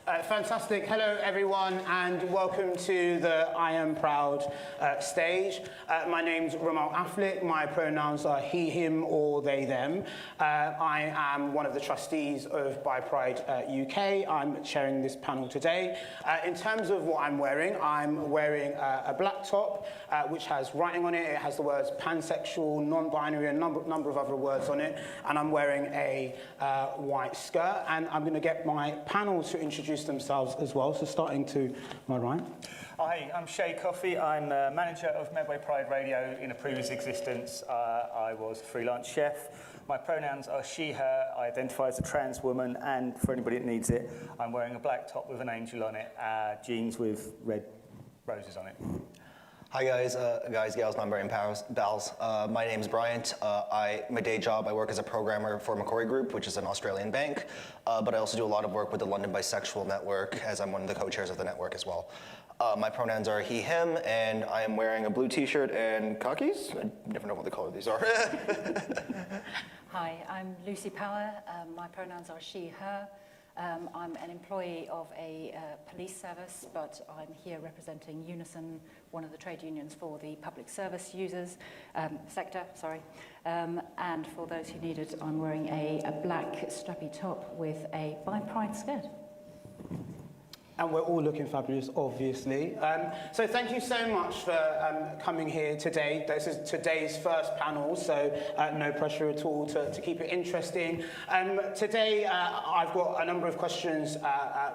Fantastic. Hello, everyone, and welcome to the I Am Proud stage. My name's Ramal Affleck. My pronouns are he, him, or they, them. I am one of the trustees of Bi Pride UK. I'm chairing this panel today. In terms of what I'm wearing a black top, which has writing on it. It has the words pansexual, non-binary, and a number of other words on it. And I'm wearing a white skirt. And I'm going to get my panel to introduce themselves as well, so starting to my right. Hi, I'm Shay Coffey. I'm manager of Medway Pride Radio. In a previous existence, I was a freelance chef. My pronouns are she, her. I identify as a trans woman, and for anybody that needs it, I'm wearing a black top with an angel on it, jeans with red roses on it. Hi guys, gals, non-binary pals. My name's Bryant. My day job, I work as a programmer for Macquarie Group, which is an Australian bank, but I also do a lot of work with the London Bisexual Network, as I'm one of the co-chairs of the network as well. My pronouns are he, him, and I am wearing a blue t-shirt and khakis. I never know what the color these are. Hi, I'm Lucy Power. My pronouns are she, her. I'm an employee of a police service, but I'm here representing Unison, one of the trade unions for the public service users sector. And for those who need it, I'm wearing a black strappy top with a Bi Pride skirt. And we're all looking fabulous, obviously. So thank you so much for coming here today. This is today's first panel, so no pressure at all to keep it interesting. Today, I've got a number of questions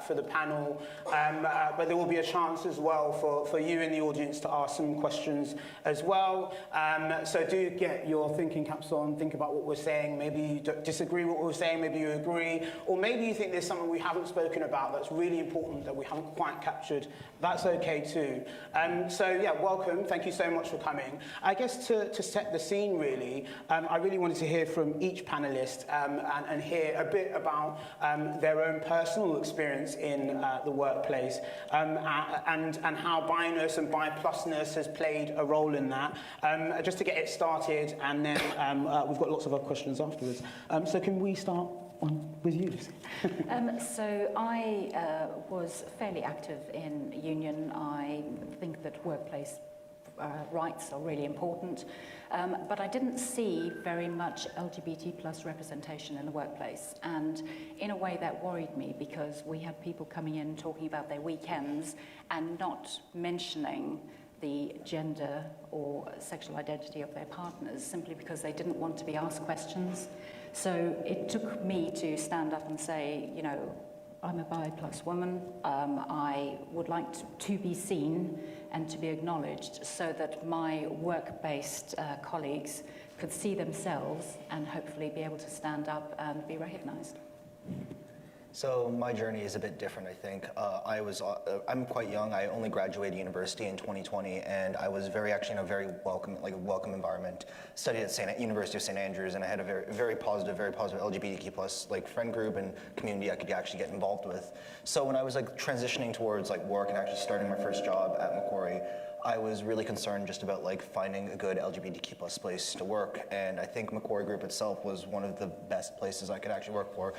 for the panel, but there will be a chance as well for you in the audience to ask some questions as well. So do get your thinking caps on, think about what we're saying. Maybe you disagree with what we're saying, maybe you agree, or maybe you think there's something we haven't spoken about that's really important that we haven't quite captured. That's okay too. So yeah, welcome. Thank you so much for coming. I guess to set the scene really, I really wanted to hear from each panelist and hear a bit about their own personal experience in the workplace and how bi-ness and bi-plusness has played a role in that. Just to get it started, and then we've got lots of other questions afterwards. So can we start with you, Lucy? So I was fairly active in union. I think that workplace rights are really important, but I didn't see very much LGBT plus representation in the workplace, and in a way that worried me, because we had people coming in talking about their weekends and not mentioning the gender or sexual identity of their partners, simply because they didn't want to be asked questions. So it took me to stand up and say, you know, I'm a bi plus woman. I would like to be seen and to be acknowledged, so that my work-based colleagues could see themselves and hopefully be able to stand up and be recognized. So my journey is a bit different, I think. I'm quite young. I only graduated university in 2020, and I was actually in a very welcome environment. Studied at University of St. Andrews, and I had a very positive LGBTQ plus friend group and community I could actually get involved with. So when I was transitioning towards work and actually starting my first job at Macquarie, I was really concerned just about finding a good LGBTQ plus place to work, and I think Macquarie Group itself was one of the best places I could actually work for.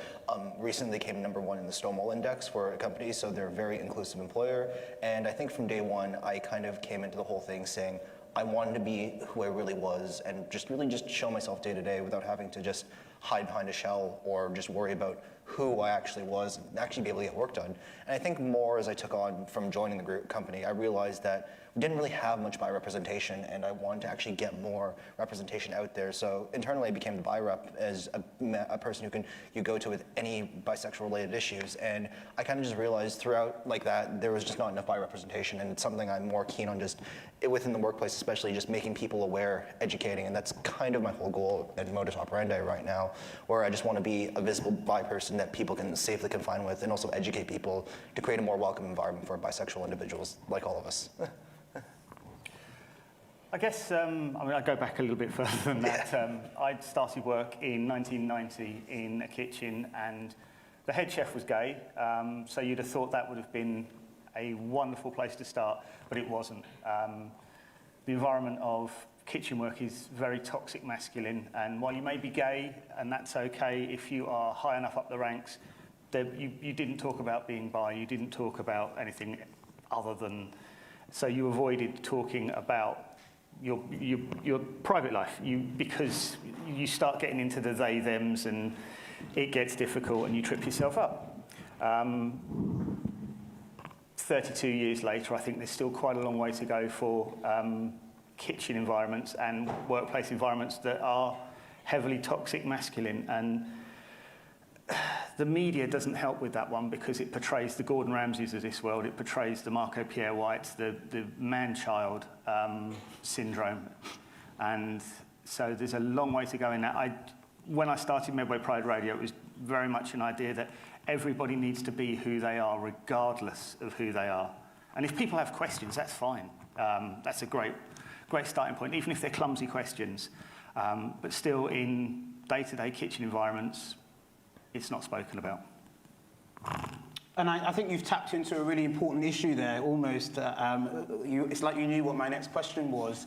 Recently came #1 in the Stonewall Index for a company, so they're a very inclusive employer, and I think from day one I kind of came into the whole thing saying I wanted to be who I really was and really just show myself day to day without having to just hide behind a shell or just worry about who I actually was and actually be able to get work done. And I think more as I took on from joining the company, I realized that we didn't really have much bi representation, and I wanted to actually get more representation out there. So internally I became the bi rep as a person who you go to with any bisexual related issues, and I kind of just realized throughout that there was just not enough bi representation, and it's something I'm more keen on just within the workplace, especially just making people aware, educating, and that's kind of my whole goal and modus operandi right now, where I just want to be a visible bi person that people can safely confine with, and also educate people to create a more welcome environment for bisexual individuals like all of us. I guess, I'd go back a little bit further than that. I'd started work in 1990 in a kitchen, and the head chef was gay, so you'd have thought that would have been a wonderful place to start, but it wasn't. The environment of kitchen work is very toxic masculine, and while you may be gay, and that's okay, if you are high enough up the ranks, you didn't talk about being bi, you didn't talk about anything other than, so you avoided talking about your private life, because you start getting into the they, thems, and it gets difficult and you trip yourself up. 32 years later, I think there's still quite a long way to go for kitchen environments and workplace environments that are heavily toxic masculine, and the media doesn't help with that one because it portrays the Gordon Ramsays of this world, it portrays the Marco Pierre Whites, the man-child syndrome, and so there's a long way to go in that. When I started Medway Pride Radio, it was very much an idea that everybody needs to be who they are regardless of who they are, and if people have questions, that's fine. That's a great starting point, even if they're clumsy questions. But still, in day-to-day kitchen environments, it's not spoken about. And I think you've tapped into a really important issue there, almost. It's like you knew what my next question was,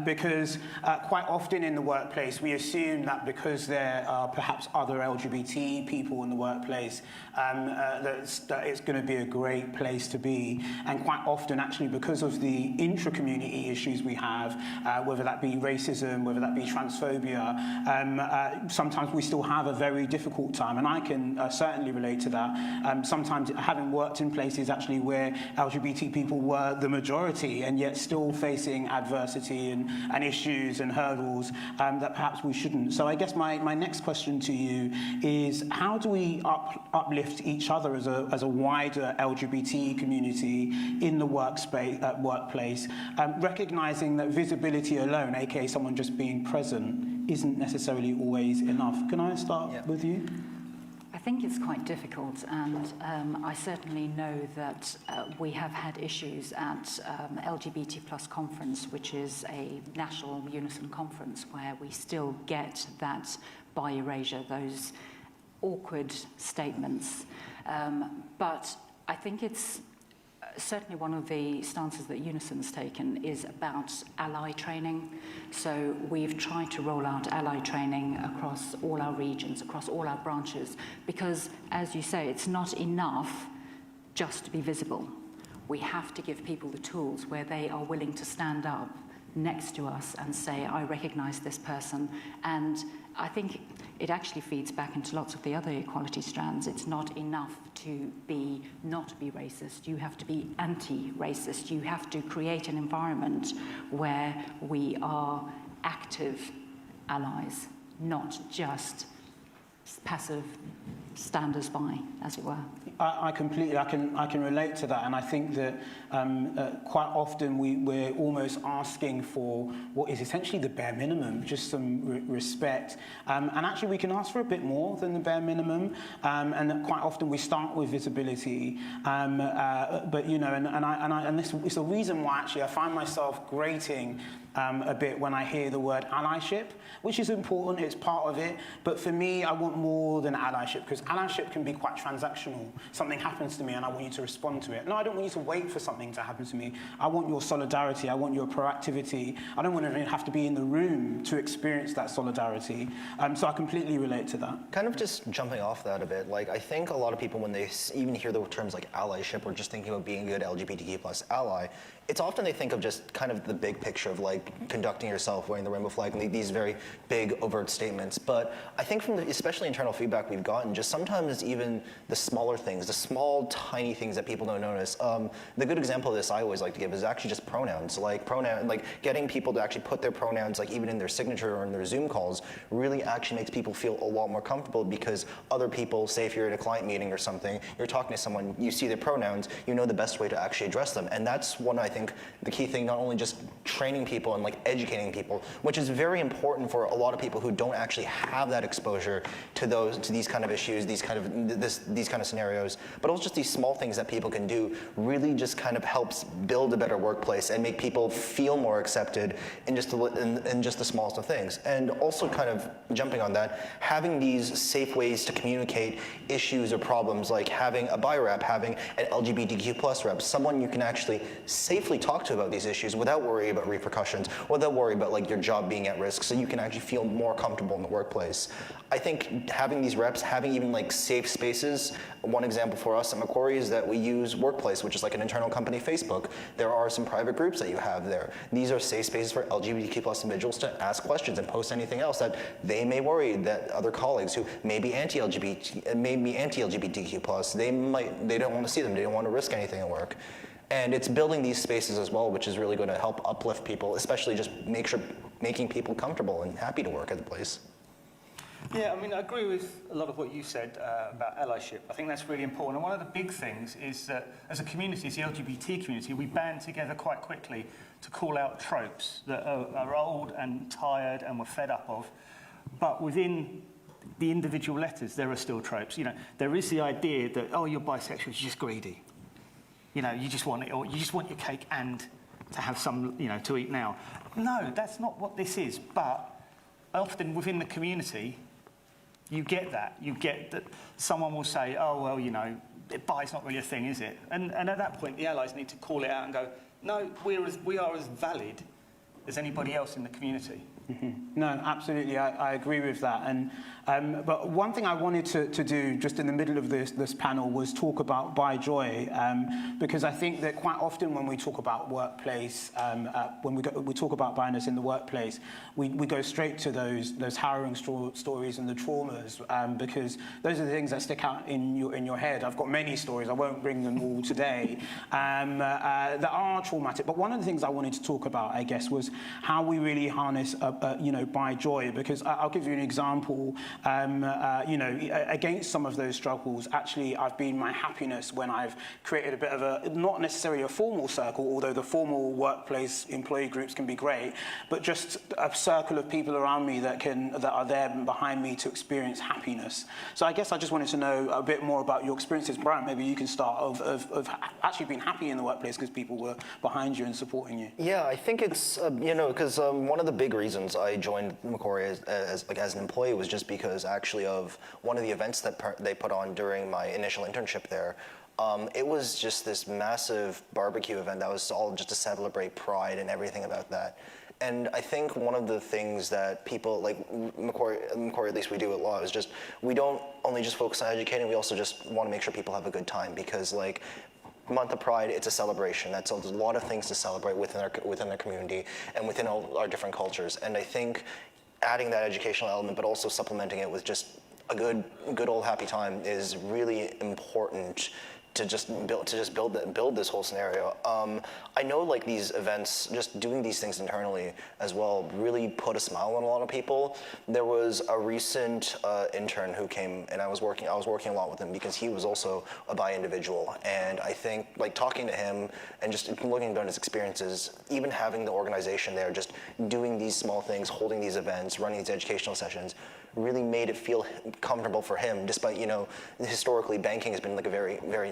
because quite often in the workplace, we assume that because there are perhaps other LGBT people in the workplace, that it's going to be a great place to be. And quite often, actually, because of the intra-community issues we have, whether that be racism, whether that be transphobia, sometimes we still have a very difficult time. And I can certainly relate to that. Sometimes having worked in places actually where LGBT people were the majority and yet still facing adversity and issues and hurdles that perhaps we shouldn't. So I guess my next question to you is, how do we uplift each other as a wider LGBT community in the workplace, recognizing that visibility alone, aka someone just being present, isn't necessarily always enough? Can I start with you? I think it's quite difficult, and I certainly know that we have had issues at LGBT plus conference, which is a national unison conference, where we still get that bi erasure, those awkward statements. But I think it's certainly one of the stances that Unison's taken is about ally training. So we've tried to roll out ally training across all our regions, across all our branches, because, as you say, it's not enough just to be visible. We have to give people the tools where they are willing to stand up next to us and say, I recognise this person. And I think it actually feeds back into lots of the other equality strands. It's not enough to not be racist. You have to be anti-racist. You have to create an environment where we are active allies, not just passive standers by, as it were. I completely, I can relate to that, and I think that quite often we're almost asking for what is essentially the bare minimum, just some respect, and actually we can ask for a bit more than the bare minimum, and quite often we start with visibility, but you know, and this is the reason why actually I find myself grating a bit when I hear the word allyship, which is important, it's part of it, but for me, I want more than allyship, because allyship can be quite transactional. Something happens to me and I want you to respond to it. No, I don't want you to wait for something to happen to me. I want your solidarity, I want your proactivity. I don't want to have to be in the room to experience that solidarity. So I completely relate to that. Kind of just jumping off that a bit, like I think a lot of people, when they even hear the terms like allyship or just thinking about being a good LGBTQ plus ally, it's often they think of just kind of the big picture of like conducting yourself, wearing the rainbow flag, and these very big overt statements. But I think from the especially internal feedback we've gotten, just sometimes even the smaller things, the small tiny things that people don't notice. The good example of this I always like to give is actually just pronouns. Like getting people to actually put their pronouns like even in their signature or in their Zoom calls really actually makes people feel a lot more comfortable, because other people, say if you're at a client meeting or something, you're talking to someone, you see their pronouns, you know the best way to actually address them. And that's one, I think, the key thing, not only just training people and like educating people, which is very important for a lot of people who don't actually have that exposure to these kind of issues, these kind of scenarios, but also just these small things that people can do really just kind of helps build a better workplace and make people feel more accepted in just the smallest of things. And also kind of jumping on that, having these safe ways to communicate issues or problems, like having a bi rep, having an LGBTQ plus rep, someone you can actually safely safely talk to about these issues without worry about repercussions, or without worry about like your job being at risk, so you can actually feel more comfortable in the workplace. I think having these reps, having even like safe spaces, one example for us at Macquarie is that we use Workplace, which is like an internal company Facebook. There are some private groups that you have there. These are safe spaces for LGBTQ plus individuals to ask questions and post anything else that they may worry that other colleagues who may be anti-LGBTQ plus, they don't want to see them, they don't want to risk anything at work. And it's building these spaces as well, which is really going to help uplift people, especially just making people comfortable and happy to work at the place. Yeah, I mean, I agree with a lot of what you said about allyship. I think that's really important. And one of the big things is that as a community, as the LGBT community, we band together quite quickly to call out tropes that are old and tired and we're fed up of. But within the individual letters, there are still tropes. You know, there is the idea that, oh, you're bisexual, you're just greedy. You know, you just want it, or you just want your cake and to have some, you know, to eat now. No, that's not what this is. But often within the community, you get that. You get that someone will say, oh, well, you know, bi's not really a thing, is it? And at that point, the allies need to call it out and go, no, we are as valid as anybody else in the community. Mm-hmm. No, absolutely, I agree with that. And but one thing I wanted to do just in the middle of this panel was talk about bi joy, because I think that quite often when we talk about workplace, when we talk about bi-ness in the workplace, we go straight to those harrowing stories and the traumas, because those are the things that stick out in your head. I've got many stories, I won't bring them all today, that are traumatic. But one of the things I wanted to talk about, I guess, was how we really harness bi joy, because I'll give you an example. Against some of those struggles, actually, I've been my happiness when I've created a bit of a, not necessarily a formal circle, although the formal workplace employee groups can be great, but just a circle of people around me that are there behind me to experience happiness. So I guess I just wanted to know a bit more about your experiences. Brian, maybe you can start of actually being happy in the workplace because people were behind you and supporting you. Yeah, I think it's, because one of the big reasons I joined Macquarie as an employee was just because actually of one of the events that they put on during my initial internship there. It was just this massive barbecue event that was all just to celebrate pride and everything about that. And I think one of the things that people, like Macquarie at least we do a lot, is just we don't only just focus on educating, we also just want to make sure people have a good time, because like Month of Pride, it's a celebration. There's a lot of things to celebrate within our community and within all our different cultures. And I think adding that educational element, but also supplementing it with just a good old happy time is really important to build this whole scenario. I know like these events, just doing these things internally as well, really put a smile on a lot of people. There was a recent intern who came, and I was working a lot with him because he was also a bi individual, and I think like talking to him and just looking at his experiences, even having the organization there, just doing these small things, holding these events, running these educational sessions, really made it feel comfortable for him, despite, historically banking has been like a very, very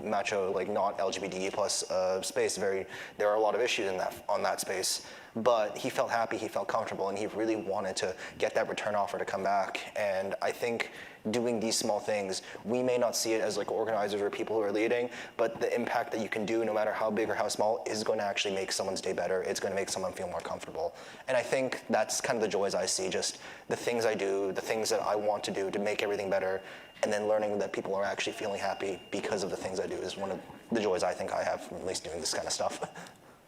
macho, like not LGBTQ plus space. There are a lot of issues on that space. But he felt happy, he felt comfortable, and he really wanted to get that return offer to come back. And I think doing these small things, we may not see it as like organizers or people who are leading, but the impact that you can do, no matter how big or how small, is going to actually make someone's day better. It's going to make someone feel more comfortable. And I think that's kind of the joys I see, just the things I do, the things that I want to do to make everything better, and then learning that people are actually feeling happy because of the things I do is one of the joys I think I have from at least doing this kind of stuff.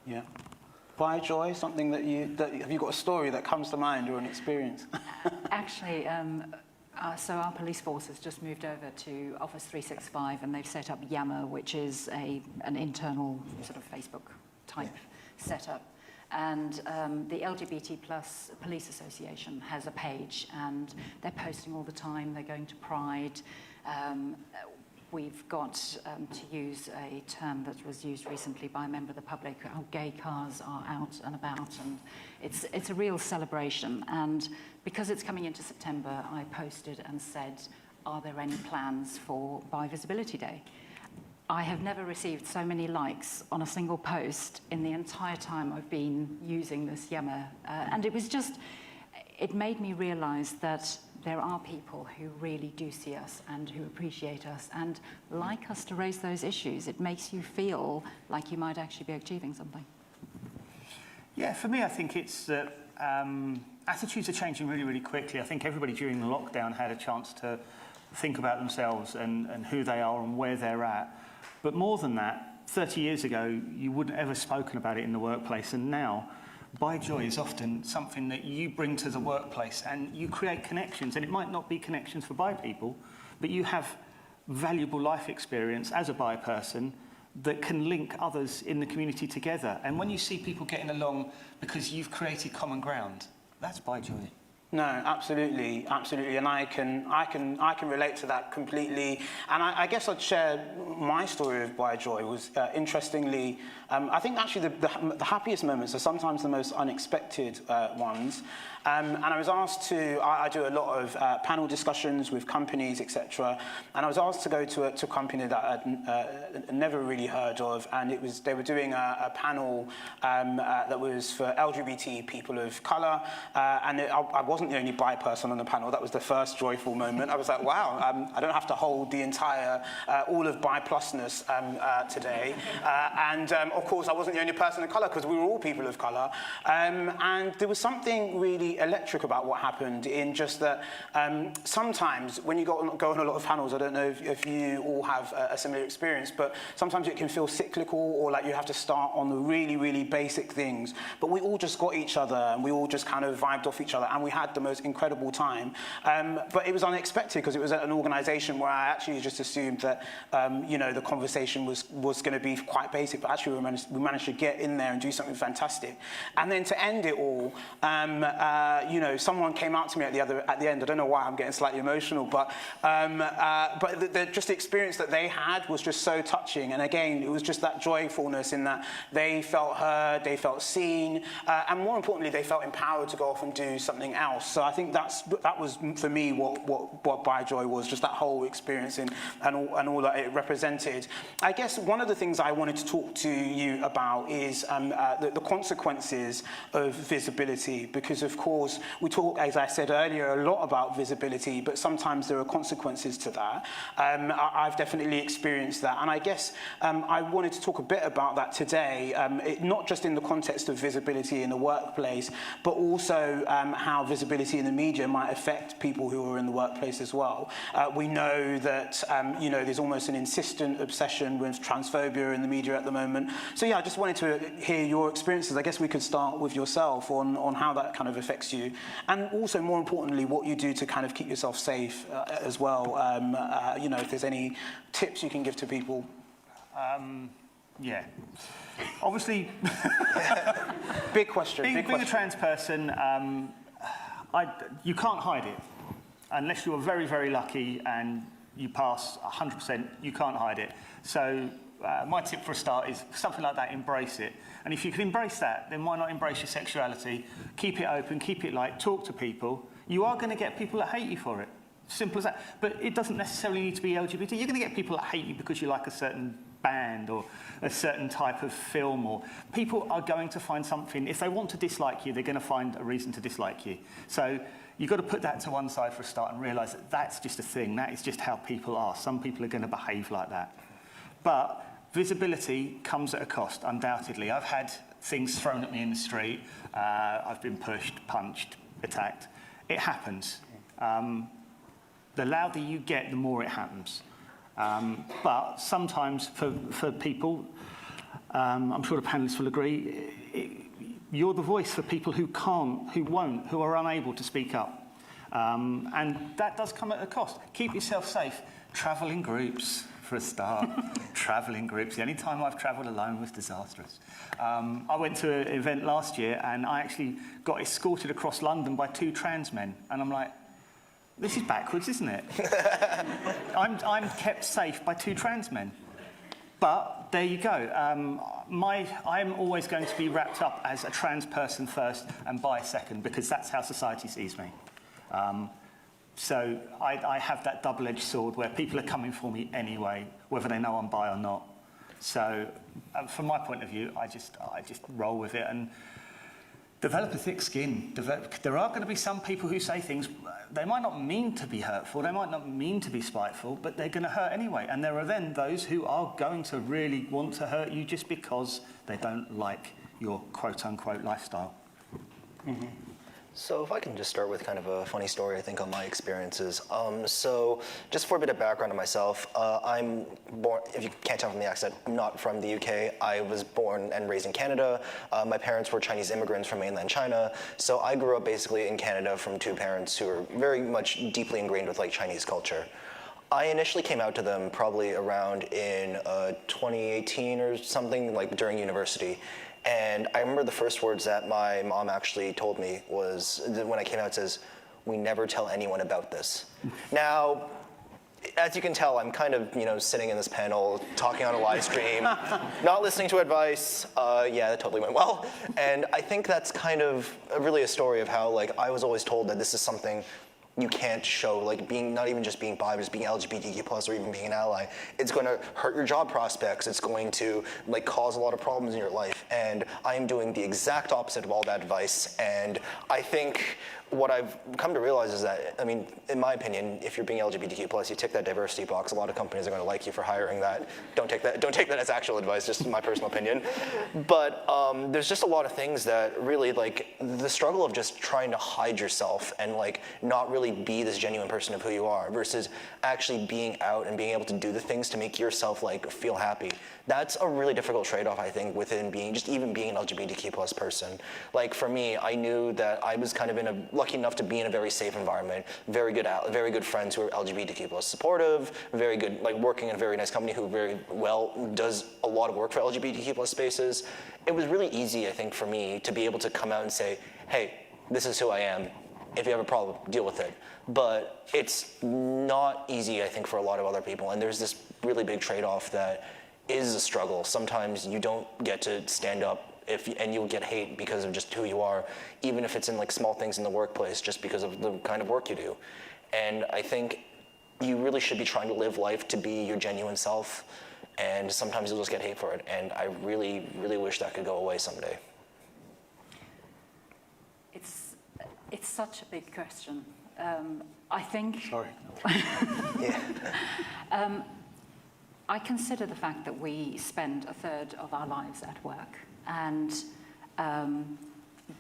Yeah. Bi joy, something have you got a story that comes to mind or an experience? Actually, so our police force has just moved over to Office 365, and they've set up Yammer, which is an internal sort of Facebook type setup. And the LGBT plus Police Association has a page, and they're posting all the time. They're going to Pride. We've got, to use a term that was used recently by a member of the public, our gay cars are out and about, and it's a real celebration. And because it's coming into September, I posted and said, are there any plans for Bi Visibility Day? I have never received so many likes on a single post in the entire time I've been using this Yammer. And it made me realize that there are people who really do see us and who appreciate us and like us to raise those issues. It makes you feel like you might actually be achieving something. Yeah, for me, I think it's that attitudes are changing really, really quickly. I think everybody during the lockdown had a chance to think about themselves and who they are and where they're at. But more than that, 30 years ago, you wouldn't ever spoken about it in the workplace, and now bi joy is often something that you bring to the workplace and you create connections, and it might not be connections for bi people, but you have valuable life experience as a bi person that can link others in the community together. And when you see people getting along because you've created common ground, that's bi joy. No, absolutely, absolutely, and I can relate to that completely. And I guess I'd share my story of bi joy was interestingly, I think actually the happiest moments are sometimes the most unexpected ones. And I was asked to, I do a lot of panel discussions with companies, etc. And I was asked to go to a company that I'd never really heard of, and they were doing a panel that was for LGBT people of colour, and I wasn't the only bi person on the panel. That was the first joyful moment. I was like, wow, I don't have to hold the entire, all of bi plusness today. And of course, I wasn't the only person of colour because we were all people of colour. And there was something really electric about what happened in just that sometimes when you go on a lot of panels, I don't know if you all have a similar experience, but sometimes it can feel cyclical or like you have to start on the really, really basic things. But we all just got each other and we all just kind of vibed off each other and we had the most incredible time. But it was unexpected because it was at an organisation where I actually just assumed that, you know, the conversation was going to be quite basic, but actually we managed to get in there and do something fantastic. And then to end it all, you know, someone came out to me at the end. I don't know why I'm getting slightly emotional, but just the experience that they had was just so touching. And again, it was just that joyfulness in that they felt heard, they felt seen, and more importantly, they felt empowered to go off and do something else. So I think that was for me what bi joy was, just that whole experience and all that it represented. I guess one of the things I wanted to talk to you about is the consequences of visibility, because of course we talk, as I said earlier, a lot about visibility, but sometimes there are consequences to that. I've definitely experienced that, and I guess I wanted to talk a bit about that today, not just in the context of visibility in the workplace, but also how visibility in the media might affect people who are in the workplace as well. We know that you know, there's almost an insistent obsession with transphobia in the media at the moment. So yeah, I just wanted to hear your experiences. I guess we could start with yourself on how that kind of affects you, and also more importantly, what you do to kind of keep yourself safe as well. You know, if there's any tips you can give to people. Yeah. Obviously, big question. Being a trans person, you can't hide it. Unless you're very, very lucky and you pass 100%, you can't hide it. So my tip for a start is something like that, embrace it. And if you can embrace that, then why not embrace your sexuality? Keep it open, keep it light, talk to people. You are going to get people that hate you for it. Simple as that. But it doesn't necessarily need to be LGBT. You're going to get people that hate you because you like a certain band or a certain type of film, or people are going to find something. If they want to dislike you, they're going to find a reason to dislike you. So you've got to put that to one side for a start and realise that that's just a thing. That is just how people are. Some people are going to behave like that. But visibility comes at a cost, undoubtedly. I've had things thrown at me in the street. I've been pushed, punched, attacked. It happens. The louder you get, the more it happens. But sometimes for people, I'm sure the panelists will agree, you're the voice for people who can't, who won't, who are unable to speak up. And that does come at a cost. Keep yourself safe. Travel in groups, for a start. Travel in groups. The only time I've travelled alone was disastrous. I went to an event last year and I actually got escorted across London by 2 trans men. And I'm like, this is backwards, isn't it? I'm kept safe by 2 trans men. But there you go. I'm always going to be wrapped up as a trans person first and bi second, because that's how society sees me. So I have that double-edged sword where people are coming for me anyway, whether they know I'm bi or not. So from my point of view, I just roll with it. And develop a thick skin. There are going to be some people who say things, they might not mean to be hurtful, they might not mean to be spiteful, but they're going to hurt anyway. And there are then those who are going to really want to hurt you just because they don't like your quote-unquote lifestyle. Mm-hmm. So if I can just start with kind of a funny story, I think, on my experiences. So just for a bit of background on myself, I'm born, if you can't tell from the accent, I'm not from the UK. I was born and raised in Canada. My parents were Chinese immigrants from mainland China. So I grew up basically in Canada from two parents who are very much deeply ingrained with like Chinese culture. I initially came out to them probably around in 2018 or something, like during university. And I remember the first words that my mom actually told me was, when I came out, says, "We never tell anyone about this." Now, as you can tell, I'm kind of, sitting in this panel, talking on a live stream, not listening to advice. Yeah, that totally went well. And I think that's kind of really a story of how, like, I was always told that this is something you can't show, like being, not even just being bi, but just being LGBTQ+, or even being an ally. It's going to hurt your job prospects. It's going to like cause a lot of problems in your life. And I am doing the exact opposite of all that advice. And I think what I've come to realize is that, I mean, in my opinion, if you're being LGBTQ+, you tick that diversity box, a lot of companies are going to like you for hiring that. Don't take that as actual advice, just my personal opinion. But there's just a lot of things that really, like, the struggle of just trying to hide yourself and like not really be this genuine person of who you are versus actually being out and being able to do the things to make yourself like feel happy. That's a really difficult trade-off, I think, within being, just even being an LGBTQ+ person. Like for me, I knew that I was kind of lucky enough to be in a very safe environment, very good friends who are LGBTQ+ supportive, very good, like working in a very nice company who very well does a lot of work for LGBTQ+ spaces. It was really easy, I think, for me to be able to come out and say, hey, this is who I am. If you have a problem, deal with it. But it's not easy, I think, for a lot of other people. And there's this really big trade-off that is a struggle. Sometimes you don't get to stand up and you'll get hate because of just who you are, even if it's in like small things in the workplace, just because of the kind of work you do. And I think you really should be trying to live life to be your genuine self. And sometimes you'll just get hate for it. And I really, really wish that could go away someday. It's such a big question. I think... Sorry. Yeah. I consider the fact that we spend a third of our lives at work, and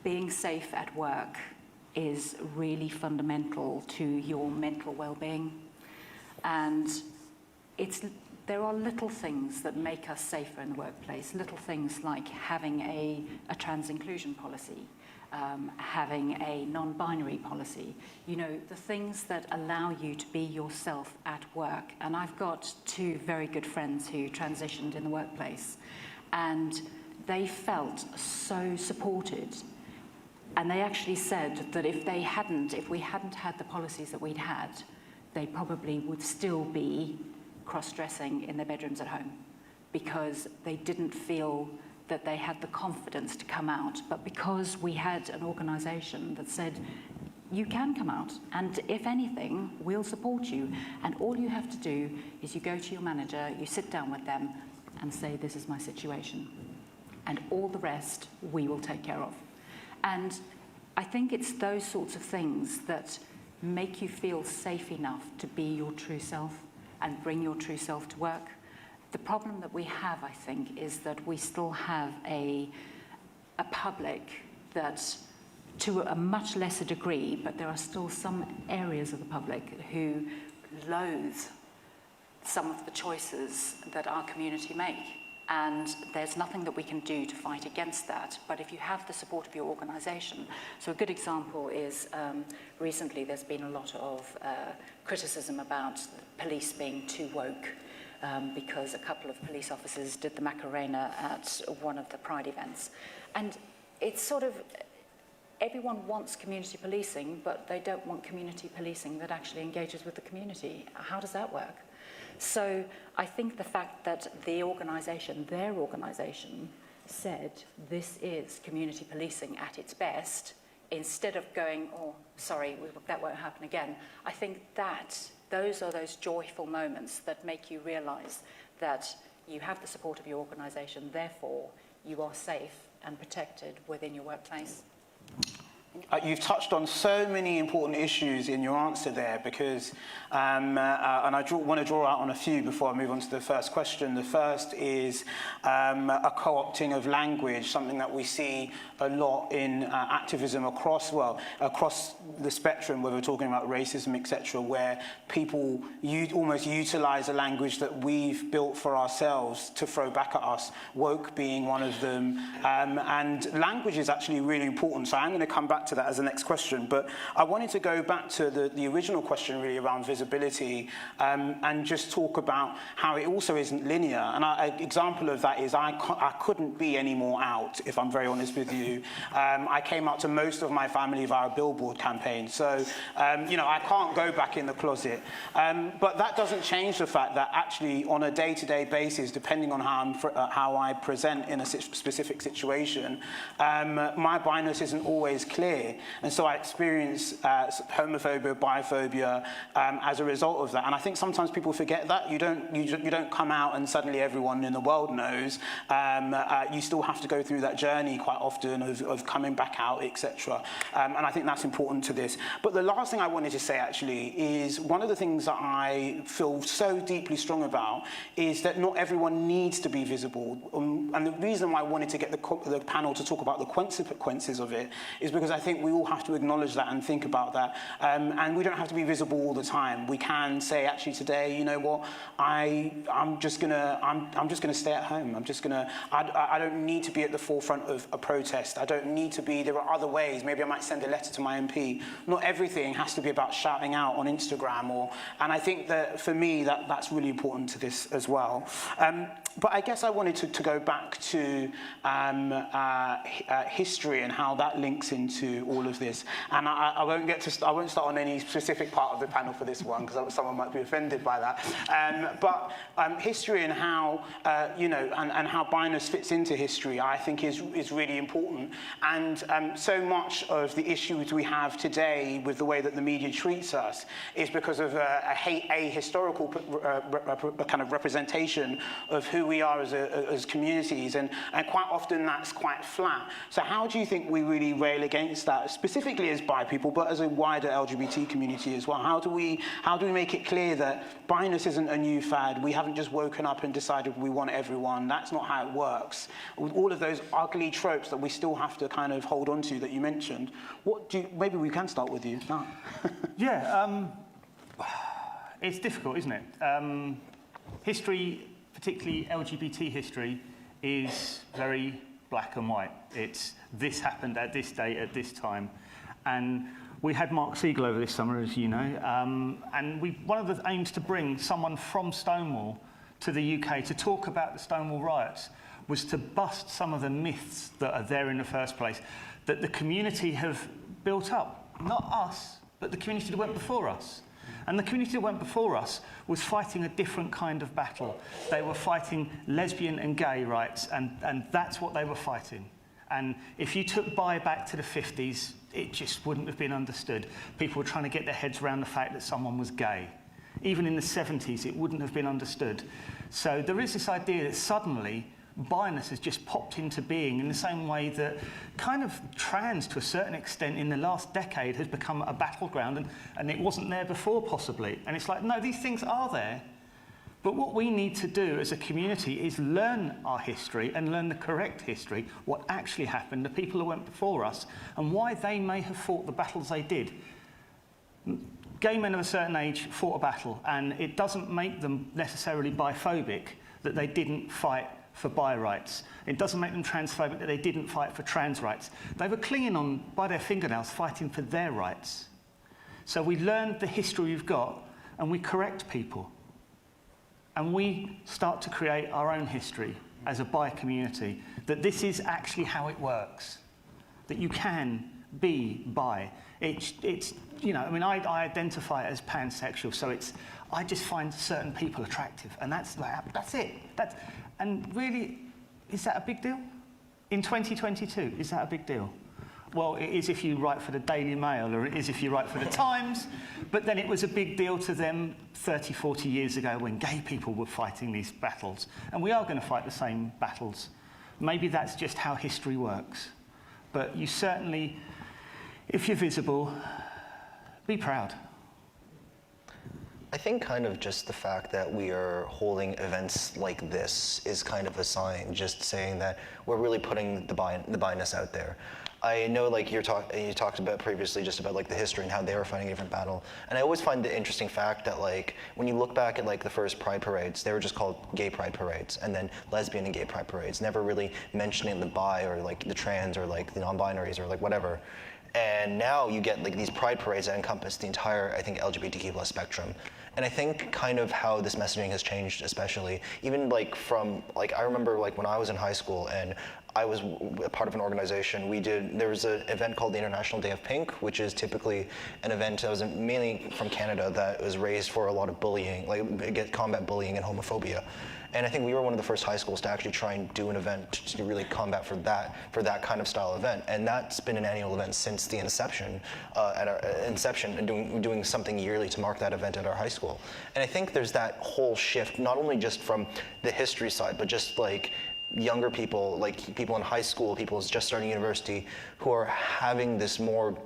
being safe at work is really fundamental to your mental well-being. And there are little things that make us safer in the workplace, little things like having a trans inclusion policy, having a non-binary policy, the things that allow you to be yourself at work. And I've got two very good friends who transitioned in the workplace, and they felt so supported. And they actually said that if we hadn't had the policies that we'd had, they probably would still be cross-dressing in their bedrooms at home, because they didn't feel that they had the confidence to come out. But because we had an organisation that said, you can come out, and if anything, we'll support you. And all you have to do is you go to your manager, you sit down with them and say, this is my situation. And all the rest, we will take care of. And I think it's those sorts of things that make you feel safe enough to be your true self and bring your true self to work. The problem that we have, I think, is that we still have a public that, to a much lesser degree, but there are still some areas of the public who loathe some of the choices that our community make. And there's nothing that we can do to fight against that. But if you have the support of your organisation, so a good example is recently there's been a lot of criticism about police being too woke. Because a couple of police officers did the Macarena at one of the Pride events. And it's sort of, everyone wants community policing, but they don't want community policing that actually engages with the community. How does that work? So I think the fact that their organisation said this is community policing at its best, instead of going, oh, sorry, that won't happen again, I think that those are those joyful moments that make you realise that you have the support of your organisation, therefore you are safe and protected within your workplace. You've touched on so many important issues in your answer there because, and I want to draw out on a few before I move on to the first question. The first is a co-opting of language, something that we see a lot in activism across the spectrum, whether we're talking about racism, etc., where people almost utilize a language that we've built for ourselves to throw back at us, woke being one of them. And language is actually really important, so I'm going to come back to that as the next question, but I wanted to go back to the original question really around visibility and just talk about how it also isn't linear. And an example of that is I couldn't be any more out, if I'm very honest with you. I came out to most of my family via a billboard campaign, so I can't go back in the closet. But that doesn't change the fact that actually on a day-to-day basis, depending on how I present in a specific situation, my bi-ness isn't always clear. And so I experience homophobia, biphobia as a result of that. And I think sometimes people forget that. You don't come out and suddenly everyone in the world knows. You still have to go through that journey quite often of coming back out, etc. And I think that's important to this. But the last thing I wanted to say actually is one of the things that I feel so deeply strong about is that not everyone needs to be visible. And the reason why I wanted to get the panel to talk about the consequences of it is because I think we all have to acknowledge that and think about that. And we don't have to be visible all the time. We can say, actually, today, you know what, I'm just gonna stay at home. I don't need to be at the forefront of a protest. I don't need to be. There are other ways. Maybe I might send a letter to my MP. Not everything has to be about shouting out on Instagram. And I think that for me, that's really important to this as well. But I guess I wanted to go back to history and how that links into all of this. And I won't start on any specific part of the panel for this one because someone might be offended by that. But history and how and how bi-ness fits into history, I think is really important. And so much of the issues we have today with the way that the media treats us is because of a historical kind of representation of who we are as communities, and quite often that's quite flat. So how do you think we really rail against that, specifically as bi people, but as a wider LGBT community as well? How do we make it clear that bi-ness isn't a new fad? We haven't just woken up and decided we want everyone. That's not how it works. With all of those ugly tropes that we still have to kind of hold on to that you mentioned, maybe we can start with you. No. Yeah, it's difficult, isn't it? History, particularly LGBT history, is very black and white. It's this happened at this date, at this time. And we had Mark Siegel over this summer, as you know, and one of the aims to bring someone from Stonewall to the UK to talk about the Stonewall riots was to bust some of the myths that are there in the first place, that the community have built up. Not us, but the community that went before us. And the community that went before us was fighting a different kind of battle. They were fighting lesbian and gay rights, and that's what they were fighting. And if you took bi back to the 50s, it just wouldn't have been understood. People were trying to get their heads around the fact that someone was gay. Even in the 70s, it wouldn't have been understood. So there is this idea that suddenly bi-ness has just popped into being in the same way that kind of trans, to a certain extent, in the last decade has become a battleground, and it wasn't there before, possibly. And it's like, no, these things are there. But what we need to do as a community is learn our history and learn the correct history, what actually happened, the people who went before us, and why they may have fought the battles they did. Gay men of a certain age fought a battle, and it doesn't make them necessarily biphobic that they didn't fight for bi rights. It doesn't make them transphobic that they didn't fight for trans rights. They were clinging on by their fingernails, fighting for their rights. So we learn the history we've got, and we correct people. And we start to create our own history as a bi community, that this is actually how it works, that you can be bi. It's you know, I mean, I identify as pansexual, so I just find certain people attractive, and that's it. And really, is that a big deal? In 2022, is that a big deal? Well, it is if you write for the Daily Mail, or it is if you write for the Times, but then it was a big deal to them 30, 40 years ago when gay people were fighting these battles. And we are going to fight the same battles. Maybe that's just how history works. But you certainly If you're visible, be proud. I think kind of just the fact that we are holding events like this is kind of a sign, just saying that we're really putting the bi-ness out there. I know, like you talked about previously, just about like the history and how they were fighting a different battle. And I always find the interesting fact that like when you look back at like the first Pride parades, they were just called gay Pride parades, and then lesbian and gay Pride parades, never really mentioning the bi or like the trans or like the non-binaries or like whatever. And now you get like these Pride parades that encompass the entire, I think, LGBTQ plus spectrum. And I think kind of how this messaging has changed, especially even like from like I remember like when I was in high school and I was a part of an organization. There was an event called the International Day of Pink, which is typically an event that was mainly from Canada that was raised for a lot of bullying, like combat bullying and homophobia. And I think we were one of the first high schools to actually try and do an event to really combat for that kind of style event. And that's been an annual event since the inception, and doing something yearly to mark that event at our high school. And I think there's that whole shift, not only just from the history side, but just like younger people, like people in high school, people just starting university, who are having this more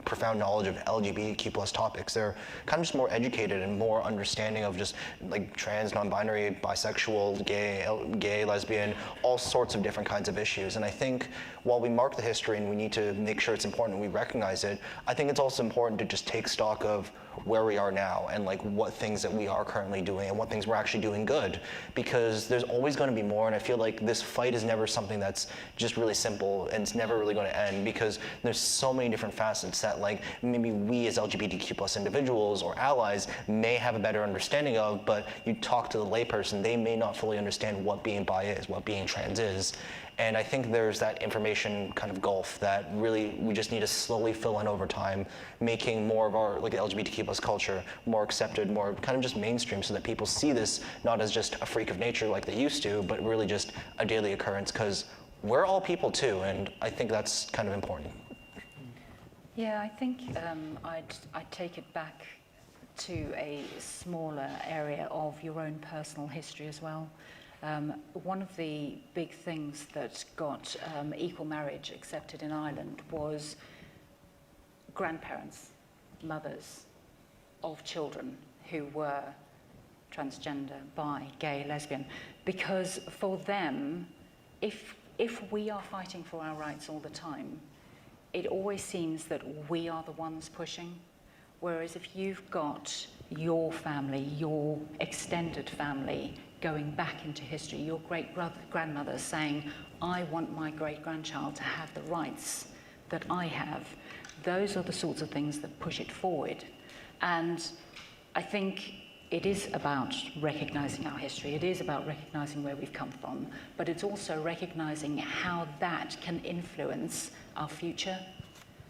profound knowledge of LGBTQ plus topics. They're kind of just more educated and more understanding of just like trans, non-binary, bisexual, gay, lesbian, all sorts of different kinds of issues. And I think while we mark the history and we need to make sure it's important and we recognize it, I think it's also important to just take stock of where we are now and like what things that we are currently doing and what things we're actually doing good, because there's always going to be more. And I feel like this fight is never something that's just really simple and it's never really going to end, because there's so many different facets that like maybe we as LGBTQ plus individuals or allies may have a better understanding of, but you talk to the layperson, they may not fully understand what being bi is, what being trans is. And I think there's that information kind of gulf that really we just need to slowly fill in over time, making more of our like LGBTQ plus culture more accepted, more kind of just mainstream, so that people see this not as just a freak of nature like they used to, but really just a daily occurrence, because we're all people too, and I think that's kind of important. Yeah, I think I'd take it back to a smaller area of your own personal history as well. One of the big things that got equal marriage accepted in Ireland was grandparents, mothers of children who were transgender, bi, gay, lesbian, because for them, if we are fighting for our rights all the time, it always seems that we are the ones pushing. Whereas if you've got your family, your extended family, going back into history, your great-grandmother saying, I want my great-grandchild to have the rights that I have, those are the sorts of things that push it forward. And I think it is about recognizing our history, it is about recognizing where we've come from, but it's also recognizing how that can influence our future.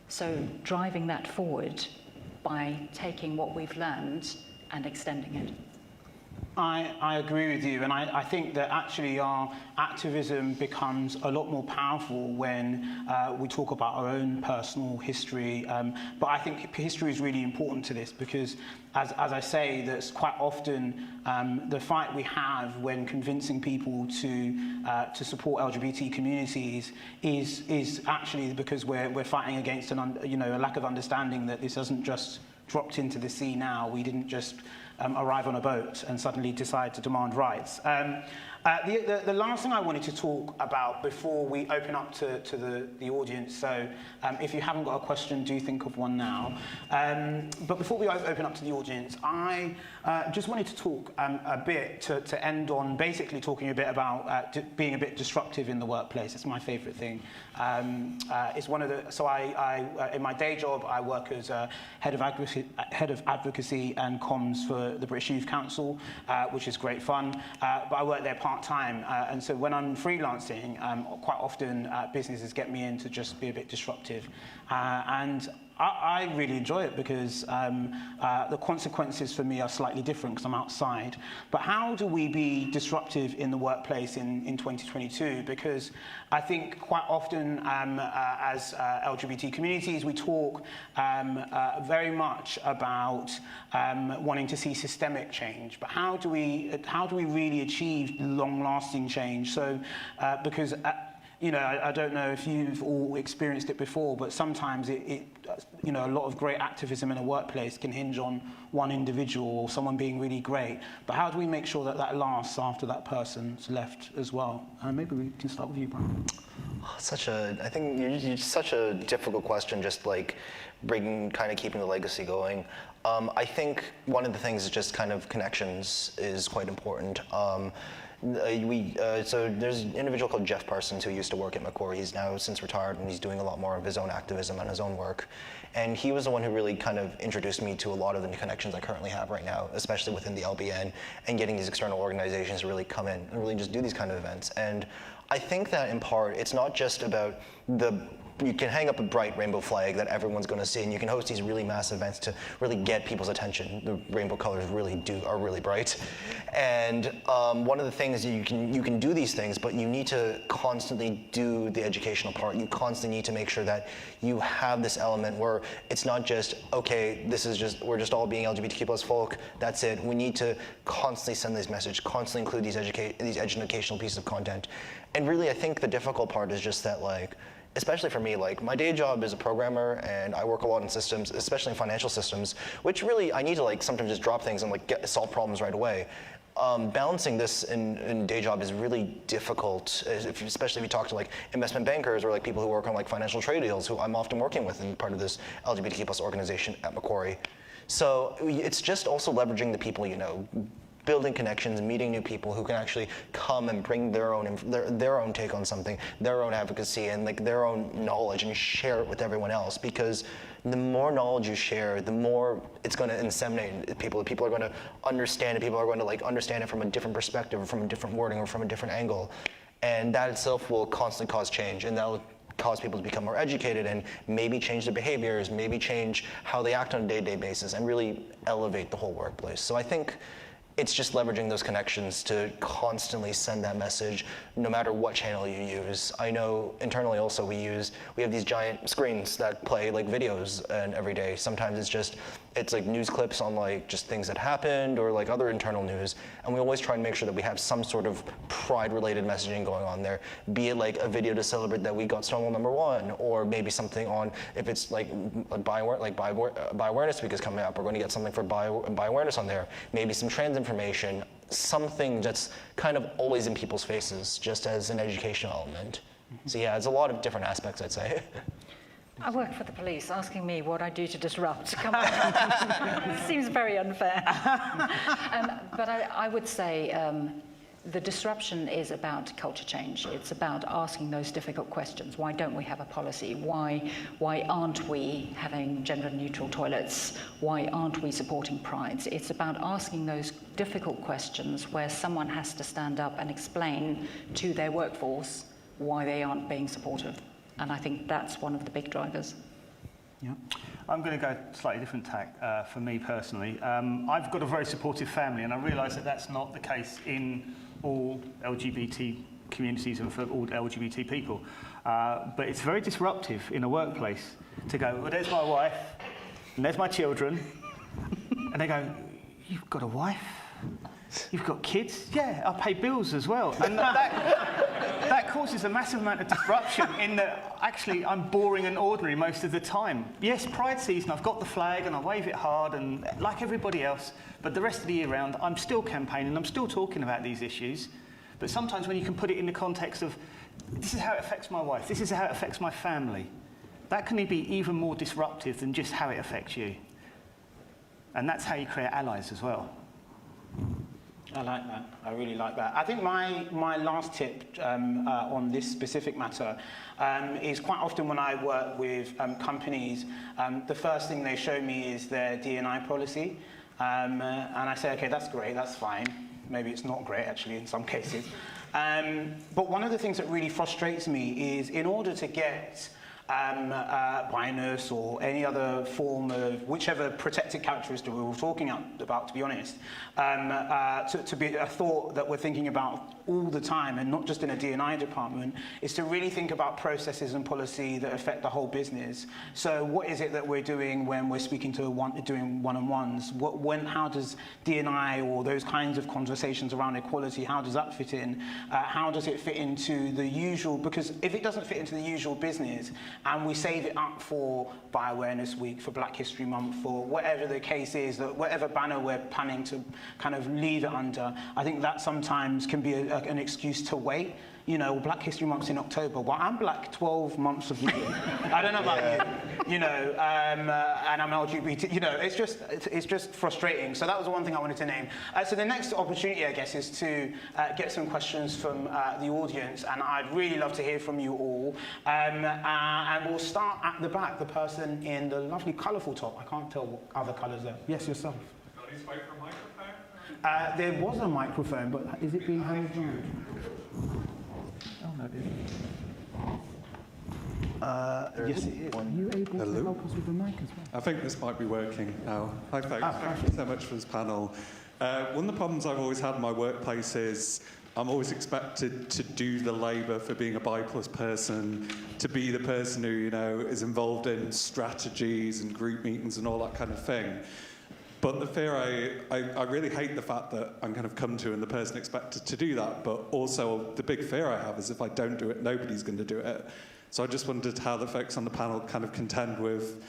So driving that forward by taking what we've learned and extending it. I agree with you, and I think that actually our activism becomes a lot more powerful when we talk about our own personal history. But I think history is really important to this, because, as I say, that's quite often the fight we have when convincing people to support LGBT communities is actually because we're fighting against a lack of understanding that this hasn't just dropped into the sea now. We didn't just arrive on a boat and suddenly decide to demand rights. The last thing I wanted to talk about before we open up to the audience, so if you haven't got a question, do think of one now. But before we open up to the audience, I just wanted to talk a bit to end on basically talking a bit about being a bit disruptive in the workplace. It's my favourite thing. It's one of the, so I in my day job, I work as head of advocacy and comms for the British Youth Council, which is great fun. But I work there part-time, and so when I'm freelancing, quite often businesses get me in to just be a bit disruptive, and I really enjoy it because the consequences for me are slightly different because I'm outside. But how do we be disruptive in the workplace in 2022? Because I think quite often as LGBT communities, we talk very much about wanting to see systemic change. But how do we really achieve long-lasting change? So because you know, I don't know if you've all experienced it before, but sometimes you know, a lot of great activism in a workplace can hinge on one individual or someone being really great. But how do we make sure that that lasts after that person's left as well? Maybe we can start with you, Brian. I think it's such a difficult question, just like keeping the legacy going. I think one of the things is just kind of connections is quite important. So there's an individual called Jeff Parsons who used to work at Macquarie. He's now since retired, and he's doing a lot more of his own activism and his own work. And he was the one who really kind of introduced me to a lot of the connections I currently have right now, especially within the LBN, and getting these external organizations to really come in and really just do these kind of events. And I think that in part, it's not just about you can hang up a bright rainbow flag that everyone's going to see, and you can host these really massive events to really get people's attention. The rainbow colors are really bright. And one of the things you can do these things, but you need to constantly do the educational part. You constantly need to make sure that you have this element where it's not just, okay, we're just all being LGBTQ plus folk, that's it. We need to constantly send this message, constantly include these educational pieces of content. And really, I think the difficult part is just that, like, especially for me, like, my day job is a programmer, and I work a lot in systems, especially in financial systems, which really I need to like sometimes just drop things and like solve problems right away. Balancing this in day job is really difficult, especially if you talk to like investment bankers or like people who work on like financial trade deals, who I'm often working with in part of this LGBTQ plus organization at Macquarie. So it's just also leveraging the people you know, building connections, meeting new people who can actually come and bring their own take on something, their own advocacy, and like their own knowledge, and share it with everyone else. Because the more knowledge you share, the more it's going to inseminate people. People are going to understand it. People are going to like understand it from a different perspective, or from a different wording, or from a different angle, and that itself will constantly cause change, and that will cause people to become more educated and maybe change their behaviors, maybe change how they act on a day-to-day basis, and really elevate the whole workplace. So I think it's just leveraging those connections to constantly send that message, no matter what channel you use. I know internally also we have these giant screens that play like videos and every day. Sometimes it's like news clips on like just things that happened, or like other internal news. And we always try and make sure that we have some sort of pride-related messaging going on there. Be it like a video to celebrate that we got Stonewall #1, or maybe something on, if it's like Bi Awareness Week is coming up, we're going to get something for Bi Awareness on there. Maybe some trans information, something that's kind of always in people's faces, just as an educational element. So yeah, it's a lot of different aspects, I'd say. I work for the police, asking me what I do to disrupt. Come on. Seems very unfair. But I would say the disruption is about culture change. It's about asking those difficult questions. Why don't we have a policy? Why aren't we having gender-neutral toilets? Why aren't we supporting prides? It's about asking those difficult questions where someone has to stand up and explain to their workforce why they aren't being supportive. And I think that's one of the big drivers. Yeah. I'm going to go slightly different tack for me personally. I've got a very supportive family, and I realise that that's not the case in all LGBT communities and for all LGBT people. But it's very disruptive in a workplace to go, well, there's my wife, and there's my children, and they go, you've got a wife? You've got kids? Yeah, I pay bills as well. And that causes a massive amount of disruption in that actually I'm boring and ordinary most of the time. Yes, Pride season, I've got the flag and I wave it hard and like everybody else, but the rest of the year round, I'm still campaigning, I'm still talking about these issues. But sometimes when you can put it in the context of, this is how it affects my wife, this is how it affects my family, that can be even more disruptive than just how it affects you. And that's how you create allies as well. I like that. I really like that. I think my last tip on this specific matter is quite often when I work with companies, the first thing they show me is their D&I policy. And I say, okay, that's great, that's fine. Maybe it's not great, actually, in some cases. But one of the things that really frustrates me is in order to get binus or any other form of whichever protected characteristic we were talking about, to be honest, to be a thought that we're thinking about all the time, and not just in a D&I department, is to really think about processes and policy that affect the whole business. So what is it that we're doing when we're speaking to doing one-on-ones? How does D&I or those kinds of conversations around equality, how does that fit in? How does it fit into the usual? Because if it doesn't fit into the usual business, and we save it up for Bi Awareness Week, for Black History Month, for whatever the case is, that whatever banner we're planning to kind of leave it under, I think that sometimes can be an excuse to wait. You know, Black History Month's in October. Well, I'm Black 12 months of the year. I don't know about you know, and I'm LGBT. You know, it's just frustrating. So that was the one thing I wanted to name. So the next opportunity, I guess, is to get some questions from the audience, and I'd really love to hear from you all. And we'll start at the back, the person in the lovely colourful top. I can't tell what other colours there. Yes, yourself. Please wait for a microphone. There was a microphone, but is it being handed around? Oh, no, it isn't. Yes, it is. Are you able to help us with the mic as well? I think this might be working now. Hi, folks. Thank you so much for this panel. One of the problems I've always had in my workplace is I'm always expected to do the labour for being a bi-plus person, to be the person who, you know, is involved in strategies and group meetings and all that kind of thing. But the fear, I really hate the fact that I'm kind of come to and the person expected to do that, but also the big fear I have is if I don't do it, nobody's going to do it. So I just wondered how the folks on the panel kind of contend with,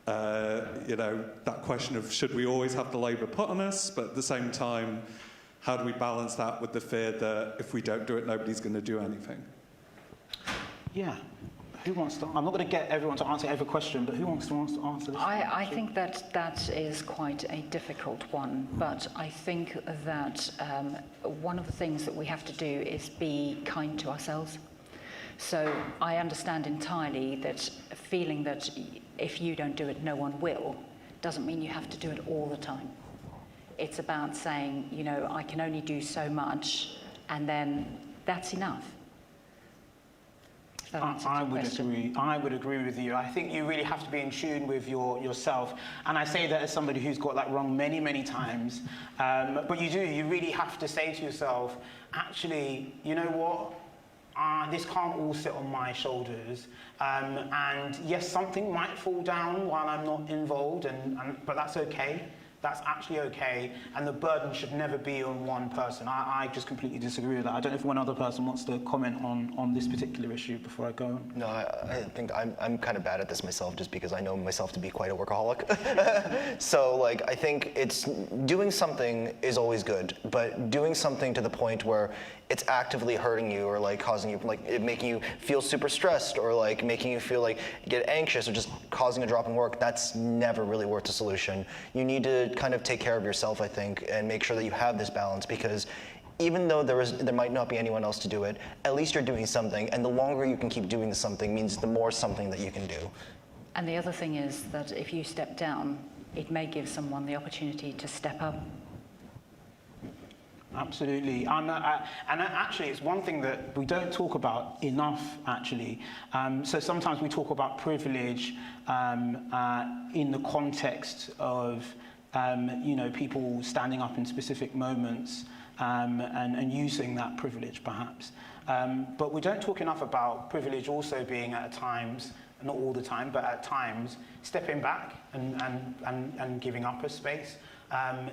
you know, that question of should we always have the labour put on us, but at the same time, how do we balance that with the fear that if we don't do it, nobody's going to do anything? Yeah. Who wants to? I'm not going to get everyone to answer every question, but who wants to answer this? I think that is quite a difficult one, but I think that one of the things that we have to do is be kind to ourselves. So I understand entirely that feeling that if you don't do it, no one will, doesn't mean you have to do it all the time. It's about saying, you know, I can only do so much, and then that's enough. I would agree with you. I think you really have to be in tune with yourself. And I say that as somebody who's got that wrong many, many times. But you really have to say to yourself, actually, you know what? This can't all sit on my shoulders. And yes, something might fall down while I'm not involved, but that's okay. That's actually okay, and the burden should never be on one person. I just completely disagree with that. I don't know if one other person wants to comment on this particular issue before I go on. No, I think I'm kind of bad at this myself just because I know myself to be quite a workaholic. So, like, I think it's doing something is always good, but doing something to the point where it's actively hurting you or like causing you, like it making you feel super stressed or like making you feel like get anxious or just causing a drop in work, that's never really worth the solution. You need to kind of take care of yourself, I think, and make sure that you have this balance, because even though there might not be anyone else to do it, at least you're doing something, and the longer you can keep doing something means the more something that you can do. And the other thing is that if you step down, it may give someone the opportunity to step up. Absolutely. And actually, it's one thing that we don't talk about enough, actually. So sometimes we talk about privilege in the context of, you know, people standing up in specific moments and using that privilege, perhaps. But we don't talk enough about privilege also being at times, not all the time, but at times, stepping back and giving up a space.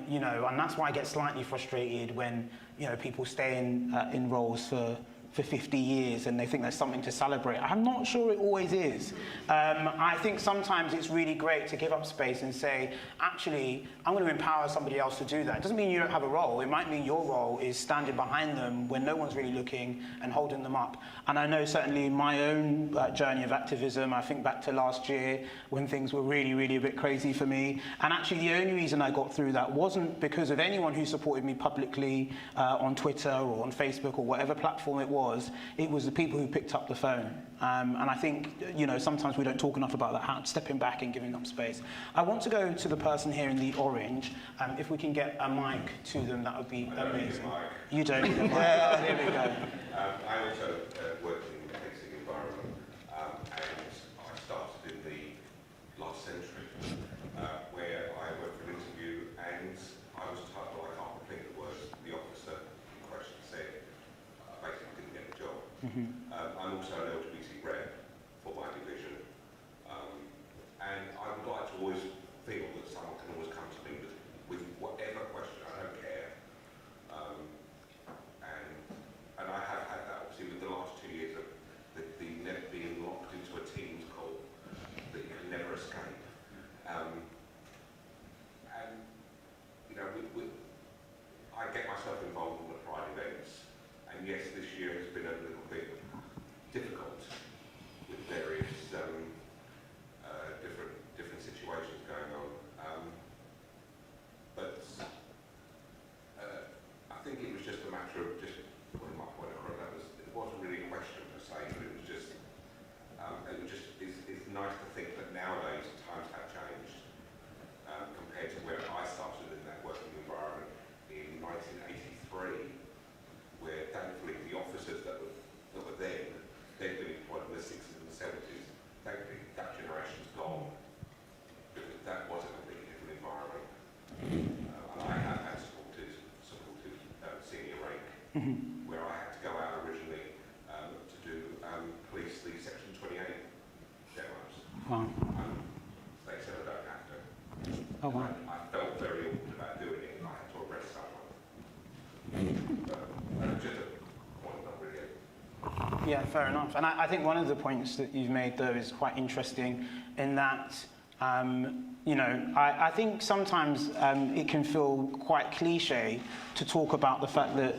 You know, and that's why I get slightly frustrated when, you know, people stay in roles for 50 years and they think there's something to celebrate. I'm not sure it always is. I think sometimes it's really great to give up space and say, actually, I'm going to empower somebody else to do that. It doesn't mean you don't have a role. It might mean your role is standing behind them when no one's really looking and holding them up. And I know certainly in my own journey of activism, I think back to last year when things were really, really a bit crazy for me. And actually the only reason I got through that wasn't because of anyone who supported me publicly on Twitter or on Facebook or whatever platform it was the people who picked up the phone. And I think, you know, sometimes we don't talk enough about that, stepping back and giving up space. I want to go to the person here in the orange. If we can get a mic to them, that would be amazing. You don't need a mic. Yeah, there we go. I also worked in the basic environment, and I started in the last century, where I went for an interview, and I was told, well, I can't think the words the officer in question said, I'm also an LGBT rep for my division. And I would like to always feel that someone can always come to me with whatever question, I don't care. And I have had that, obviously, with the last 2 years of being locked into a Teams call that you can never escape. And, you know, I get myself involved in the Pride events, and yes, this year has been a little bit difficult with various different situations going on. But I think it was just a matter of just putting my point across. It wasn't really a question per se, but it was just it's nice to think that nowadays times have changed compared to where I started in that working environment in 1983, where thankfully the officers that were then, they'd been employed in the 60s and the 70s. Thankfully that generation's gone, because that was a completely different environment. And I have had supported senior rank, where I had to go out originally to do police the Section 28 demos. Wow. They said I don't have to. Oh, wow. I felt very awkward about doing it, and I had to arrest someone. But just a point, not really. Yeah, fair enough. And I think one of the points that you've made, though, is quite interesting in that, you know, I think sometimes it can feel quite cliche to talk about the fact that,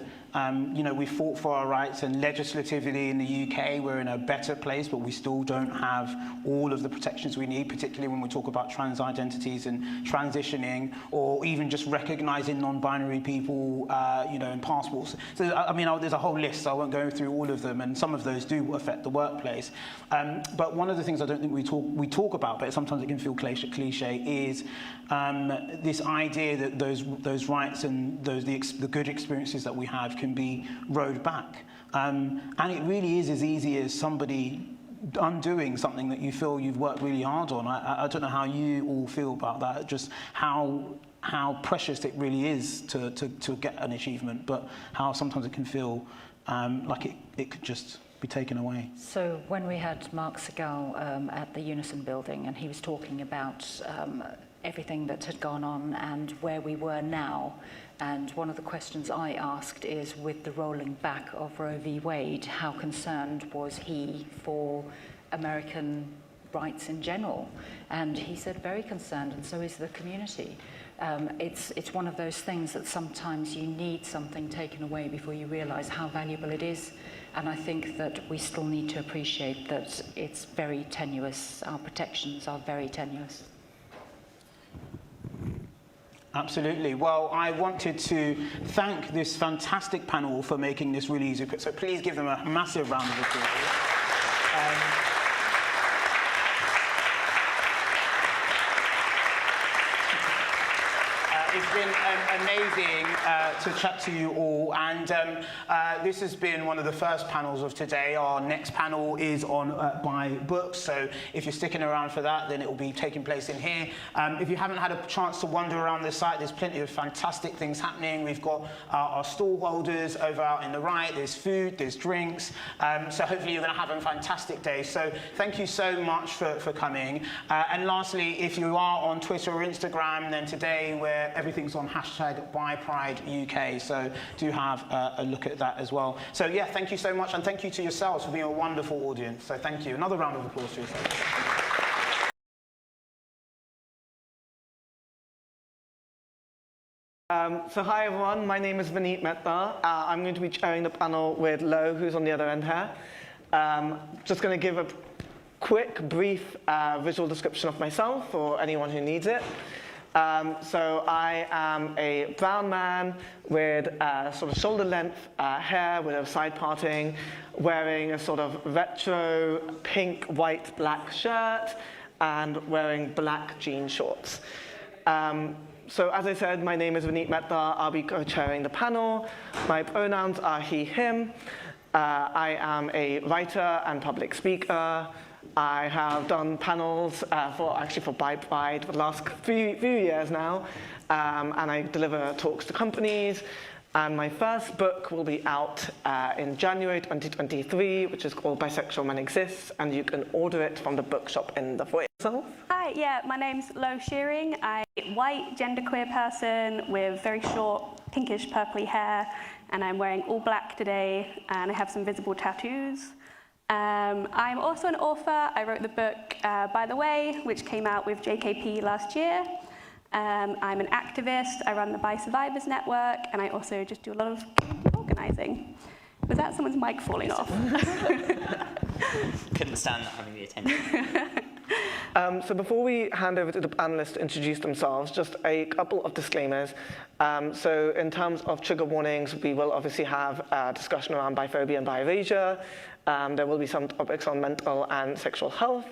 you know, we fought for our rights, and legislatively in the UK we're in a better place, but we still don't have all of the protections we need, particularly when we talk about trans identities and transitioning, or even just recognising non-binary people, you know, in passports. So, I mean, there's a whole list, so I won't go through all of them, and some of those do affect the workplace. But one of the things I don't think we talk about, but sometimes it can feel cliche, is this idea that those rights and the good experiences that we have can be rowed back. And it really is as easy as somebody undoing something that you feel you've worked really hard on. I don't know how you all feel about that, just how precious it really is to get an achievement, but how sometimes it can feel like it could just be taken away. So when we had Mark Segal at the Unison building, and he was talking about everything that had gone on and where we were now, and one of the questions I asked is, with the rolling back of Roe v. Wade, how concerned was he for American rights in general? And he said very concerned, and so is the community. It's one of those things that sometimes you need something taken away before you realise how valuable it is. And I think that we still need to appreciate that it's very tenuous. Our protections are very tenuous. Absolutely. Well, I wanted to thank this fantastic panel for making this really easy. So please give them a massive round of applause. It's been amazing to chat to you all, and this has been one of the first panels of today. Our next panel is on Buy Books, so if you're sticking around for that, then it will be taking place in here. If you haven't had a chance to wander around the site, there's plenty of fantastic things happening. We've got our stall holders over out in the right, there's food, there's drinks, so hopefully you're going to have a fantastic day. So thank you so much for coming. And lastly, if you are on Twitter or Instagram, then today everything's on #BuyPrideUK, so do have a look at that as well. So yeah, thank you so much, and thank you to yourselves for being a wonderful audience. So thank you. Another round of applause to yourselves. So hi everyone, my name is Vineet Mehta. I'm going to be chairing the panel with Lo, who's on the other end here. Just going to give a quick, brief visual description of myself for anyone who needs it. So I am a brown man with sort of shoulder-length hair with a side parting, wearing a sort of retro pink, white, black shirt, and wearing black jean shorts. So as I said, my name is Vineet Mehta. I'll be co-chairing the panel. My pronouns are he, him. I am a writer and public speaker. I have done panels for Buy Pride for the last few years now, and I deliver talks to companies. And my first book will be out in January 2023, which is called Bisexual Men Exist, and you can order it from the bookshop in the foyer. Hi, yeah, my name's Lo Shearing. I'm a white, genderqueer person with very short, pinkish, purpley hair, and I'm wearing all black today, and I have some visible tattoos. I'm also an author. I wrote the book By the Way, which came out with JKP last year. I'm an activist. I run the Bi Survivors Network, and I also just do a lot of organising. Was that someone's mic falling off? Couldn't stand not having the attention. So before we hand over to the panelists to introduce themselves, just a couple of disclaimers. So in terms of trigger warnings, we will obviously have a discussion around biphobia and bi-erasure. There will be some topics on mental and sexual health,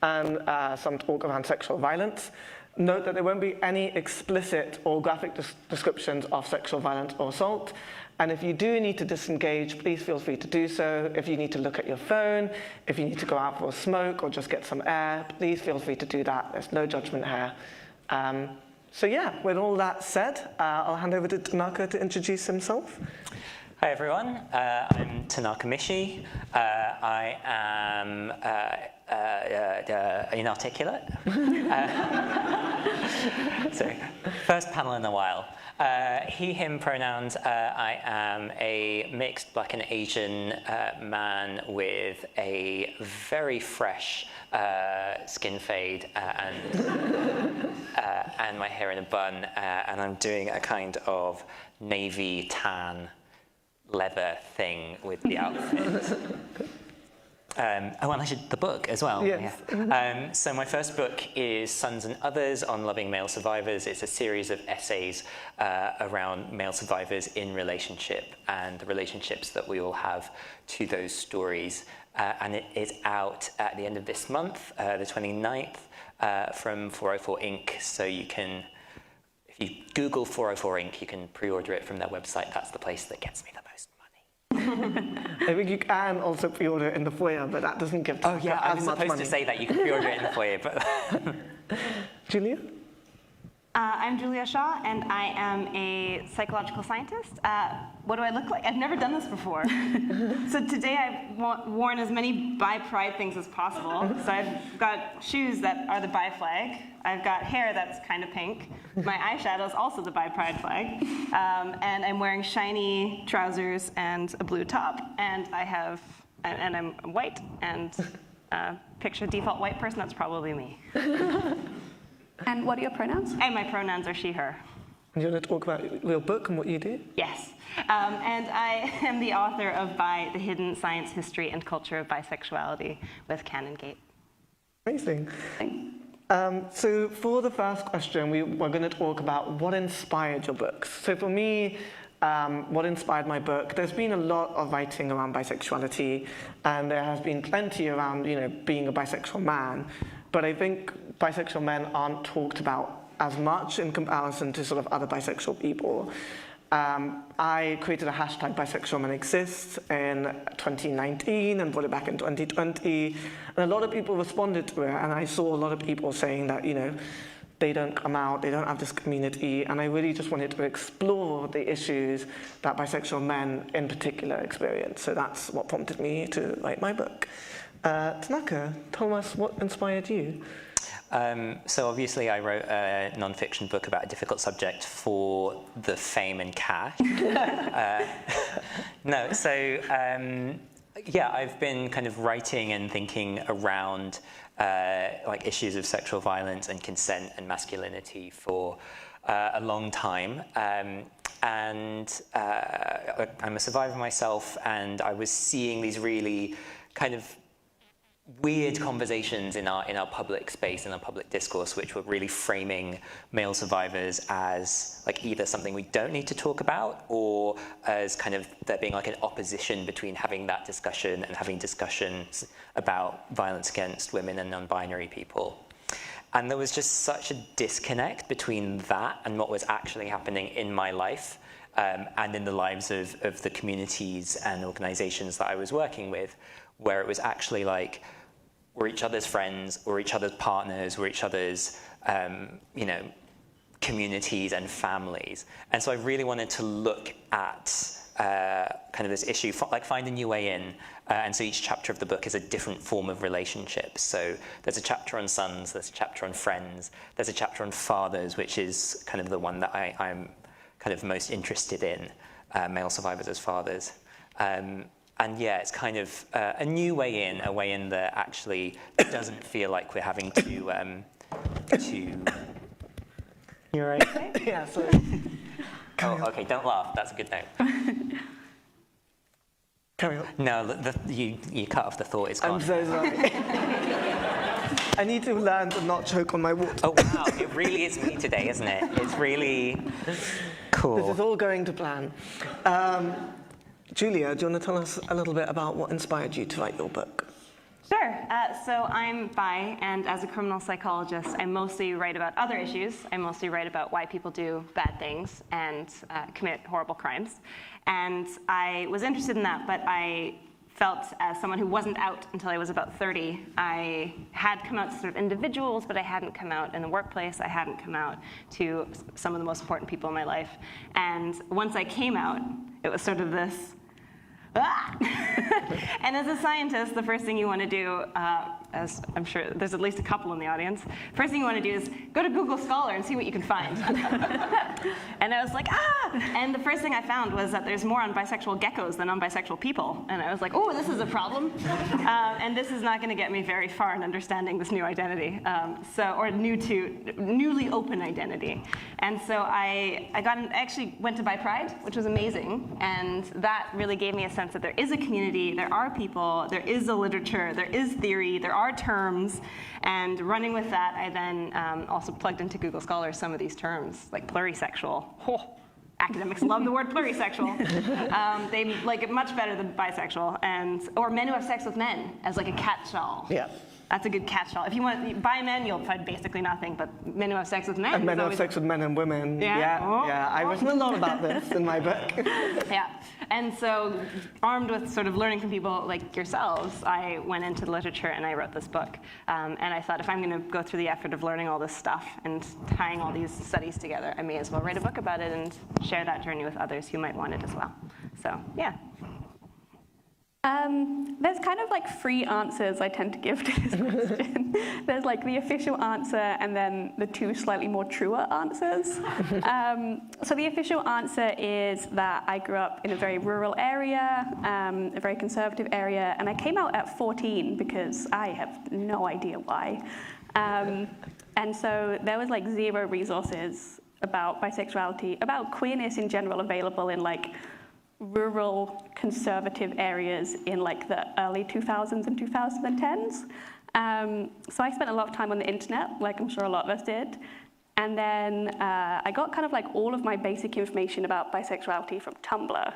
and some talk around sexual violence. Note that there won't be any explicit or graphic descriptions of sexual violence or assault. And if you do need to disengage, please feel free to do so. If you need to look at your phone, if you need to go out for a smoke or just get some air, please feel free to do that. There's no judgment here. So yeah, with all that said, I'll hand over to Tanaka to introduce himself. Hi everyone, I'm Tanaka Mishi. I am inarticulate. Sorry, first panel in a while. He, him pronouns. I am a mixed Black and Asian man with a very fresh skin fade and my hair in a bun, and I'm doing a kind of navy tan leather thing with the outfit. And I should the book as well. Yes. Yeah. So my first book is Sons and Others on Loving Male Survivors. It's a series of essays around male survivors in relationship and the relationships that we all have to those stories. And it is out at the end of this month, the 29th, from 404 Inc. So you can, if you Google 404 Inc., you can pre-order it from their website. That's the place that gets me the most money. I think you can also pre-order it in the foyer, but that doesn't give Oh yeah, I was as much supposed money. to say that. You can pre-order it in the foyer, but... Julia? I'm Julia Shaw, and I am a psychological scientist. What do I look like? I've never done this before. So today I've worn as many bi-pride things as possible. So I've got shoes that are the bi flag. I've got hair that's kind of pink. My eyeshadow is also the bi-pride flag. And I'm wearing shiny trousers and a blue top. And I'm white, and picture default white person, that's probably me. And what are your pronouns? And my pronouns are she, her. Do you want to talk about your book and what you do? Yes. And I am the author of Bi, The Hidden Science, History, and Culture of Bisexuality with Canongate. Amazing. So for the first question, we're going to talk about what inspired your books. So for me, what inspired my book, there's been a lot of writing around bisexuality, and there has been plenty around, being a bisexual man. But I think bisexual men aren't talked about as much in comparison to sort of other bisexual people. I created a hashtag Bisexual Men Exist in 2019 and brought it back in 2020. And a lot of people responded to it, and I saw a lot of people saying that, they don't come out, they don't have this community, and I really just wanted to explore the issues that bisexual men in particular experience. So that's what prompted me to write my book. Tanaka, tell us what inspired you. So obviously I wrote a non-fiction book about a difficult subject for the fame and cash. Yeah, I've been kind of writing and thinking around like issues of sexual violence and consent and masculinity for a long time. And I'm a survivor myself, and I was seeing these really kind of weird conversations in our public space, in our public discourse, which were really framing male survivors as like either something we don't need to talk about, or as kind of there being like an opposition between having that discussion and having discussions about violence against women and non-binary people. And there was just such a disconnect between that and what was actually happening in my life, and in the lives of the communities and organizations that I was working with, where it was actually like, we're each other's friends, we're each other's partners, we're each other's, communities and families. And so I really wanted to look at kind of this issue, like find a new way in. And so each chapter of the book is a different form of relationship. So there's a chapter on sons, there's a chapter on friends, there's a chapter on fathers, which is kind of the one that I'm kind of most interested in, male survivors as fathers. And yeah, it's kind of a new way in, a way in that actually doesn't feel like we're having to You're right. Yeah, so. Oh, okay, don't laugh, that's a good note. Carry on. No, you cut off the thought, it's gone. I'm so sorry. I need to learn to not choke on my water. Oh wow, it really is me today, isn't it? It's really cool. This is all going to plan. Julia, do you want to tell us a little bit about what inspired you to write your book? Sure. So I'm bi, and as a criminal psychologist, I mostly write about other issues. I mostly write about why people do bad things and commit horrible crimes. And I was interested in that, but I felt as someone who wasn't out until I was about 30, I had come out to sort of individuals, but I hadn't come out in the workplace. I hadn't come out to some of the most important people in my life. And once I came out, it was sort of this, and as a scientist, the first thing you want to do, as I'm sure there's at least a couple in the audience, first thing you want to do is go to Google Scholar and see what you can find. And I was like, And the first thing I found was that there's more on bisexual geckos than on bisexual people. And I was like, oh, this is a problem. And this is not going to get me very far in understanding this new identity, or newly open identity. And so I actually went to Bi Pride, which was amazing. And that really gave me a sense that there is a community, there are people, there is a literature, there is theory, there are terms, and running with that, I then also plugged into Google Scholar some of these terms, like plurisexual. Academics love the word plurisexual. They like it much better than bisexual, or men who have sex with men as like a catch-all. Yeah. That's a good catch-all. If you want bi men, you'll find basically nothing, but men who have sex with men. And men who have sex with men and women. Yeah. I've written a lot about this in my book. Yeah. And so, armed with sort of learning from people like yourselves, I went into the literature and I wrote this book. And I thought, if I'm going to go through the effort of learning all this stuff and tying all these studies together, I may as well write a book about it and share that journey with others who might want it as well. So, yeah. There's kind of like three answers I tend to give to this question. There's like the official answer and then the two slightly more truer answers. So the official answer is that I grew up in a very rural area, a very conservative area, and I came out at 14 because I have no idea why. And so there was like zero resources about bisexuality, about queerness in general available in like rural conservative areas in like the early 2000s and 2010s. So I spent a lot of time on the internet, like I'm sure a lot of us did. And then I got kind of like all of my basic information about bisexuality from Tumblr,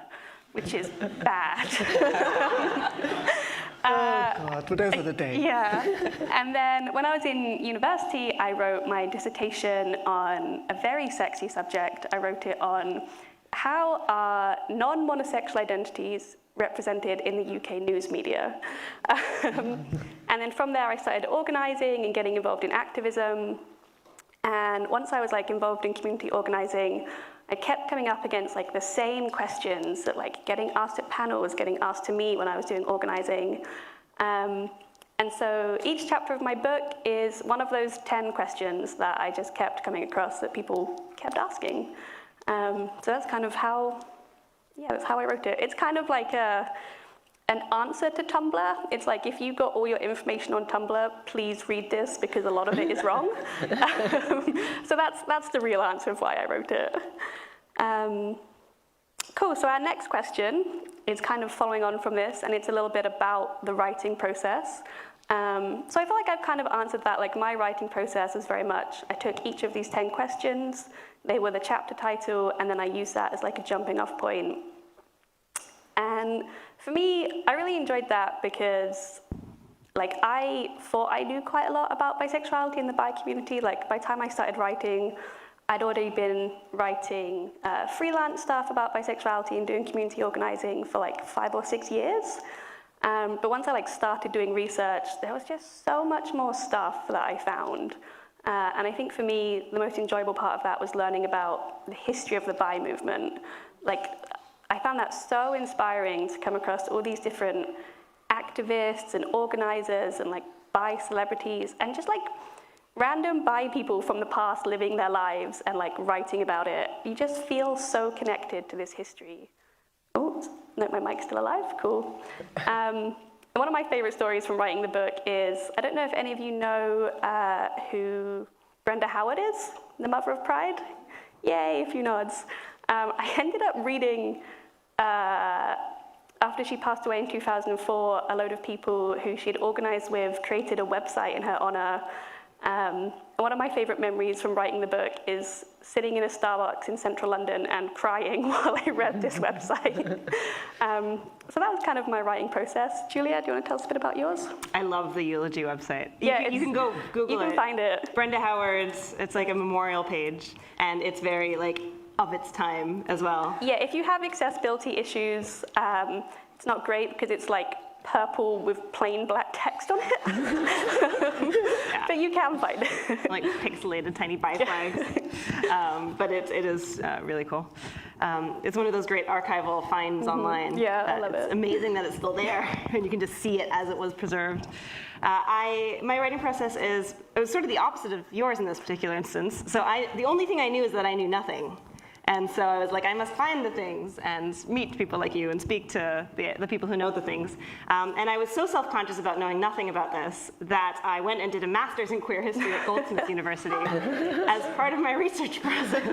which is bad. Oh God, but those are the days. Yeah. And then when I was in university, I wrote my dissertation on a very sexy subject. I wrote it on how are non-monosexual identities represented in the UK news media? And then from there, I started organizing and getting involved in activism. And once I was like involved in community organizing, I kept coming up against like the same questions that like getting asked at panels, getting asked to me when I was doing organizing. And so each chapter of my book is one of those 10 questions that I just kept coming across that people kept asking. So that's kind of that's how I wrote it. It's kind of like an answer to Tumblr. It's like, if you got all your information on Tumblr, please read this because a lot of it is wrong. So that's the real answer of why I wrote it. Cool, so our next question is kind of following on from this, and it's a little bit about the writing process. So I feel like I've kind of answered that. Like my writing process was very much, I took each of these 10 questions, they were the chapter title, and then I used that as like a jumping off point. And for me, I really enjoyed that because like I thought I knew quite a lot about bisexuality in the bi community. Like by the time I started writing, I'd already been writing freelance stuff about bisexuality and doing community organizing for like 5 or 6 years. But once I like started doing research, there was just so much more stuff that I found. And I think for me, the most enjoyable part of that was learning about the history of the bi movement. Like, I found that so inspiring to come across all these different activists and organizers and like bi celebrities and just like random bi people from the past living their lives and like writing about it. You just feel so connected to this history. Oh, no, my mic's still alive, cool. One of my favorite stories from writing the book is, I don't know if any of you know who Brenda Howard is, the mother of Pride? Yay, a few nods. I ended up reading, after she passed away in 2004, a load of people who she'd organized with created a website in her honor. One of my favorite memories from writing the book is sitting in a Starbucks in central London and crying while I read this website. So that was kind of my writing process. Julia, do you want to tell us a bit about yours? I love the eulogy website. Yeah, you can go Google it. You can find it. Brenda Howard's, it's like a memorial page, and it's very like of its time as well. Yeah, if you have accessibility issues, it's not great because it's like purple with plain black text on it. But you can find it. Like pixelated tiny bi flags. But it is really cool. It's one of those great archival finds online. Yeah, I love it. It's amazing that it's still there and you can just see it as it was preserved. My writing process it was sort of the opposite of yours in this particular instance. So the only thing I knew is that I knew nothing. And so I was like, I must find the things and meet people like you and speak to the people who know the things. And I was so self-conscious about knowing nothing about this that I went and did a master's in queer history at Goldsmiths University as part of my research process.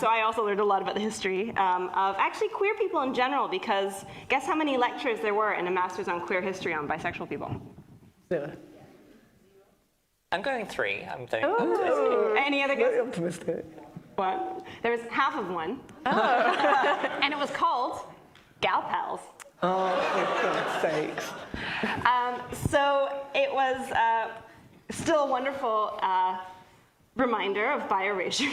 So I also learned a lot about the history of actually queer people in general, because guess how many lectures there were in a master's on queer history on bisexual people? I'm going 3. I'm going Any other guesses? Optimistic. What? There was half of one. And it was called Gal Pals. Oh, for God's sakes. So it was still a wonderful reminder of bi erasure.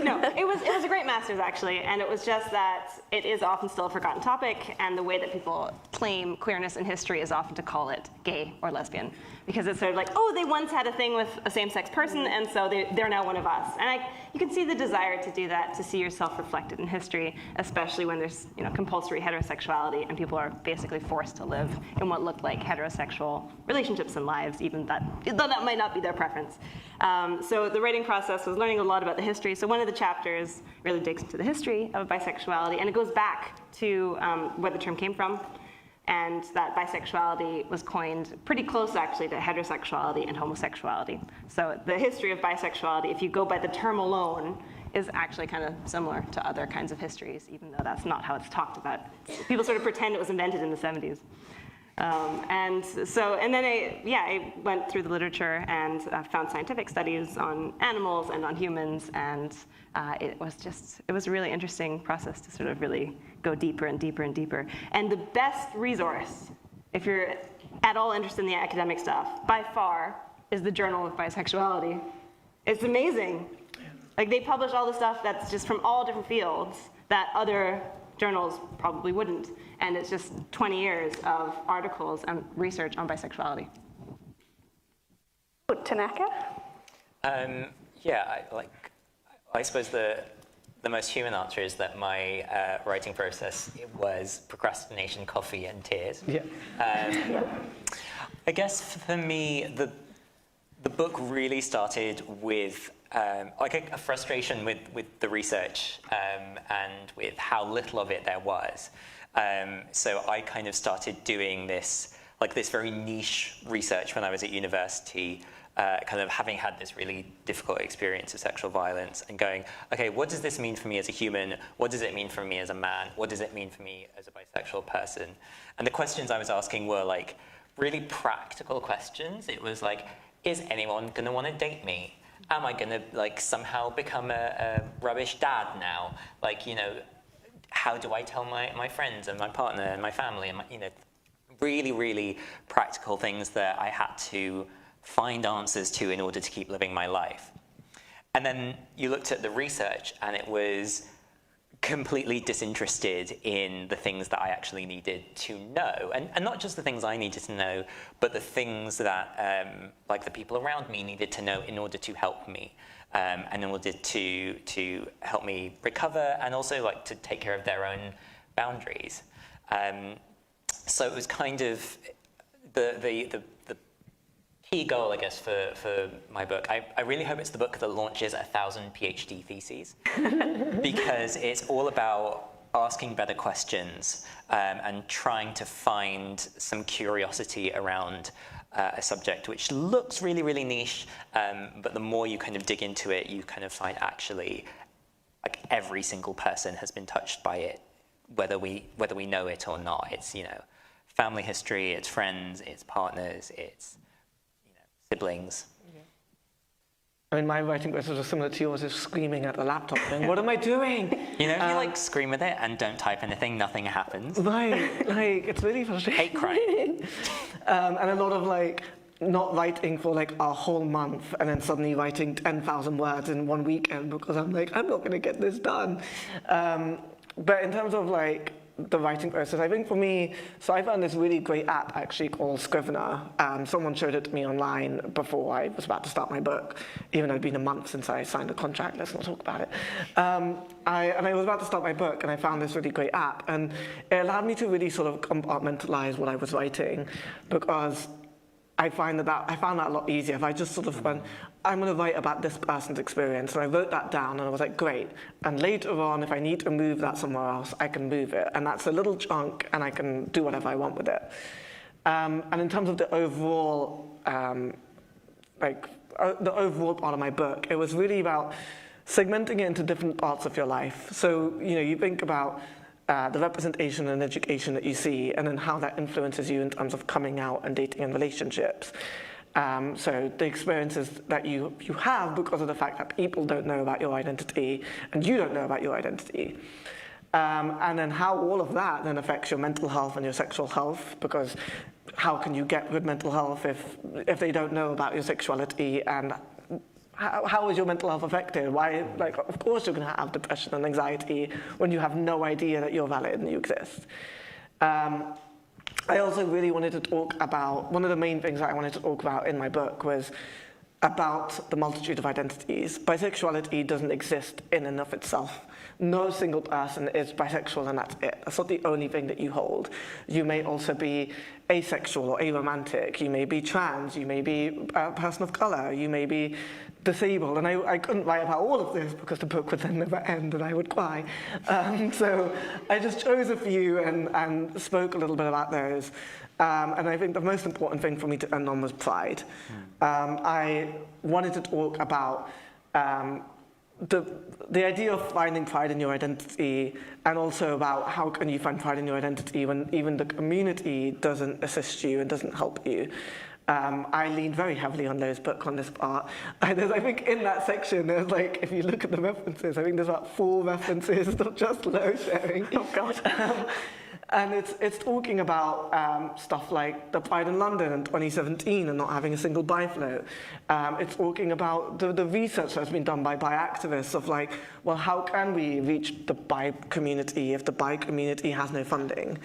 No, it was a great master's actually, and it was just that it is often still a forgotten topic, and the way that people claim queerness in history is often to call it gay or lesbian, because it's sort of like, oh, they once had a thing with a same-sex person, and so they're now one of us. And you can see the desire to do that, to see yourself reflected in history, especially when there's compulsory heterosexuality and people are basically forced to live in what looked like heterosexual relationships and lives, even though that might not be their preference. So the writing process was learning a lot about the history. So one of the chapters really digs into the history of bisexuality, and it goes back to where the term came from, and that bisexuality was coined pretty close actually to heterosexuality and homosexuality. So the history of bisexuality, if you go by the term alone, is actually kind of similar to other kinds of histories, even though that's not how it's talked about. People sort of pretend it was invented in the 70s. And then I went through the literature and found scientific studies on animals and on humans, and it was a really interesting process to sort of really go deeper and deeper and deeper. And the best resource, if you're at all interested in the academic stuff, by far, is the Journal of Bisexuality. It's amazing. Like, they publish all the stuff that's just from all different fields that other journals probably wouldn't. And it's just 20 years of articles and research on bisexuality. Tanaka? I suppose the most human answer is that my writing process was procrastination, coffee, and tears. Yeah. I guess for me, the book really started with a frustration with the research and with how little of it there was. So I kind of started doing this very niche research when I was at university, kind of having had this really difficult experience of sexual violence and going, okay, what does this mean for me as a human? What does it mean for me as a man? What does it mean for me as a bisexual person? And the questions I was asking were like really practical questions. It was like, is anyone going to want to date me? Am I going to somehow become a rubbish dad now? How do I tell my friends and my partner and my family and really, really practical things that I had to find answers to in order to keep living my life. And then you looked at the research, and it was completely disinterested in the things that I actually needed to know, and not just the things I needed to know, but the things that like the people around me needed to know in order to help me, and in order to help me recover, and also like to take care of their own boundaries. So it was kind of the key goal, I guess, for my book. I really hope it's the book that launches 1,000 PhD theses, because it's all about asking better questions and trying to find some curiosity around a subject which looks really, really niche, but the more you kind of dig into it, you kind of find actually like every single person has been touched by it, whether we know it or not. It's, you know, family history, it's friends, it's partners, it's siblings. I mean, my writing process was similar to yours, is screaming at the laptop saying, what am I doing? You know, if you like scream with it and don't type anything, nothing happens. Right, like, it's really frustrating. Hate crime. And a lot of like, not writing for like a whole month and then suddenly writing 10,000 words in one weekend because I'm like, I'm not gonna get this done. But in terms of like, the writing process, I think for me, so I found this really great app actually called Scrivener. Someone showed it to me online before I was about to start my book, even though it'd been a month since I signed the contract. Let's not talk about it. I was about to start my book, and I found this really great app, and it allowed me to really sort of compartmentalize what I was writing, because I found that a lot easier. If I just sort of went, I'm going to write about this person's experience, and I wrote that down, and I was like, great. And later on, if I need to move that somewhere else, I can move it. And that's a little chunk, and I can do whatever I want with it. And in terms of the overall, the overall part of my book, it was really about segmenting it into different parts of your life. So, you know, you think about the representation and education that you see, and then how that influences you in terms of coming out and dating and relationships. So the experiences that you have because of the fact that people don't know about your identity and you don't know about your identity. And then how all of that then affects your mental health and your sexual health, because how can you get good mental health if they don't know about your sexuality, and how is your mental health affected? Why, like, of course you're going to have depression and anxiety when you have no idea that you're valid and you exist. I also really wanted to talk about, one of the main things that I wanted to talk about in my book was about the multitude of identities. Bisexuality doesn't exist in and of itself. No single person is bisexual and that's it. That's not the only thing that you hold. You may also be asexual or aromantic. You may be trans. You may be a person of color. You may be disabled. And I couldn't write about all of this because the book would then never end and I would cry. So I just chose a few and spoke a little bit about those. And I think the most important thing for me to end on was pride. I wanted to talk about the idea of finding pride in your identity, and also about how can you find pride in your identity when even the community doesn't assist you and doesn't help you. I leaned very heavily on Lo's book on this part. I think in that section, there's like, if you look at the references, I think there's about 4 references, not just Lo sharing. Oh God. And it's talking about stuff like the Pride in London in 2017 and not having a single bi float. It's talking about the research that's been done by activists of like, well, how can we reach the bi community if the bi community has no funding?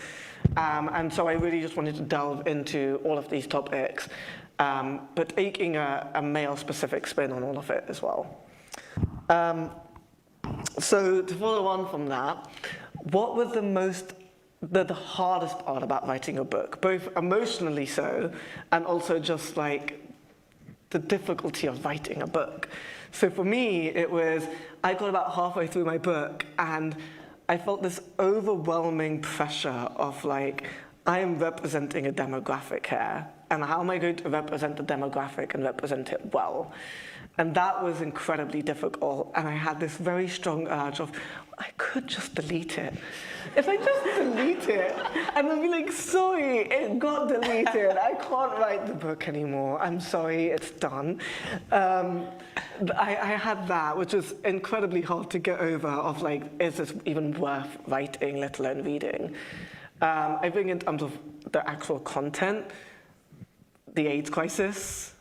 And so I really just wanted to delve into all of these topics, but taking a male-specific spin on all of it as well. So to follow on from that, what was the hardest part about writing a book, both emotionally so, and also just like the difficulty of writing a book? So for me, it was, I got about halfway through my book and I felt this overwhelming pressure of like, I am representing a demographic here, and how am I going to represent the demographic and represent it well? And that was incredibly difficult, and I had this very strong urge of, I could just delete it. If I just delete it, and I'd be like, sorry, it got deleted. I can't write the book anymore. I'm sorry, it's done. I had that, which was incredibly hard to get over, of like, is this even worth writing, let alone reading? I think in terms of the actual content, the AIDS crisis.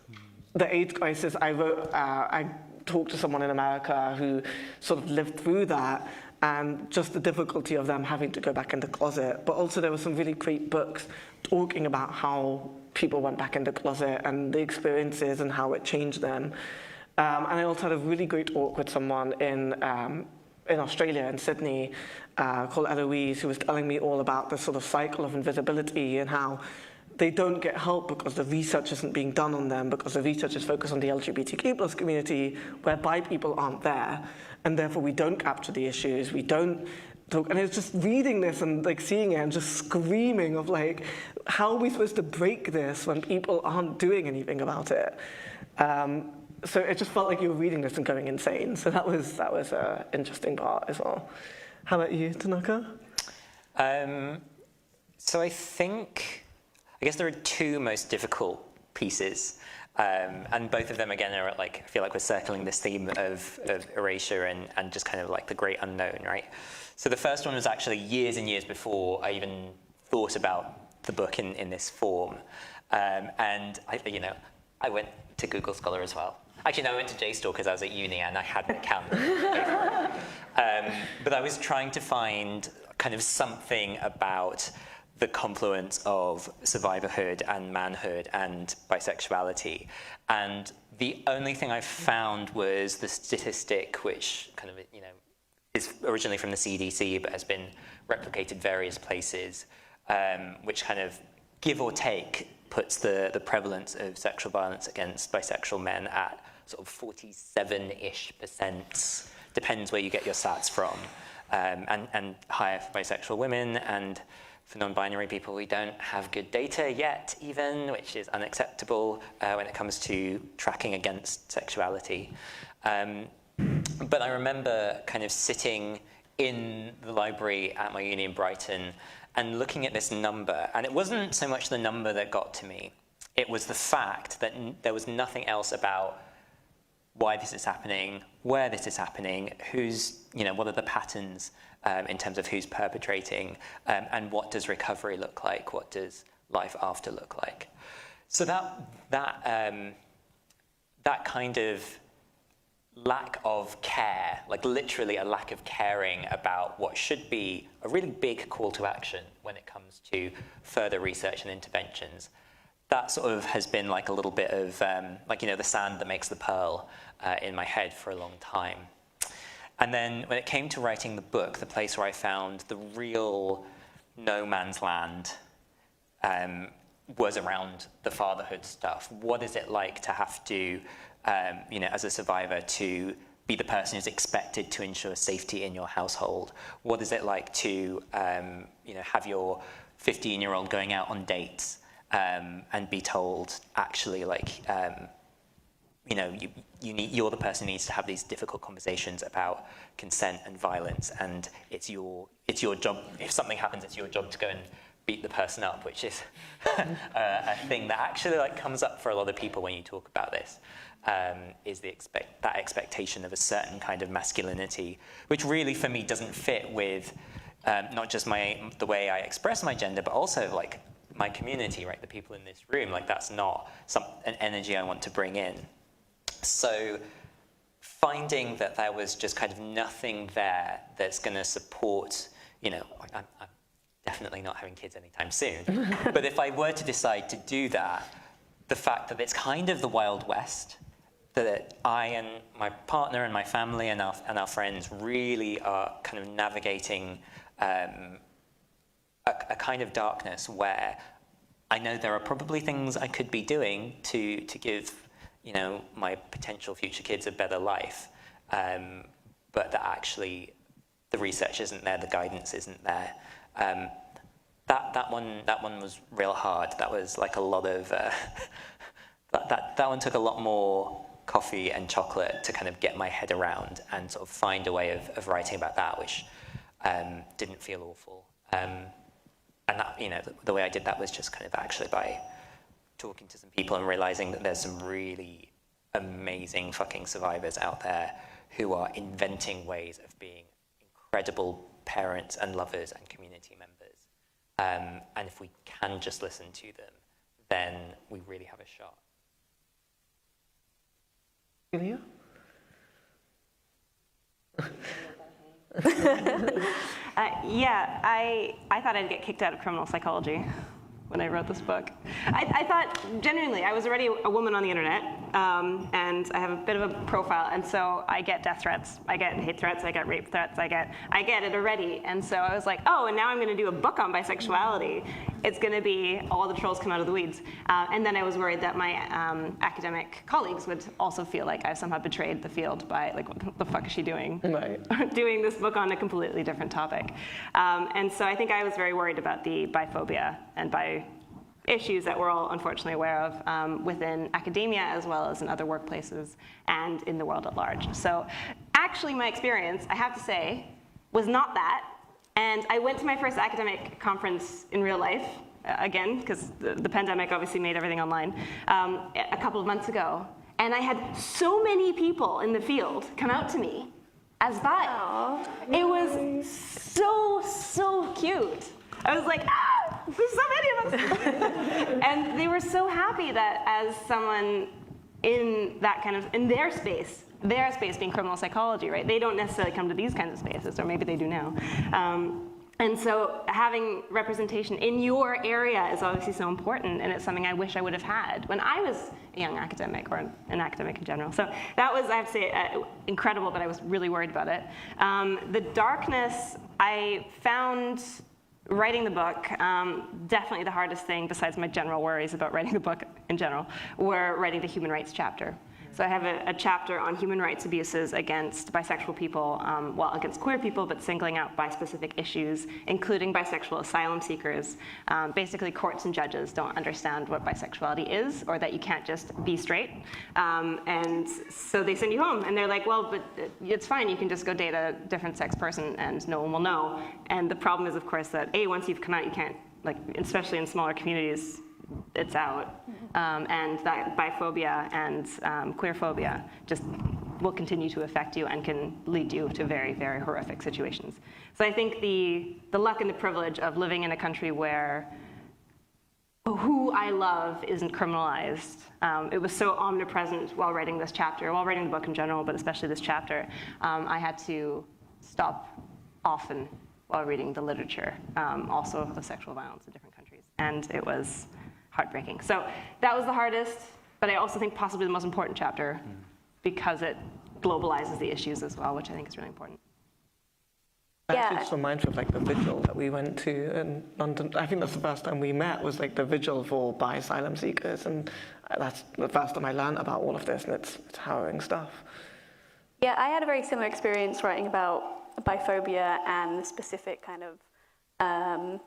The AIDS crisis, I talked to someone in America who sort of lived through that, and just the difficulty of them having to go back in the closet. But also there were some really great books talking about how people went back in the closet and the experiences and how it changed them. And I also had a really great talk with someone in Australia, in Sydney, called Eloise, who was telling me all about the sort of cycle of invisibility and how they don't get help because the research isn't being done on them, because the research is focused on the LGBTQ plus community, where bi people aren't there, and therefore we don't capture the issues, we don't talk. And it's just reading this and like seeing it and just screaming of like, how are we supposed to break this when people aren't doing anything about it? So it just felt like you were reading this and going insane. So that was an interesting part as well. How about you, Tanaka? So I guess there are two most difficult pieces, and both of them again are like, I feel like we're circling this theme of erasure and just kind of like the great unknown, right? So the first one was actually years and years before I even thought about the book in this form, and I went to Google Scholar as well. Actually, no, I went to JSTOR because I was at uni and I had an account. But I was trying to find kind of something about the confluence of survivorhood and manhood and bisexuality. And the only thing I found was the statistic, which kind of, is originally from the CDC, but has been replicated various places, which kind of, give or take, puts the prevalence of sexual violence against bisexual men at sort of 47-ish%, depends where you get your stats from, and higher for bisexual women, and for non-binary people, we don't have good data yet, even, which is unacceptable when it comes to tracking against sexuality. But I remember kind of sitting in the library at my uni in Brighton and looking at this number, and it wasn't so much the number that got to me, it was the fact that there was nothing else about why this is happening, where this is happening, what are the patterns in terms of who's perpetrating, and what does recovery look like, what does life after look like. So that kind of lack of care, like literally a lack of caring about what should be a really big call to action when it comes to further research and interventions, that sort of has been like a little bit of, the sand that makes the pearl in my head for a long time. And then when it came to writing the book, the place where I found the real no man's land was around the fatherhood stuff. What is it like to have to, as a survivor, to be the person who's expected to ensure safety in your household? What is it like to, have your 15-year-old going out on dates and be told, actually, you're the person who needs to have these difficult conversations about consent and violence, and it's your job. If something happens, it's your job to go and beat the person up, which is a thing that actually comes up for a lot of people when you talk about this. Is that expectation of a certain kind of masculinity, which really for me doesn't fit with not just the way I express my gender, but also my community, right? The people in this room, that's not an energy I want to bring in. So finding that there was just kind of nothing there that's going to support, I'm definitely not having kids anytime soon, but if I were to decide to do that, the fact that it's kind of the Wild West, that I and my partner and my family and our friends really are kind of navigating a kind of darkness where I know there are probably things I could be doing to give my potential future kids a better life, but that actually the research isn't there, the guidance isn't there. That one was real hard. That was a lot of that one took a lot more coffee and chocolate to kind of get my head around and sort of find a way of writing about that, which didn't feel awful. And that, the way I did that was just kind of actually by talking to some people and realizing that there's some really amazing fucking survivors out there who are inventing ways of being incredible parents and lovers and community members. And if we can just listen to them, then we really have a shot. Ilya? Yeah, I thought I'd get kicked out of criminal psychology when I wrote this book. I thought, genuinely, I was already a woman on the internet, and I have a bit of a profile, and so I get death threats, I get hate threats, I get rape threats, I get it already. And so I was like, oh, and now I'm going to do a book on bisexuality. It's going to be all the trolls come out of the weeds. And then I was worried that my academic colleagues would also feel like I've somehow betrayed the field by, like, what the fuck is she doing? Right. Doing this book on a completely different topic. And so I think I was very worried about the biphobia and bi issues that we're all unfortunately aware of within academia as well as in other workplaces and in the world at large. So actually my experience, I have to say, was not that. And I went to my first academic conference in real life, again, because the pandemic obviously made everything online, a couple of months ago. And I had so many people in the field come out to me as bi. Aww. It was so cute. I was like, there's so many of us. And they were so happy that as someone in that kind of, in their space being criminal psychology, right? They don't necessarily come to these kinds of spaces, or maybe they do now. And so having representation in your area is obviously so important, and it's something I wish I would have had when I was a young academic, or an academic in general. So that was, I have to say, incredible, but I was really worried about it. The darkness, I found writing the book, definitely the hardest thing, besides my general worries about writing the book in general, were writing the human rights chapter. So I have a chapter on human rights abuses against bisexual people, well, against queer people, but singling out bi-specific issues, including bisexual asylum seekers. Basically, courts and judges don't understand what bisexuality is, or that you can't just be straight. And so they send you home, and they're like, well, but it's fine, you can just go date a different sex person, and no one will know. And the problem is, of course, that once you've come out, you can't, like, especially in smaller communities, it's out. And that biphobia and queerphobia just will continue to affect you and can lead you to very, very horrific situations. So I think the luck and the privilege of living in a country where who I love isn't criminalized. It was so omnipresent while writing this chapter, while writing the book in general, but especially this chapter. I had to stop often while reading the literature, also of sexual violence in different countries. And it was heartbreaking. So that was the hardest, but I also think possibly the most important chapter because it globalizes the issues as well, which I think is really important. Actually, just reminds me of like the vigil that we went to in London. I think that's the first time we met, was like the vigil for bi asylum seekers, and that's the first time I learned about all of this, and it's harrowing stuff. Yeah, I had a very similar experience writing about biphobia and the specific kind of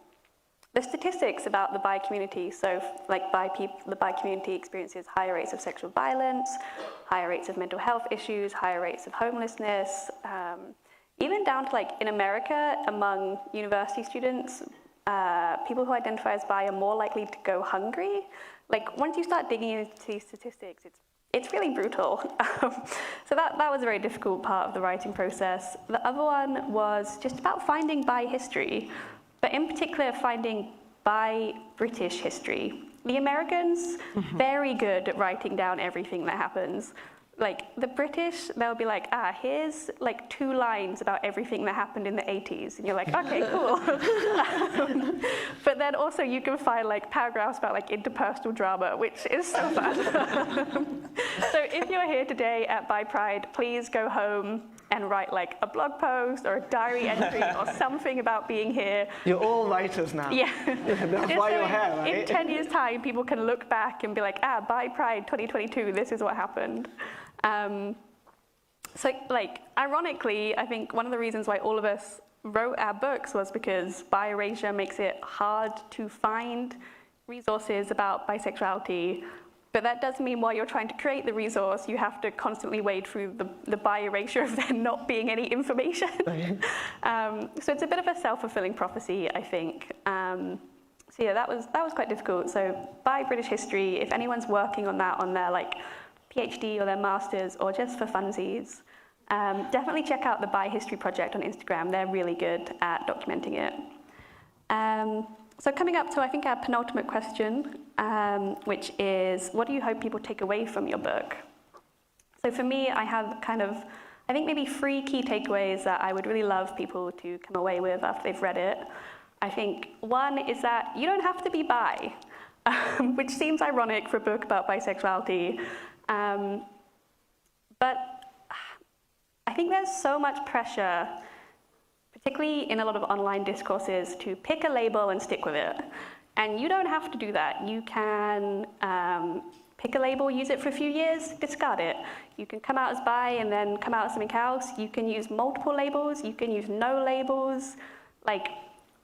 the statistics about the bi community. So, like, the bi community experiences higher rates of sexual violence, higher rates of mental health issues, higher rates of homelessness, even down to, like, in America, among university students, people who identify as bi are more likely to go hungry. Like, once you start digging into these statistics, it's really brutal. So that was a very difficult part of the writing process. The other one was just about finding bi history, but in particular finding bi British history. The Americans, very good at writing down everything that happens. Like, the British, they'll be like, here's like 2 lines about everything that happened in the 80s. And you're like, okay, cool. But then also you can find like paragraphs about like interpersonal drama, which is so fun. So if you're here today at Bi Pride, please go home and write like a blog post or a diary entry or something about being here. You're all writers now. Yeah. That's why you're here, right? In 10 years' time, people can look back and be like, Bi Pride 2022, this is what happened. So, like, ironically, I think one of the reasons why all of us wrote our books was because bi erasure makes it hard to find resources about bisexuality. But that does mean while you're trying to create the resource, you have to constantly wade through the bi erasure of there not being any information. So it's a bit of a self-fulfilling prophecy, I think. So yeah, that was quite difficult. So bi British history, if anyone's working on that on their like PhD or their masters or just for funsies, definitely check out the Bi History Project on Instagram. They're really good at documenting it. So coming up to, I think, our penultimate question, which is, what do you hope people take away from your book? So for me, I I think maybe 3 key takeaways that I would really love people to come away with after they've read it. I think 1 is that you don't have to be bi, which seems ironic for a book about bisexuality. But I think there's so much pressure, particularly in a lot of online discourses, to pick a label and stick with it. And you don't have to do that. You can pick a label, use it for a few years, discard it. You can come out as bi and then come out as something else. You can use multiple labels. You can use no labels. Like,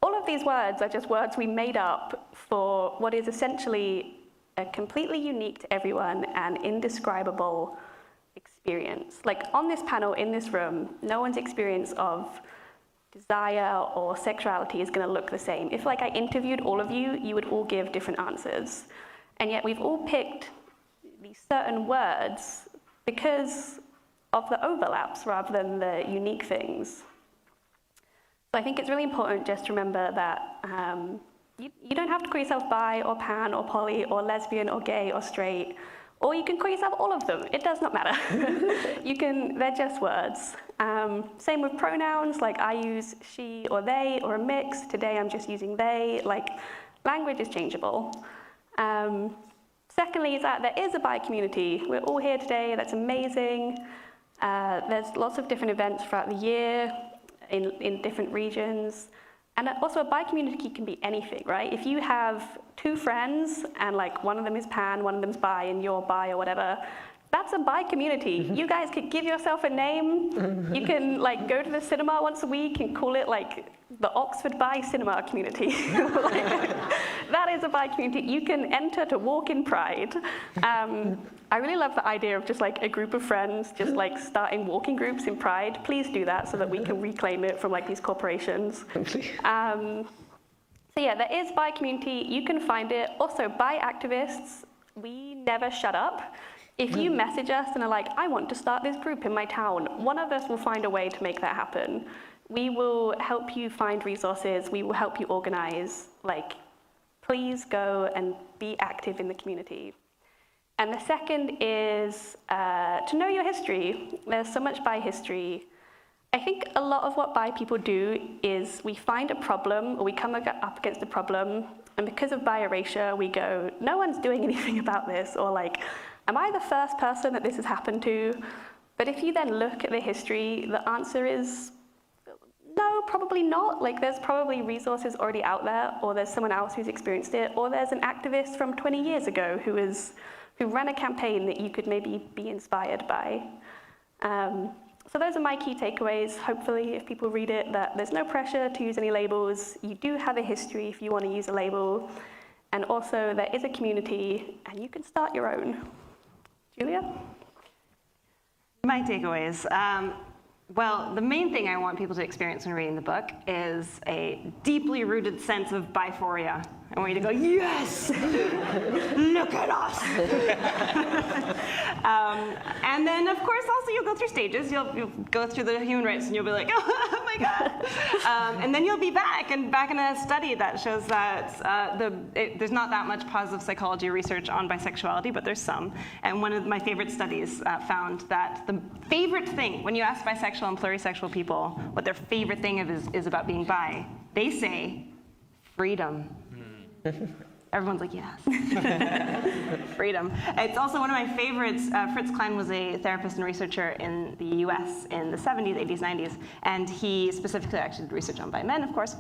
all of these words are just words we made up for what is essentially a completely unique to everyone and indescribable experience. Like, on this panel, in this room, no one's experience of desire or sexuality is going to look the same. If, like, I interviewed all of you, you would all give different answers. And yet we've all picked these certain words because of the overlaps rather than the unique things. So I think it's really important just to remember that you don't have to call yourself bi or pan or poly or lesbian or gay or straight, or you can call yourself all of them. It does not matter. They're just words. Same with pronouns, like I use she or they or a mix. Today I'm just using they. Like, language is changeable. Secondly is that there is a bi community. We're all here today, that's amazing. There's lots of different events throughout the year in different regions. And also a bi community can be anything, right? If you have 2 friends and like one of them is pan, one of them's bi, and you're bi or whatever, that's a bi community. You guys could give yourself a name. You can like go to the cinema once a week and call it like the Oxford Bi Cinema Community. Like, that is a bi community. You can enter to walk in pride. I really love the idea of just like a group of friends just like starting walking groups in pride. Please do that so that we can reclaim it from like these corporations. So yeah, there is bi community. You can find it. Also, bi activists, we never shut up. If you message us and are like, I want to start this group in my town, one of us will find a way to make that happen. We will help you find resources. We will help you organize. Like, please go and be active in the community. And the second is to know your history. There's so much bi history. I think a lot of what bi people do is we find a problem or we come up against a problem, and because of bi erasure, we go, no one's doing anything about this, or like, am I the first person that this has happened to? But if you then look at the history, the answer is no, probably not. Like, there's probably resources already out there, or there's someone else who's experienced it, or there's an activist from 20 years ago who ran a campaign that you could maybe be inspired by. So those are my key takeaways. Hopefully, if people read it, that there's no pressure to use any labels. You do have a history if you want to use a label. And also, there is a community, and you can start your own. Julia? My takeaways. Well, the main thing I want people to experience when reading the book is a deeply rooted sense of biphoria. I want you to go, yes! Look at us! And then, of course, also you'll go through stages. You'll go through the human rights, and you'll be like, oh my God! And then you'll be back in a study that shows that there's not that much positive psychology research on bisexuality, but there's some. And one of my favorite studies found that the favorite thing, when you ask bisexual and plurisexual people what their favorite thing is about being bi, they say freedom. Everyone's like, yes. Freedom. It's also one of my favorites. Fritz Klein was a therapist and researcher in the US in the 70s, 80s, 90s, and he specifically actually did research on bi men, of course.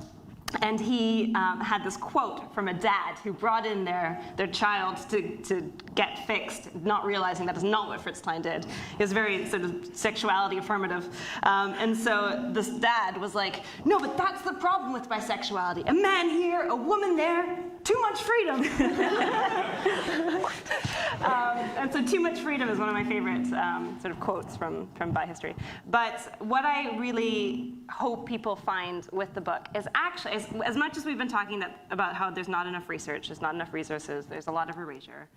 And he had this quote from a dad who brought in their child to get fixed, not realizing that is not what Fritz Klein did. He was very sort of sexuality affirmative. And so this dad was like, no, but that's the problem with bisexuality. A man here, a woman there, too much freedom. And so too much freedom is one of my favorite sort of quotes from bi history. But what I really hope people find with the book is actually, as much as we've been talking about how there's not enough research, there's not enough resources, there's a lot of erasure.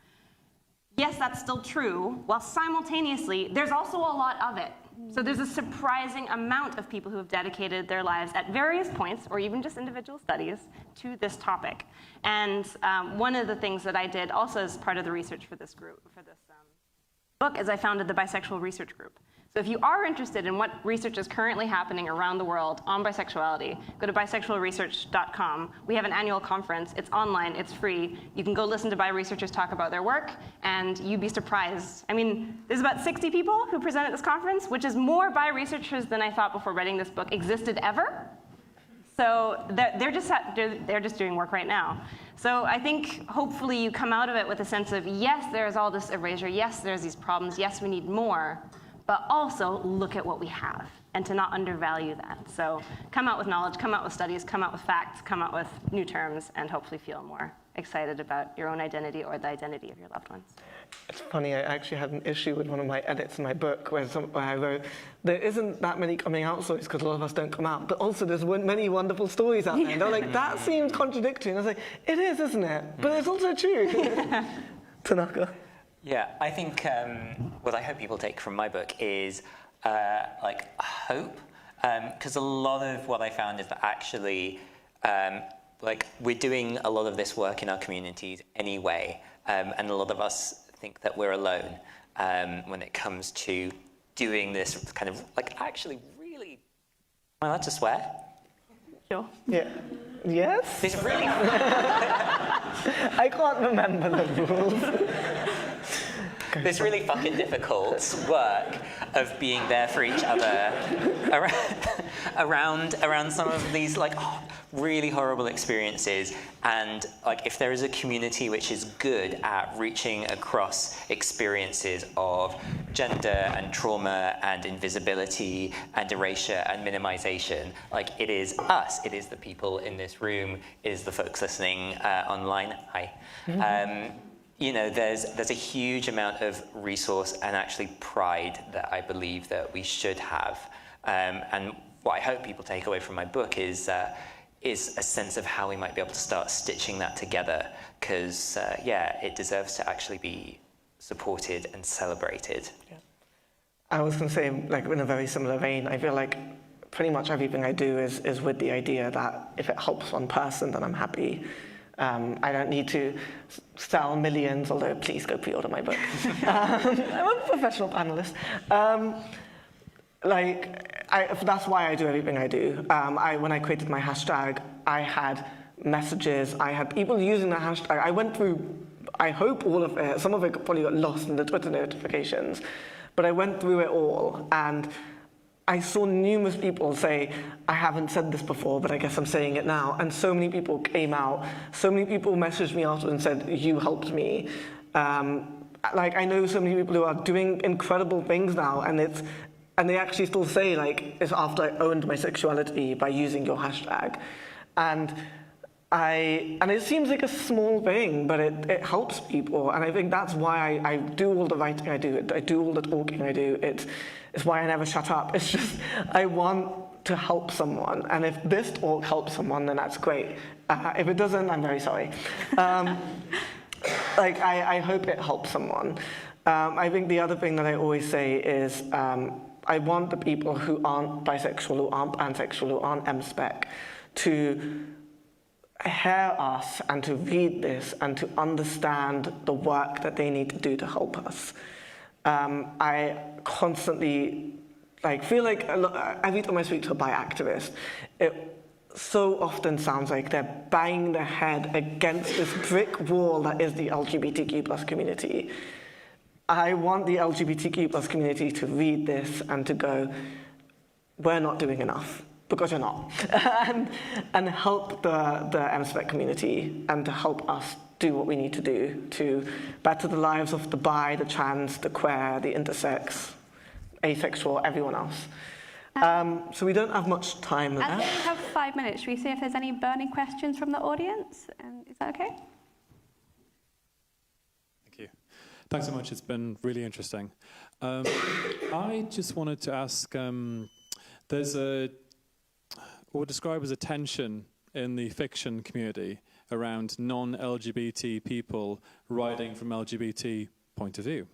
Yes, that's still true, while simultaneously, there's also a lot of it. So there's a surprising amount of people who have dedicated their lives at various points, or even just individual studies, to this topic. And one of the things that I did also as part of the research for this book is I founded the Bisexual Research Group. So if you are interested in what research is currently happening around the world on bisexuality, go to bisexualresearch.com. We have an annual conference. It's online. It's free. You can go listen to bi researchers talk about their work, and you'd be surprised. I mean, there's about 60 people who present at this conference, which is more bi researchers than I thought before writing this book existed ever. So they're just doing work right now. So I think hopefully you come out of it with a sense of, yes, there's all this erasure. Yes, there's these problems. Yes, we need more. But also look at what we have, and to not undervalue that. So come out with knowledge, come out with studies, come out with facts, come out with new terms, and hopefully feel more excited about your own identity or the identity of your loved ones. It's funny, I actually had an issue with one of my edits in my book where I wrote, there isn't that many coming out stories because a lot of us don't come out, but also there's many wonderful stories out there. And they're like, that seems contradictory. And I was like, it is, isn't it? But it's also true. Tanaka. Yeah, I think what I hope people take from my book is like hope, because a lot of what I found is that actually, like we're doing a lot of this work in our communities anyway, and a lot of us think that we're alone when it comes to doing this kind of like actually really. Am I allowed to swear? Sure. Yeah. Yes? This really. I can't remember the rules. This really fucking difficult work of being there for each other around some of these like really horrible experiences, and like if there is a community which is good at reaching across experiences of gender and trauma and invisibility and erasure and minimization, like it is us, it is the people in this room, it is the folks listening online. Hi. You know, there's a huge amount of resource and actually pride that I believe that we should have. And what I hope people take away from my book is a sense of how we might be able to start stitching that together. Because, yeah, it deserves to actually be supported and celebrated. Yeah. I was going to say, like, in a very similar vein, I feel like pretty much everything I do is with the idea that if it helps one person, then I'm happy. I don't need to sell millions, although please go pre-order my book. I'm a professional panelist. That's why I do everything I do. When I created my hashtag, I had messages, I had people using the hashtag. I went through, I hope all of it, some of it probably got lost in the Twitter notifications, but I went through it all, and I saw numerous people say, I haven't said this before, but I guess I'm saying it now. And so many people came out. So many people messaged me after and said, you helped me. Like, I know so many people who are doing incredible things now, and they actually still say, like, it's after I owned my sexuality by using your hashtag. And it seems like a small thing, but it helps people. And I think that's why I do all the writing I do. I do all the talking I do. It's why I never shut up. It's just, I want to help someone. And if this talk helps someone, then that's great. If it doesn't, I'm very sorry. I hope it helps someone. I think the other thing that I always say is, I want the people who aren't bisexual, who aren't pansexual, who aren't M-spec, to hear us and to read this and to understand the work that they need to do to help us. I constantly feel like every time I speak to a bi activist, it so often sounds like they're banging their head against this brick wall that is the LGBTQ+ community. I want the LGBTQ+ community to read this and to go, we're not doing enough, because you're not. and help the M-spec community and to help us do what we need to do to better the lives of the bi, the trans, the queer, the intersex, asexual, everyone else. So we don't have much time left. I think we have 5 minutes. Should we see if there's any burning questions from the audience? Is that okay? Thank you. Thanks so much. It's been really interesting. I just wanted to ask, there's what we'll describe as a tension in the fiction community around non-LGBT people writing from LGBT point of view.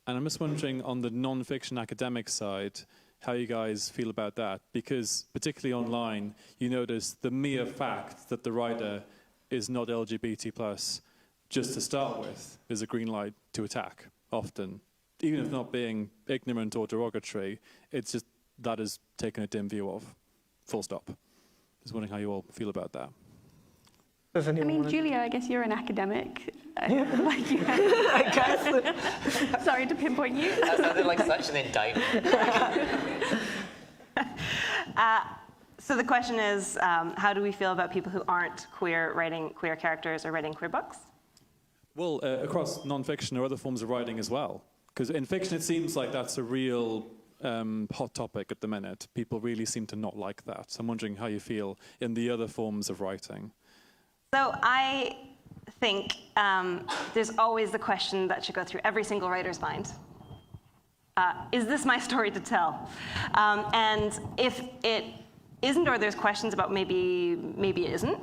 And I'm just wondering, on the non-fiction academic side, how you guys feel about that, because particularly online, you notice the mere fact that the writer is not LGBT+, just to start with, is a green light to attack, often, even if not being ignorant or derogatory, it's just that is taken a dim view of. Full stop. Just wondering how you all feel about that. Does I anyone mean, wanna- Julia, I guess you're an academic. I guess. Sorry to pinpoint you. That sounded like such an indictment. So the question is, how do we feel about people who aren't queer writing queer characters or writing queer books? Well, across non-fiction or other forms of writing as well. Because in fiction, it seems like that's a real hot topic at the minute. People really seem to not like that. So I'm wondering how you feel in the other forms of writing. So I think there's always the question that should go through every single writer's mind. Is this my story to tell? And if it isn't, or there's questions about maybe it isn't,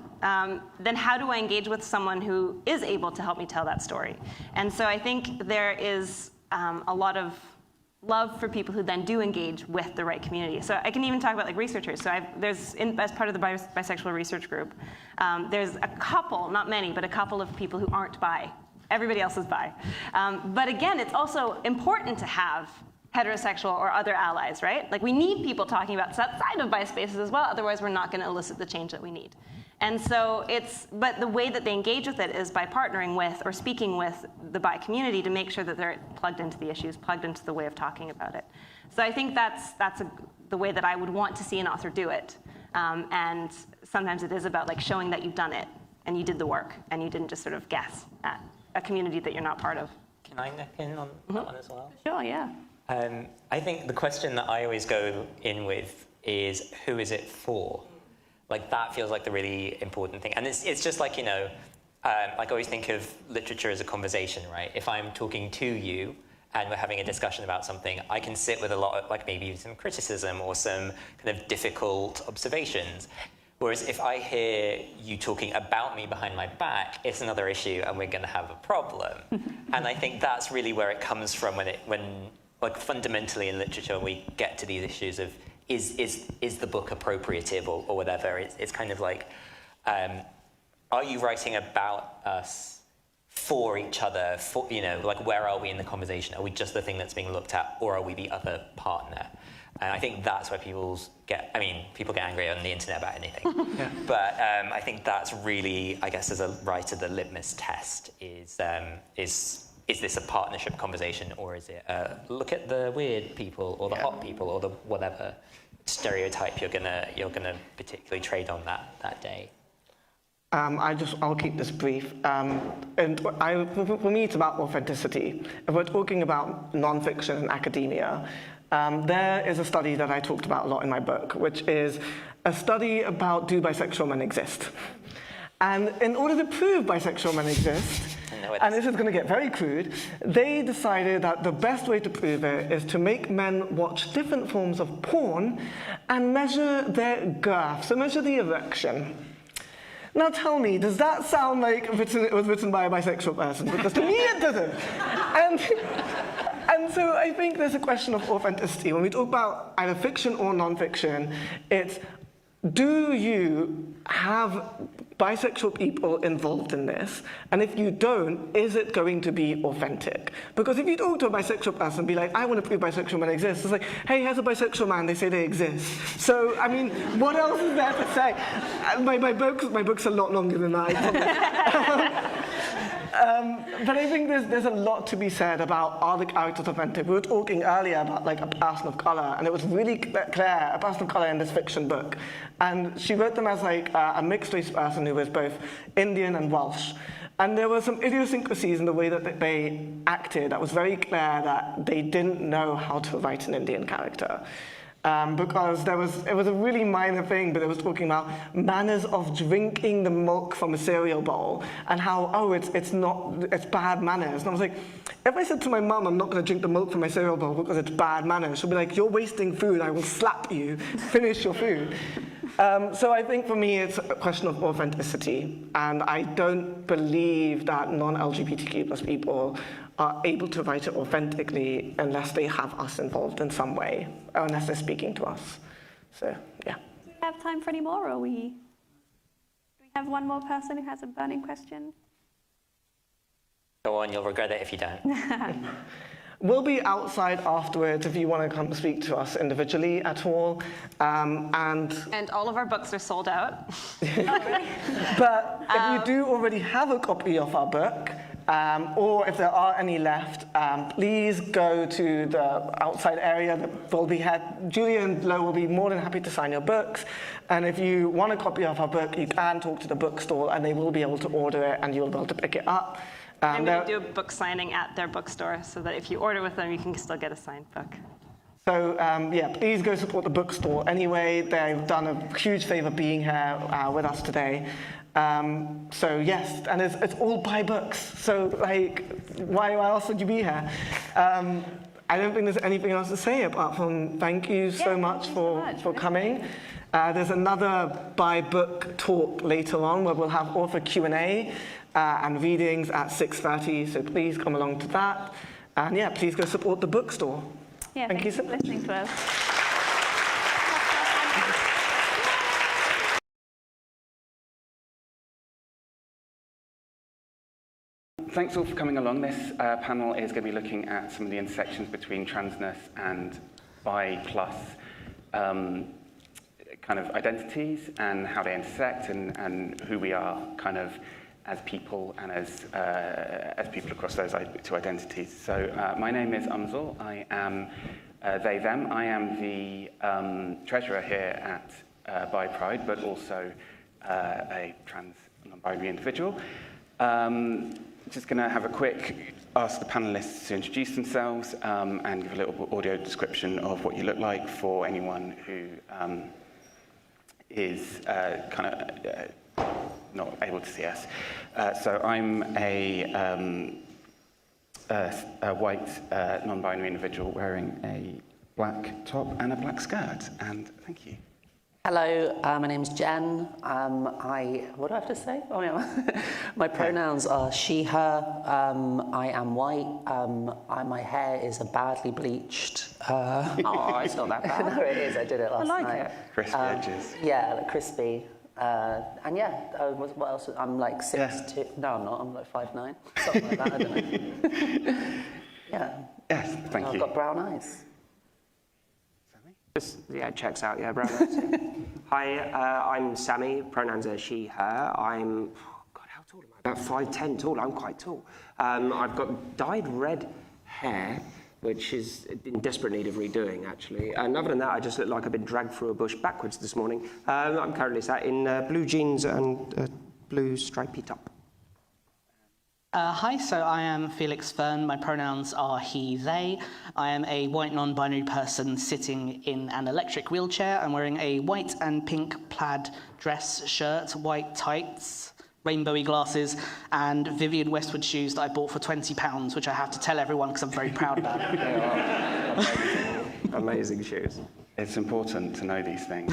then how do I engage with someone who is able to help me tell that story? And so I think there is a lot of love for people who then do engage with the right community. So I can even talk about like researchers. So as part of the bisexual research group, there's a couple, not many, but a couple of people who aren't bi. Everybody else is bi. But again, it's also important to have heterosexual or other allies, right? Like we need people talking about outside of bi spaces as well, otherwise we're not going to elicit the change that we need. And so but the way that they engage with it is by partnering with or speaking with the bi community to make sure that they're plugged into the issues, plugged into the way of talking about it. So I think that's the way that I would want to see an author do it. And sometimes it is about like showing that you've done it and you did the work and you didn't just sort of guess at a community that you're not part of. Can I nip in on that one as well? Sure, yeah. I think the question that I always go in with is, who is it for? Like, that feels like the really important thing. And it's just like, like I always think of literature as a conversation, right? If I'm talking to you and we're having a discussion about something, I can sit with a lot of, like, maybe some criticism or some kind of difficult observations. Whereas if I hear you talking about me behind my back, it's another issue and we're going to have a problem. And I think that's really where it comes from when like fundamentally in literature we get to these issues of is the book appropriative or whatever. It's kind of like, are you writing about us for each other? For, like where are we in the conversation? Are we just the thing that's being looked at, or are we the other partner? And I think that's where people get angry on the internet about anything. Yeah. But I think that's really, I guess, as a writer, the litmus test is this a partnership conversation, or is it look at the weird people or the hot people or the whatever stereotype you're gonna particularly trade on that day? I'll keep this brief. For me, it's about authenticity. If we're talking about nonfiction and academia, there is a study that I talked about a lot in my book, which is a study about do bisexual men exist? And in order to prove bisexual men exist, and this is going to get very crude, they decided that the best way to prove it is to make men watch different forms of porn and measure their girth, so measure the erection. Now tell me, does that sound like it was written by a bisexual person? Because to me it doesn't. And so I think there's a question of authenticity. When we talk about either fiction or non-fiction, it's do you have bisexual people involved in this? And if you don't, is it going to be authentic? Because if you talk to a bisexual person and be like, I want to prove bisexual men exist, it's like, hey, here's a bisexual man, they say they exist. So, I mean, what else is there to say? My book's a lot longer than that, I promise. But I think there's a lot to be said about, are the characters authentic? We were talking earlier about like a person of color, and it was really clear, a person of color in this fiction book. And she wrote them as like a mixed race person who was both Indian and Welsh. And there were some idiosyncrasies in the way that they acted that was very clear that they didn't know how to write an Indian character. Because it was a really minor thing, but it was talking about manners of drinking the milk from a cereal bowl and how, it's bad manners. And I was like, if I said to my mum, I'm not going to drink the milk from my cereal bowl because it's bad manners, she'll be like, you're wasting food, I will slap you, finish your food. So I think for me, it's a question of authenticity. And I don't believe that non-LGBTQ plus people are able to write it authentically unless they have us involved in some way, or unless they're speaking to us. So, yeah. Do we have time for any more, or do we have one more person who has a burning question? Go on, you'll regret it if you don't. We'll be outside afterwards if you want to come speak to us individually at all. And all of our books are sold out. But if you do already have a copy of our book, or if there are any left, please go to the outside area that will be had. Julia and Lo will be more than happy to sign your books. And if you want a copy of our book, you can talk to the bookstore and they will be able to order it and you'll be able to pick it up. I'm going to do a book signing at their bookstore so that if you order with them, you can still get a signed book. So yeah, please go support the bookstore anyway. They've done a huge favor being here with us today. So yes, and it's all by books. So like, why else would you be here? I don't think there's anything else to say apart from thank you so much for coming. There's another by book talk later on where we'll have author Q&A and readings at 6:30. So please come along to that. And yeah, please go support the bookstore. Yeah, thank you so for much. listening to us. Thanks all for coming along. This panel is going to be looking at some of the intersections between transness and bi plus kind of identities and how they intersect and who we are kind of as people and as people across those two identities. So my name is Umzal. I am they, them. I am the treasurer here at Bi Pride, but also a trans non-binary individual. Just going to have a quick ask the panelists to introduce themselves and give a little audio description of what you look like for anyone who is kind of not able to see us. So I'm a white non-binary individual wearing a black top and a black skirt, and thank you. Hello, my name's Jen. What do I have to say? Oh, yeah. My pronouns are she, her. I am white. My hair is a badly bleached. Oh, it's not that bad. No, it is. I did it last night. I like it. Crispy edges. Yeah, like crispy. And yeah, what else? I'm like 6'2". No, I'm not. I'm like 5'9". Something like that. I don't know. Yeah. Yes, thank you. I've got brown eyes. Yeah, it checks out. Yeah, brown eyes. Hi, I'm Sammy. Pronouns are she, her. I'm, God, how tall am I? About 5'10" tall. I'm quite tall. I've got dyed red hair, which is in desperate need of redoing, actually. And other than that, I just look like I've been dragged through a bush backwards this morning. I'm currently sat in blue jeans and a blue stripy top. Hi, so I am Felix Fern. My pronouns are he, they. I am a white non-binary person sitting in an electric wheelchair. I'm wearing a white and pink plaid dress shirt, white tights, rainbowy glasses, and Vivienne Westwood shoes that I bought for £20, which I have to tell everyone because I'm very proud about it. They are amazing shoes. It's important to know these things.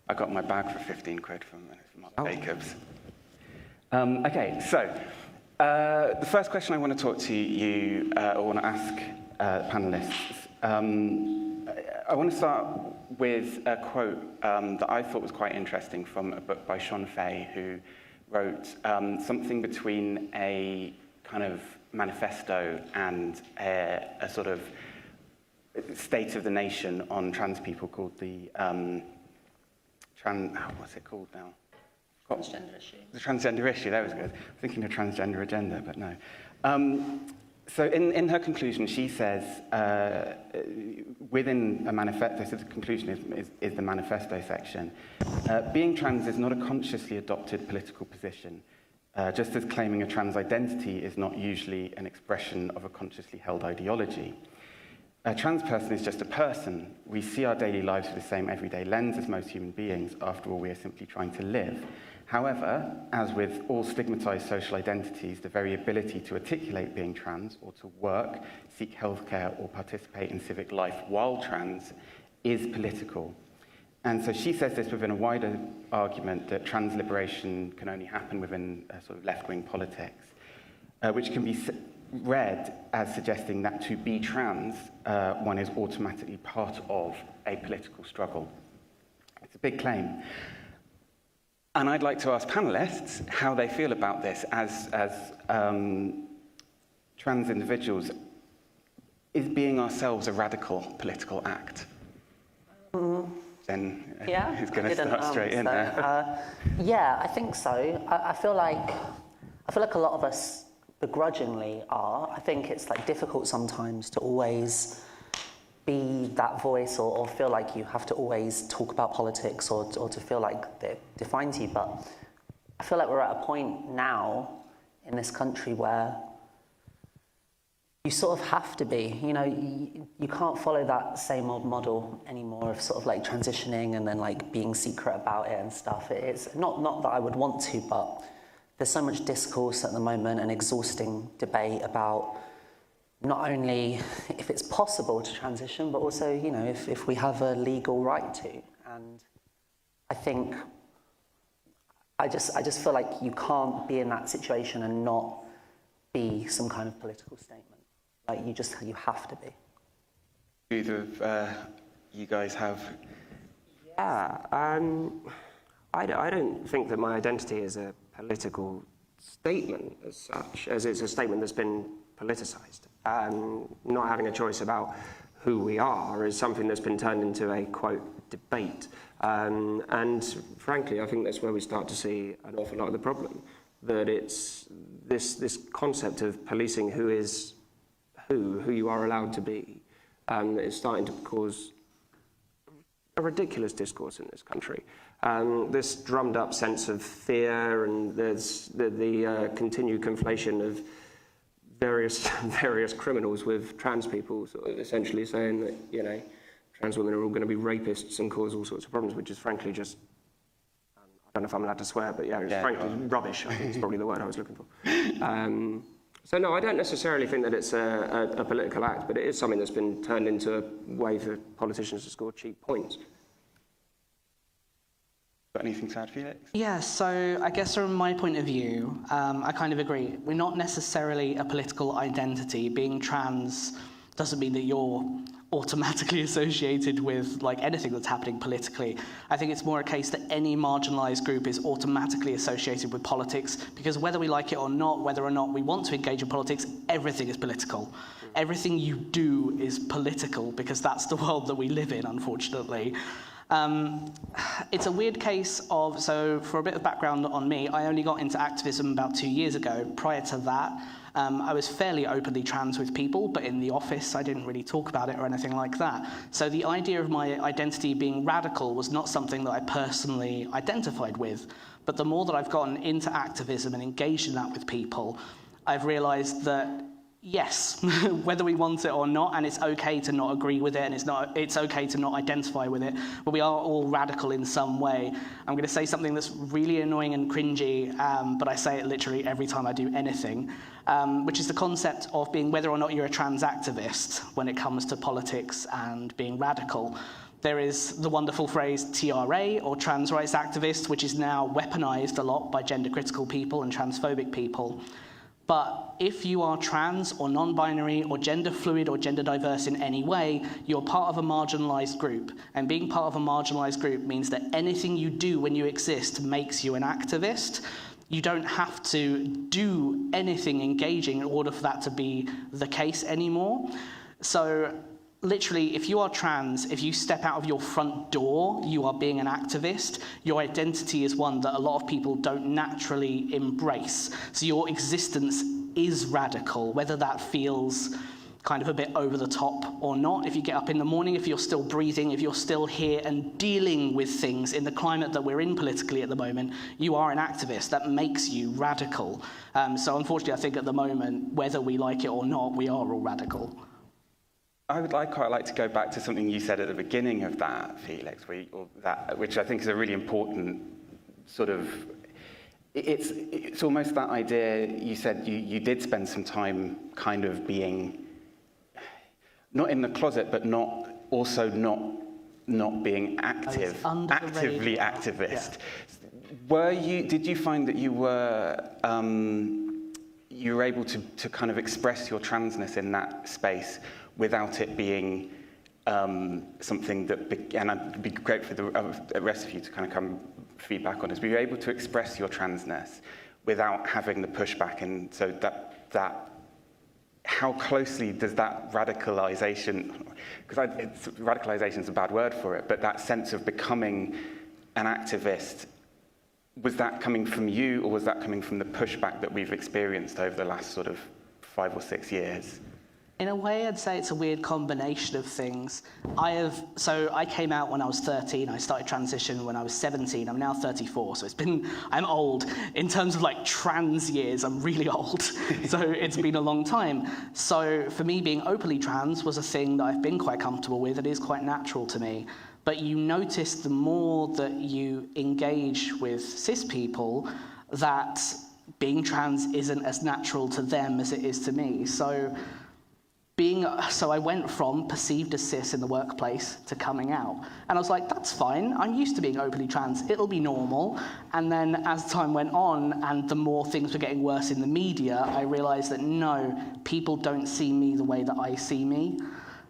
I got my bag for 15 quid from Mark Jacobs. Okay, so the first question I want to talk to you, or want to ask panelists, I want to start with a quote that I thought was quite interesting from a book by Sean Fay, who wrote something between a kind of manifesto and a sort of state of the nation on trans people called the what's it called now? Transgender issue. The transgender issue, that was good. I'm thinking of transgender agenda, but no. So in her conclusion, she says, within a manifesto, so the conclusion is the manifesto section, being trans is not a consciously adopted political position, just as claiming a trans identity is not usually an expression of a consciously held ideology. A trans person is just a person. We see our daily lives through the same everyday lens as most human beings. After all, we are simply trying to live. However, as with all stigmatized social identities, the very ability to articulate being trans or to work, seek healthcare, or participate in civic life while trans is political. And so she says this within a wider argument that trans liberation can only happen within sort of left-wing politics, which can be read as suggesting that to be trans, one is automatically part of a political struggle. It's a big claim. And I'd like to ask panelists how they feel about this as trans individuals. is being ourselves a radical political act? Then who's going to start straight in there? Yeah, I think so. I feel like a lot of us begrudgingly are. I think it's like difficult sometimes to always be that voice or feel like you have to always talk about politics or to feel like it defines you. But I feel like we're at a point now in this country where you sort of have to be, you know, you can't follow that same old model anymore of sort of like transitioning and then like being secret about it and stuff. It's not that I would want to, but there's so much discourse at the moment and exhausting debate about not only if it's possible to transition, but also, you know, if we have a legal right to. And I think I just feel like you can't be in that situation and not be some kind of political statement. Like you have to be. Either of you guys have? Yeah, I don't think that my identity is a political statement as such, as it's a statement that's been politicised. Not having a choice about who we are is something that's been turned into a, quote, debate. And frankly, I think that's where we start to see an awful lot of the problem, that it's this concept of policing who is who you are allowed to be, that is starting to cause a ridiculous discourse in this country. This drummed up sense of fear, and there's the continued conflation of various criminals with trans people, sort of essentially saying that, you know, trans women are all going to be rapists and cause all sorts of problems, which is frankly just, I don't know if I'm allowed to swear, but it's frankly rubbish, I think is probably the word I was looking for. So no, I don't necessarily think that it's a political act, but it is something that's been turned into a way for politicians to score cheap points. Got anything to add, Felix? Yeah, so I guess from my point of view, I kind of agree. We're not necessarily a political identity. Being trans doesn't mean that you're automatically associated with like anything that's happening politically. I think it's more a case that any marginalised group is automatically associated with politics, because whether we like it or not, whether or not we want to engage in politics, everything is political. Everything you do is political, because that's the world that we live in, unfortunately. It's a weird case of, so for a bit of background on me, I only got into activism about 2 years ago. Prior to that, I was fairly openly trans with people, but in the office I didn't really talk about it or anything like that. So the idea of my identity being radical was not something that I personally identified with. But the more that I've gotten into activism and engaged in that with people, I've realised that yes, whether we want it or not, and it's okay to not agree with it, and it's okay to not identify with it, but we are all radical in some way. I'm going to say something that's really annoying and cringy, but I say it literally every time I do anything, which is the concept of being whether or not you're a trans activist when it comes to politics and being radical. There is the wonderful phrase TRA, or trans rights activist, which is now weaponized a lot by gender critical people and transphobic people. But if you are trans or non-binary or gender fluid or gender diverse in any way, you're part of a marginalised group. And being part of a marginalised group means that anything you do when you exist makes you an activist. You don't have to do anything engaging in order for that to be the case anymore. So literally, if you are trans, if you step out of your front door, you are being an activist. Your identity is one that a lot of people don't naturally embrace. So your existence is radical, whether that feels kind of a bit over the top or not. If you get up in the morning, if you're still breathing, if you're still here and dealing with things in the climate that we're in politically at the moment, you are an activist. That makes you radical. So unfortunately, I think at the moment, whether we like it or not, we are all radical. I would quite like to go back to something you said at the beginning of that, Felix, which I think is a really important sort of, it's almost that idea. You said you did spend some time kind of being, not in the closet, but not being actively activist. Yeah. Did you find that you were able to kind of express your transness in that space without it being something that, and I'd be great for the rest of you to kind of come feedback on this, but you're able to express your transness without having the pushback, and so that how closely does that radicalization, because radicalization is a bad word for it, but that sense of becoming an activist, was that coming from you, or was that coming from the pushback that we've experienced over the last sort of 5 or 6 years? In a way, I'd say it's a weird combination of things. So I came out when I was 13, I started transition when I was 17, I'm now 34, so I'm old. In terms of like trans years, I'm really old. So it's been a long time. So for me, being openly trans was a thing that I've been quite comfortable with. It is quite natural to me. But you notice the more that you engage with cis people, that being trans isn't as natural to them as it is to me. So I went from perceived as cis in the workplace to coming out. And I was like, that's fine. I'm used to being openly trans. It'll be normal. And then as time went on and the more things were getting worse in the media, I realized that no, people don't see me the way that I see me.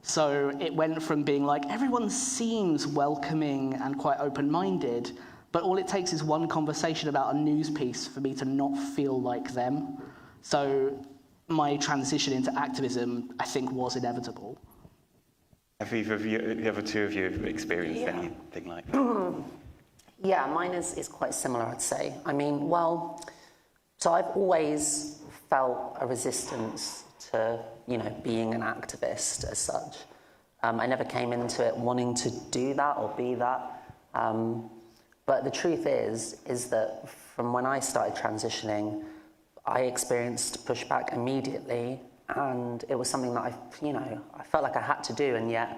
So it went from being like, everyone seems welcoming and quite open-minded, but all it takes is one conversation about a news piece for me to not feel like them. So my transition into activism, I think, was inevitable. Have either of you, the other two of you, experienced anything like that? Yeah, mine is quite similar, I'd say. I mean, well, so I've always felt a resistance to, being an activist as such. I never came into it wanting to do that or be that. But the truth is that from when I started transitioning, I experienced pushback immediately, and it was something that I felt like I had to do, and yet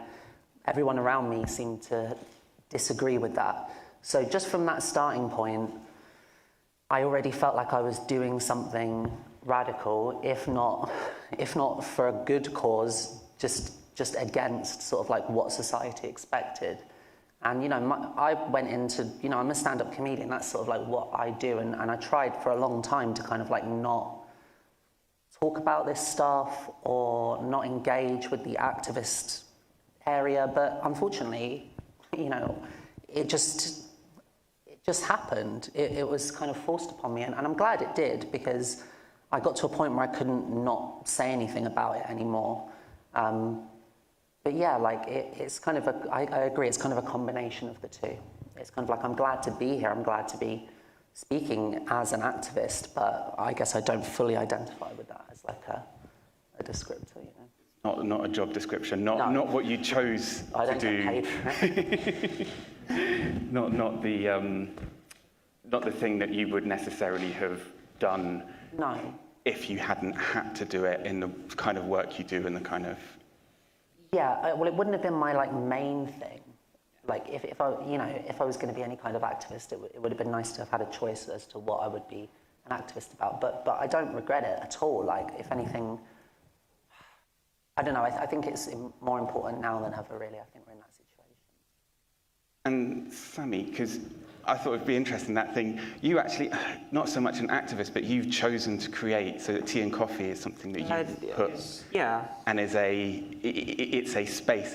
everyone around me seemed to disagree with that. So just from that starting point, I already felt like I was doing something radical, if not for a good cause, just against sort of like what society expected. And, I went into, I'm a stand-up comedian, that's sort of like what I do, and I tried for a long time to kind of like not talk about this stuff or not engage with the activist area, but unfortunately, it just happened. It was kind of forced upon me, and I'm glad it did, because I got to a point where I couldn't not say anything about it anymore. But yeah, like it's kind of I agree, it's kind of a combination of the two. It's kind of like, I'm glad to be here, I'm glad to be speaking as an activist, but I guess I don't fully identify with that as like a descriptor, Not a job description, not what you chose to do. Get paid for it. not the thing that you would necessarily have done. No. If you hadn't had to do it in the kind of work you do and the kind of... Yeah, well, it wouldn't have been my main thing. Like if I was going to be any kind of activist, it would have been nice to have had a choice as to what I would be an activist about. But I don't regret it at all. Like, if anything, I don't know. I think it's more important now than ever. Really, I think we're in that situation. And Sammy, because I thought it'd be interesting, that thing, you actually, not so much an activist, but you've chosen to create, so that Tea and Coffee is something that you've put, and it's a space,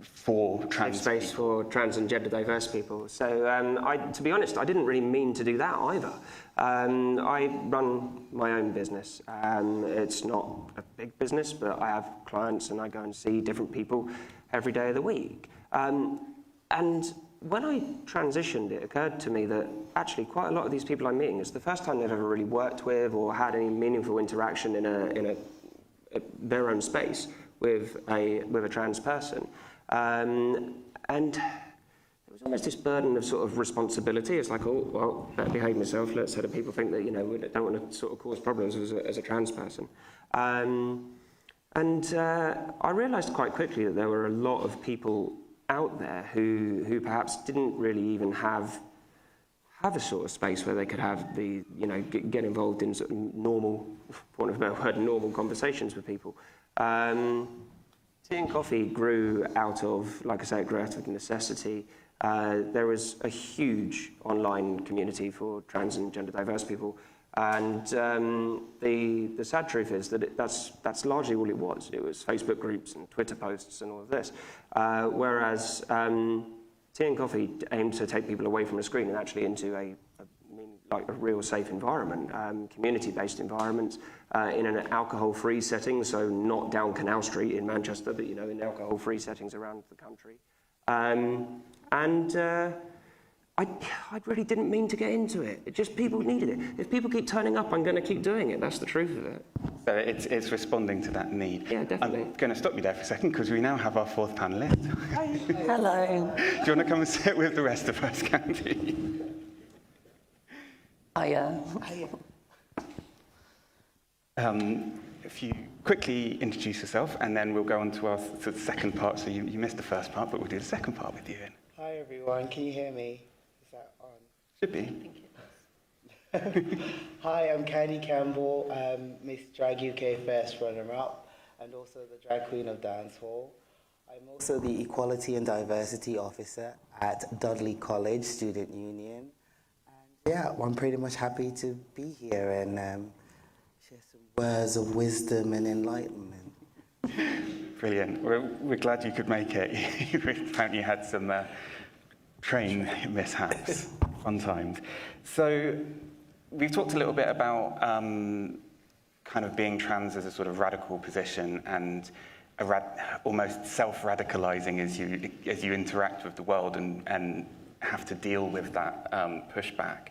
for trans space for trans and gender diverse people. So to be honest, I didn't really mean to do that either. I run my own business. It's not a big business, but I have clients and I go and see different people every day of the week. And when I transitioned, it occurred to me that actually quite a lot of these people I'm meeting, it's the first time they've ever really worked with or had any meaningful interaction in their own space with a trans person. And there was almost this burden of sort of responsibility. It's like, oh, well, better behave myself. Let's have people think that, we don't want to sort of cause problems as a trans person. And I realised quite quickly that there were a lot of people out there who perhaps didn't really even have a sort of space where they could have get involved in sort of normal, for want of a better word, normal conversations with people. Tea and Coffee grew out of, like I say, it grew out of necessity. There was a huge online community for trans and gender diverse people, and the sad truth is that that's largely all it was. It was Facebook groups and Twitter posts and all of this, whereas Tea and Coffee aimed to take people away from a screen and actually into like a real safe environment, community-based environments, in an alcohol-free setting, so not down Canal Street in Manchester, but in alcohol-free settings around the country. I really didn't mean to get into it. It just people needed it. If people keep turning up, I'm going to keep doing it. That's the truth of it. So it's responding to that need. Yeah, definitely. I'm going to stop you there for a second because we now have our fourth panellist. Hello. Do you want to come and sit with the rest of us, Candy? Hiya. If you quickly introduce yourself, and then we'll go on to the second part. So you missed the first part, but we'll do the second part with you. Hi everyone, can you hear me? Is that on? Should be. Hi, I'm Candy Campbell, Miss Drag UK First runner-up, and also the Drag Queen of Dancehall. I'm also the Equality and Diversity Officer at Dudley College Student Union. And yeah, I'm pretty much happy to be here and share some words of wisdom and enlightenment. Brilliant. We're glad you could make it. Apparently you had some train mishaps, fun times. So we've talked a little bit about kind of being trans as a sort of radical position and almost self-radicalizing as you interact with the world and have to deal with that pushback.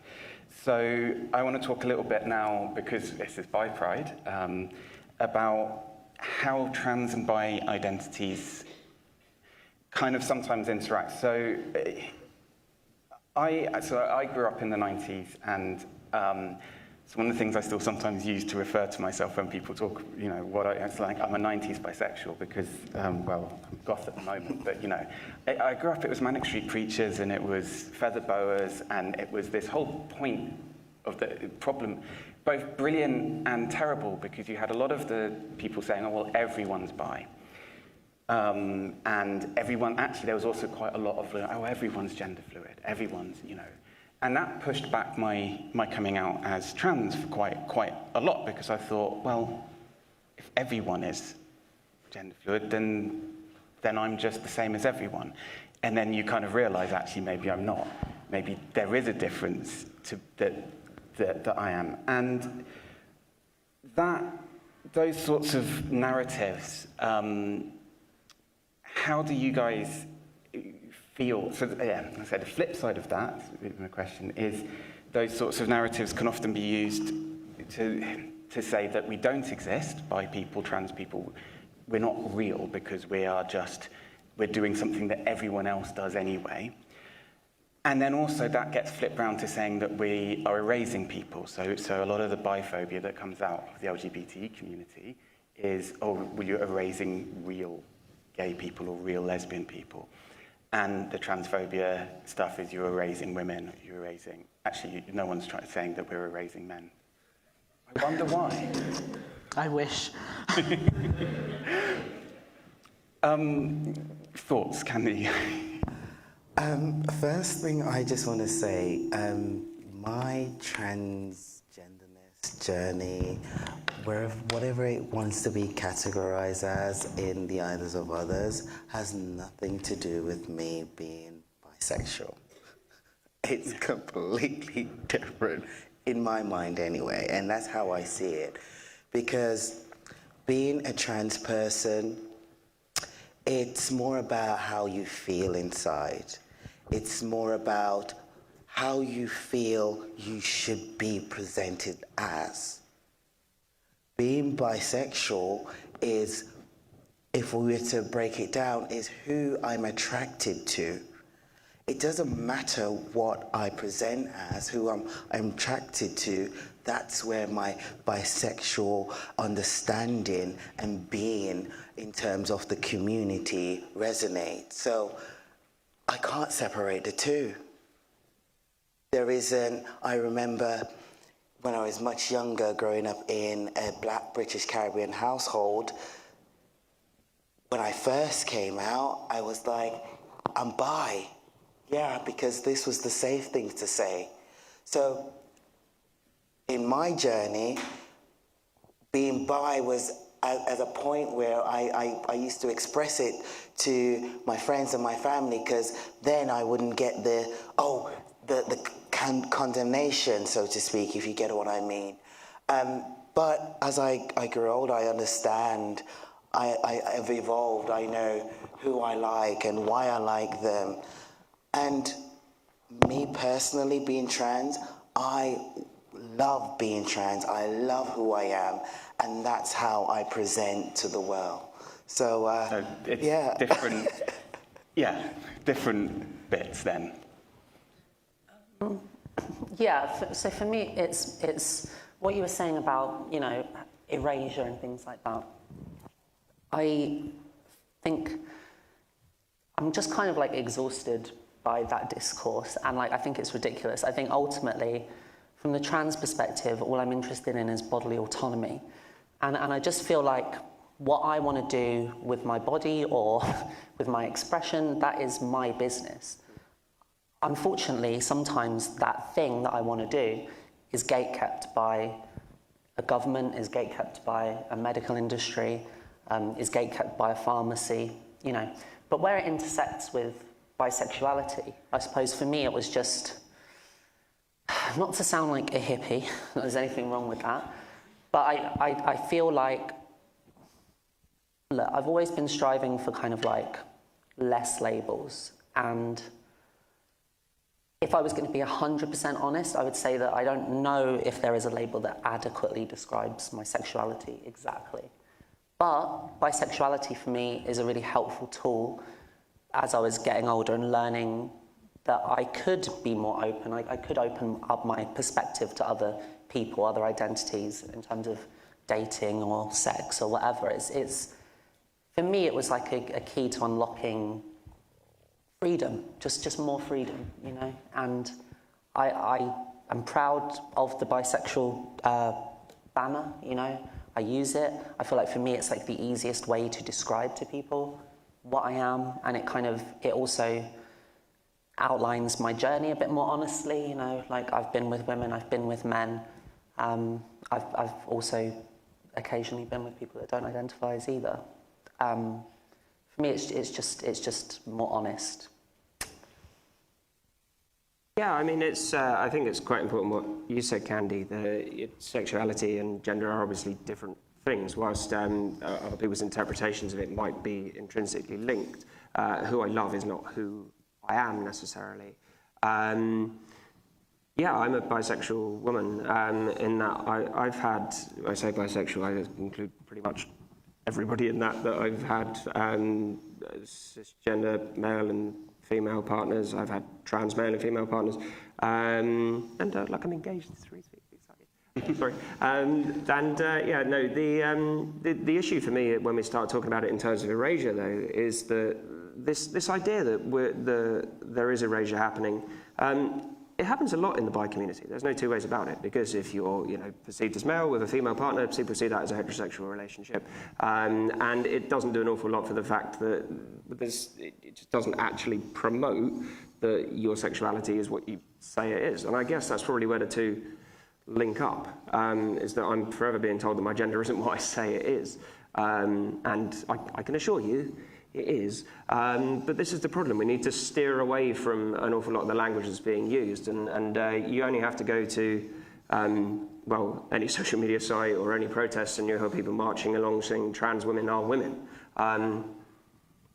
So I want to talk a little bit now, because this is Bi Pride, about how trans and bi identities kind of sometimes interact. So I grew up in the 90s, and so one of the things I still sometimes use to refer to myself when people talk, it's like I'm a 90s bisexual because, well, I'm goth at the moment, but I grew up, it was Manic Street Preachers, and it was Feather Boas, and it was this whole point of the problem, both brilliant and terrible, because you had a lot of the people saying, oh, well, everyone's bi. And everyone, actually, there was also quite a lot of, oh, everyone's gender fluid, everyone's, And that pushed back my coming out as trans for quite a lot, because I thought, well, if everyone is gender fluid, then I'm just the same as everyone. And then you kind of realize, actually, maybe I'm not. Maybe there is a difference that I am. And those sorts of narratives, how do you guys feel? So yeah, I said the flip side of that, my question, is those sorts of narratives can often be used to say that we don't exist, bi people, trans people, we're not real because we're doing something that everyone else does anyway. And then also that gets flipped around to saying that we are erasing people. So a lot of the biphobia that comes out of the LGBT community is, oh, well, you're erasing real gay people or real lesbian people. And the transphobia stuff is you're erasing women, you're erasing... Actually, no one's saying that we're erasing men. I wonder why. I wish. Thoughts, Candy? First thing I just want to say, my transgenderness journey, whatever it wants to be categorized as in the eyes of others, has nothing to do with me being bisexual. It's completely different, in my mind anyway, and that's how I see it. Because being a trans person, it's more about how you feel inside. It's more about how you feel you should be presented as. Being bisexual is, if we were to break it down, is who I'm attracted to. It doesn't matter what I present as, who I'm attracted to. That's where my bisexual understanding and being in terms of the community resonates. So I can't separate the two. I remember when I was much younger, growing up in a Black British Caribbean household, when I first came out, I was like, I'm bi. Yeah, because this was the safe thing to say. So in my journey, being bi was at a point where I used to express it to my friends and my family, because then I wouldn't get the condemnation, so to speak, if you get what I mean. But as I grow older, I understand, I've evolved, I know who I like and why I like them. And me personally, being trans, I love being trans, I love who I am, and that's how I present to the world. So it's yeah. different, different bits then. Yeah, so for me, it's what you were saying about, you know, erasure and things like that. I think I'm just kind of like exhausted by that discourse, and like I think it's ridiculous. I think ultimately, from the trans perspective, all I'm interested in is bodily autonomy, and I just feel like what I want to do with my body or with my expression, that is my business. Unfortunately, sometimes that thing that I want to do is gatekept by a government, is gatekept by a medical industry, is gatekept by a pharmacy, you know. But where it intersects with bisexuality, I suppose for me it was just, not to sound like a hippie, not there's anything wrong with that, but I feel like, look, I've always been striving for kind of like less labels, and if I was going to be 100% honest, I would say that I don't know if there is a label that adequately describes my sexuality exactly. But bisexuality for me is a really helpful tool as I was getting older and learning that I could be more open. I could open up my perspective to other people, other identities in terms of dating or sex or whatever. It's for me, it was like a key to unlocking freedom, just more freedom, you know. And I am proud of the bisexual banner, you know. I use it. I feel like for me, it's like the easiest way to describe to people what I am, and it also outlines my journey a bit more honestly, you know. Like I've been with women, I've been with men. I've also occasionally been with people that don't identify as either. For me, it's just more honest. Yeah, I mean, I think it's quite important what you said, Candy. Sexuality and gender are obviously different things, whilst other people's interpretations of it might be intrinsically linked. Who I love is not who I am necessarily. Yeah, I'm a bisexual woman in that I've had, I say bisexual, I include pretty much everybody in that I've had cisgender male and female partners. I've had trans male and female partners, and like I'm engaged to 3 people. Sorry. The issue for me when we start talking about it in terms of erasure, though, is this idea that there is erasure happening. It happens a lot in the bi community. There's no two ways about it, because if you're perceived as male with a female partner, people see that as a heterosexual relationship, and it doesn't do an awful lot for the fact that it just doesn't actually promote that your sexuality is what you say it is. And I guess that's probably where the two link up, is that I'm forever being told that my gender isn't what I say it is, and I can assure you it is. But this is the problem. We need to steer away from an awful lot of the language that's being used, and you only have to go to any social media site or any protests and you hear people marching along saying trans women are women.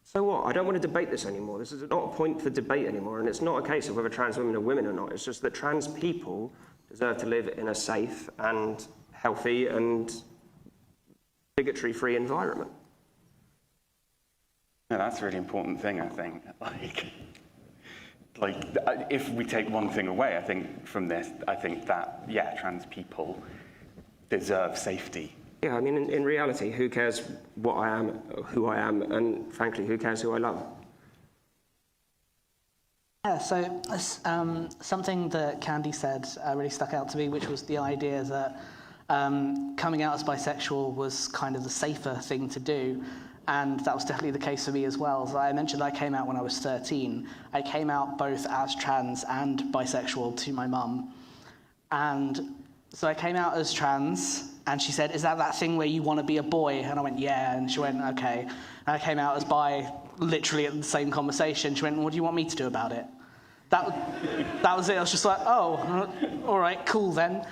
So what? I don't want to debate this anymore. This is not a point for debate anymore, and it's not a case of whether trans women are women or not. It's just that trans people deserve to live in a safe and healthy and bigotry-free environment. No, that's a really important thing, I think. If we take one thing away, I think, from this, I think that, trans people deserve safety. Yeah, I mean, in reality, who cares what I am, who I am, and frankly, who cares who I love? Yeah, so something that Candy said really stuck out to me, which was the idea that coming out as bisexual was kind of the safer thing to do. And that was definitely the case for me as well. So I mentioned I came out when I was 13. I came out both as trans and bisexual to my mum. And so I came out as trans, and she said, "Is that thing where you want to be a boy?" And I went, "Yeah." And she went, "Okay." And I came out as bi, literally at the same conversation. She went, "What do you want me to do about it?" that was it. I was just like, oh, all right, cool then.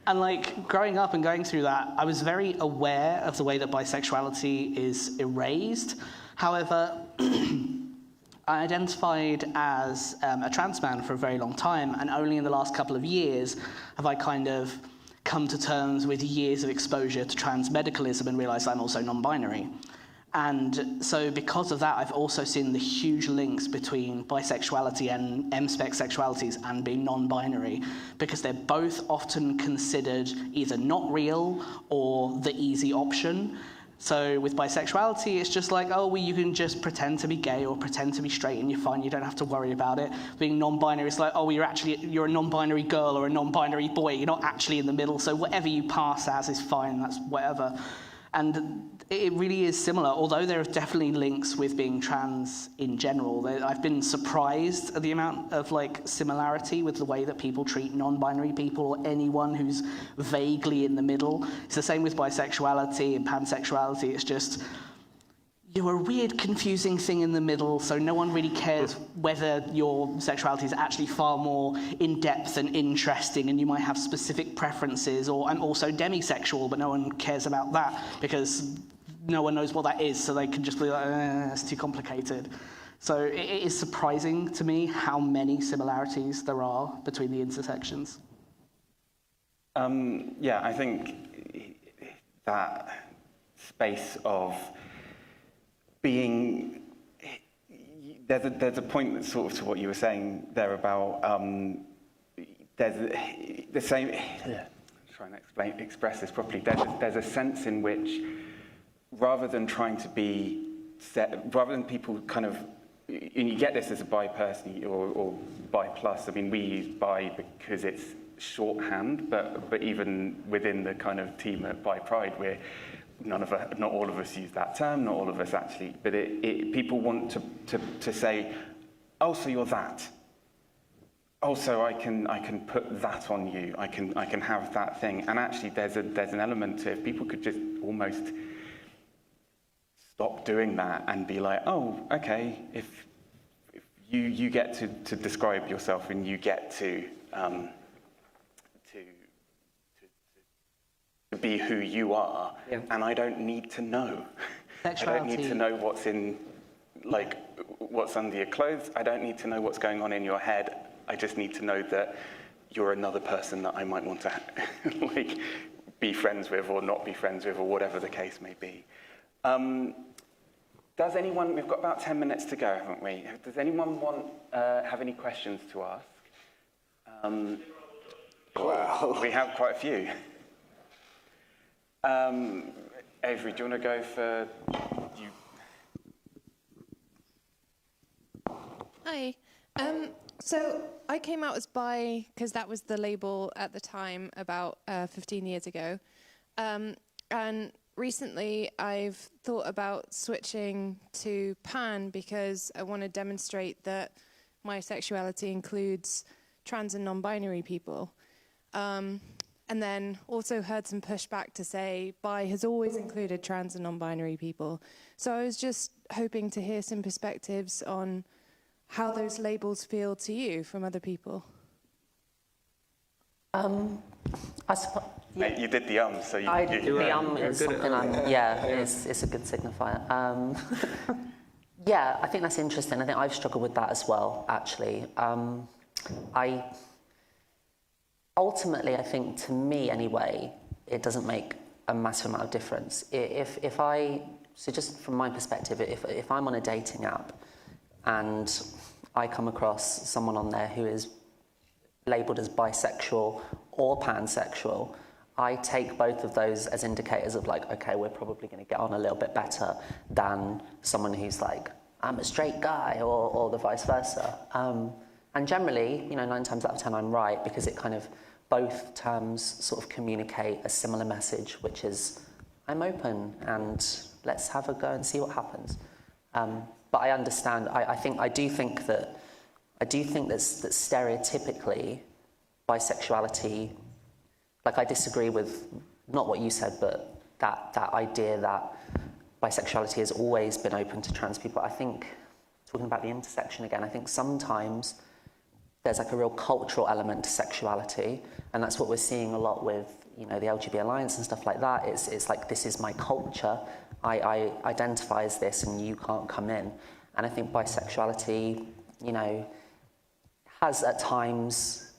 And like growing up and going through that, I was very aware of the way that bisexuality is erased. However, I identified as a trans man for a very long time, and only in the last couple of years have I kind of come to terms with years of exposure to trans medicalism and realised I'm also non-binary. And so because of that, I've also seen the huge links between bisexuality and M-spec sexualities and being non-binary, because they're both often considered either not real or the easy option. So with bisexuality, it's just like, oh, well, you can just pretend to be gay or pretend to be straight and you're fine, you don't have to worry about it. Being non-binary, it's like, oh, you're a non-binary girl or a non-binary boy, you're not actually in the middle, so whatever you pass as is fine, that's whatever. And it really is similar, although there are definitely links with being trans in general. I've been surprised at the amount of like similarity with the way that people treat non-binary people or anyone who's vaguely in the middle. It's the same with bisexuality and pansexuality. It's just, you're a weird, confusing thing in the middle, so no one really cares whether your sexuality is actually far more in-depth and interesting, and you might have specific preferences, and also demisexual, but no one cares about that because no one knows what that is, so they can just be like, it's too complicated. So it is surprising to me how many similarities there are between the intersections. Yeah, I think that space of being, there's a point that's sort of to what you were saying there about there's the same. Trying to express this properly. There's a sense in which, rather than trying to be rather than people kind of, and you get this as a bi person or bi plus. I mean, we use bi because it's shorthand, but even within the kind of team at Bi Pride, not all of us use that term, not all of us actually, but people want to say, oh, so you're that. Oh, so I can put that on you. I can have that thing. And actually, there's an element to, if people could just almost stop doing that and be like, oh, okay, if you get to describe yourself and you get to be who you are, yeah. And I don't need to know. I don't need to know what's under your clothes. I don't need to know what's going on in your head. I just need to know that you're another person that I might want to be friends with or not be friends with or whatever the case may be. Does anyone, we've got about 10 minutes to go, haven't we? Does anyone have any questions to ask? Well, we have quite a few. Avery, do you want to go for you? Hi. So I came out as bi because that was the label at the time about 15 years ago. And recently I've thought about switching to pan because I want to demonstrate that my sexuality includes trans and non-binary people. And then also heard some pushback to say bi has always included trans and non-binary people. So I was just hoping to hear some perspectives on how those labels feel to you from other people. I suppose. Yeah. You did the so you. I did the is something it's a good signifier. Yeah, I think that's interesting. I think I've struggled with that as well, actually. Ultimately, I think, to me anyway, it doesn't make a massive amount of difference. So just from my perspective, if I'm on a dating app and I come across someone on there who is labelled as bisexual or pansexual, I take both of those as indicators of like, okay, we're probably going to get on a little bit better than someone who's like, I'm a straight guy, or the vice versa. And generally, 9 times out of 10, I'm right, because it kind of, both terms sort of communicate a similar message, which is, I'm open and let's have a go and see what happens. But I understand, I do think that stereotypically, bisexuality, like I disagree with, not what you said, but that idea that bisexuality has always been open to trans people. I think talking about the intersection again, I think sometimes there's like a real cultural element to sexuality, and that's what we're seeing a lot with, you know, the LGBT Alliance and stuff like that. It's like, this is my culture, I identify as this and you can't come in. And I think bisexuality, you know, has at times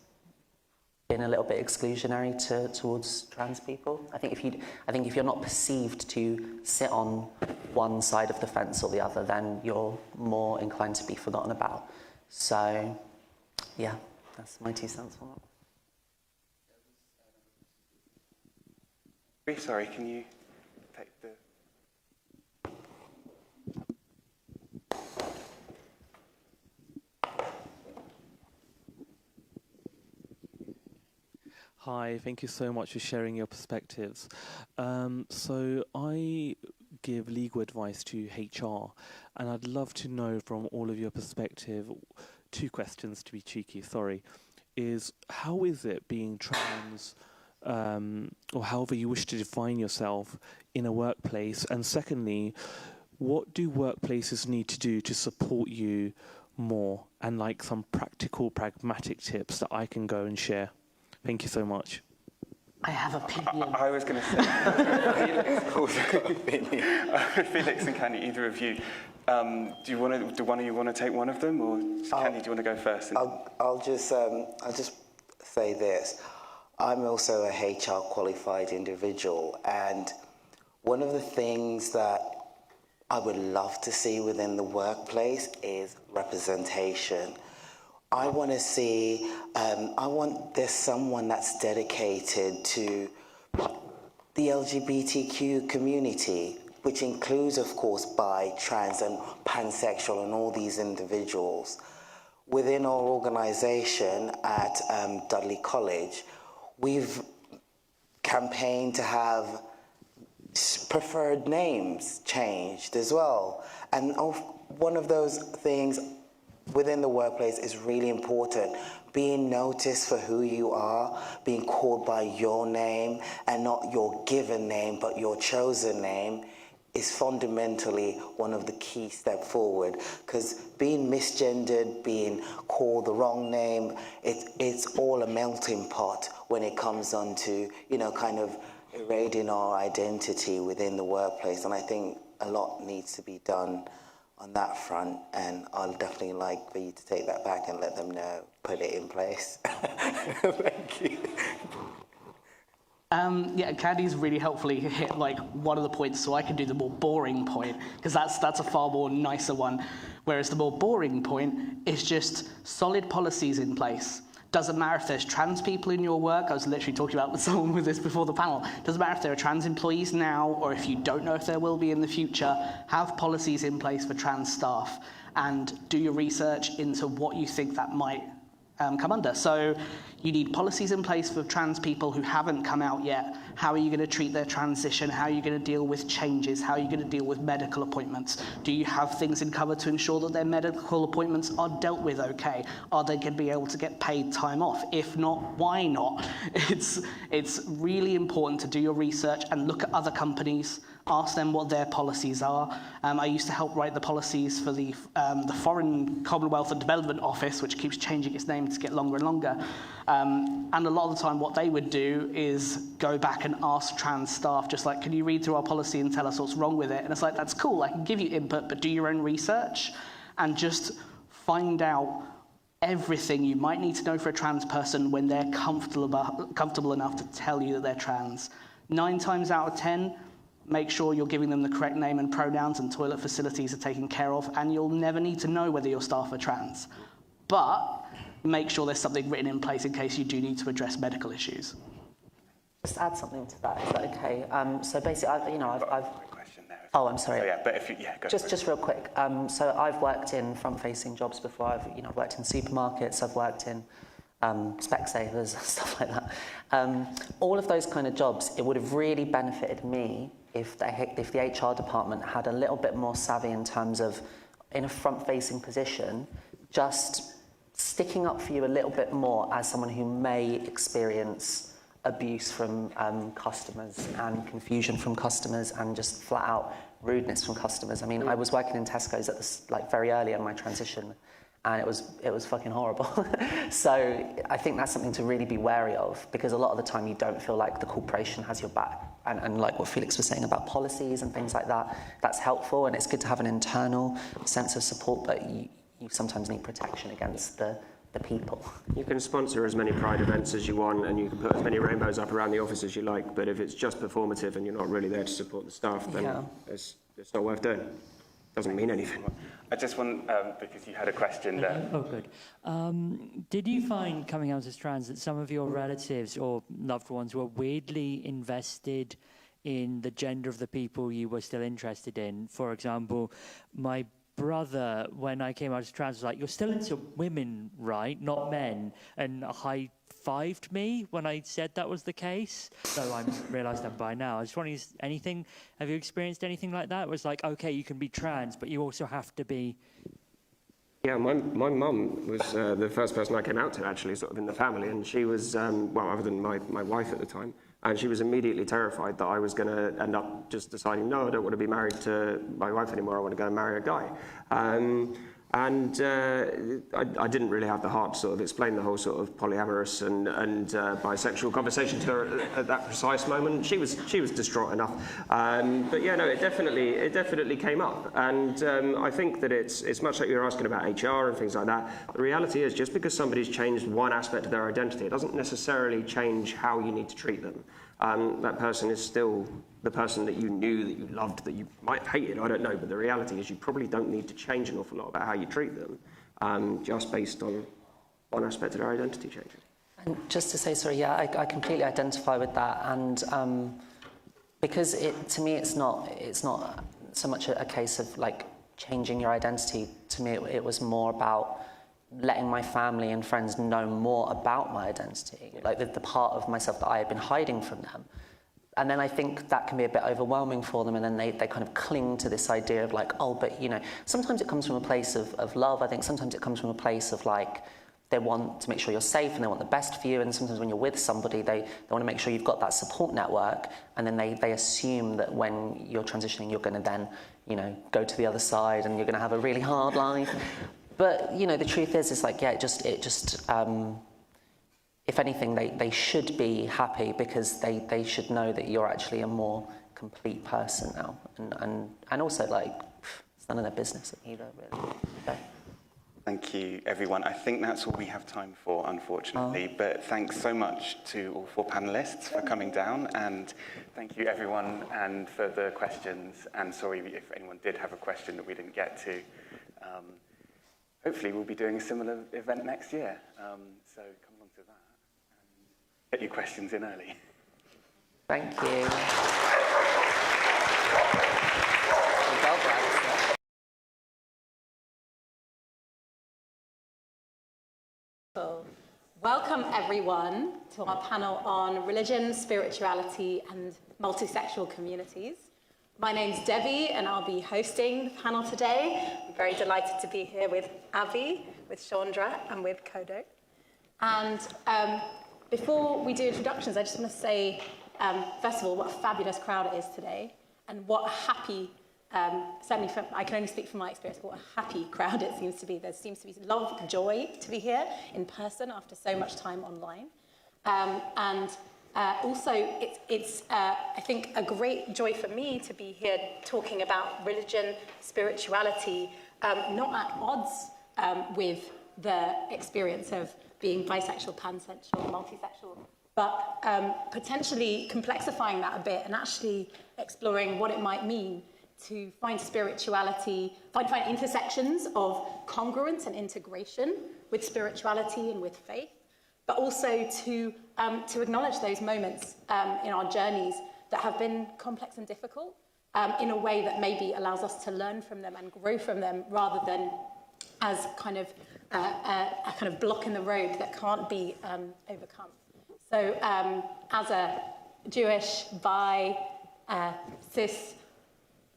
been a little bit exclusionary towards trans people. I think if you're not perceived to sit on one side of the fence or the other, then you're more inclined to be forgotten about. So, yeah, that's my 2 cents on that. Sorry, can you take the... Hi, thank you so much for sharing your perspectives. So I give legal advice to HR, and I'd love to know from all of your perspective, 2 questions to be cheeky, sorry, is how is it being trans, or however you wish to define yourself in a workplace? And secondly, what do workplaces need to do to support you more, and like some practical, pragmatic tips that I can go and share? Thank you so much. I have opinion. I was going to say, Felix and Candy, either of you, do one of you want to take one of them, or Candy, do you want to go first? I'll just say this. I'm also a HR qualified individual, and one of the things that I would love to see within the workplace is representation. I want to see, there's someone that's dedicated to the LGBTQ community, which includes, of course, bi, trans, and pansexual, and all these individuals. Within our organization at Dudley College, we've campaigned to have preferred names changed as well. And one of those things within the workplace is really important. Being noticed for who you are, being called by your name, and not your given name, but your chosen name, is fundamentally one of the key steps forward. Because being misgendered, being called the wrong name, it's all a melting pot when it comes on to, you know, kind of eroding our identity within the workplace. And I think a lot needs to be done on that front, and I'll definitely like for you to take that back and let them know, put it in place. Thank you. Yeah, Candy's really helpfully hit like one of the points, so I can do the more boring point, because that's a far more nicer one. Whereas the more boring point is just solid policies in place. Doesn't matter if there's trans people in your work. I was literally talking about someone with this before the panel. Doesn't matter if there are trans employees now, or if you don't know if there will be in the future. Have policies in place for trans staff, and do your research into what you think that might come under. So you need policies in place for trans people who haven't come out yet. How are you going to treat their transition? How are you going to deal with changes? How are you going to deal with medical appointments? Do you have things in cover to ensure that their medical appointments are dealt with okay? Are they going to be able to get paid time off? If not, why not? It's really important to do your research and look at other companies, ask them what their policies are. I used to help write the policies for the Foreign Commonwealth and Development Office, which keeps changing its name to get longer and longer. And a lot of the time what they would do is go back and ask trans staff, just like, can you read through our policy and tell us what's wrong with it? And it's like, that's cool, I can give you input, but do your own research and just find out everything you might need to know for a trans person when they're comfortable enough to tell you that they're trans. 9 times out of 10, make sure you're giving them the correct name and pronouns, and toilet facilities are taken care of, and you'll never need to know whether your staff are trans. But make sure there's something written in place in case you do need to address medical issues. Just add something to that, is that okay? So basically, I've oh, I'm sorry. So yeah, but if you, go for it. Just real quick. So I've worked in front-facing jobs before. I've worked in supermarkets. I've worked in Specsavers, stuff like that. All of those kind of jobs, it would have really benefited me if the HR department had a little bit more savvy in terms of, in a front-facing position, just sticking up for you a little bit more as someone who may experience abuse from customers and confusion from customers, and just flat out rudeness from customers. I mean, I was working in Tesco's at this, like very early in my transition, and it was fucking horrible. So I think that's something to really be wary of, because a lot of the time you don't feel like the corporation has your back. And like what Felix was saying about policies and things like that, that's helpful, and it's good to have an internal sense of support, but you sometimes need protection against the people. You can sponsor as many Pride events as you want, and you can put as many rainbows up around the office as you like, but if it's just performative and you're not really there to support the staff, then it's not worth doing. Doesn't mean anything. I just want, because you had a question there. Oh, good. Did you find, coming out as trans, that some of your relatives or loved ones were weirdly invested in the gender of the people you were still interested in? For example, my brother, when I came out as trans, was like, "You're still into women, right? Not men." And high-fived me when I said that was the case. So I realised I'm bi now. I was wondering, have you experienced anything like that? It was like, okay, you can be trans, but you also have to be... Yeah, my mum was the first person I came out to, actually, sort of in the family, and she was, well, other than my wife at the time, and she was immediately terrified that I was going to end up just deciding, no, I don't want to be married to my wife anymore, I want to go and marry a guy. I didn't really have the heart to sort of explain the whole sort of polyamorous and bisexual conversation to her at that precise moment. She was distraught enough. But yeah, no, it definitely came up. And I think that it's much like you were asking about HR and things like that. The reality is, just because somebody's changed one aspect of their identity, it doesn't necessarily change how you need to treat them. That person is still the person that you knew, that you loved, that you might have hated, I don't know, but the reality is you probably don't need to change an awful lot about how you treat them, just based on one aspect of their identity changing. And just to say, sorry, yeah, I completely identify with that, and because to me it's not so much a case of like changing your identity. To me it was more about letting my family and friends know more about my identity, like the part of myself that I had been hiding from them. And then I think that can be a bit overwhelming for them, and then they kind of cling to this idea of like, oh, but sometimes it comes from a place of love. I think sometimes it comes from a place of like, they want to make sure you're safe and they want the best for you, and sometimes when you're with somebody, they want to make sure you've got that support network, and then they assume that when you're transitioning, you're going to then, go to the other side and you're going to have a really hard life. But, the truth is like, yeah, if anything, they should be happy, because they should know that you're actually a more complete person now. And also, like, it's none of their business either, really. Okay. Thank you, everyone. I think that's all we have time for, unfortunately. But thanks so much to all 4 panellists for coming down. And thank you, everyone, and for the questions. And sorry if anyone did have a question that we didn't get to. Hopefully, we'll be doing a similar event next year. So come along to that. Get your questions in early. Thank you. Welcome everyone to our panel on religion, spirituality and multisexual communities. My name's Debbie and I'll be hosting the panel today. I'm very delighted to be here with Avi, with Chandra and with Kodo. And before we do introductions, I just want to say, first of all, what a fabulous crowd it is today, and what a happy, certainly I can only speak from my experience, what a happy crowd it seems to be. There seems to be a lot of joy to be here in person after so much time online. Also, it's I think, a great joy for me to be here talking about religion, spirituality, not at odds with the experience of being bisexual, pansexual, multisexual, but potentially complexifying that a bit and actually exploring what it might mean to find spirituality, find intersections of congruence and integration with spirituality and with faith, but also to acknowledge those moments in our journeys that have been complex and difficult in a way that maybe allows us to learn from them and grow from them, rather than as kind of a kind of block in the road that can't be overcome. So as a Jewish, bi, cis,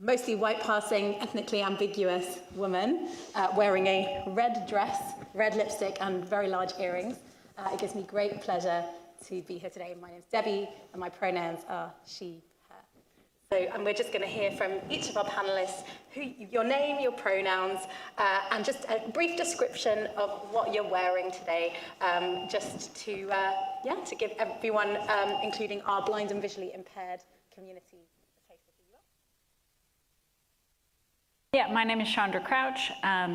mostly white passing, ethnically ambiguous woman wearing a red dress, red lipstick and very large earrings, it gives me great pleasure to be here today. My name's Debbie and my pronouns are she, her. So, and we're just going to hear from each of our panelists, your name, your pronouns, and just a brief description of what you're wearing today, just to give everyone, including our blind and visually impaired community, a taste of who you are. Yeah, my name is Chandra Crouch,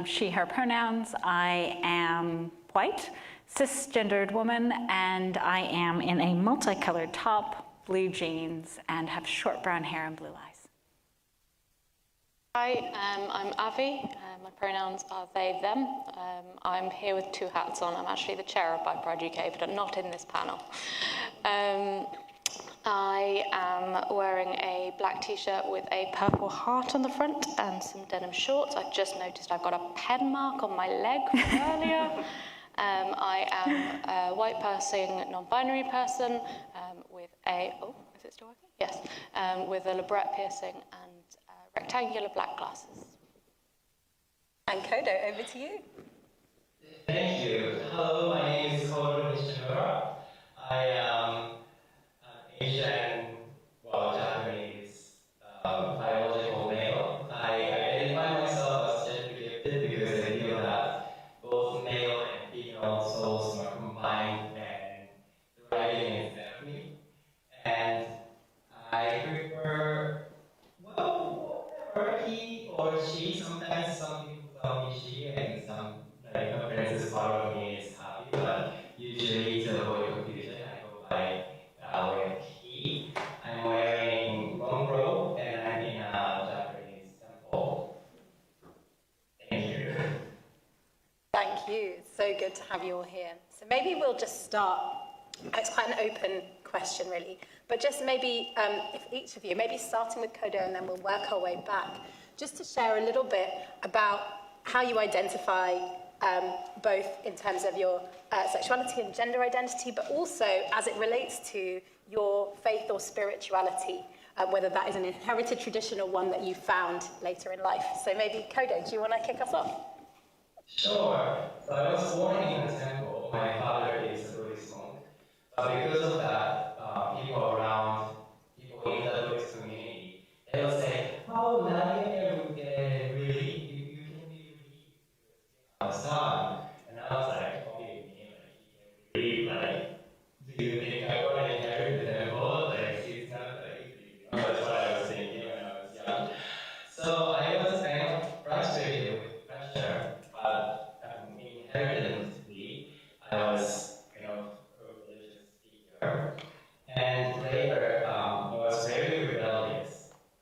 she, her pronouns. I am white, cisgendered woman, and I am in a multicolored top, blue jeans, and have short brown hair and blue eyes. Hi, I'm Avi. My pronouns are they, them. I'm here with two hats on. I'm actually the chair of Bi Pride UK, but I'm not in this panel. I am wearing a black t-shirt with a purple heart on the front and some denim shorts. I've just noticed I've got a pen mark on my leg from earlier. I am a white person, non-binary person, with a, is it still working? Yes, with a labret piercing and rectangular black glasses. And Kodo, over to you. Thank you. Hello, my name is Kodo Nishimura. I am an Asian, Japanese biological male. I identify myself as gender gifted because I feel that both male and female souls are combined and thriving inside of me. And I prefer, whatever he or she. Sometimes some people tell me she, and some, like, a princess part of me is happy, but usually to avoid confusion, I go by with he. I'm wearing long robe, and I'm in a Japanese temple. Thank you. Thank you. It's so good to have you all here. So maybe we'll just start. It's quite an open question, really. But just maybe, if each of you, maybe starting with Kodo, and then we'll work our way back, just to share a little bit about how you identify, both in terms of your sexuality and gender identity, but also as it relates to your faith or spirituality, whether that is an inherited tradition or one that you found later in life. So maybe, Kodo, do you want to kick us off? Sure. So I was born in a temple. My father is a Buddhist monk. But because of that, people around, people in the Buddhist community, they will say, oh, Nadia, really? You can be really son. And I was like, oh, really? Like, do you think I want to inherit the temple? Like, it's not like, that's what I was thinking when I was young. So I was kind of frustrated with pressure, but inherently, I was kind of a religious figure. And later, I was very rebellious.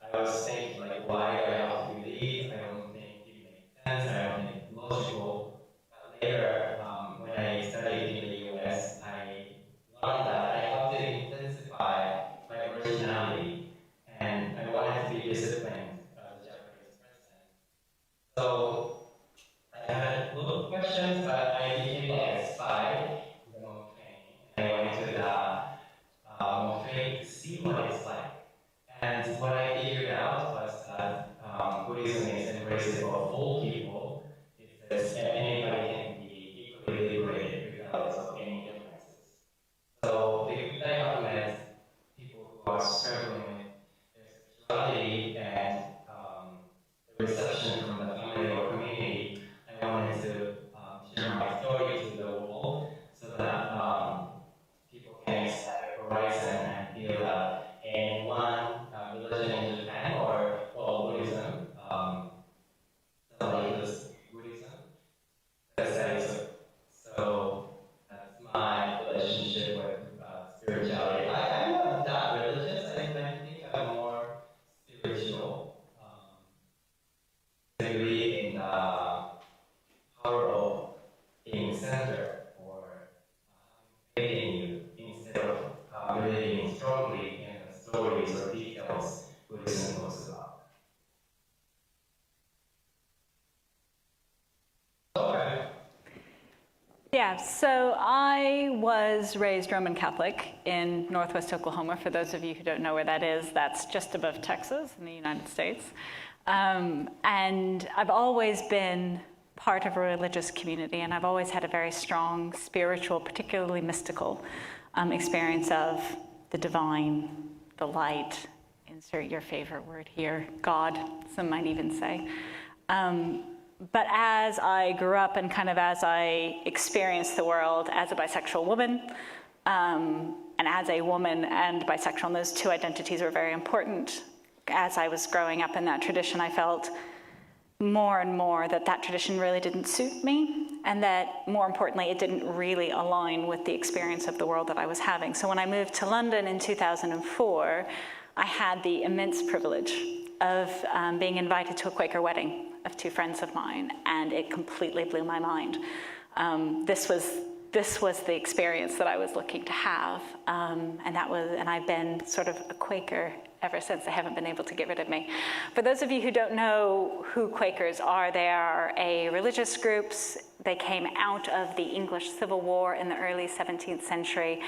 I was thinking, like, why do I have to believe? I don't think it makes sense. I don't think it's logical. But later, when I studied in the US, I learned that I have to intensify my originality, and I wanted to be disciplined as a Japanese person. So I had a lot of questions, but I became a spy in the monk training. And I went to the monk training to see what it's like. And what I figured out was that Buddhism is embracing of all people. It says anybody can be equally liberated regardless of any differences. So because I have met people who are struggling with their sexuality and the reception from the family or community, I wanted to share my story to the world so that people can expand their horizon and feel that in one religion in Japan or Buddhism, somebody does Buddhism, that's that. So that's my relationship with spirituality. I'm not that religious. I think I'm more spiritual. I believe in the power of being centered or faith in you instead of believing strongly in the stories or details Buddhism talks about. Okay. Yeah, so I was raised Roman Catholic in Northwest Oklahoma. For those of you who don't know where that is, that's just above Texas in the United States. And I've always been part of a religious community, and I've always had a very strong spiritual, particularly mystical experience of the divine, the light, insert your favorite word here, God, some might even say. But as I grew up and kind of as I experienced the world as a bisexual woman, and as a woman and bisexual, and those two identities were very important. As I was growing up in that tradition, I felt more and more that that tradition really didn't suit me, and that, more importantly, it didn't really align with the experience of the world that I was having. So when I moved to London in 2004, I had the immense privilege of being invited to a Quaker wedding of two friends of mine, and it completely blew my mind. This was the experience that I was looking to have, and I've been sort of a Quaker ever since. They haven't been able to get rid of me. For those of you who don't know who Quakers are, they are a religious group. They came out of the English Civil War in the early 17th century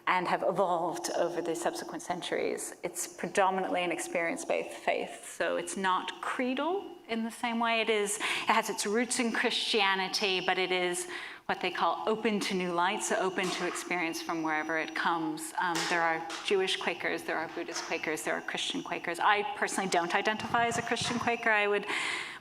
and have evolved over the subsequent centuries. It's predominantly an experience-based faith, so it's not creedal in the same way. It has its roots in Christianity, but it is what they call open to new light, so open to experience from wherever it comes. There are Jewish Quakers, there are Buddhist Quakers, there are Christian Quakers. I personally don't identify as a Christian Quaker. I would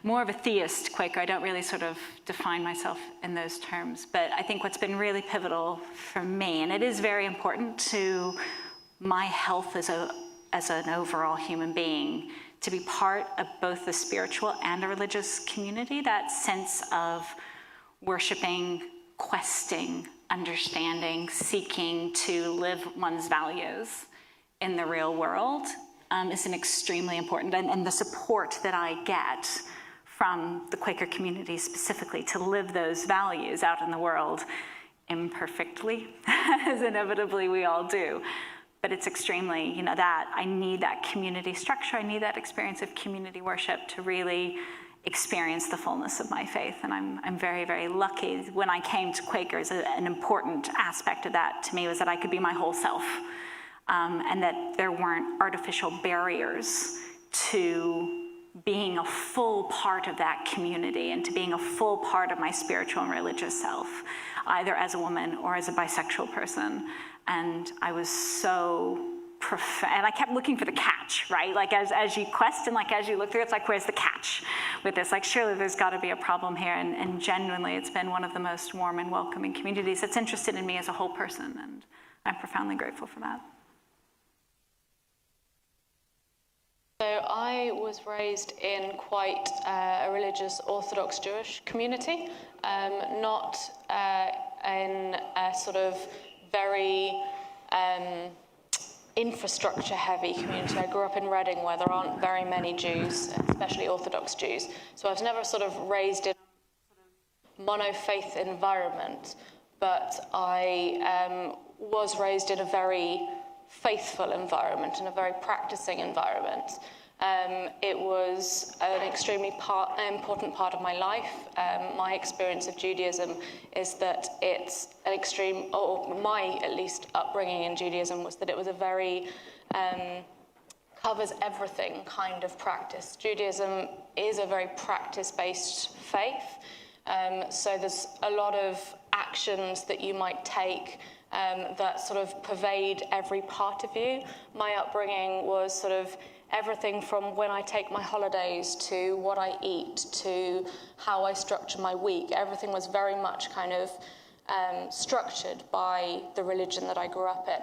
more of a theist Quaker. I don't really sort of define myself in those terms. But I think what's been really pivotal for me, and it is very important to my health as an overall human being, to be part of both the spiritual and a religious community, that sense of worshiping, questing, understanding, seeking to live one's values in the real world is an extremely important, and the support that I get from the Quaker community specifically to live those values out in the world imperfectly, as inevitably we all do. But it's extremely, that I need that community structure, I need that experience of community worship to really experience the fullness of my faith. And I'm very, very lucky. When I came to Quakers, an important aspect of that to me was that I could be my whole self, and that there weren't artificial barriers to being a full part of that community and to being a full part of my spiritual and religious self, either as a woman or as a bisexual person. And I was so and I kept looking for the catch, right? Like as you quest and like as you look through, it's like, where's the catch with this? Like, surely there's got to be a problem here. And genuinely, it's been one of the most warm and welcoming communities that's interested in me as a whole person, and I'm profoundly grateful for that. So I was raised in quite a religious Orthodox Jewish community, not in a sort of very infrastructure-heavy community. I grew up in Reading, where there aren't very many Jews, especially Orthodox Jews. So I was never sort of raised in a mono-faith environment, but I was raised in a very faithful environment, in a very practicing environment. It was an extremely important part of my life. My experience of Judaism is that it's an extreme, or my at least upbringing in Judaism was that it was a very covers everything kind of practice. Judaism is a very practice-based faith, so there's a lot of actions that you might take that sort of pervade every part of you. My upbringing was sort of everything from when I take my holidays to what I eat to how I structure my week. Everything was very much kind of structured by the religion that I grew up in.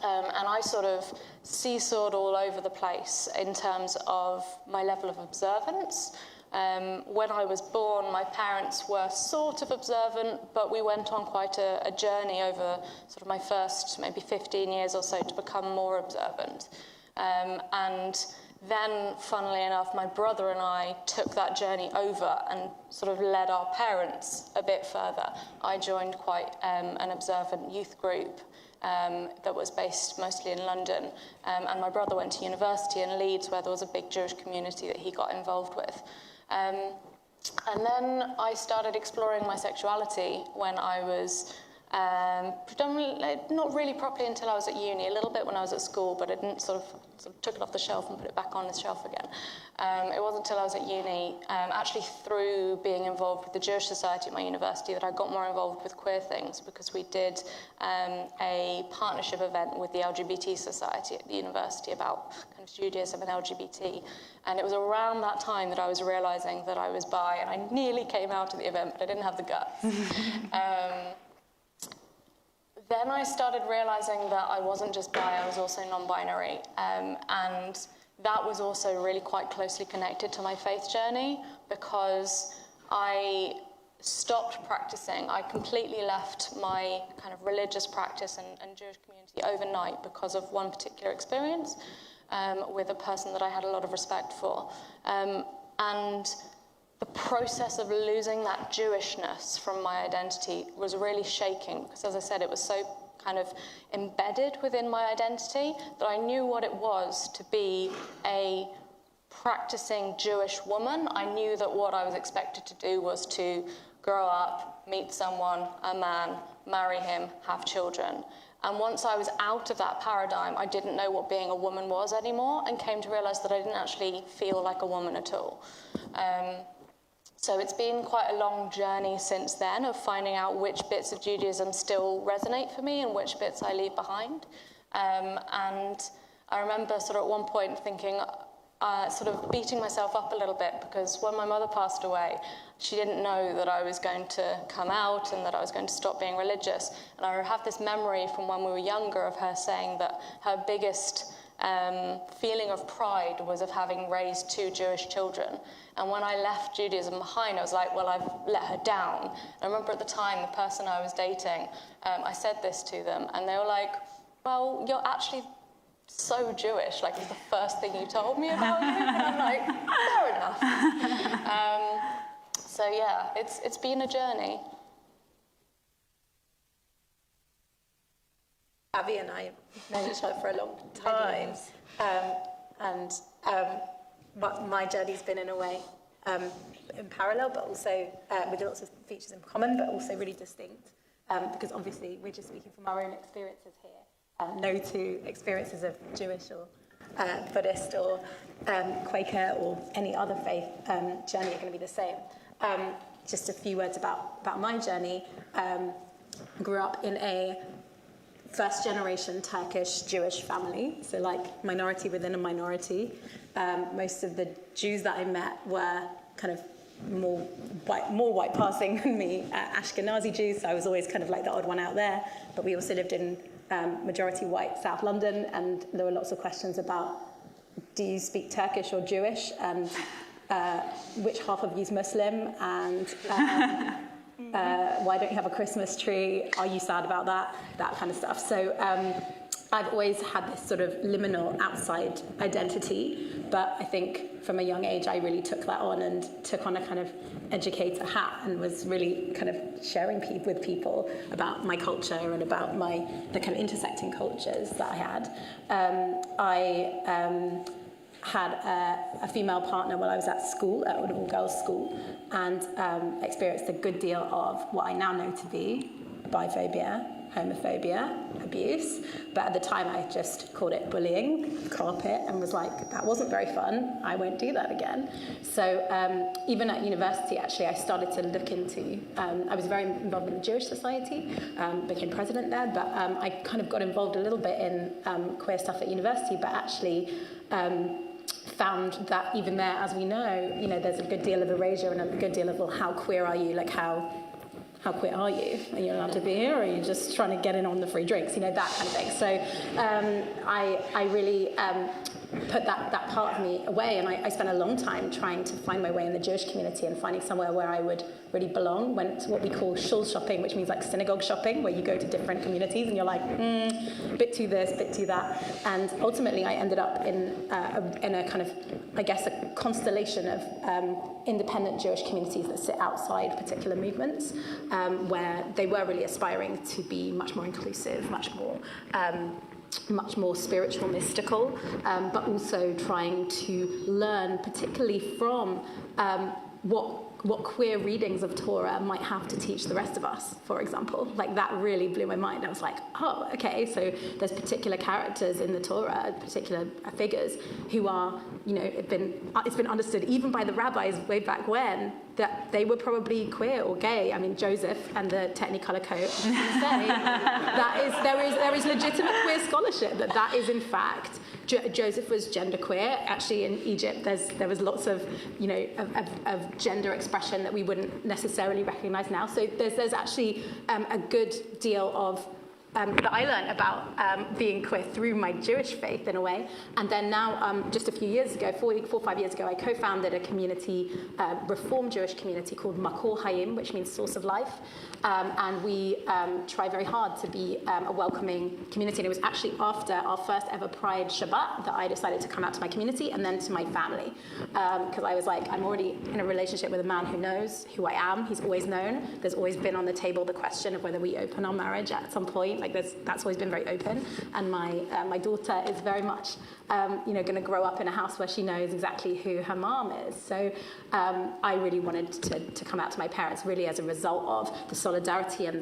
And I sort of seesawed all over the place in terms of my level of observance. When I was born, my parents were sort of observant, but we went on quite a journey over sort of my first maybe 15 years or so to become more observant. And then, funnily enough, my brother and I took that journey over and sort of led our parents a bit further. I joined quite an observant youth group that was based mostly in London, and my brother went to university in Leeds, where there was a big Jewish community that he got involved with. And then I started exploring my sexuality when I was Predominantly, not really properly until I was at uni, a little bit when I was at school, but I didn't sort of took it off the shelf and put it back on the shelf again. It wasn't until I was at uni, actually through being involved with the Jewish Society at my university, that I got more involved with queer things, because we did a partnership event with the LGBT Society at the university about kind of Judaism and LGBT. And it was around that time that I was realizing that I was bi, and I nearly came out at the event, but I didn't have the guts. Then I started realizing that I wasn't just bi, I was also non-binary. And that was also really quite closely connected to my faith journey, because I stopped practicing. I completely left my kind of religious practice and Jewish community overnight because of one particular experience with a person that I had a lot of respect for. And the process of losing that Jewishness from my identity was really shaking, because, as I said, it was so kind of embedded within my identity that I knew what it was to be a practicing Jewish woman. I knew that what I was expected to do was to grow up, meet someone, a man, marry him, have children. And once I was out of that paradigm, I didn't know what being a woman was anymore, and came to realize that I didn't actually feel like a woman at all. So it's been quite a long journey since then of finding out which bits of Judaism still resonate for me and which bits I leave behind. And I remember sort of at one point thinking, sort of beating myself up a little bit, because when my mother passed away, she didn't know that I was going to come out and that I was going to stop being religious. And I have this memory from when we were younger of her saying that her biggest feeling of pride was of having raised 2 Jewish children. And when I left Judaism behind, I was like, well, I've let her down. And I remember at the time, the person I was dating, I said this to them, and they were like, well, you're actually so Jewish, like it's the first thing you told me about you. And I'm like, fair enough. So yeah, it's been a journey. Abby and I have known each other for a long time, my journey's been in a way in parallel, but also with lots of features in common, but also really distinct, because obviously we're just speaking from our own experiences here. No 2 experiences of Jewish or Buddhist or Quaker or any other faith journey are going to be the same. Just a few words about my journey. I grew up in a first-generation Turkish Jewish family, so like minority within a minority. Most of the Jews that I met were kind of more white passing than me, Ashkenazi Jews, so I was always kind of like the odd one out there. But we also lived in majority white South London, and there were lots of questions about, do you speak Turkish or Jewish, and which half of you is Muslim, and why don't you have a Christmas tree? Are you sad about that? That kind of stuff. So I've always had this sort of liminal outside identity, but I think from a young age I really took that on and took on a kind of educator hat and was really kind of sharing with people about my culture and about the kind of intersecting cultures that I had. I had a female partner while I was at school, at an all-girls school, and experienced a good deal of what I now know to be biphobia, homophobia, abuse. But at the time I just called it bullying, carpet, and was like, that wasn't very fun, I won't do that again. So even at university, actually, I started to look into, I was very involved in the Jewish Society, became president there, but I kind of got involved a little bit in queer stuff at university, but actually found that even there, as we know, there's a good deal of erasure and a good deal of, well, how queer are you? Like, how queer are you? Are you allowed to be here, or are you just trying to get in on the free drinks? That kind of thing. So I really put that part of me away, and I spent a long time trying to find my way in the Jewish community and finding somewhere where I would really belong. Went to what we call shul shopping, which means like synagogue shopping, where you go to different communities and you're like, bit to this, bit to that. And ultimately I ended up in a kind of, I guess, a constellation of independent Jewish communities that sit outside particular movements, where they were really aspiring to be much more inclusive, much more spiritual, mystical, but also trying to learn particularly from what what queer readings of Torah might have to teach the rest of us, for example. Like, that really blew my mind. I was like, oh, okay, so there's particular characters in the Torah, particular figures who are, you know, it's been understood even by the rabbis way back when that they were probably queer or gay. I mean, Joseph and the Technicolor coat, there is legitimate queer scholarship that is in fact, Joseph was genderqueer. Actually, in Egypt, there was lots of, you know, of gender expression that we wouldn't necessarily recognize now. So there's actually a good deal of that I learned about being queer through my Jewish faith, in a way. And then now, just a few years ago, 4 or 5 years ago, I co-founded a community, Reform Jewish community called Makor Hayim, which means source of life. And we try very hard to be a welcoming community. And it was actually after our first ever Pride Shabbat that I decided to come out to my community and then to my family. Because I was like, I'm already in a relationship with a man who knows who I am. He's always known. There's always been on the table the question of whether we open our marriage at some point. Like, that's always been very open. And my daughter is very much, you know, going to grow up in a house where she knows exactly who her mom is. So I really wanted to come out to my parents really as a result of the solidarity and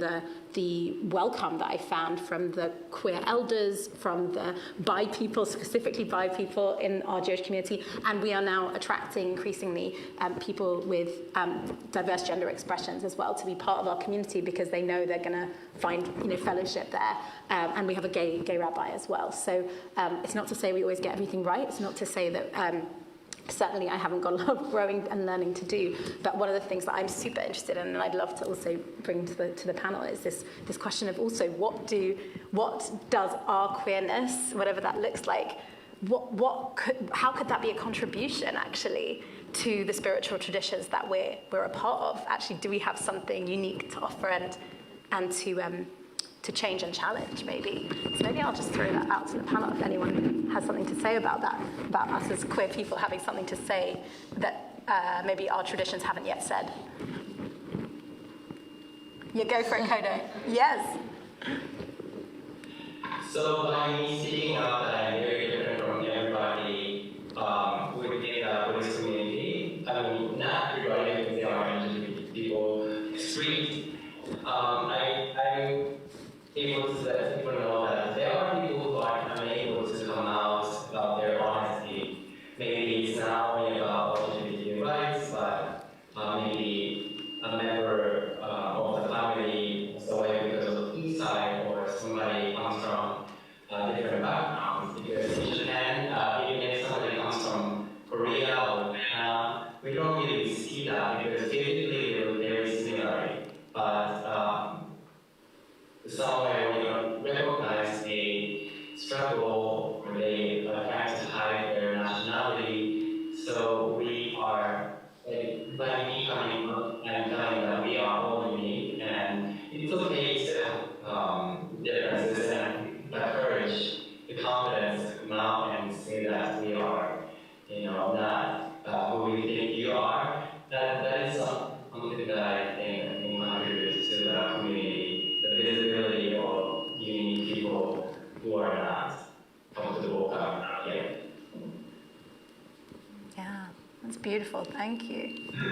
the welcome that I found from the queer elders, from the bi people, specifically bi people in our Jewish community. And we are now attracting increasingly people with diverse gender expressions as well to be part of our community, because they know they're going to find, you know, fellowship there. And we have a gay rabbi as well. So it's not to say we always get everything right. It's not to say that certainly I haven't got a lot of growing and learning to do. But one of the things that I'm super interested in, and I'd love to also bring to the panel, is this question of also what does our queerness, whatever that looks like, how could that be a contribution actually to the spiritual traditions that we're a part of? Actually, do we have something unique to offer and to change and challenge, maybe? So maybe I'll just throw that out to the panel if anyone has something to say about that, about us as queer people having something to say that maybe our traditions haven't yet said. Yeah, go for it, Kodo. Yes. So by me speaking up that I'm very different from everybody within the Buddhist community, I mean, not everybody, because there are LGBT people, street. I'm able to let people know that there are people who are unable to come out about their honesty. Maybe it's not only about LGBT rights, but maybe a member of the family is away because of suicide, or somebody comes from different backgrounds. Because in Japan, even if somebody comes from Korea or Vietnam, we don't really see that because typically they're very similar. But somewhere we don't recognize a struggle or they try to hide their nationality. So we are, by me coming up and telling that we are all unique, and it's okay to have differences and the courage, the confidence to come out and say that we are, you know, not who we think you are. That is something that I think contributes to the community, the visibility of unique people who are not comfortable coming out yet. Yeah, that's beautiful. Thank you. Do you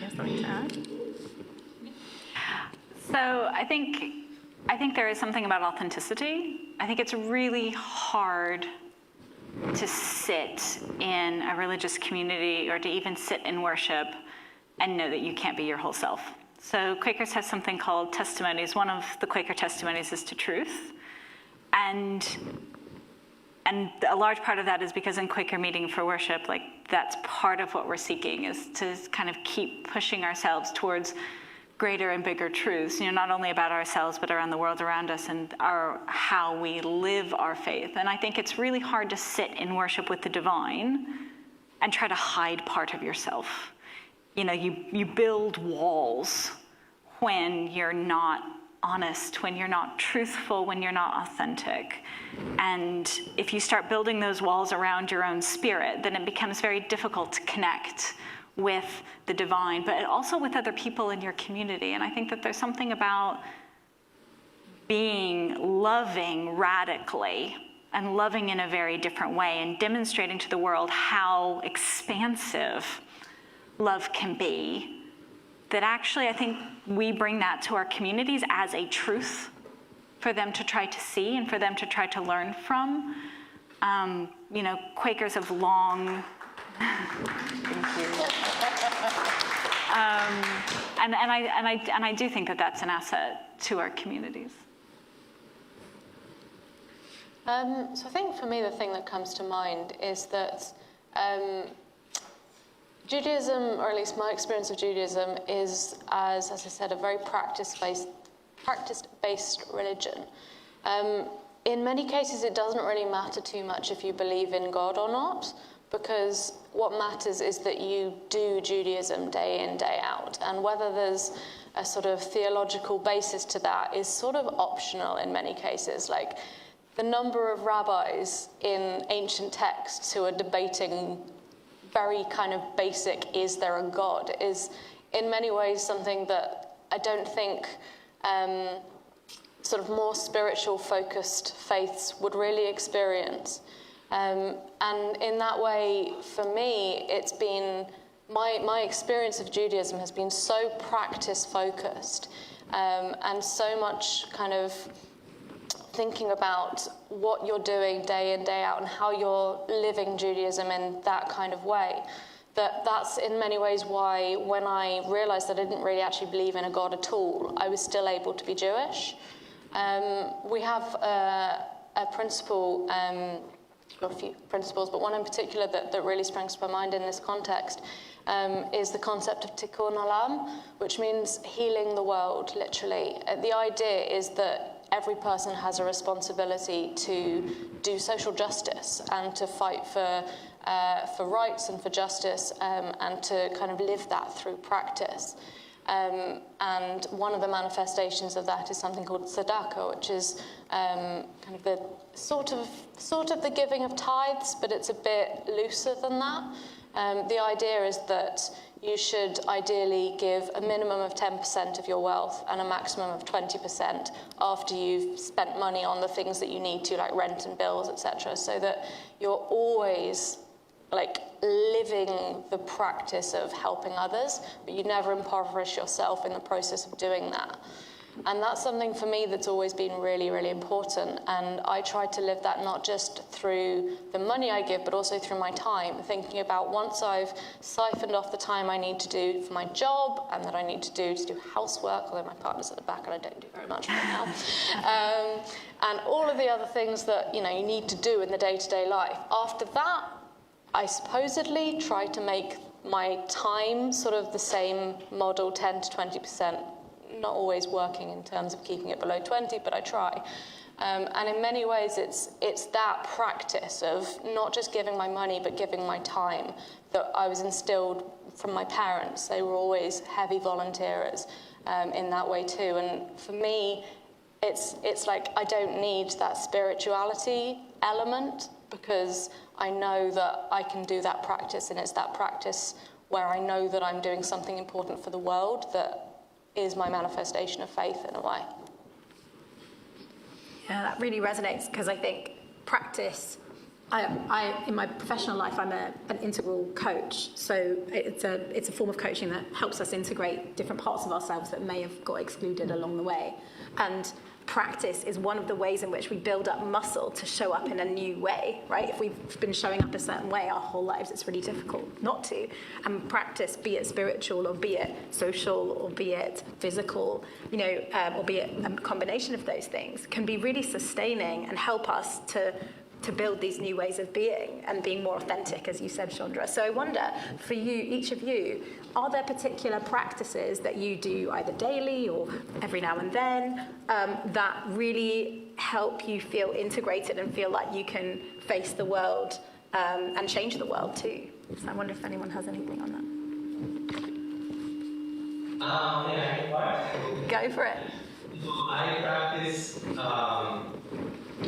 have something to add? So I think there is something about authenticity. I think it's really hard to sit in a religious community or to even sit in worship and know that you can't be your whole self. So Quakers have something called testimonies. One of the Quaker testimonies is to truth. And a large part of that is because in Quaker Meeting for Worship, like, that's part of what we're seeking, is to kind of keep pushing ourselves towards greater and bigger truths, you know, not only about ourselves, but around the world around us and how we live our faith. And I think it's really hard to sit in worship with the divine and try to hide part of yourself. You know, you build walls when you're not honest, when you're not truthful, when you're not authentic. And if you start building those walls around your own spirit, then it becomes very difficult to connect with the divine, but also with other people in your community. And I think that there's something about being loving radically and loving in a very different way and demonstrating to the world how expansive love can be that actually I think we bring that to our communities as a truth for them to try to see and for them to try to learn from. You know, Quakers have long, thank you. And I do think that that's an asset to our communities. So I think for me the thing that comes to mind is that Judaism, or at least my experience of Judaism, is, as I said, a very practice-based religion. In many cases, it doesn't really matter too much if you believe in God or not, because what matters is that you do Judaism day in, day out. And whether there's a sort of theological basis to that is sort of optional in many cases. Like, the number of rabbis in ancient texts who are debating very kind of basic, is there a God, is in many ways something that I don't think sort of more spiritual focused faiths would really experience. And in that way, for me, it's been, my experience of Judaism has been so practice focused and so much kind of thinking about what you're doing day in, day out and how you're living Judaism in that kind of way. That's in many ways why when I realized that I didn't really actually believe in a God at all, I was still able to be Jewish. We have a principle, got a few principles, but one in particular that really springs to my mind in this context is the concept of tikkun olam, which means healing the world, literally. The idea is that every person has a responsibility to do social justice and to fight for rights and for justice and to kind of live that through practice. And one of the manifestations of that is something called tzedakah, which is kind of the sort of the giving of tithes, but it's a bit looser than that. The idea is that you should ideally give a minimum of 10% of your wealth and a maximum of 20% after you've spent money on the things that you need to, like rent and bills, etc., so that you're always like living the practice of helping others, but you never impoverish yourself in the process of doing that. And that's something for me that's always been really, really important. And I try to live that not just through the money I give, but also through my time, thinking about once I've siphoned off the time I need to do for my job and that I need to do housework, although my partner's at the back and I don't do very much right now, and all of the other things that you need to do in the day-to-day life. After that, I supposedly try to make my time sort of the same model, 10 to 20%. Not always working in terms of keeping it below 20, but I try. And in many ways, it's that practice of not just giving my money, but giving my time that I was instilled from my parents. They were always heavy volunteers in that way too. And for me, it's like I don't need that spirituality element because I know that I can do that practice, and it's that practice where I know that I'm doing something important for the world that is my manifestation of faith in a way. Yeah, that really resonates because I think practice, I in my professional life, I'm an integral coach. So it's a form of coaching that helps us integrate different parts of ourselves that may have got excluded along the way. And practice is one of the ways in which we build up muscle to show up in a new way, right? If we've been showing up a certain way our whole lives, it's really difficult not to. And practice, be it spiritual or be it social or be it physical, or be it a combination of those things, can be really sustaining and help us to build these new ways of being and being more authentic, as you said, Chandra. So I wonder, for you, each of you, are there particular practices that you do either daily or every now and then that really help you feel integrated and feel like you can face the world and change the world too? So I wonder if anyone has anything on that. Go for it. So I practice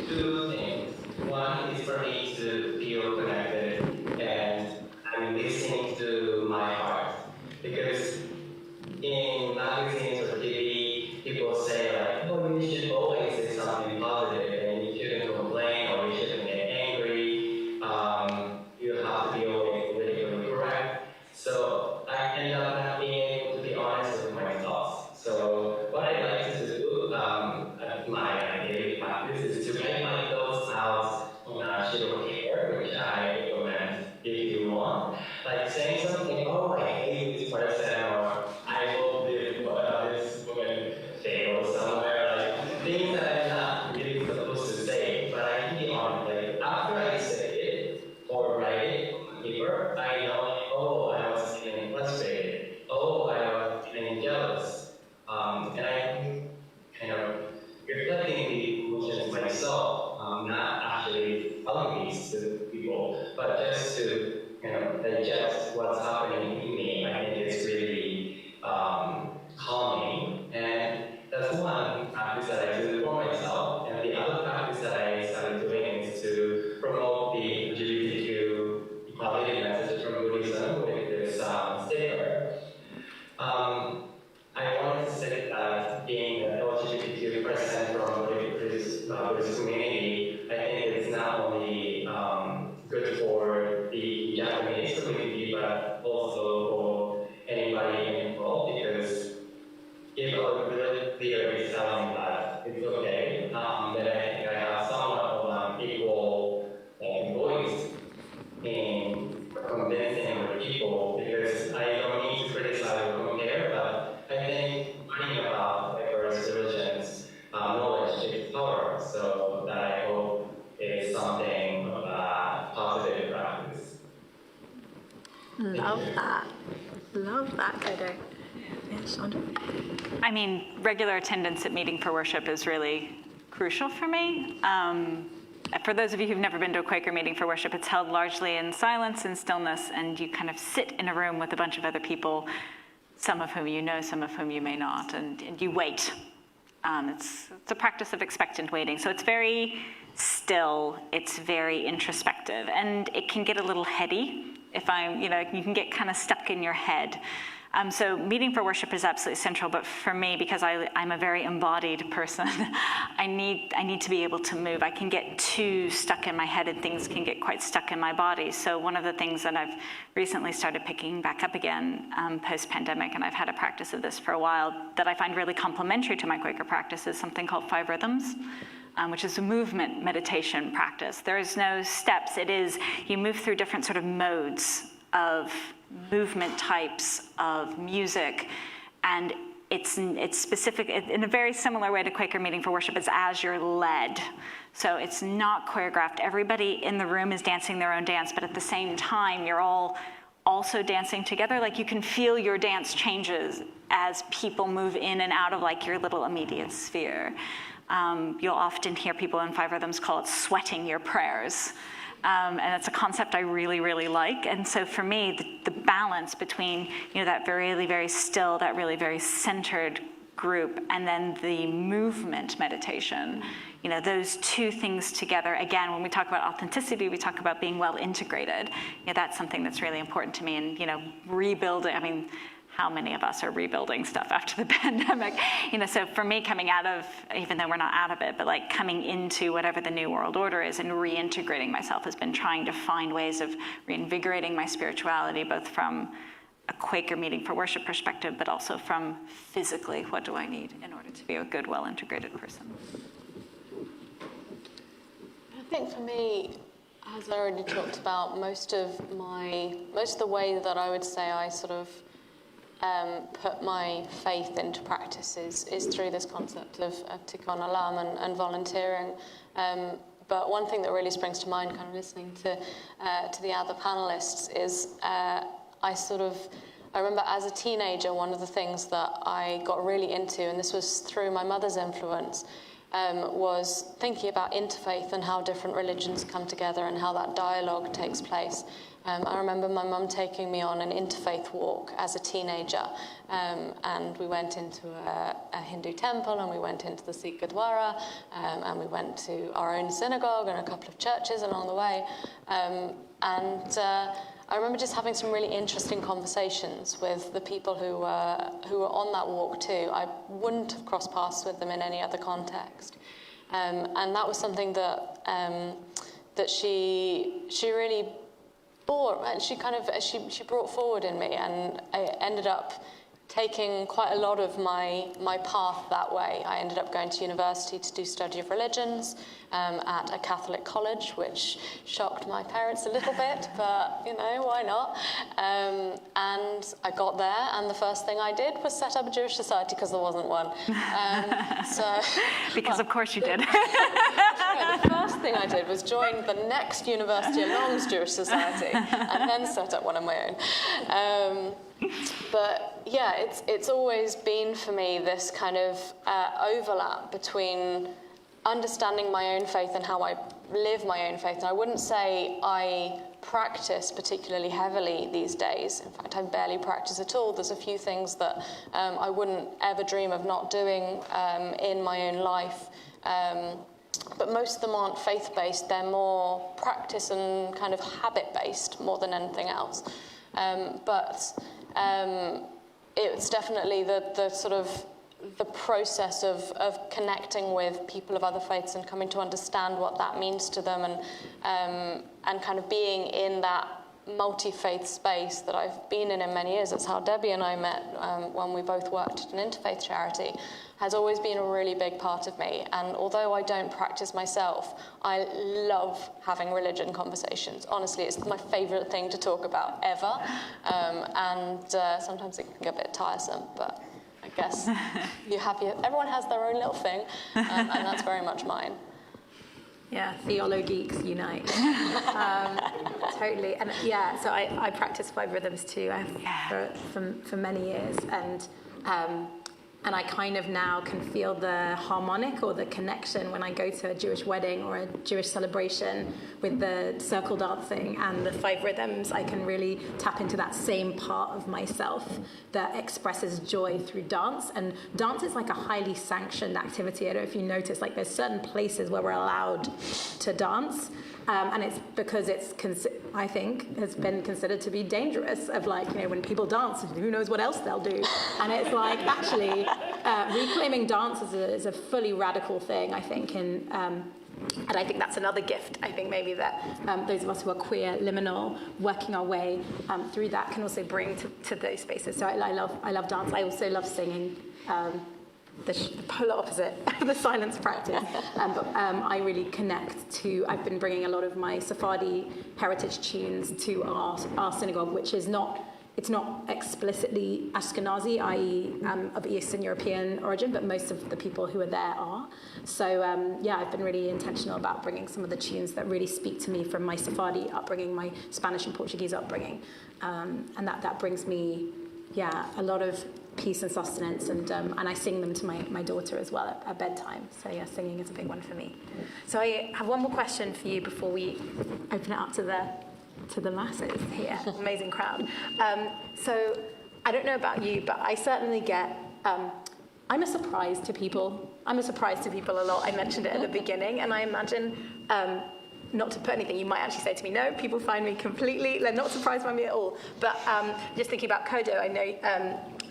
two things. One is for me to feel connected and I'm listening to my heart. Because in magazines or TV, people say like, oh, you should always say something positive and you shouldn't complain or you shouldn't get angry. You have to be always politically correct. So I end up not being able to be honest with necessarily selling that it's okay, that I think I have somewhat of equal voice in convincing other people, because I don't need to criticize or compare, but I think learning about diverse religions, knowledge is power, so that I hope is something of a positive practice. Love that. Love that, Kodo. Yes, I mean, regular attendance at Meeting for Worship is really crucial for me. For those of you who've never been to a Quaker Meeting for Worship, it's held largely in silence and stillness, and you kind of sit in a room with a bunch of other people, some of whom you know, some of whom you may not, and you wait. It's a practice of expectant waiting. So it's very still, it's very introspective, and it can get a little heady if you can get kind of stuck in your head. So Meeting for Worship is absolutely central, but for me, because I'm a very embodied person, I need to be able to move. I can get too stuck in my head, and things can get quite stuck in my body. So one of the things that I've recently started picking back up again post-pandemic, and I've had a practice of this for a while, that I find really complementary to my Quaker practice, is something called 5 Rhythms, which is a movement meditation practice. There is no steps. It is, you move through different sort of modes of movement types of music, and it's specific in a very similar way to Quaker Meeting for Worship. It's as you're led, so it's not choreographed. Everybody in the room is dancing their own dance, but at the same time you're all also dancing together. Like, you can feel your dance changes as people move in and out of like your little immediate sphere. You'll often hear people in 5 Rhythms call it sweating your prayers. And it's a concept I really, really like. And so for me, the balance between, that really very still, that really very centered group, and then the movement meditation, those two things together. Again, when we talk about authenticity, we talk about being well integrated. That's something that's really important to me. And, rebuilding, I mean, how many of us are rebuilding stuff after the pandemic? So for me, coming out of, even though we're not out of it, but like coming into whatever the new world order is and reintegrating myself has been trying to find ways of reinvigorating my spirituality, both from a Quaker Meeting for Worship perspective, but also from physically, what do I need in order to be a good, well-integrated person? I think for me, as I already talked about, most of the way that I would say I sort of put my faith into practice is through this concept of tikkun olam and volunteering. But one thing that really springs to mind, kind of listening to the other panelists, is I remember as a teenager, one of the things that I got really into, and this was through my mother's influence, was thinking about interfaith and how different religions come together and how that dialogue takes place. I remember my mum taking me on an interfaith walk as a teenager, and we went into a Hindu temple, and we went into the Sikh Gurdwara, and we went to our own synagogue and a couple of churches along the way. I remember just having some really interesting conversations with the people who were on that walk too. I wouldn't have crossed paths with them in any other context, and that was something that she really brought, and she brought forward in me, and I ended up taking quite a lot of my path that way. I ended up going to university to do study of religions at a Catholic college, which shocked my parents a little bit, but why not? And I got there, and the first thing I did was set up a Jewish society because there wasn't one. Because of course you did. The first thing I did was join the next university along's Jewish society, and then set up one of my own. But yeah, it's always been for me this kind of overlap between understanding my own faith and how I live my own faith. And I wouldn't say I practice particularly heavily these days. In fact, I barely practice at all. There's a few things that I wouldn't ever dream of not doing in my own life. But most of them aren't faith-based. They're more practice and kind of habit-based more than anything else. It's definitely the sort of the process of connecting with people of other faiths and coming to understand what that means to them, and kind of being in that multi-faith space that I've been in many years. That's how Debbie and I met when we both worked at an interfaith charity. has always been a really big part of me. And although I don't practice myself, I love having religion conversations. Honestly, it's my favourite thing to talk about ever. Sometimes it can get a bit tiresome, but I guess everyone has their own little thing, and that's very much mine. Yeah, theolo geeks unite. Totally. And yeah, so I practice 5 rhythms too for many years. And I kind of now can feel the harmonic or the connection when I go to a Jewish wedding or a Jewish celebration with the circle dancing and the 5 rhythms. I can really tap into that same part of myself that expresses joy through dance. And dance is like a highly sanctioned activity. I don't know if you notice, like there's certain places where we're allowed to dance. And it's because I think, has been considered to be dangerous, of like, when people dance, who knows what else they'll do. And it's like, actually, reclaiming dance is a fully radical thing, I think, and I think that's another gift, I think maybe that those of us who are queer, liminal, working our way through that can also bring to those spaces. So I love dance. I also love singing. The polar opposite of the silence practice. But I really connect to, I've been bringing a lot of my Sephardi heritage tunes to our synagogue, which is it's not explicitly Ashkenazi, i.e. Of Eastern European origin, but most of the people who are there are. So I've been really intentional about bringing some of the tunes that really speak to me from my Sephardi upbringing, my Spanish and Portuguese upbringing. And that brings me, a lot of peace and sustenance, and I sing them to my daughter as well at bedtime. So singing is a big one for me. So I have one more question for you before we open it up to the masses here. Amazing crowd. So I don't know about you, but I certainly get. I'm a surprise to people. I'm a surprise to people a lot. I mentioned it at the beginning, and I imagine. Not to put anything, you might actually say to me, no, people find me they're not surprised by me at all. But just thinking about Kodo, I know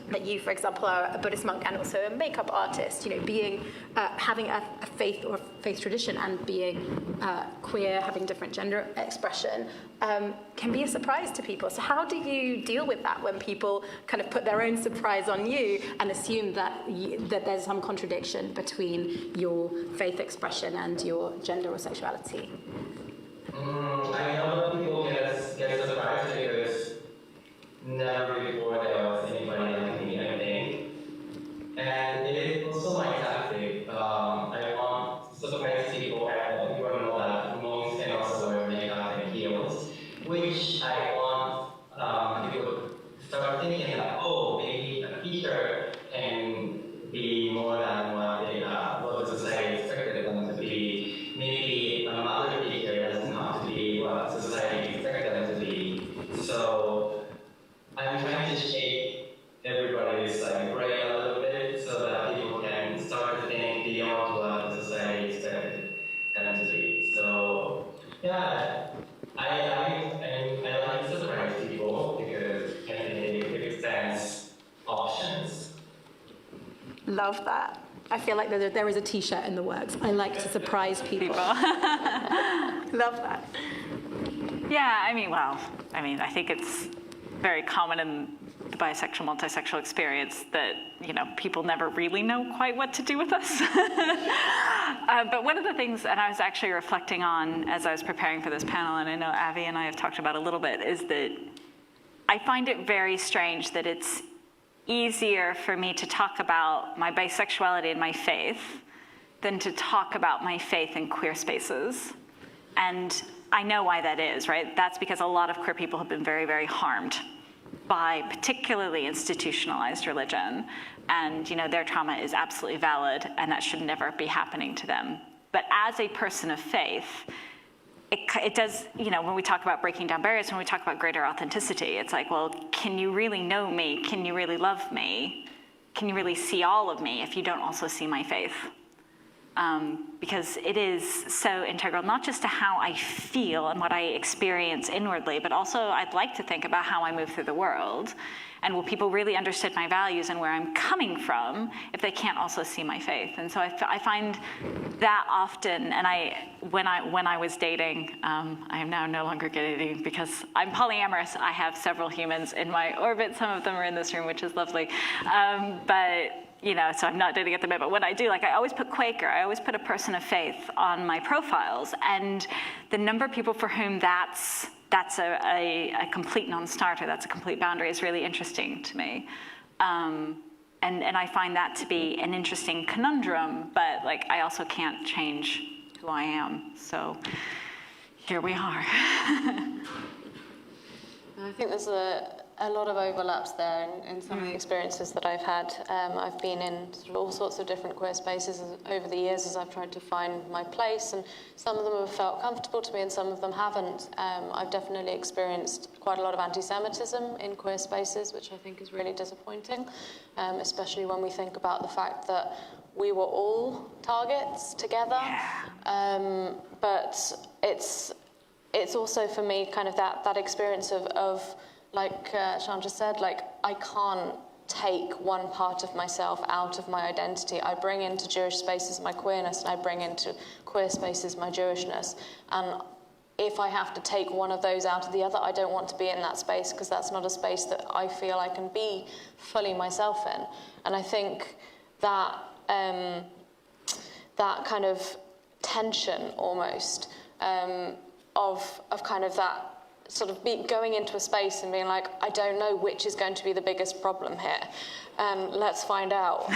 that you, for example, are a Buddhist monk and also a makeup artist, being, having a faith or faith tradition and being queer, having different gender expression, can be a surprise to people. So how do you deal with that when people kind of put their own surprise on you and assume that there's some contradiction between your faith expression and your gender or sexuality? I know that people get surprised because never before there was anybody like me, I think. And it is also my tactic. I want to surprise people and let people know that monks can also wear makeup and heels, which I want people to start thinking that, maybe a teacher can be more than what the society expected them to be. Maybe a mother figure doesn't have to be what society expected them to be. So I'm trying to shape everybody's brain a little bit so that people can start to think beyond what the society expected them to be. So I like to surprise people because I think it extends options. Love that. I feel like there is a t-shirt in the works. I like to surprise people. Love that. Yeah, I think it's very common in the bisexual, multisexual experience that, people never really know quite what to do with us. But one of the things, and I was actually reflecting on as I was preparing for this panel, and I know Avi and I have talked about a little bit, is that I find it very strange that it's easier for me to talk about my bisexuality and my faith than to talk about my faith in queer spaces. And I know why that is, right? That's because a lot of queer people have been very, very harmed by particularly institutionalized religion. And, their trauma is absolutely valid, and that should never be happening to them. But as a person of faith, it does, when we talk about breaking down barriers, when we talk about greater authenticity, it's like, well, can you really know me? Can you really love me? Can you really see all of me if you don't also see my faith? Because it is so integral, not just to how I feel and what I experience inwardly, but also I'd like to think about how I move through the world. And will people really understand my values and where I'm coming from if they can't also see my faith? And so I find that often, and when I was dating, I am now no longer dating because I'm polyamorous. I have several humans in my orbit. Some of them are in this room, which is lovely. But so I'm not doing it at the moment, but when I do, I always put Quaker, I always put a person of faith on my profiles, and the number of people for whom that's a complete non-starter, that's a complete boundary, is really interesting to me. And I find that to be an interesting conundrum, but I also can't change who I am. So here we are. I think there's a lot of overlaps there in some of the experiences that I've had. I've been in sort of all sorts of different queer spaces over the years as I've tried to find my place, and some of them have felt comfortable to me and some of them haven't. I've definitely experienced quite a lot of anti-Semitism in queer spaces, which I think is really disappointing, especially when we think about the fact that we were all targets together. But it's also for me kind of that experience of like Chandra said, I can't take one part of myself out of my identity. I bring into Jewish spaces my queerness, and I bring into queer spaces my Jewishness. And if I have to take one of those out of the other, I don't want to be in that space, because that's not a space that I feel I can be fully myself in. And I think that that kind of tension almost of kind of that sort of going into a space and being like, I don't know which is going to be the biggest problem here. Let's find out.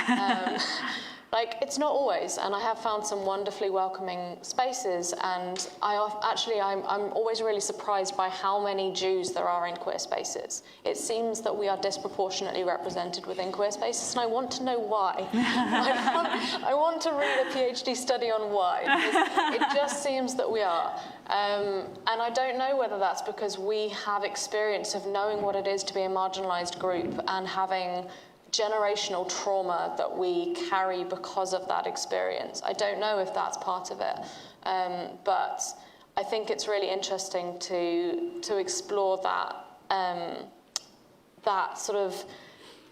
It's not always, and I have found some wonderfully welcoming spaces, and I'm always really surprised by how many Jews there are in queer spaces. It seems that we are disproportionately represented within queer spaces, and I want to know why. I want to read a PhD study on why, because it just seems that we are. And I don't know whether that's because we have experience of knowing what it is to be a marginalized group and having generational trauma that we carry because of that experience. I don't know if that's part of it, but I think it's really interesting to explore that that sort of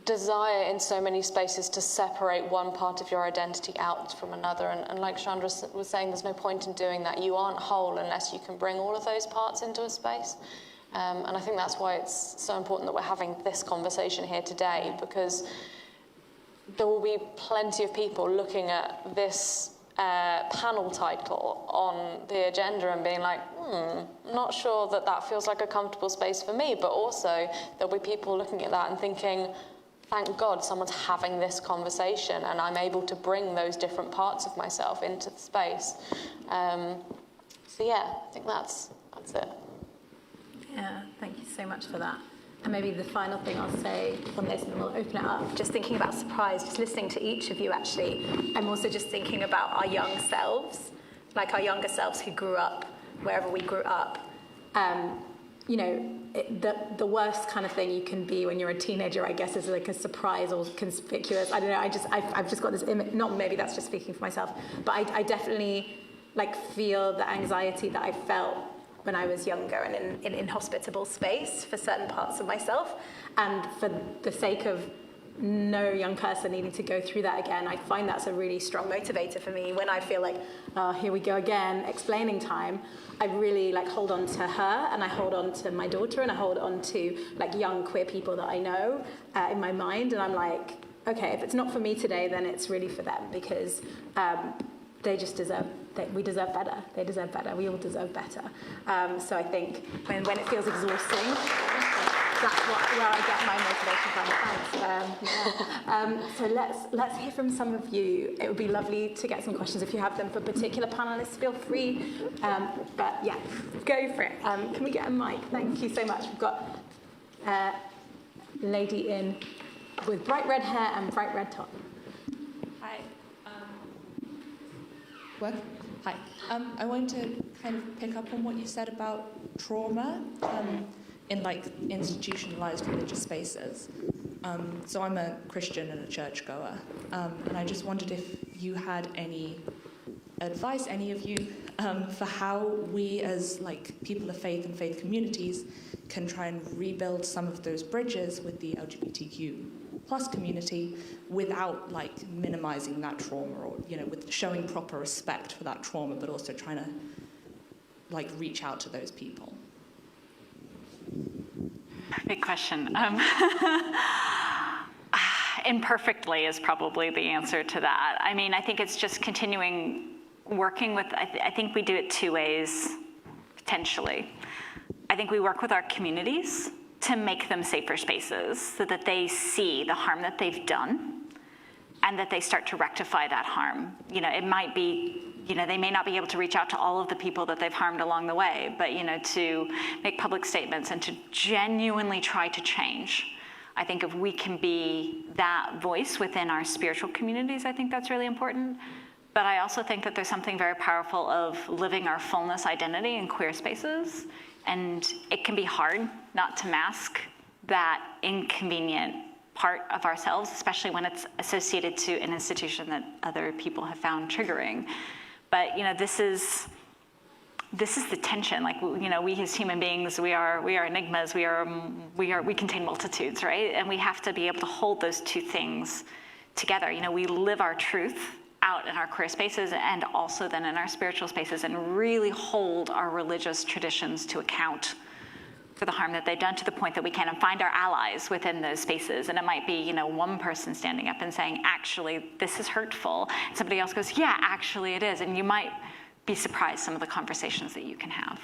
desire in so many spaces to separate one part of your identity out from another. And like Chandra was saying, there's no point in doing that. You aren't whole unless you can bring all of those parts into a space. And I think that's why it's so important that we're having this conversation here today, because there will be plenty of people looking at this panel title on the agenda and being like, not sure that feels like a comfortable space for me. But also there'll be people looking at that and thinking, thank God someone's having this conversation and I'm able to bring those different parts of myself into the space. So yeah, I think that's it. Yeah, thank you so much for that. And maybe the final thing I'll say from this, and then we'll open it up, just thinking about surprise, just listening to each of you actually, I'm also just thinking about our young selves, like our younger selves who grew up wherever we grew up. The worst kind of thing you can be when you're a teenager, I guess, is like a surprise or conspicuous. I don't know, I've just got this image, not maybe that's just speaking for myself, but I definitely feel the anxiety that I felt when I was younger and in inhospitable space for certain parts of myself. And for the sake of no young person needing to go through that again, I find that's a really strong motivator for me. When I feel like, here we go again, explaining time, I really hold on to her, and I hold on to my daughter, and I hold on to young queer people that I know in my mind. And I'm like, okay, if it's not for me today, then it's really for them, because they just deserve, we deserve better. They deserve better. We all deserve better. So I think when it feels exhausting, that's where I get my motivation from. Thanks. So let's hear from some of you. It would be lovely to get some questions if you have them for particular panelists. Feel free. But yeah, go for it. Can we get a mic? Thank you so much. We've got a lady in with bright red hair and bright red top. Hi. Hi. I wanted to kind of pick up on what you said about trauma in institutionalized religious spaces. So I'm a Christian and a churchgoer, and I just wondered if you had any advice, any of you, for how we as people of faith and faith communities can try and rebuild some of those bridges with the LGBTQ+ community without minimizing that trauma, or with showing proper respect for that trauma, but also trying to reach out to those people. Big question. imperfectly is probably the answer to that. I mean, I think it's just continuing working with, I think we do it two ways, potentially. I think we work with our communities to make them safer spaces so that they see the harm that they've done and that they start to rectify that harm. You know, it might be, you know, they may not be able to reach out to all of the people that they've harmed along the way, but, you know, to make public statements and to genuinely try to change. I think if we can be that voice within our spiritual communities, I think that's really important. But I also think that there's something very powerful of living our fullness identity in queer spaces. And it can be hard not to mask that inconvenient part of ourselves, especially when it's associated to an institution that other people have found triggering. But, you know, this is the tension. Like, you know, we as human beings, we are enigmas. We contain multitudes, right? And we have to be able to hold those two things together. You know, we live our truth out in our queer spaces and also then in our spiritual spaces, and really hold our religious traditions to account for the harm that they've done, to the point that we can find our allies within those spaces. And it might be, you know, one person standing up and saying, actually, this is hurtful. And somebody else goes, yeah, actually it is. And you might be surprised some of the conversations that you can have.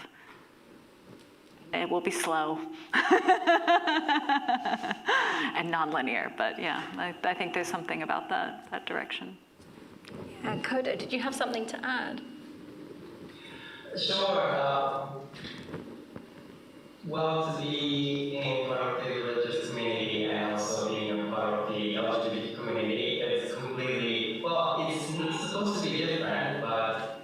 It will be slow and nonlinear, but yeah, I think there's something about that direction. Yeah, Koda, did you have something to add? Sure. Well, to be in part of the religious community and also being a part of the LGBT community, it's completely, well, it's supposed to be different, but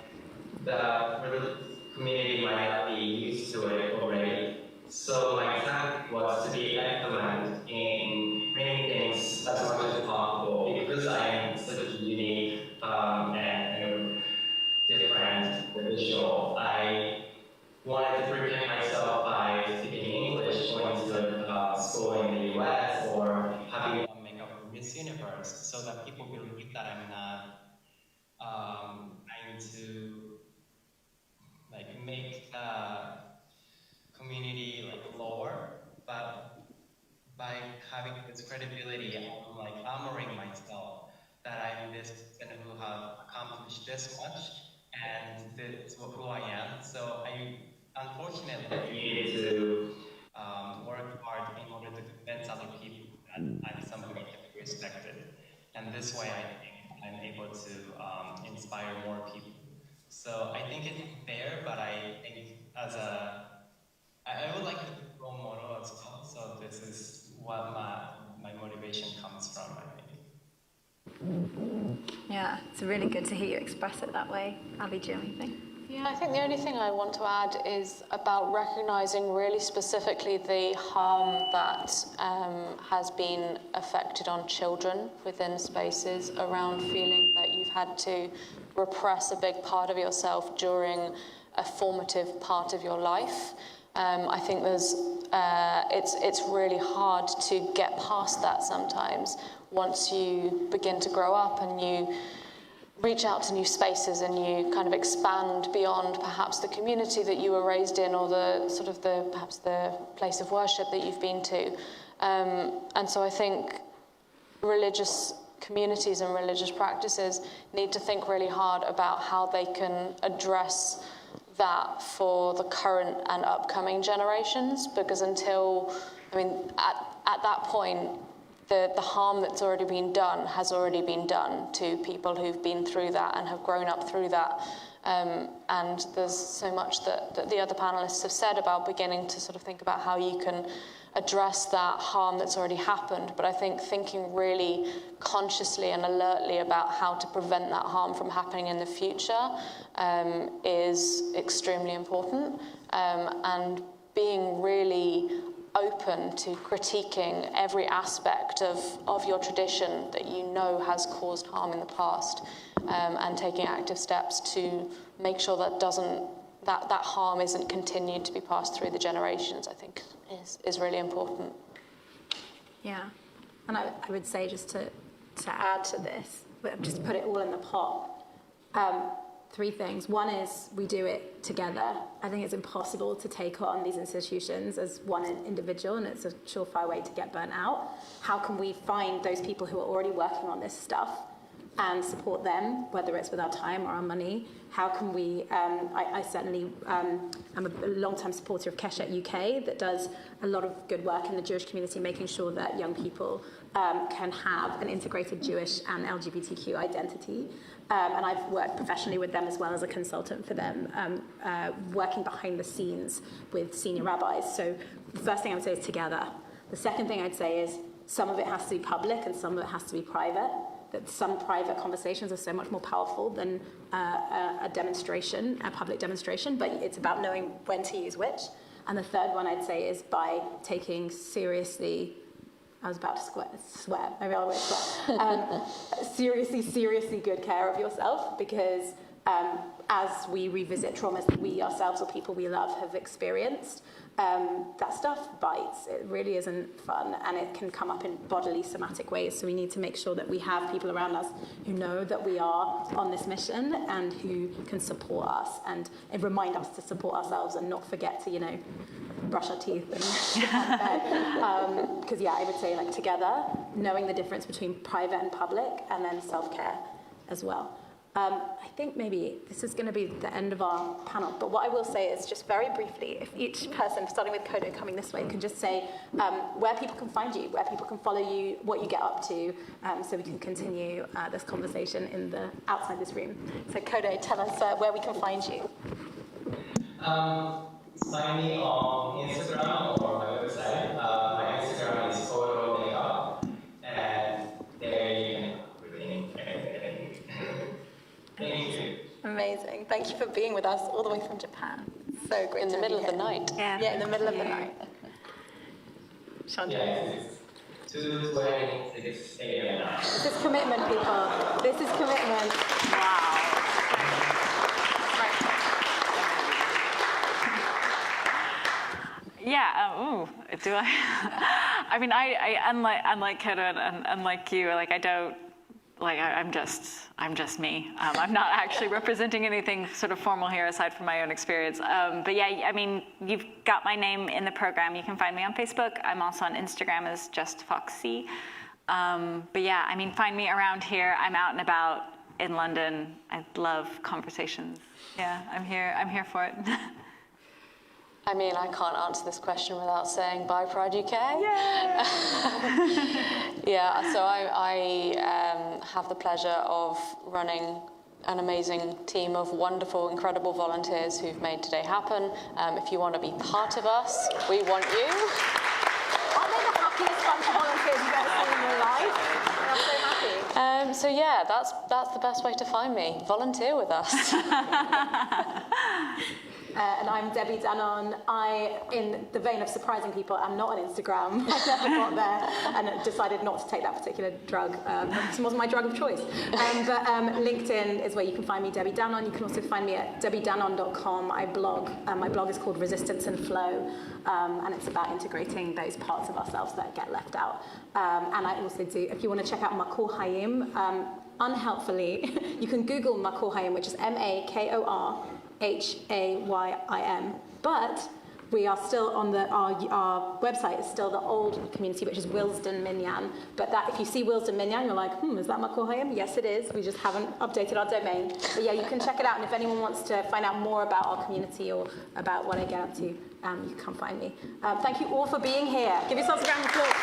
the religious community might not be used to it already. So my task was to be excellent in many things as much as possible, because I am such a unique and different individual. I wanted to prepare myself by speaking English, going to school in the US, or having a makeup for Miss Universe, so that people believe that I'm not trying to like make the community like lower, but by having this credibility, I'm like armoring myself that I'm this person who have accomplished this much, and this is who I am. So I unfortunately needed to work hard in order to convince other people that I'm somebody to be respected. And this way I think I'm able to inspire more people. So I think it's fair, but I think I would like to be a role model as well. So this is what my motivation comes from, I think. Yeah, it's really good to hear you express it that way. Abby, do you have anything? Yeah, I think the only thing I want to add is about recognising really specifically the harm that has been affected on children within spaces, around feeling that you've had to repress a big part of yourself during a formative part of your life. I think it's really hard to get past that sometimes once you begin to grow up and you reach out to new spaces and you kind of expand beyond perhaps the community that you were raised in, or perhaps the place of worship that you've been to. And so I think religious communities and religious practices need to think really hard about how they can address that for the current and upcoming generations, because at that point, the harm that's already been done has already been done to people who've been through that and have grown up through that. And there's so much that the other panelists have said about beginning to sort of think about how you can address that harm that's already happened. But I think thinking really consciously and alertly about how to prevent that harm from happening in the future is extremely important. And being really open to critiquing every aspect of your tradition that you know has caused harm in the past, and taking active steps to make sure that harm isn't continued to be passed through the generations, I think is really important. Yeah, and I would say, just to add to this, just put it all in the pot, three things. One is we do it together. I think it's impossible to take on these institutions as one individual, and it's a surefire way to get burnt out. How can we find those people who are already working on this stuff and support them, whether it's with our time or our money? How can we, I certainly am a long-time supporter of Keshet UK that does a lot of good work in the Jewish community, making sure that young people can have an integrated Jewish and LGBTQ identity. And I've worked professionally with them as well as a consultant for them, working behind the scenes with senior rabbis. So the first thing I would say is together. The second thing I'd say is some of it has to be public and some of it has to be private. That some private conversations are so much more powerful than a demonstration, a public demonstration, but it's about knowing when to use which. And the third one I'd say is by taking seriously, I was about to swear, maybe I won't swear, seriously good care of yourself, because as we revisit traumas that we ourselves or people we love have experienced, that stuff bites. It really isn't fun, and it can come up in bodily, somatic ways. So we need to make sure that we have people around us who know that we are on this mission and who can support us and remind us to support ourselves and not forget to, brush our teeth. Because, I would say, together, knowing the difference between private and public, and then self-care as well. I think maybe this is going to be the end of our panel, but what I will say is just very briefly, if each person, starting with Kodo coming this way, can just say where people can find you, where people can follow you, what you get up to, so we can continue this conversation outside this room. So Kodo, tell us where we can find you. Find me on Instagram or my website. My Instagram is Kodo Makeup, and there you can Thank you. Amazing. Thank you for being with us all the way from Japan. So great. In the middle of the night. Yeah, in the middle of the night. Chandra. Yeah, it's 2:26 a.m. now. This is commitment, people. This is commitment. Wow. Yeah. Do I? I mean, I unlike Kodo and unlike you, I don't. I'm just me. I'm not actually representing anything sort of formal here aside from my own experience. But yeah, I mean, you've got my name in the program. You can find me on Facebook. I'm also on Instagram as Just Foxy. But yeah, I mean, find me around here. I'm out and about in London. I love conversations. Yeah, I'm here for it. I mean, I can't answer this question without saying bye Pride UK. Yeah. Yeah, so I have the pleasure of running an amazing team of wonderful, incredible volunteers who've made today happen. If you want to be part of us, we want you. Aren't they the happiest bunch of volunteers you've ever seen in your life? I'm so happy. So yeah, that's the best way to find me. Volunteer with us. And I'm Debbie Dannon. In the vein of surprising people, I'm not on Instagram. I never got there and decided not to take that particular drug. It wasn't my drug of choice. But LinkedIn is where you can find me, Debbie Dannon. You can also find me at debbiedannon.com. I blog. My blog is called Resistance and Flow, and it's about integrating those parts of ourselves that get left out. And I also do, if you want to check out Makor Hayim, unhelpfully, you can Google Makor Hayim, which is MAKOR. HAYIM, but we are still on our website is still the old community, which is Willesden Minyan. But that, if you see Willesden Minyan, you're like, is that Makor Hayim? Yes, it is. We just haven't updated our domain. But yeah, you can check it out. And if anyone wants to find out more about our community or about what I get up to, you can come find me. Thank you all for being here. Give yourselves a round of applause.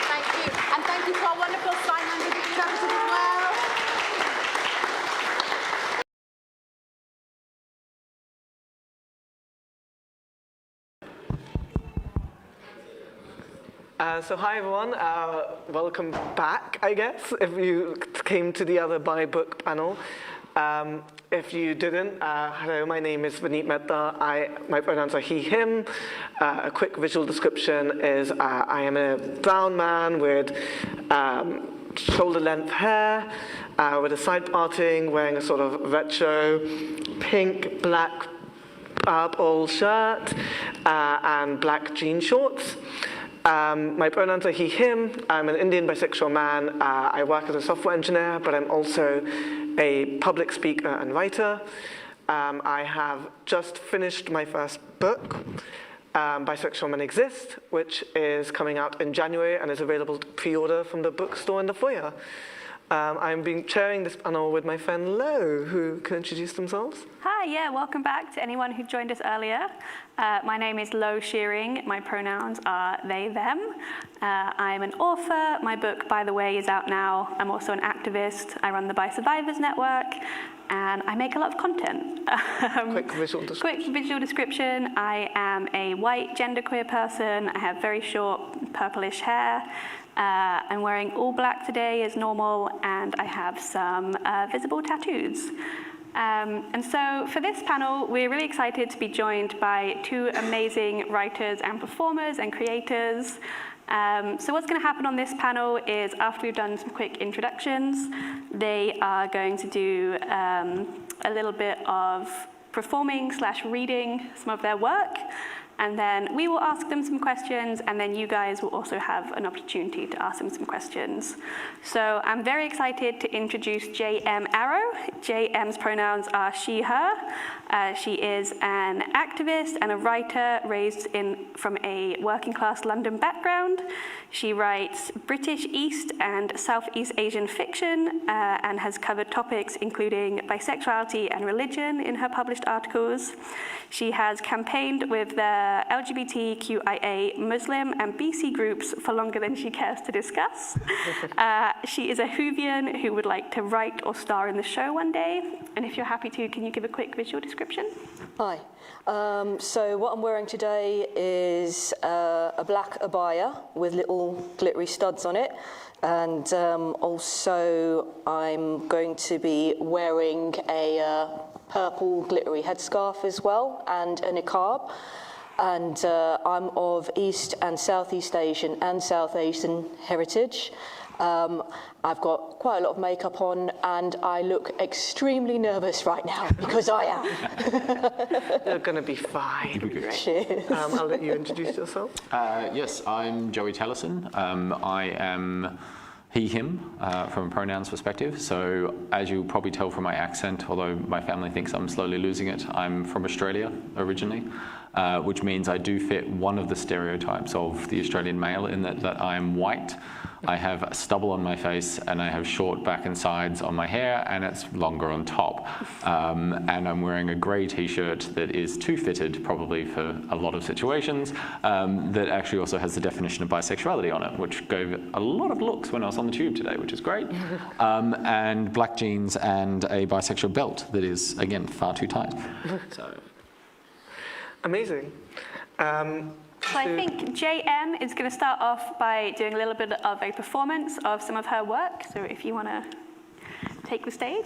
Thank you. And thank you to our wonderful sign language interpreters as well. So hi everyone, welcome back, I guess, if you came to the other Buy Book panel. If you didn't, hello, my name is Vineet Mehta. My pronouns are he, him. A quick visual description is I am a brown man with shoulder-length hair, with a side parting, wearing a sort of retro pink, black, purple shirt, and black jean shorts. My pronouns are he, him. I'm an Indian bisexual man. I work as a software engineer, but I'm also a public speaker and writer. I have just finished my first book, Bisexual Men Exist, which is coming out in January and is available to pre-order from the bookstore in the foyer. I'm chairing this panel with my friend Lo, who can introduce themselves. Hi, yeah, welcome back to anyone who joined us earlier. My name is Lo Shearing. My pronouns are they, them. I'm an author. My book, by the way, is out now. I'm also an activist. I run the Bi Survivors Network, and I make a lot of content. Quick visual description. I am a white genderqueer person. I have very short purplish hair. I'm wearing all black today as normal, and I have some visible tattoos. And so for this panel, we're really excited to be joined by two amazing writers and performers and creators. So what's going to happen on this panel is after we've done some quick introductions, they are going to do a little bit of performing/reading some of their work. And then we will ask them some questions, and then you guys will also have an opportunity to ask them some questions. So I'm very excited to introduce J.M. Arrow. J.M.'s pronouns are she, her. She is an activist and a writer raised from a working class London background. She writes British East and Southeast Asian fiction and has covered topics including bisexuality and religion in her published articles. She has campaigned with the LGBTQIA, Muslim and BC groups for longer than she cares to discuss. She is a Whovian who would like to write or star in the show one day. And if you're happy to, can you give a quick visual description? Hi. So what I'm wearing today is a black abaya with little glittery studs on it. And also I'm going to be wearing a purple glittery headscarf as well, and a niqab. And I'm of East and Southeast Asian and South Asian heritage. I've got quite a lot of makeup on, and I look extremely nervous right now because I am. You're going to be fine. Cheers. I'll let you introduce yourself. Yes, I'm Joey Tellison. I am he, him, from a pronouns perspective. So as you'll probably tell from my accent, although my family thinks I'm slowly losing it, I'm from Australia originally, which means I do fit one of the stereotypes of the Australian male in that I am white. I have stubble on my face, and I have short back and sides on my hair, and it's longer on top. And I'm wearing a grey t-shirt that is too fitted, probably for a lot of situations, that actually also has the definition of bisexuality on it, which gave a lot of looks when I was on the tube today, which is great. And black jeans and a bisexual belt that is, again, far too tight. So. Amazing. So I think JM is going to start off by doing a little bit of a performance of some of her work. So if you want to take the stage.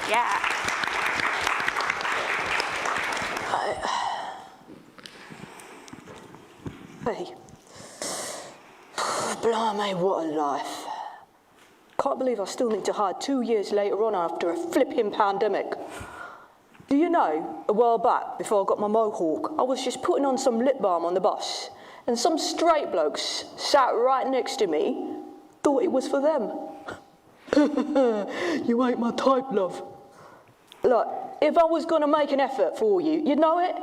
Yeah. Hey. Blimey, what a life. Can't believe I still need to hide 2 years later on after a flipping pandemic. Do you know, a while back, before I got my mohawk, I was just putting on some lip balm on the bus, and some straight blokes sat right next to me, thought it was for them. You ain't my type, love. Look, if I was going to make an effort for you, you'd know it,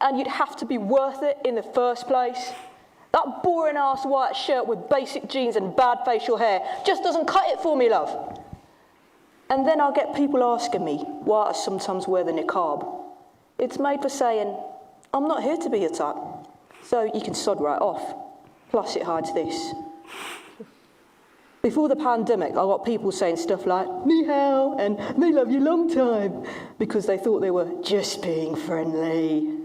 and you'd have to be worth it in the first place. That boring-ass white shirt with basic jeans and bad facial hair just doesn't cut it for me, love. And then I'll get people asking me why I sometimes wear the niqab. It's made for saying, I'm not here to be your type, so you can sod right off. Plus it hides this. Before the pandemic, I got people saying stuff like, ni hao, and me love you long time, because they thought they were just being friendly.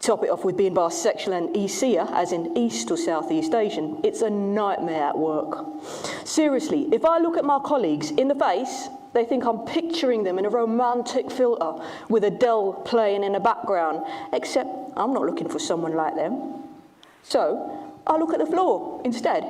Top it off with being bisexual and ESEA, as in East or Southeast Asian. It's a nightmare at work. Seriously, if I look at my colleagues in the face, they think I'm picturing them in a romantic filter with Adele playing in the background, except I'm not looking for someone like them. So I look at the floor instead.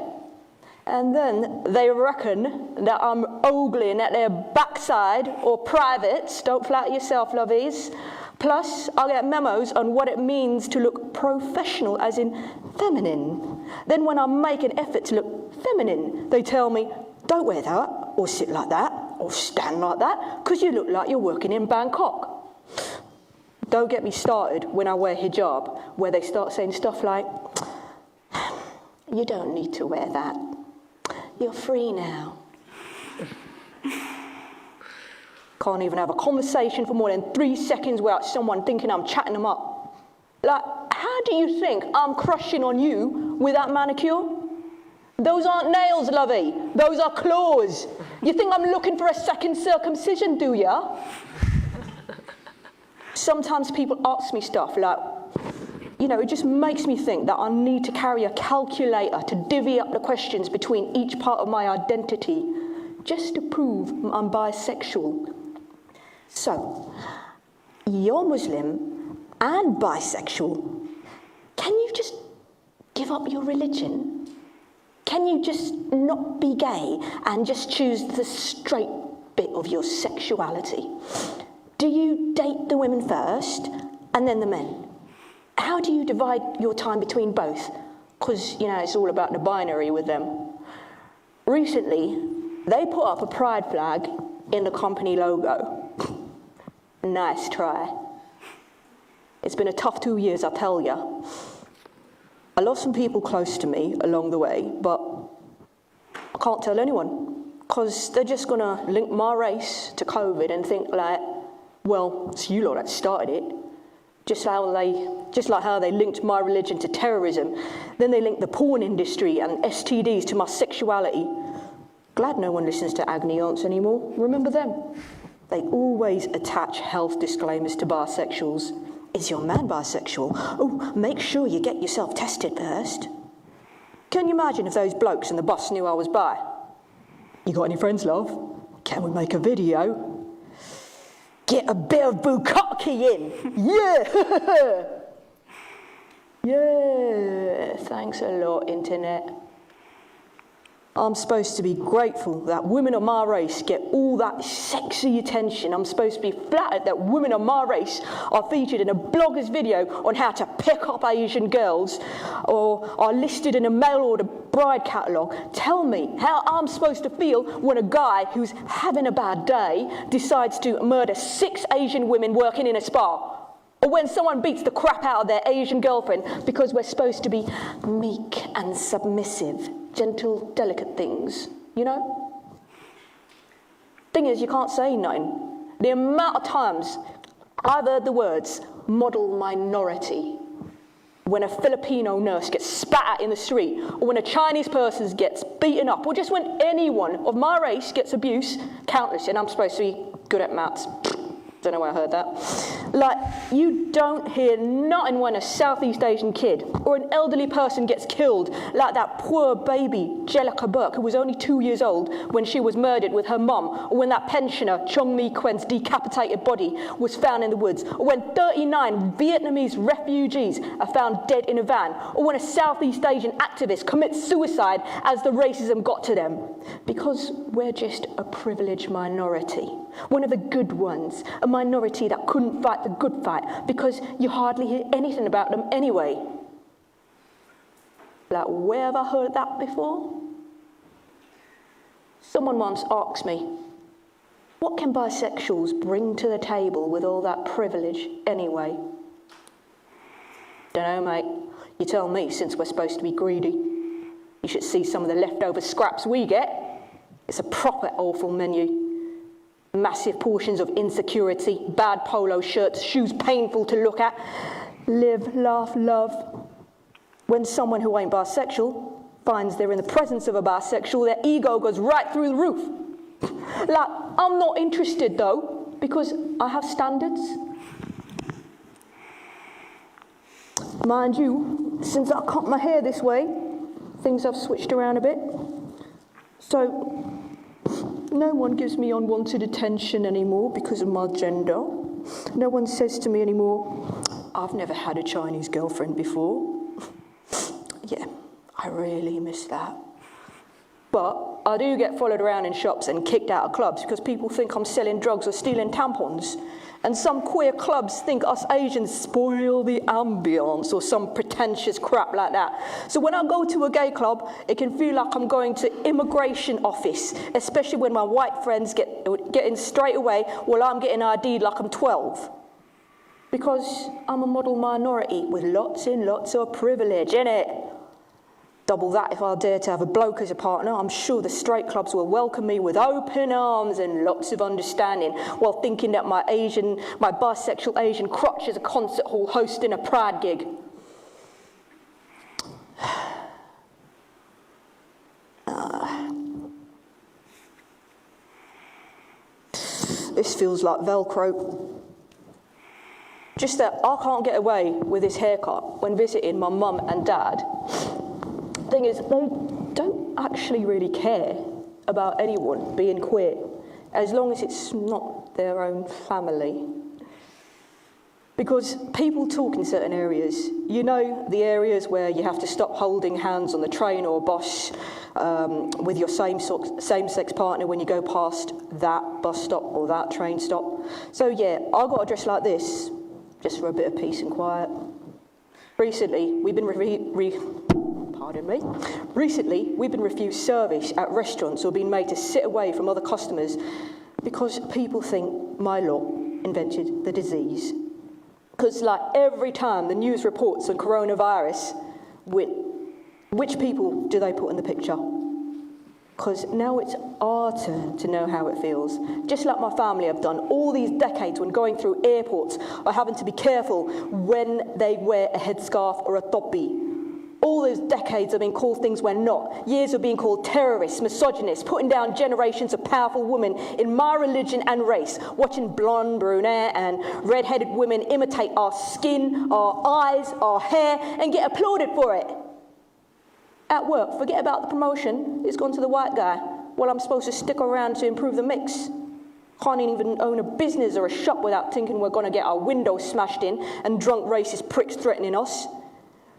And then they reckon that I'm ogling at their backside or privates. Don't flatter yourself, lovies. Plus, I get memos on what it means to look professional, as in feminine. Then when I make an effort to look feminine, they tell me, don't wear that, or sit like that, or stand like that, because you look like you're working in Bangkok. Don't get me started when I wear hijab, where they start saying stuff like, you don't need to wear that. You're free now. Can't even have a conversation for more than 3 seconds without someone thinking I'm chatting them up. Like, how do you think I'm crushing on you with that manicure? Those aren't nails, lovey. Those are claws. You think I'm looking for a second circumcision, do ya? Sometimes people ask me stuff like, you know, it just makes me think that I need to carry a calculator to divvy up the questions between each part of my identity just to prove I'm bisexual. So, you're Muslim and bisexual. Can you just give up your religion? Can you just not be gay and just choose the straight bit of your sexuality? Do you date the women first and then the men? How do you divide your time between both? Because, you know, it's all about the binary with them. Recently, they put up a pride flag in the company logo. Nice try. It's been a tough 2 years, I tell ya. I lost some people close to me along the way, but I can't tell anyone, because they're just going to link my race to COVID and think like, well, it's you lot that started it. Just like how they linked my religion to terrorism. Then they linked the porn industry and STDs to my sexuality. Glad no one listens to Agony Aunts anymore. Remember them? They always attach health disclaimers to bisexuals. Is your man bisexual? Oh, make sure you get yourself tested first. Can you imagine if those blokes in the bus knew I was bi? You got any friends, love? Can we make a video? Get a bit of bukkake in. Yeah. Yeah. Thanks a lot, internet. I'm supposed to be grateful that women of my race get all that sexy attention. I'm supposed to be flattered that women of my race are featured in a blogger's video on how to pick up Asian girls, or are listed in a mail-order bride catalogue. Tell me how I'm supposed to feel when a guy who's having a bad day decides to murder 6 Asian women working in a spa. Or when someone beats the crap out of their Asian girlfriend because we're supposed to be meek and submissive, gentle, delicate things, you know? Thing is, you can't say nothing. The amount of times I've heard the words model minority when a Filipino nurse gets spat at in the street, or when a Chinese person gets beaten up, or just when anyone of my race gets abuse, countless, and I'm supposed to be good at maths. Don't know where I heard that. Like, you don't hear nothing when a Southeast Asian kid or an elderly person gets killed, like that poor baby Jellica Burke, who was only 2 years old when she was murdered with her mum, or when that pensioner Chong Mi Quen's decapitated body was found in the woods, or when 39 Vietnamese refugees are found dead in a van, or when a Southeast Asian activist commits suicide as the racism got to them. Because we're just a privileged minority. One of the good ones, a minority that couldn't fight the good fight because you hardly hear anything about them anyway. Like, where have I heard that before? Someone once asked me, what can bisexuals bring to the table with all that privilege anyway? Dunno, mate. You tell me, since we're supposed to be greedy. You should see some of the leftover scraps we get. It's a proper awful menu. Massive portions of insecurity, bad polo shirts, shoes painful to look at. Live, laugh, love. When someone who ain't bisexual finds they're in the presence of a bisexual, their ego goes right through the roof. Like, I'm not interested though, because I have standards. Mind you, since I cut my hair this way, things have switched around a bit. So, no one gives me unwanted attention anymore because of my gender. No one says to me anymore, I've never had a Chinese girlfriend before. Yeah, I really miss that. But I do get followed around in shops and kicked out of clubs because people think I'm selling drugs or stealing tampons. And some queer clubs think us Asians spoil the ambience or some pretentious crap like that. So when I go to a gay club, it can feel like I'm going to immigration office, especially when my white friends get in straight away while I'm getting ID'd like I'm 12. Because I'm a model minority with lots and lots of privilege, innit? Double that if I dare to have a bloke as a partner. I'm sure the straight clubs will welcome me with open arms and lots of understanding, while thinking that my bisexual Asian crotch is a concert hall hosting a pride gig. This feels like Velcro. Just that I can't get away with this haircut when visiting my mum and dad. Thing is, they don't actually really care about anyone being queer, as long as it's not their own family. Because people talk in certain areas. You know, the areas where you have to stop holding hands on the train or bus with your same-sex partner when you go past that bus stop or that train stop. So yeah, I've got to dress like this, just for a bit of peace and quiet. Recently, we've been refused service at restaurants or been made to sit away from other customers because people think my lot invented the disease. Because like every time the news reports on coronavirus, which people do they put in the picture? Because now it's our turn to know how it feels. Just like my family have done all these decades when going through airports or having to be careful when they wear a headscarf or a topi. All those decades of being called things we're not. Years of being called terrorists, misogynists, putting down generations of powerful women in my religion and race, watching blonde, brunette and red-headed women imitate our skin, our eyes, our hair, and get applauded for it. At work, forget about the promotion, it's gone to the white guy, while I'm supposed to stick around to improve the mix. Can't even own a business or a shop without thinking we're going to get our windows smashed in and drunk racist pricks threatening us.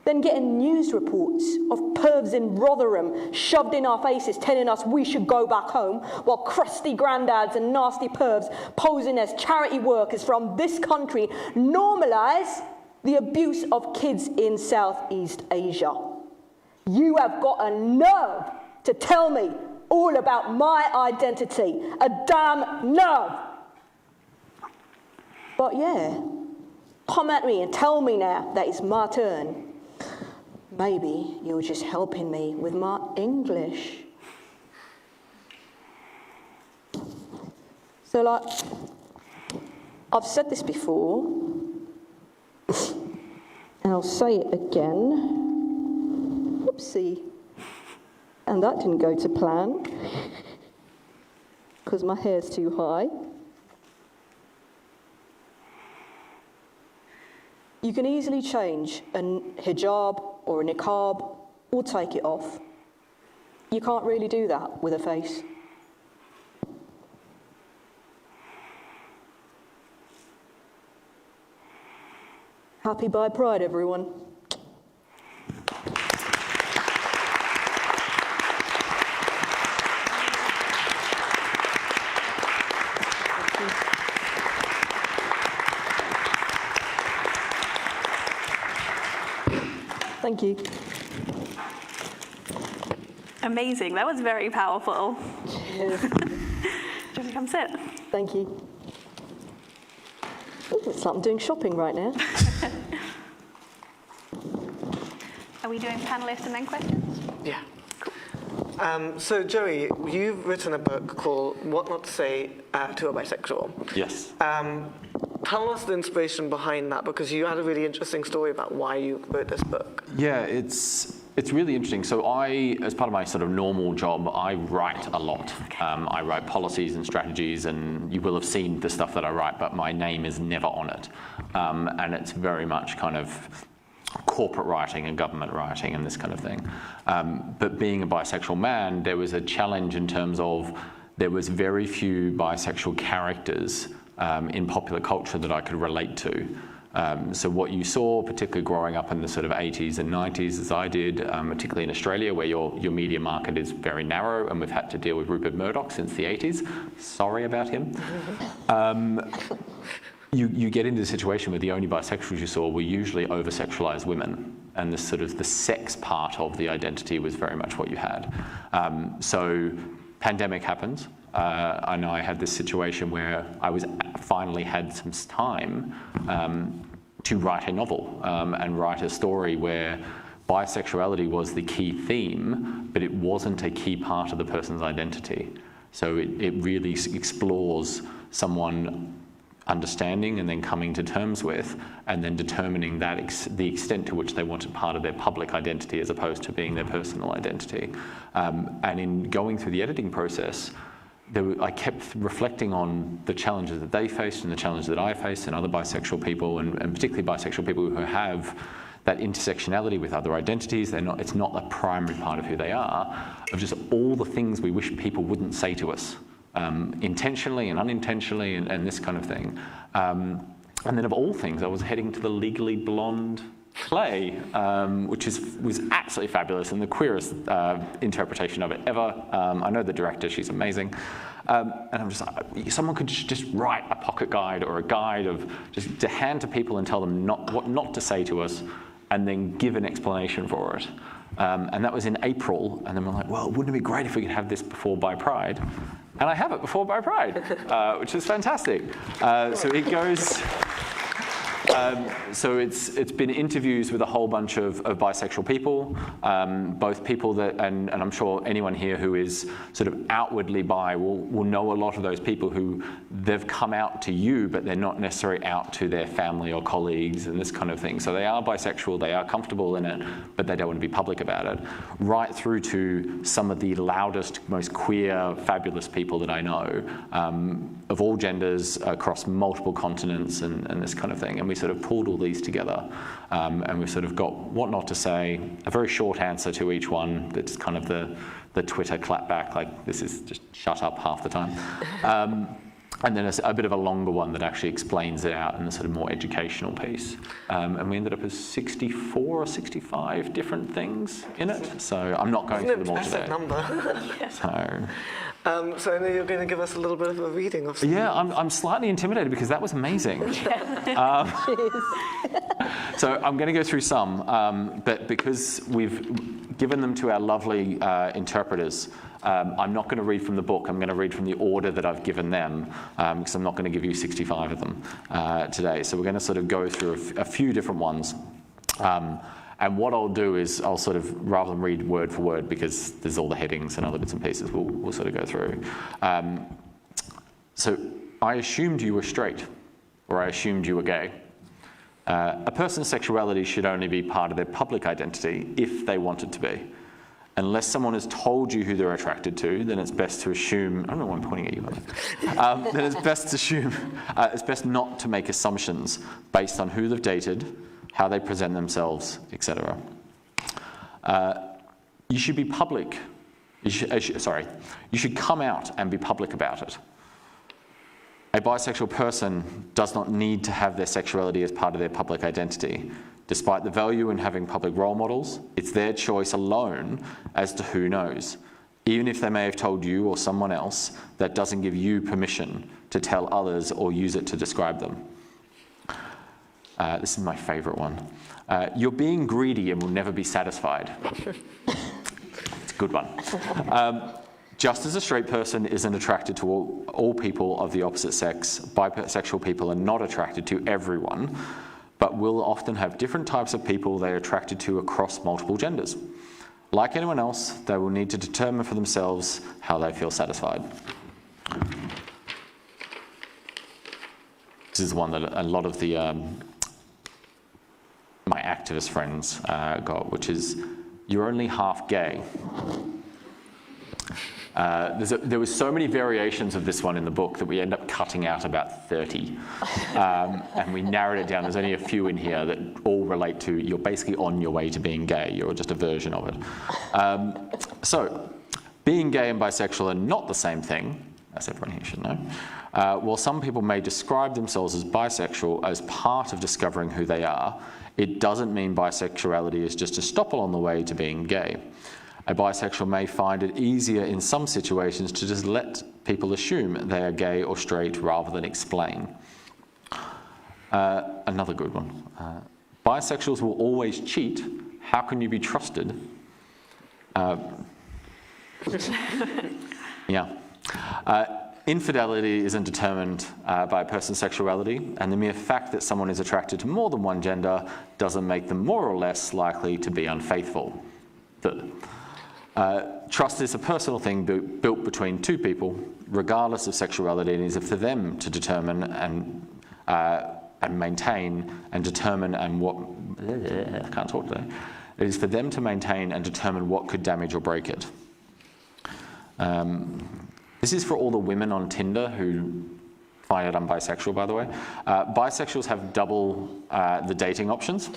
Then getting news reports of pervs in Rotherham shoved in our faces telling us we should go back home, while crusty granddads and nasty pervs posing as charity workers from this country normalise the abuse of kids in Southeast Asia. You have got a nerve to tell me all about my identity. A damn nerve. But yeah, come at me and tell me now that it's my turn. Maybe you're just helping me with my English. So like, I've said this before, and I'll say it again. Whoopsie. And that didn't go to plan, because my hair's too high. You can easily change a hijab or a niqab or take it off. You can't really do that with a face. Happy Bi Pride, everyone. Thank you. Amazing. That was very powerful. Cheers. Do you want to come sit? Thank you. Ooh, it's like I'm doing shopping right now. Are we doing panelists and then questions? Yeah. So Joey, you've written a book called What Not to Say to a Bisexual. Yes. Tell us the inspiration behind that, because you had a really interesting story about why you wrote this book. Yeah, it's really interesting. So I, as part of my sort of normal job, I write a lot. I write policies and strategies, and you will have seen the stuff that I write, but my name is never on it. And it's very much kind of corporate writing and government writing and this kind of thing. But being a bisexual man, there was a challenge in terms of there was very few bisexual characters in popular culture that I could relate to. So what you saw, particularly growing up in the sort of 80s and 90s, as I did, particularly in Australia, where your media market is very narrow, and we've had to deal with Rupert Murdoch since the 80s. Sorry about him. You get into a situation where the only bisexuals you saw were usually over-sexualized women, and the sort of the sex part of the identity was very much what you had. So pandemic happens. I know I had this situation where I finally had some time to write a novel and write a story where bisexuality was the key theme, but it wasn't a key part of the person's identity. So it really explores someone understanding and then coming to terms with, and then determining that the extent to which they wanted part of their public identity as opposed to being their personal identity. And in going through the editing process, I kept reflecting on the challenges that they faced and the challenges that I faced and other bisexual people, and particularly bisexual people who have that intersectionality with other identities. It's not the primary part of who they are, of just all the things we wish people wouldn't say to us, intentionally and unintentionally and this kind of thing. And then of all things, I was heading to the Legally Blonde play, which was absolutely fabulous and the queerest interpretation of it ever. I know the director, she's amazing. And I'm just like, someone could just write a pocket guide or a guide of just to hand to people and tell them what not to say to us, and then give an explanation for it. And that was in April, and then we're like, well, wouldn't it be great if we could have this before Bi Pride? And I have it before Bi Pride, which is fantastic. So it goes. So it's been interviews with a whole bunch of bisexual people, both people that, and I'm sure anyone here who is sort of outwardly bi will know a lot of those people who they've come out to you, but they're not necessarily out to their family or colleagues and this kind of thing. So they are bisexual, they are comfortable in it, but they don't want to be public about it. Right through to some of the loudest, most queer, fabulous people that I know, of all genders, across multiple continents and this kind of thing. And we sort of pulled all these together, and we've sort of got what not to say, a very short answer to each one that's kind of the Twitter clapback, like this is just shut up half the time. And then a bit of a longer one that actually explains it out in the sort of more educational piece. And we ended up with 64 or 65 different things in it. So I'm not going through them all today. Number. So I know you're going to give us a little bit of a reading of some. Yeah, I'm slightly intimidated because that was amazing. So I'm going to go through some, but because we've given them to our lovely interpreters, I'm not going to read from the book. I'm going to read from the order that I've given them, because I'm not going to give you 65 of them today. So we're going to sort of go through a few different ones. And what I'll do is I'll sort of, rather than read word for word, because there's all the headings and other bits and pieces, we'll sort of go through. So I assumed you were straight, or I assumed you were gay. A person's sexuality should only be part of their public identity if they want it to be. Unless someone has told you who they're attracted to, then it's best to assume, I don't know why I'm pointing at you, then it's best to assume, it's best not to make assumptions based on who they've dated, how they present themselves, etc. You should be public. You should come out and be public about it. A bisexual person does not need to have their sexuality as part of their public identity. Despite the value in having public role models, it's their choice alone as to who knows. Even if they may have told you or someone else, that doesn't give you permission to tell others or use it to describe them. This is my favorite one. You're being greedy and will never be satisfied. It's a good one. Just as a straight person isn't attracted to all people of the opposite sex, bisexual people are not attracted to everyone, but will often have different types of people they are attracted to across multiple genders. Like anyone else, they will need to determine for themselves how they feel satisfied. This is one that a lot of the my activist friends got, which is, you're only half gay. There was so many variations of this one in the book that we end up cutting out about 30. And we narrowed it down. There's only a few in here that all relate to, you're basically on your way to being gay. You're just a version of it. So, being gay and bisexual are not the same thing. as everyone here should know. While some people may describe themselves as bisexual as part of discovering who they are, it doesn't mean bisexuality is just a stop along the way to being gay. A bisexual may find it easier in some situations to just let people assume they are gay or straight rather than explain. Another good one. Bisexuals will always cheat. How can you be trusted? Yeah. Infidelity isn't determined by a person's sexuality, and the mere fact that someone is attracted to more than one gender doesn't make them more or less likely to be unfaithful. Trust is a personal thing built between two people, regardless of sexuality, and is for them to determine and maintain and determine and what... I can't talk today. It is for them to maintain and determine what could damage or break it. This is for all the women on Tinder who find it I'm bisexual, by the way. Bisexuals have double the dating options.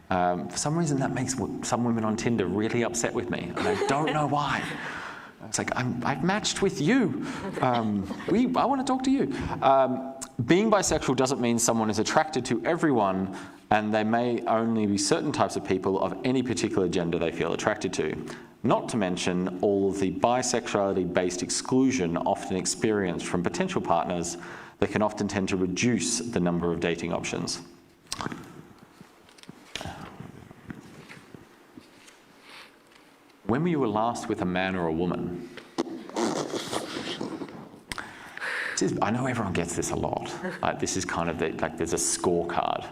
For some reason, that makes some women on Tinder really upset with me, and I don't know why. It's like, I've matched with you. I want to talk to you. Being bisexual doesn't mean someone is attracted to everyone, and they may only be certain types of people of any particular gender they feel attracted to. Not to mention all of the bisexuality-based exclusion often experienced from potential partners that can often tend to reduce the number of dating options. When were you last with a man or a woman? I know everyone gets this a lot. This is kind of there's a scorecard.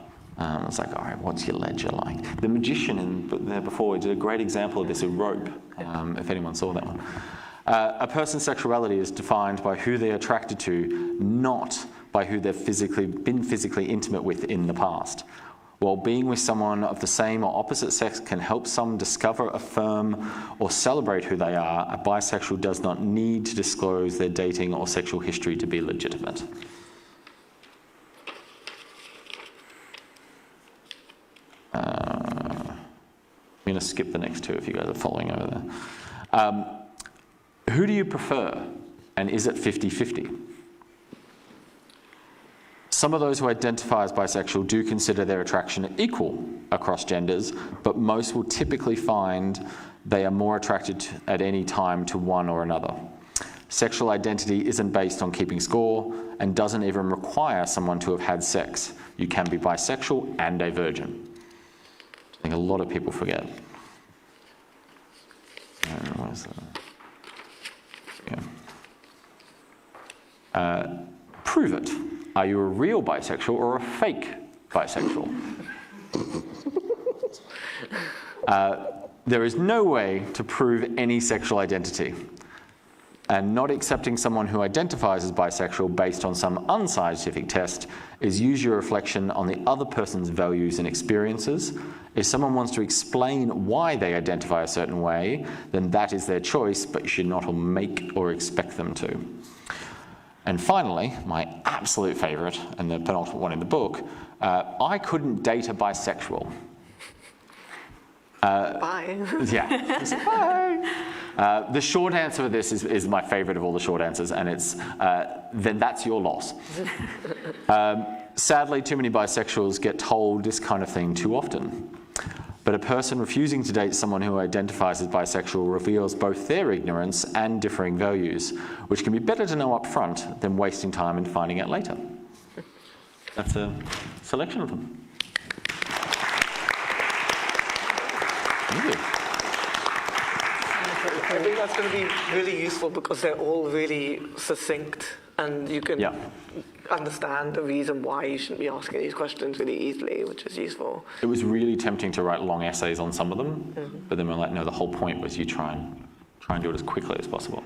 It's like, all right, what's your ledger like? The Magician there before did a great example of this with rope, if anyone saw that one. A person's sexuality is defined by who they're attracted to, not by who they've been physically intimate with in the past. While being with someone of the same or opposite sex can help some discover, affirm, or celebrate who they are, a bisexual does not need to disclose their dating or sexual history to be legitimate. I'm going to skip the next two if you guys are following over there. Who do you prefer, and is it 50-50? Some of those who identify as bisexual do consider their attraction equal across genders, but most will typically find they are more attracted at any time to one or another. Sexual identity isn't based on keeping score and doesn't even require someone to have had sex. You can be bisexual and a virgin. I think a lot of people forget. Yeah. Prove it. Are you a real bisexual or a fake bisexual? There is no way to prove any sexual identity. And not accepting someone who identifies as bisexual based on some unscientific test is usually a reflection on the other person's values and experiences. If someone wants to explain why they identify a certain way, then that is their choice, but you should not make or expect them to. And finally, my absolute favourite, and the penultimate one in the book, I couldn't date a bisexual. Bye. Yeah. Bye. The short answer for this is my favourite of all the short answers, and it's, then that's your loss. Sadly, too many bisexuals get told this kind of thing too often. But a person refusing to date someone who identifies as bisexual reveals both their ignorance and differing values, which can be better to know up front than wasting time and finding out later. That's a selection of them. Thank you. I think that's going to be really useful because they're all really succinct and you can understand the reason why you shouldn't be asking these questions really easily, which is useful. It was really tempting to write long essays on some of them, but then we're like, no, the whole point was you try and do it as quickly as possible.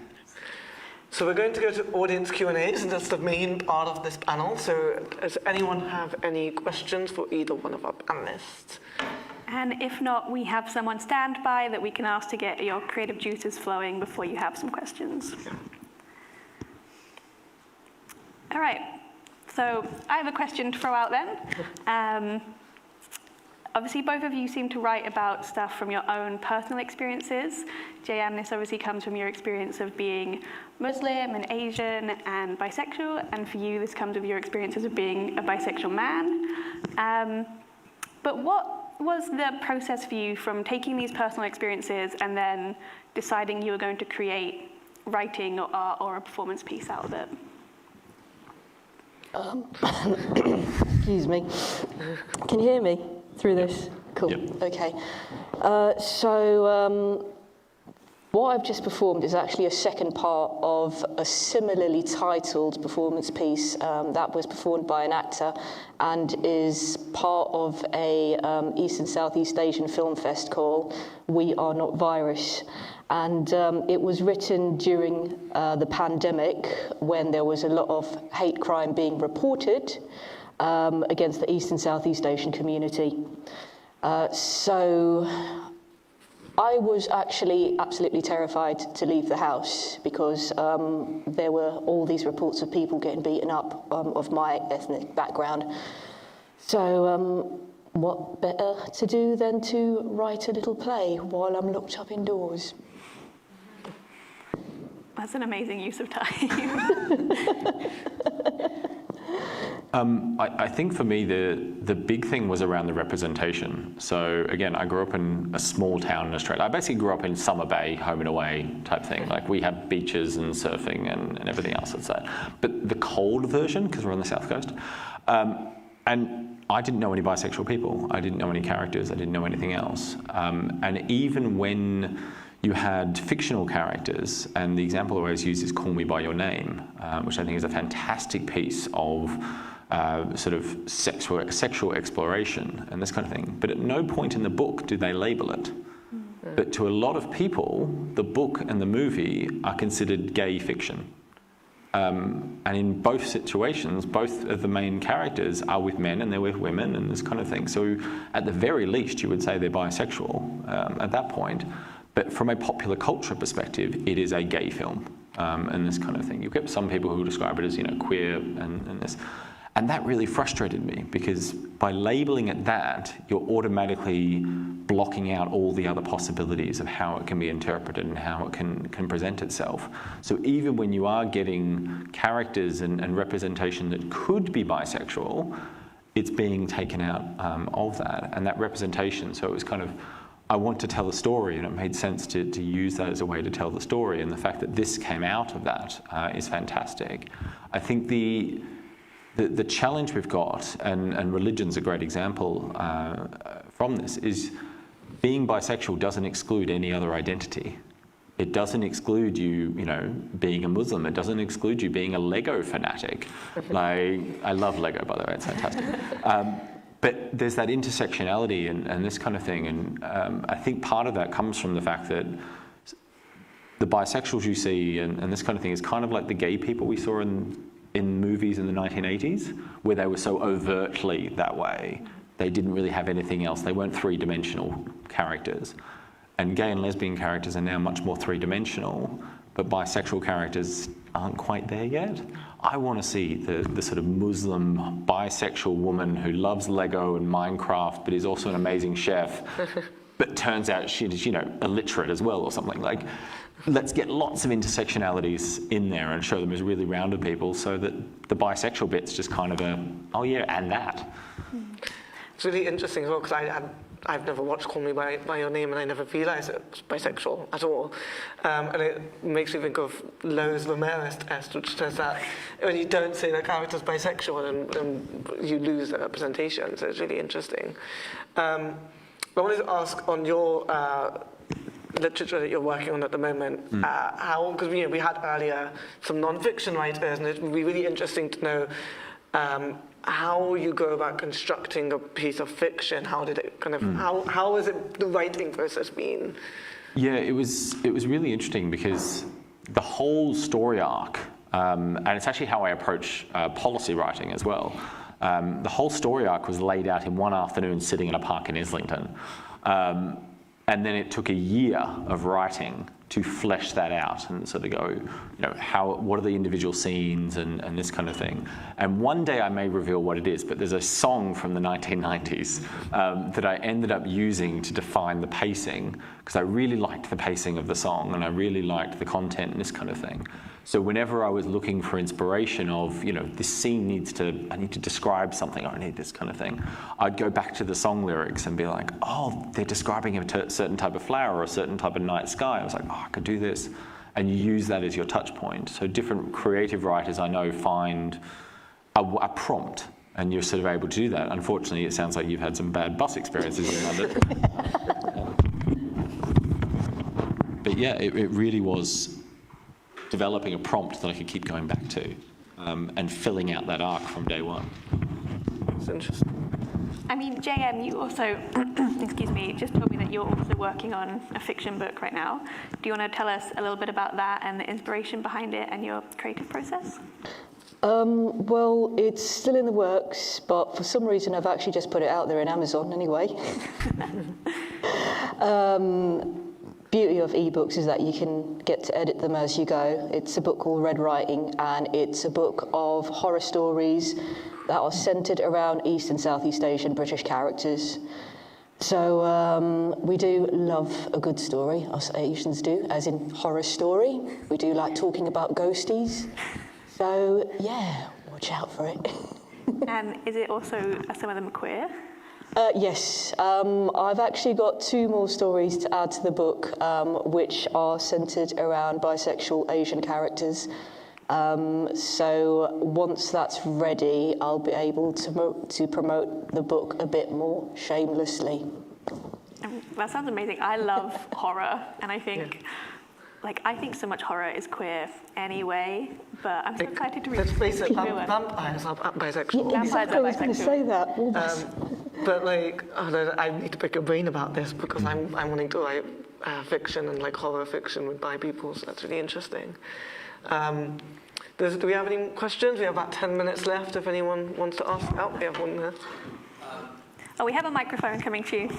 So we're going to go to audience Q&As, and that's the main part of this panel. So does anyone have any questions for either one of our panelists? And if not, we have someone stand by that we can ask to get your creative juices flowing before you have some questions. All right, so I have a question to throw out then. obviously both of you seem to write about stuff from your own personal experiences. JM, this obviously comes from your experience of being Muslim and Asian and bisexual, and for you this comes with your experiences of being a bisexual man. But what was the process for you from taking these personal experiences and then deciding you were going to create writing or art or a performance piece out of it? Excuse me. Can you hear me through this? Cool. Yep. Okay. What I've just performed is actually a second part of a similarly titled performance piece that was performed by an actor and is part of a East and Southeast Asian film fest called We Are Not Virus. And it was written during the pandemic when there was a lot of hate crime being reported against the East and Southeast Asian community. So I was actually absolutely terrified to leave the house because there were all these reports of people getting beaten up of my ethnic background. So what better to do than to write a little play while I'm locked up indoors? That's an amazing use of time. I think for me, the big thing was around the representation. So again, I grew up in a small town in Australia. I basically grew up in Summer Bay, home and away type thing. Like we have beaches and surfing and everything else that's that. But the cold version, because we're on the south coast, and I didn't know any bisexual people. I didn't know any characters. I didn't know anything else. And even when you had fictional characters, and the example I always use is Call Me By Your Name, which I think is a fantastic piece of sort of sexual exploration and this kind of thing. But at no point in the book do they label it. But to a lot of people, the book and the movie are considered gay fiction. And in both situations, both of the main characters are with men and they're with women and this kind of thing. So at the very least, you would say they're bisexual at that point. But from a popular culture perspective, it is a gay film and this kind of thing. You get some people who describe it as, queer and this. And that really frustrated me because by labeling it that, you're automatically blocking out all the other possibilities of how it can be interpreted and how it can present itself. So even when you are getting characters and representation that could be bisexual, it's being taken out of that. And that representation, so it was kind of, I want to tell a story, and it made sense to use that as a way to tell the story. And the fact that this came out of that is fantastic. I think the challenge we've got, and religion's a great example from this, is being bisexual doesn't exclude any other identity. It doesn't exclude you, being a Muslim. It doesn't exclude you being a Lego fanatic. Like, I love Lego, by the way, it's fantastic. But there's that intersectionality and this kind of thing. And I think part of that comes from the fact that the bisexuals you see and this kind of thing is kind of like the gay people we saw in movies in the 1980s, where they were so overtly that way. They didn't really have anything else. They weren't three-dimensional characters. And gay and lesbian characters are now much more three-dimensional, but bisexual characters aren't quite there yet. I want to see the sort of Muslim bisexual woman who loves Lego and Minecraft, but is also an amazing chef, but turns out she's, illiterate as well or something. Like, let's get lots of intersectionalities in there and show them as really rounded people so that the bisexual bit's just kind of oh yeah, and that. It's really interesting as well because I've never watched Call Me By Your Name and I never realised it was bisexual at all. And it makes me think of Lowe's Ramirez test, which says that when you don't say the character's bisexual, then you lose the representation. So it's really interesting. I wanted to ask on your literature that you're working on at the moment, how, because we had earlier some non-fiction writers, and it would be really interesting to know how you go about constructing a piece of fiction. How did it kind of, how has the writing process been? Yeah, it was really interesting because the whole story arc, and it's actually how I approach policy writing as well. The whole story arc was laid out in one afternoon sitting in a park in Islington. And then it took a year of writing to flesh that out and sort of go, what are the individual scenes and this kind of thing. And one day I may reveal what it is, but there's a song from the 1990s that I ended up using to define the pacing, because I really liked the pacing of the song and I really liked the content and this kind of thing. So whenever I was looking for inspiration of, this scene I need to describe something, or I need this kind of thing, I'd go back to the song lyrics and be like, oh, they're describing a certain type of flower or a certain type of night sky. I was like, oh, I could do this. And you use that as your touch point. So different creative writers I know find a prompt, and you're sort of able to do that. Unfortunately, it sounds like you've had some bad bus experiences in London. But yeah, it really was developing a prompt that I could keep going back to, and filling out that arc from day one. It's interesting. I mean, JM, you also, excuse me, just told me that you're also working on a fiction book right now. Do you want to tell us a little bit about that and the inspiration behind it and your creative process? Well, it's still in the works, but for some reason I've actually just put it out there in Amazon anyway. Beauty of ebooks is that you can get to edit them as you go. It's a book called Red Writing, and it's a book of horror stories that are centred around East and Southeast Asian British characters. So we do love a good story, us Asians do, as in horror story. We do like talking about ghosties. So yeah, watch out for it. And is it also, are some of them queer? Yes, I've actually got 2 more stories to add to the book, which are centred around bisexual Asian characters. So once that's ready, I'll be able to promote the book a bit more shamelessly. That sounds amazing. I love horror, and I think, I think so much horror is queer anyway, but I'm so excited to read Let's face it, the new one. vampires are bisexual. Yeah, exactly, I was going to say that. But I need to pick your brain about this, because I'm wanting to write fiction and horror fiction with bi people, so that's really interesting. Do we have any questions? We have about 10 minutes left if anyone wants to ask. Oh, we have one there. Oh, we have a microphone coming to you.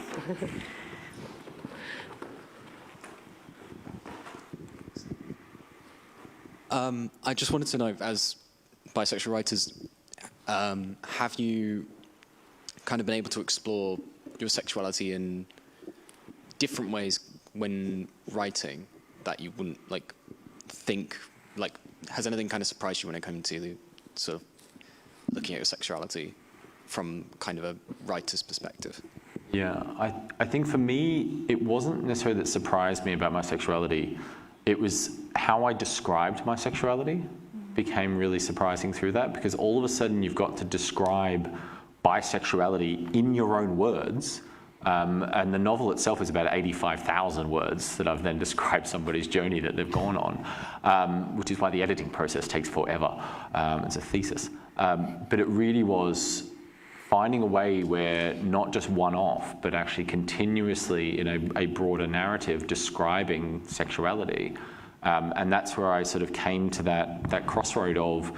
I just wanted to know, as bisexual writers, have you kind of been able to explore your sexuality in different ways when writing that you wouldn't think, has anything kind of surprised you when it came to the sort of looking at your sexuality from kind of a writer's perspective? Yeah, I think for me, it wasn't necessarily that surprised me about my sexuality. It was how I described my sexuality became really surprising through that, because all of a sudden you've got to describe bisexuality in your own words. And the novel itself is about 85,000 words that I've then described somebody's journey that they've gone on, which is why the editing process takes forever. It's a thesis. But it really was finding a way where not just one-off, but actually continuously in a broader narrative describing sexuality. And that's where I sort of came to that crossroad of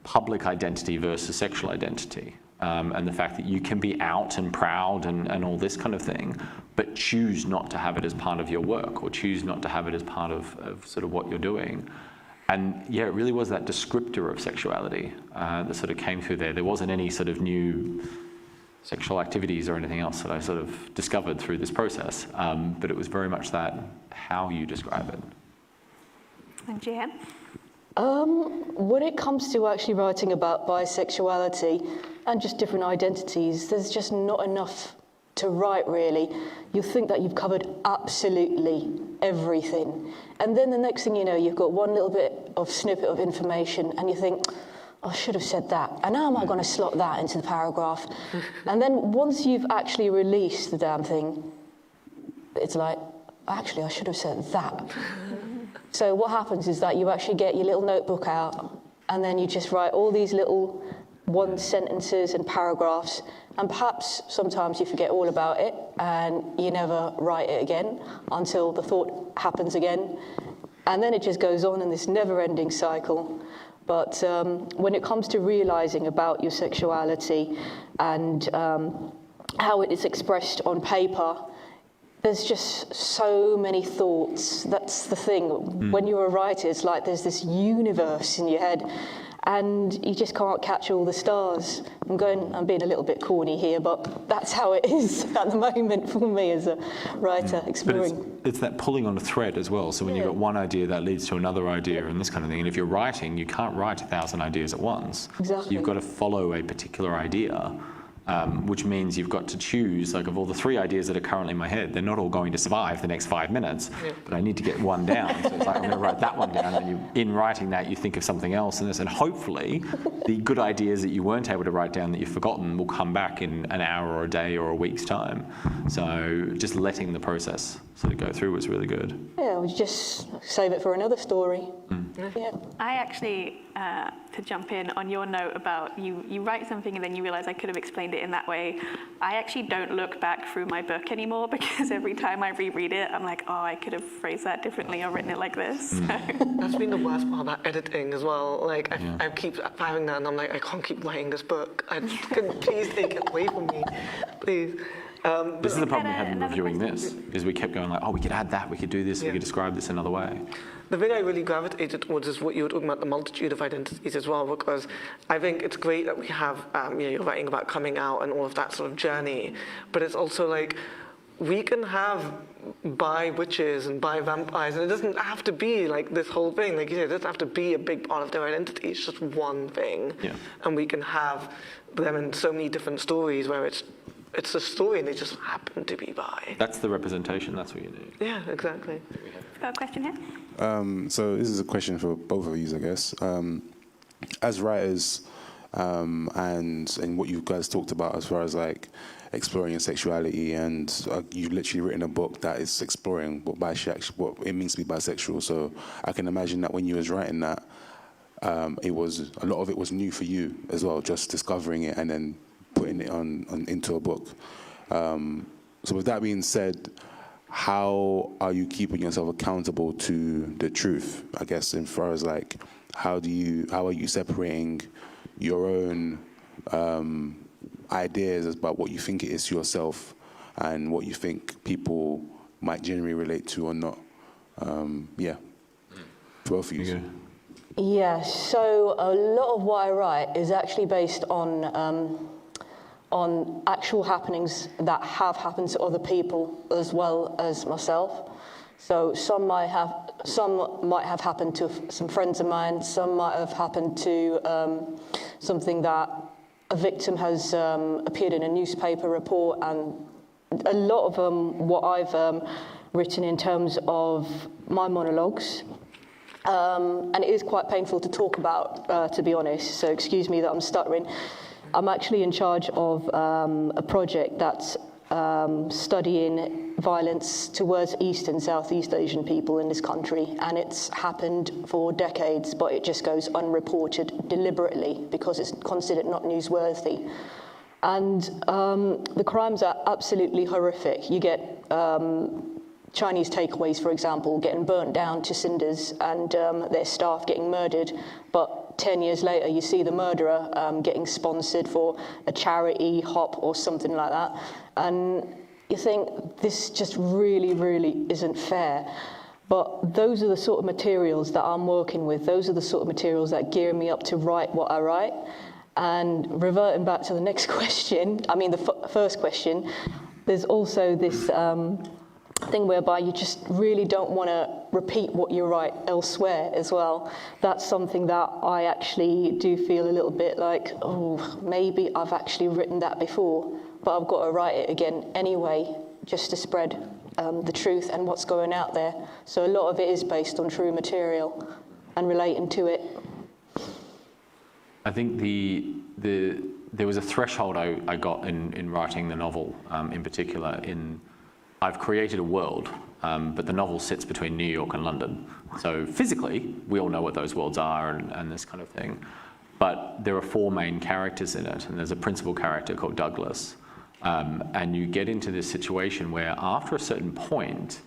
public identity versus sexual identity. And the fact that you can be out and proud and all this kind of thing, but choose not to have it as part of your work, or choose not to have it as part of sort of what you're doing. And yeah, it really was that descriptor of sexuality that sort of came through there. There wasn't any sort of new sexual activities or anything else that I sort of discovered through this process, but it was very much that how you describe it. And Jan? When it comes to actually writing about bisexuality and just different identities, there's just not enough to write, really. You think that you've covered absolutely everything. And then the next thing you know, you've got one little bit of snippet of information and you think, I should have said that. And how am I going to slot that into the paragraph? And then once you've actually released the damn thing, it's like, actually, I should have said that. So what happens is that you actually get your little notebook out and then you just write all these little one sentences and paragraphs, and perhaps sometimes you forget all about it and you never write it again until the thought happens again. And then it just goes on in this never-ending cycle. But when it comes to realizing about your sexuality and how it is expressed on paper, there's just so many thoughts. That's the thing. When you're a writer, it's like there's this universe in your head, and you just can't catch all the stars. I'm being a little bit corny here, but that's how it is at the moment for me as a writer, exploring. But it's that pulling on a thread as well. So when you've got one idea, that leads to another idea and this kind of thing. And if you're writing, you can't write 1,000 ideas at once. Exactly. You've got to follow a particular idea. Which means you've got to choose, like, of all the 3 ideas that are currently in my head, they're not all going to survive the next 5 minutes, but I need to get one down. So it's like, I'm going to write that one down, and in writing that, you think of something else, and hopefully the good ideas that you weren't able to write down that you've forgotten will come back in an hour or a day or a week's time. So just letting the process sort of go through was really good. Yeah, we just save it for another story. Yeah. I actually, to jump in on your note about you write something and then you realize I could have explained it in that way, I actually don't look back through my book anymore, because every time I reread it, I'm like, oh, I could have phrased that differently or written it like this. That's been the worst part about editing as well. Like, I keep having that, and I'm like, I can't keep writing this book. Please take it away from me, please. This is the problem we had in reviewing this, is we kept going like, oh, we could add that, we could do this, we could describe this another way. The thing I really gravitated towards is what you were talking about, the multitude of identities as well, because I think it's great that we have, you're writing about coming out and all of that sort of journey, but it's also like, we can have bi witches and bi vampires, and it doesn't have to be like this whole thing. Like you said, it doesn't have to be a big part of their identity. It's just one thing, and we can have them in so many different stories where it's a story and they just happen to be bi. That's the representation. That's what you need. Yeah, exactly. Got a question here? So this is a question for both of you, I guess. As writers, and what you guys talked about as far as like exploring your sexuality, and you've literally written a book that is exploring what it means to be bisexual. So I can imagine that when you was writing that, a lot of it was new for you as well, just discovering it and then putting it on into a book. So with that being said, how are you keeping yourself accountable to the truth? I guess, as far as like, how are you separating your own ideas about what you think it is to yourself and what you think people might generally relate to or not? Both of you. Yeah, so a lot of what I write is actually based on actual happenings that have happened to other people as well as myself. So some might have happened to some friends of mine, some might have happened to something that a victim has appeared in a newspaper report, and a lot of what I've written in terms of my monologues. And it is quite painful to talk about, to be honest, so excuse me that I'm stuttering. I'm actually in charge of a project that's studying violence towards East and Southeast Asian people in this country, and it's happened for decades, but it just goes unreported deliberately because it's considered not newsworthy. And the crimes are absolutely horrific. You get Chinese takeaways, for example, getting burnt down to cinders and their staff getting murdered, but 10 years later, you see the murderer getting sponsored for a charity hop or something like that. And you think, this just really, really isn't fair. But those are the sort of materials that I'm working with. Those are the sort of materials that gear me up to write what I write. And reverting back to the next question, the first question, there's also this thing whereby you just really don't want to repeat what you write elsewhere as well. That's something that I actually do feel a little bit like, oh, maybe I've actually written that before, but I've got to write it again anyway, just to spread the truth and what's going out there. So a lot of it is based on true material and relating to it. I think there was a threshold I got in writing the novel, in particular. I've created a world, but the novel sits between New York and London. So physically, we all know what those worlds are and this kind of thing. But there are 4 main characters in it, and there's a principal character called Douglas. And you get into this situation where after a certain point,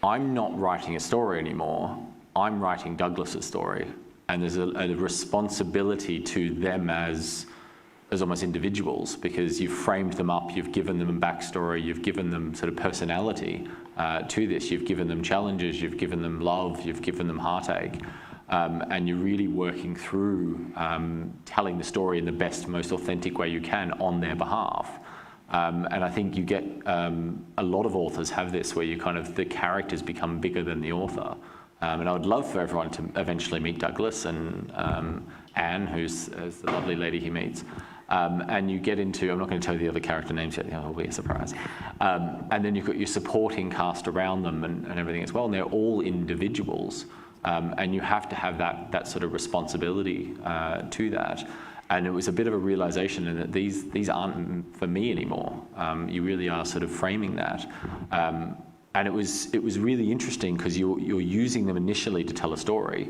I'm not writing a story anymore, I'm writing Douglas's story. And there's a responsibility to them as almost individuals, because you've framed them up, you've given them a backstory, you've given them sort of personality to this, you've given them challenges, you've given them love, you've given them heartache. And you're really working through telling the story in the best, most authentic way you can on their behalf. And I think you get, a lot of authors have this, where you kind of, the characters become bigger than the author. And I would love for everyone to eventually meet Douglas and Anne, who's the lovely lady he meets. And you get into, I'm not going to tell you the other character names yet, it'll be a surprise. And then you've got your supporting cast around them and everything as well, and they're all individuals. And you have to have that sort of responsibility to that. And it was a bit of a realization in that these aren't for me anymore. You really are sort of framing that. And it was really interesting, because you're using them initially to tell a story.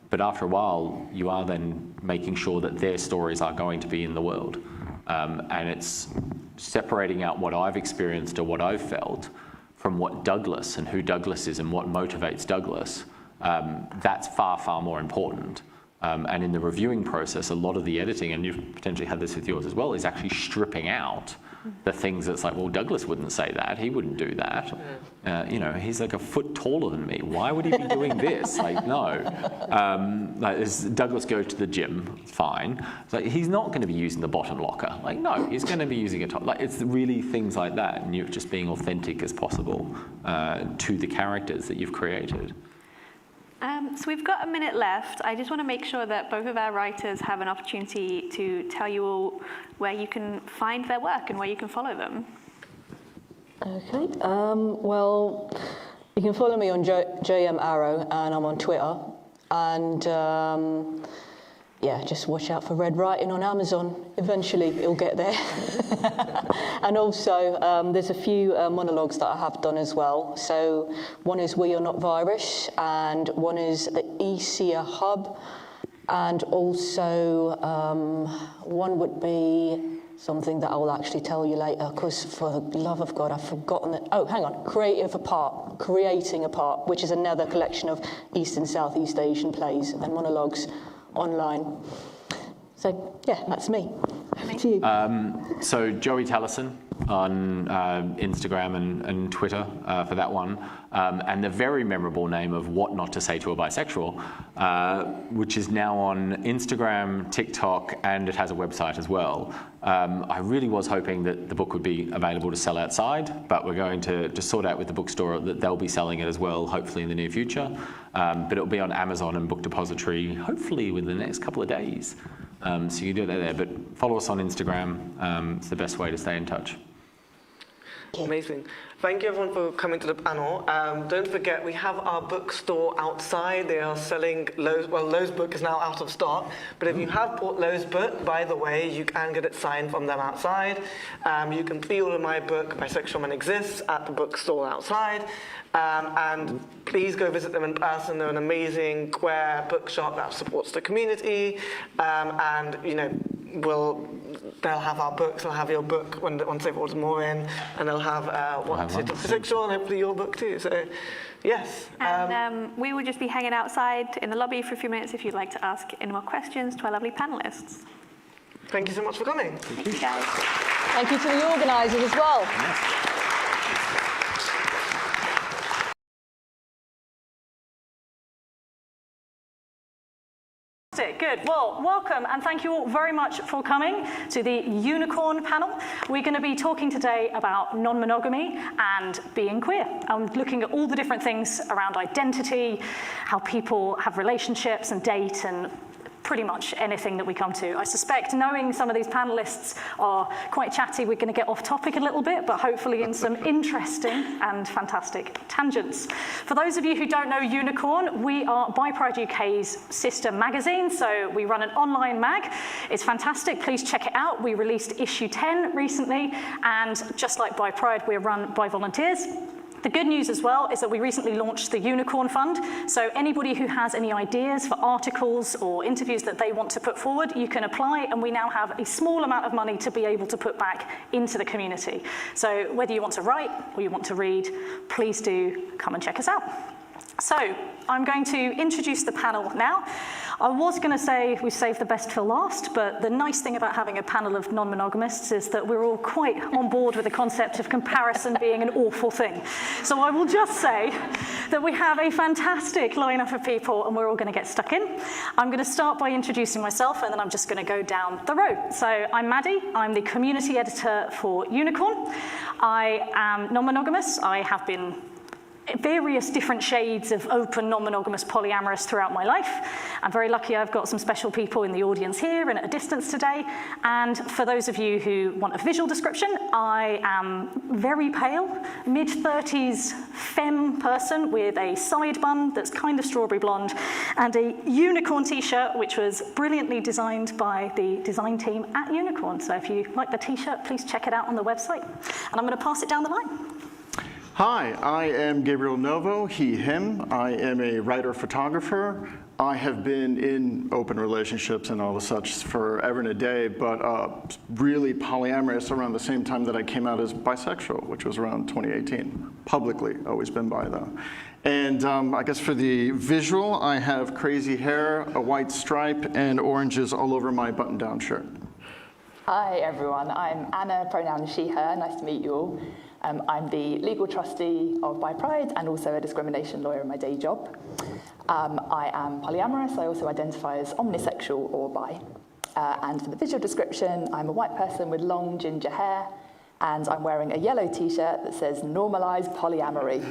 But after a while, you are then making sure that their stories are going to be in the world. And it's separating out what I've experienced or what I've felt from what Douglas and who Douglas is and what motivates Douglas. That's far, far more important. And in the reviewing process, a lot of the editing, and you've potentially had this with yours as well, is actually stripping out the things that's like, well, Douglas wouldn't say that. He wouldn't do that. You know, he's like a foot taller than me. Why would he be doing this? Like, no. Douglas goes to the gym, fine. It's like, he's not going to be using the bottom locker. Like, no, he's going to be using a top. Like, it's really things like that, and you're just being authentic as possible to the characters that you've created. So we've got a minute left. I just want to make sure that both of our writers have an opportunity to tell you all where you can find their work and where you can follow them. Okay. Well, you can follow me on JM Arrow, and I'm on Twitter. And yeah, just watch out for Red Writing on Amazon. Eventually, it'll get there. And also, there's a few monologues that I have done as well. So one is We Are Not Virus, and one is the ECA Hub. And also, one would be something that I will actually tell you later, because for the love of God, I've forgotten it. Oh, hang on. Creating Apart, which is another collection of East and Southeast Asian plays and monologues online. So, yeah, that's me. Over to you. So Joey Tellison on Instagram and Twitter for that one, and the very memorable name of What Not to Say to a Bisexual, which is now on Instagram, TikTok, and it has a website as well. I really was hoping that the book would be available to sell outside, but we're going to just sort out with the bookstore that they'll be selling it as well, hopefully in the near future. But it'll be on Amazon and Book Depository, hopefully within the next couple of days. So you can do that there, but follow us on Instagram. It's the best way to stay in touch. Amazing. Thank you everyone for coming to the panel. Don't forget, we have our bookstore outside. They are selling Lowe's. Well, Lowe's book is now out of stock, but if you have bought Lowe's book, by the way, you can get it signed from them outside. You can pre-order my book, Bisexual Men Exist, at the bookstore outside. And please go visit them in person. They're an amazing queer bookshop that supports the community. And, you know, they'll have our books, they'll have your book once they've ordered more in, and they'll have What's It Intersectional, and hopefully your book too. So, yes. And we will just be hanging outside in the lobby for a few minutes if you'd like to ask any more questions to our lovely panelists. Thank you so much for coming. Thank you, guys. Thank you to the organisers as well. Yes. Good. Well, welcome and thank you all very much for coming to the Unicorn panel. We're going to be talking today about non-monogamy and being queer. Looking at all the different things around identity, how people have relationships and date, and pretty much anything that we come to. I suspect, knowing some of these panelists are quite chatty, we're going to get off topic a little bit, but hopefully in some interesting and fantastic tangents. For those of you who don't know Unicorn, we are Bi Pride UK's sister magazine, so we run an online mag. It's fantastic, please check it out. We released issue 10 recently, and just like Bi Pride, we're run by volunteers. The good news as well is that we recently launched the Unicorn Fund, so anybody who has any ideas for articles or interviews that they want to put forward, you can apply, and we now have a small amount of money to be able to put back into the community. So whether you want to write or you want to read, please do come and check us out. So I'm going to introduce the panel now. I was going to say we saved the best for last, but the nice thing about having a panel of non-monogamists is that we're all quite on board with the concept of comparison being an awful thing. So I will just say that we have a fantastic lineup of people and we're all going to get stuck in. I'm going to start by introducing myself and then I'm just going to go down the road. So I'm Maddie. I'm the community editor for Unicorn. I am non-monogamous. I have been various different shades of open, non-monogamous, polyamorous throughout my life. I'm very lucky I've got some special people in the audience here and at a distance today. And for those of you who want a visual description, I am very pale, mid-30s femme person with a side bun that's kind of strawberry blonde and a Unicorn t-shirt, which was brilliantly designed by the design team at Unicorn. So if you like the t-shirt, please check it out on the website. And I'm going to pass it down the line. Hi, I am Gabriel Novo, he, him. I am a writer-photographer. I have been in open relationships and all the such forever and a day, but really polyamorous around the same time that I came out as bisexual, which was around 2018. Publicly, always been bi though. And I guess for the visual, I have crazy hair, a white stripe, and oranges all over my button-down shirt. Hi everyone, I'm Anna, pronoun she, her, nice to meet you all. I'm the legal trustee of Bi Pride and also a discrimination lawyer in my day job. I am polyamorous. I also identify as omnisexual or bi. And for the visual description, I'm a white person with long ginger hair, and I'm wearing a yellow t-shirt that says "Normalize polyamory."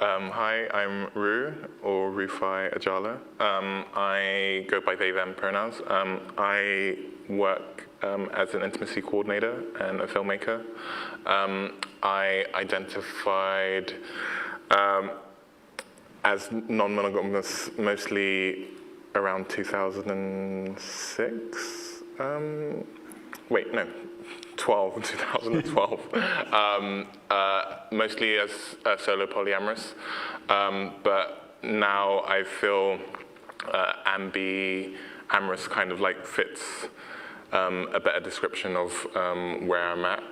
Hi, I'm Ru, or Rufai Ajala. I go by they, them pronouns. I work as an intimacy coordinator and a filmmaker. I identified as non-monogamous mostly around 2006. 2012. Mostly as solo polyamorous, but now I feel ambi-amorous kind of like fits a better description of where I'm at.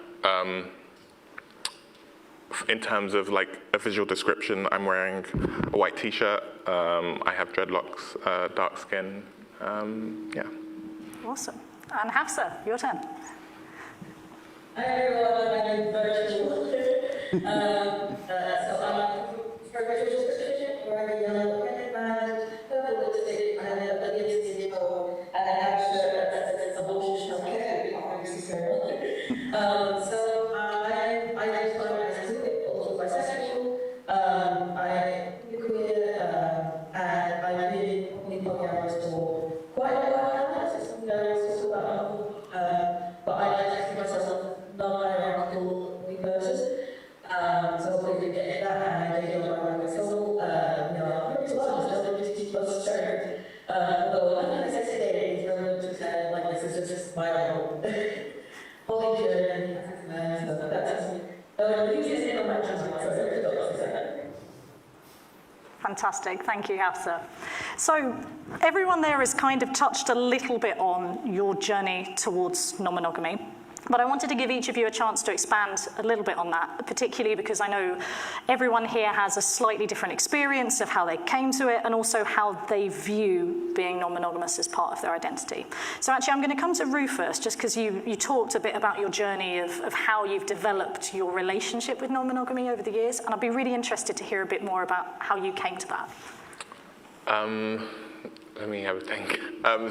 In terms of like a visual description, I'm wearing a white t-shirt. I have dreadlocks, dark skin. Yeah. Awesome. And Hafsa, your turn. Hi everyone, my name is Virtual. So I'm for visual description, wearing a yellow pendant band, purple lipstick, and a lipstick bow, and I have a shirt that says abortion no care. So I identify as also bisexual. I'm queer, and I've been polyamorous for quite a while. It's something I always talk about, but I identify myself non-hierarchical person. So hopefully we get that, and I do my work with soul. I'm pretty well, plus shirt. Though I'm not necessarily to say like this is just my own holy journey. So that's me. You can see on my channel, so Fantastic, thank you, Hafsa. So everyone there has kind of touched a little bit on your journey towards non-monogamy. But I wanted to give each of you a chance to expand a little bit on that, particularly because I know everyone here has a slightly different experience of how they came to it and also how they view being non-monogamous as part of their identity. So actually I'm going to come to Ru first, just because you talked a bit about your journey of how you've developed your relationship with non-monogamy over the years, and I'd be really interested to hear a bit more about how you came to that. Let me have a think.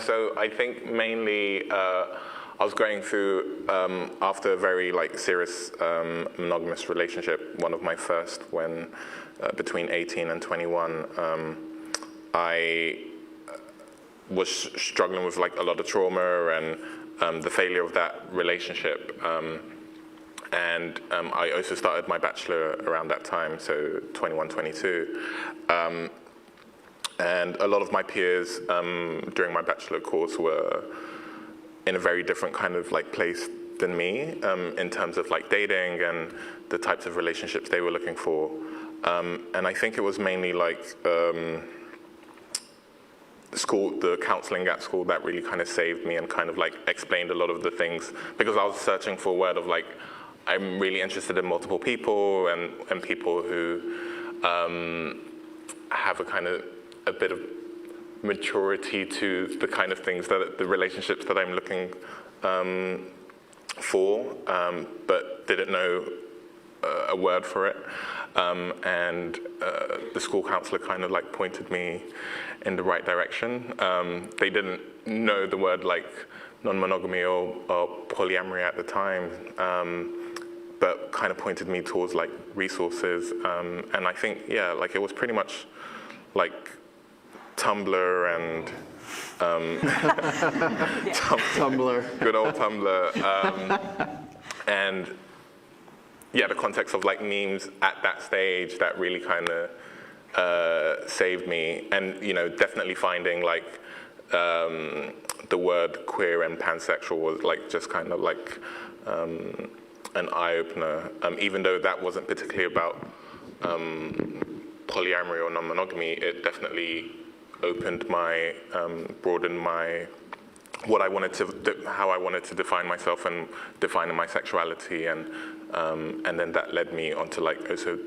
So I think mainly I was going through, after a very serious monogamous relationship, one of my first when between 18 and 21, I was struggling with a lot of trauma and the failure of that relationship. And I also started my bachelor around that time, so 21, 22. And a lot of my peers during my bachelor course were in a very different kind of place than me in terms of dating and the types of relationships they were looking for. And I think it was mainly school, the counseling at school that really kind of saved me and kind of explained a lot of the things, because I was searching for a word of I'm really interested in multiple people and people who have a bit of maturity to the kind of things that the relationships that I'm looking for, but didn't know a word for it. And the school counselor kind of like pointed me in the right direction. They didn't know the word like non-monogamy or polyamory at the time, but kind of pointed me towards like resources. And I think, yeah, like it was pretty much like Tumblr and Tumblr, good old Tumblr, and yeah, the context of like memes at that stage that really kind of saved me, and you know, definitely finding like the word queer and pansexual was like just kind of like an eye opener, even though that wasn't particularly about polyamory or non-monogamy. It definitely opened my, broadened my, what I wanted to, how I wanted to define myself and defining my sexuality, and then that led me onto like also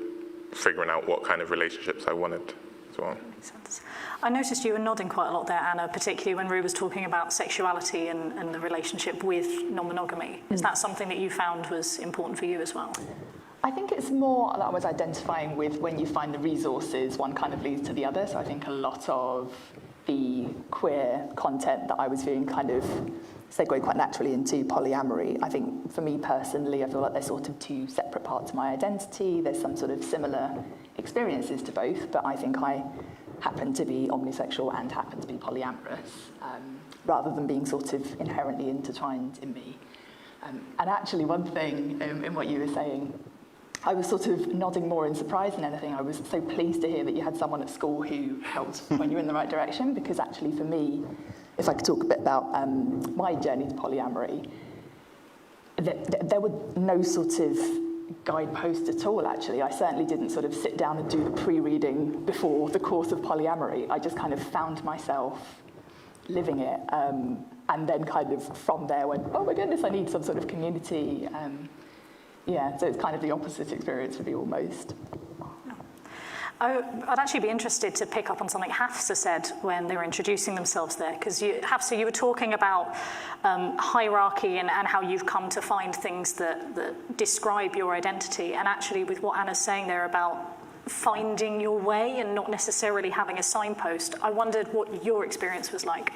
figuring out what kind of relationships I wanted as well. Makes sense. I noticed you were nodding quite a lot there, Anna, particularly when Rue was talking about sexuality and the relationship with non-monogamy. Is that something that you found was important for you as well? I think it's more that I was identifying with when you find the resources, one kind of leads to the other. So I think a lot of the queer content that I was viewing kind of segued quite naturally into polyamory. I think for me personally, I feel like there's sort of two separate parts of my identity. There's some sort of similar experiences to both, but I think I happen to be omnisexual and happen to be polyamorous, rather than being sort of inherently intertwined in me. And actually one thing in what you were saying, I was sort of nodding more in surprise than anything. I was so pleased to hear that you had someone at school who helped point you in the right direction, because actually for me, if I could talk a bit about my journey to polyamory, there were no sort of guidepost at all, actually. I certainly didn't sort of sit down and do the pre-reading before the course of polyamory. I just kind of found myself living it, and then kind of from there went, oh my goodness, I need some sort of community. Yeah, so it's kind of the opposite experience for me almost. I'd actually be interested to pick up on something Hafsa said when they were introducing themselves there, because Hafsa, you were talking about hierarchy and how you've come to find things that describe your identity, and actually with what Anna's saying there about finding your way and not necessarily having a signpost, I wondered what your experience was like.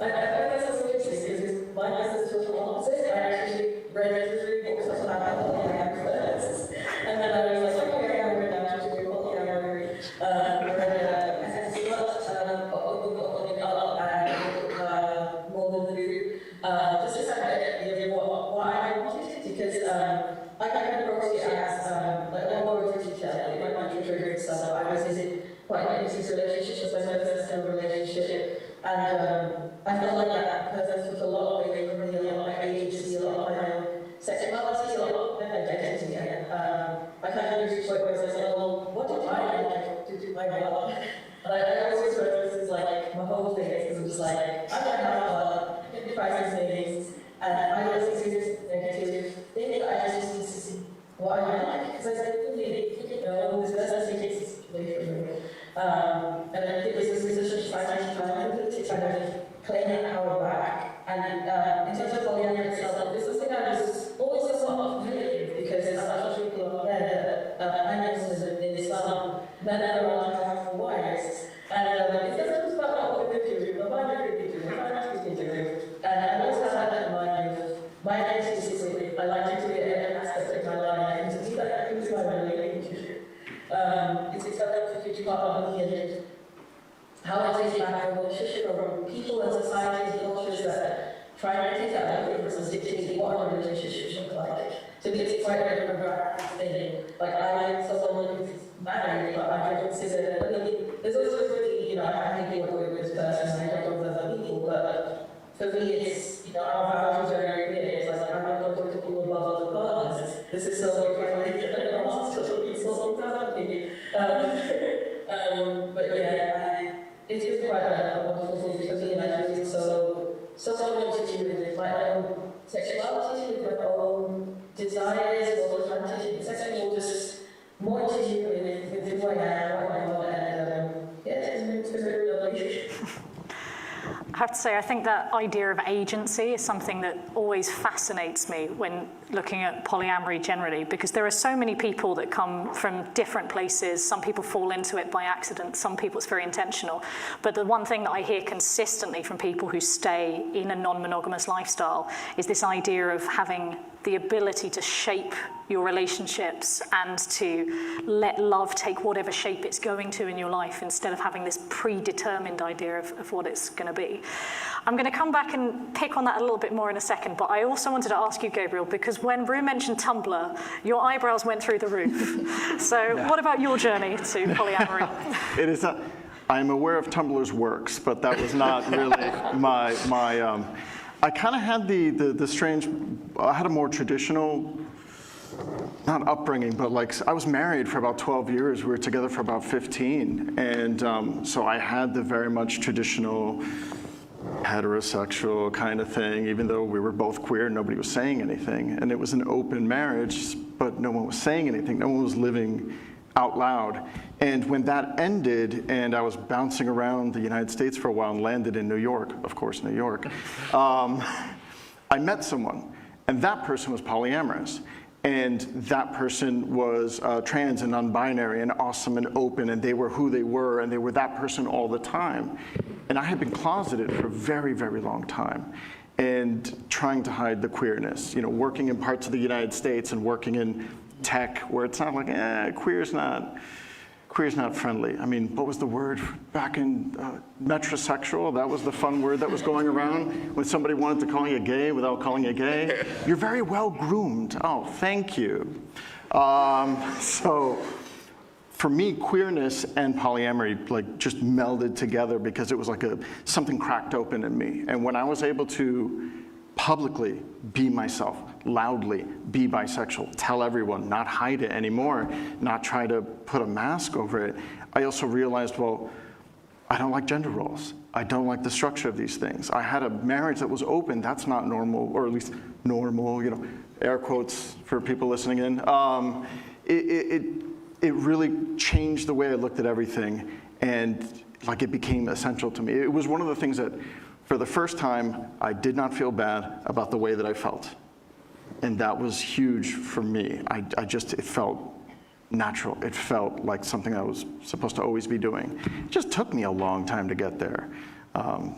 I guess that's interesting, because my is the total opposite. I actually read 3 books about polyamory first, and then I was like, okay, I'm going to do polyamory. I read stigma, more than the just to have an idea of what I wanted, because I kind of broke it as like I'm more of a teacher, like my triggered stuff. I was in quite into relationships, my first ever relationship. And I felt like that person took a lot away from me, a lot of my agency, a lot of my own sexuality, a lot of my identity. I kind of reached a point where I was like, well, what do I like to do my job? And I always refer to this as like my whole thing, because I'm just like, I like to have fun, I can try some things, and I don't see this negative thing, I just need to see what I like, because I really, this person takes away from me. And I think this is such a challenge to kind of claim that power back. And in terms of polyamory itself, this is something I was always somewhat familiar with, because as much as people are aware that animism in Islam, men are allowed to have wives. And it doesn't about what women do, but what men do, what people do. And I always had that in mind of my identity is clear. I like to create an aspect of my life, and to do that includes my relationship. It's a huge part of me, and how I take back a relationship from people and societies and cultures that try to take that away from us, dictate what our relationships look like. To me, it's quite a different thing. Like, I am someone who's married, but I don't consider, there's also really, I may be a good person, and I don't love other people, but for me, it's, our values are very clear. It's like, I'm not going to people above other partners. This is still a relationship, and I'm also still but yeah, it is quite a wonderful thing for me, and I feel so much to do with my own sexuality, with my own desires, or fantasies, sexual, just more to do with who I I have to say, I think that idea of agency is something that always fascinates me when looking at polyamory generally, because there are so many people that come from different places. Some people fall into it by accident, some people it's very intentional. But the one thing that I hear consistently from people who stay in a non-monogamous lifestyle is this idea of having the ability to shape your relationships and to let love take whatever shape it's going to in your life instead of having this predetermined idea of what it's going to be. I'm going to come back and pick on that a little bit more in a second, but I also wanted to ask you, Gabriel, because when Rue mentioned Tumblr, your eyebrows went through the roof. So what about your journey to polyamory? It is not, I'm aware of Tumblr's works, but that was not really my I kind of had the strange, I had a more traditional, not upbringing, but like I was married for about 12 years. We were together for about 15. And so I had the very much traditional heterosexual kind of thing, even though we were both queer, nobody was saying anything. And it was an open marriage, but no one was saying anything. No one was living out loud. And when that ended, and I was bouncing around the United States for a while and landed in New York, of course, New York, I met someone, and that person was polyamorous. And that person was trans and non-binary and awesome and open, and they were who they were, and they were that person all the time. And I had been closeted for a very, very long time and trying to hide the queerness, you know, working in parts of the United States and working in tech where it's not like, queer's not friendly. I mean, what was the word back in metrosexual? That was the fun word that was going around when somebody wanted to call you gay without calling you gay. You're very well groomed. Oh, thank you. So for me, queerness and polyamory like just melded together because it was like something cracked open in me. And when I was able to publicly be myself, loudly be bisexual, tell everyone, not hide it anymore, not try to put a mask over it, I also realized, well, I don't like gender roles. I don't like the structure of these things. I had a marriage that was open. That's not normal, or at least normal, you know, air quotes for people listening in. It really changed the way I looked at everything, and like it became essential to me. It was one of the things that, for the first time, I did not feel bad about the way that I felt. And that was huge for me. It felt natural. It felt like something I was supposed to always be doing. It just took me a long time to get there.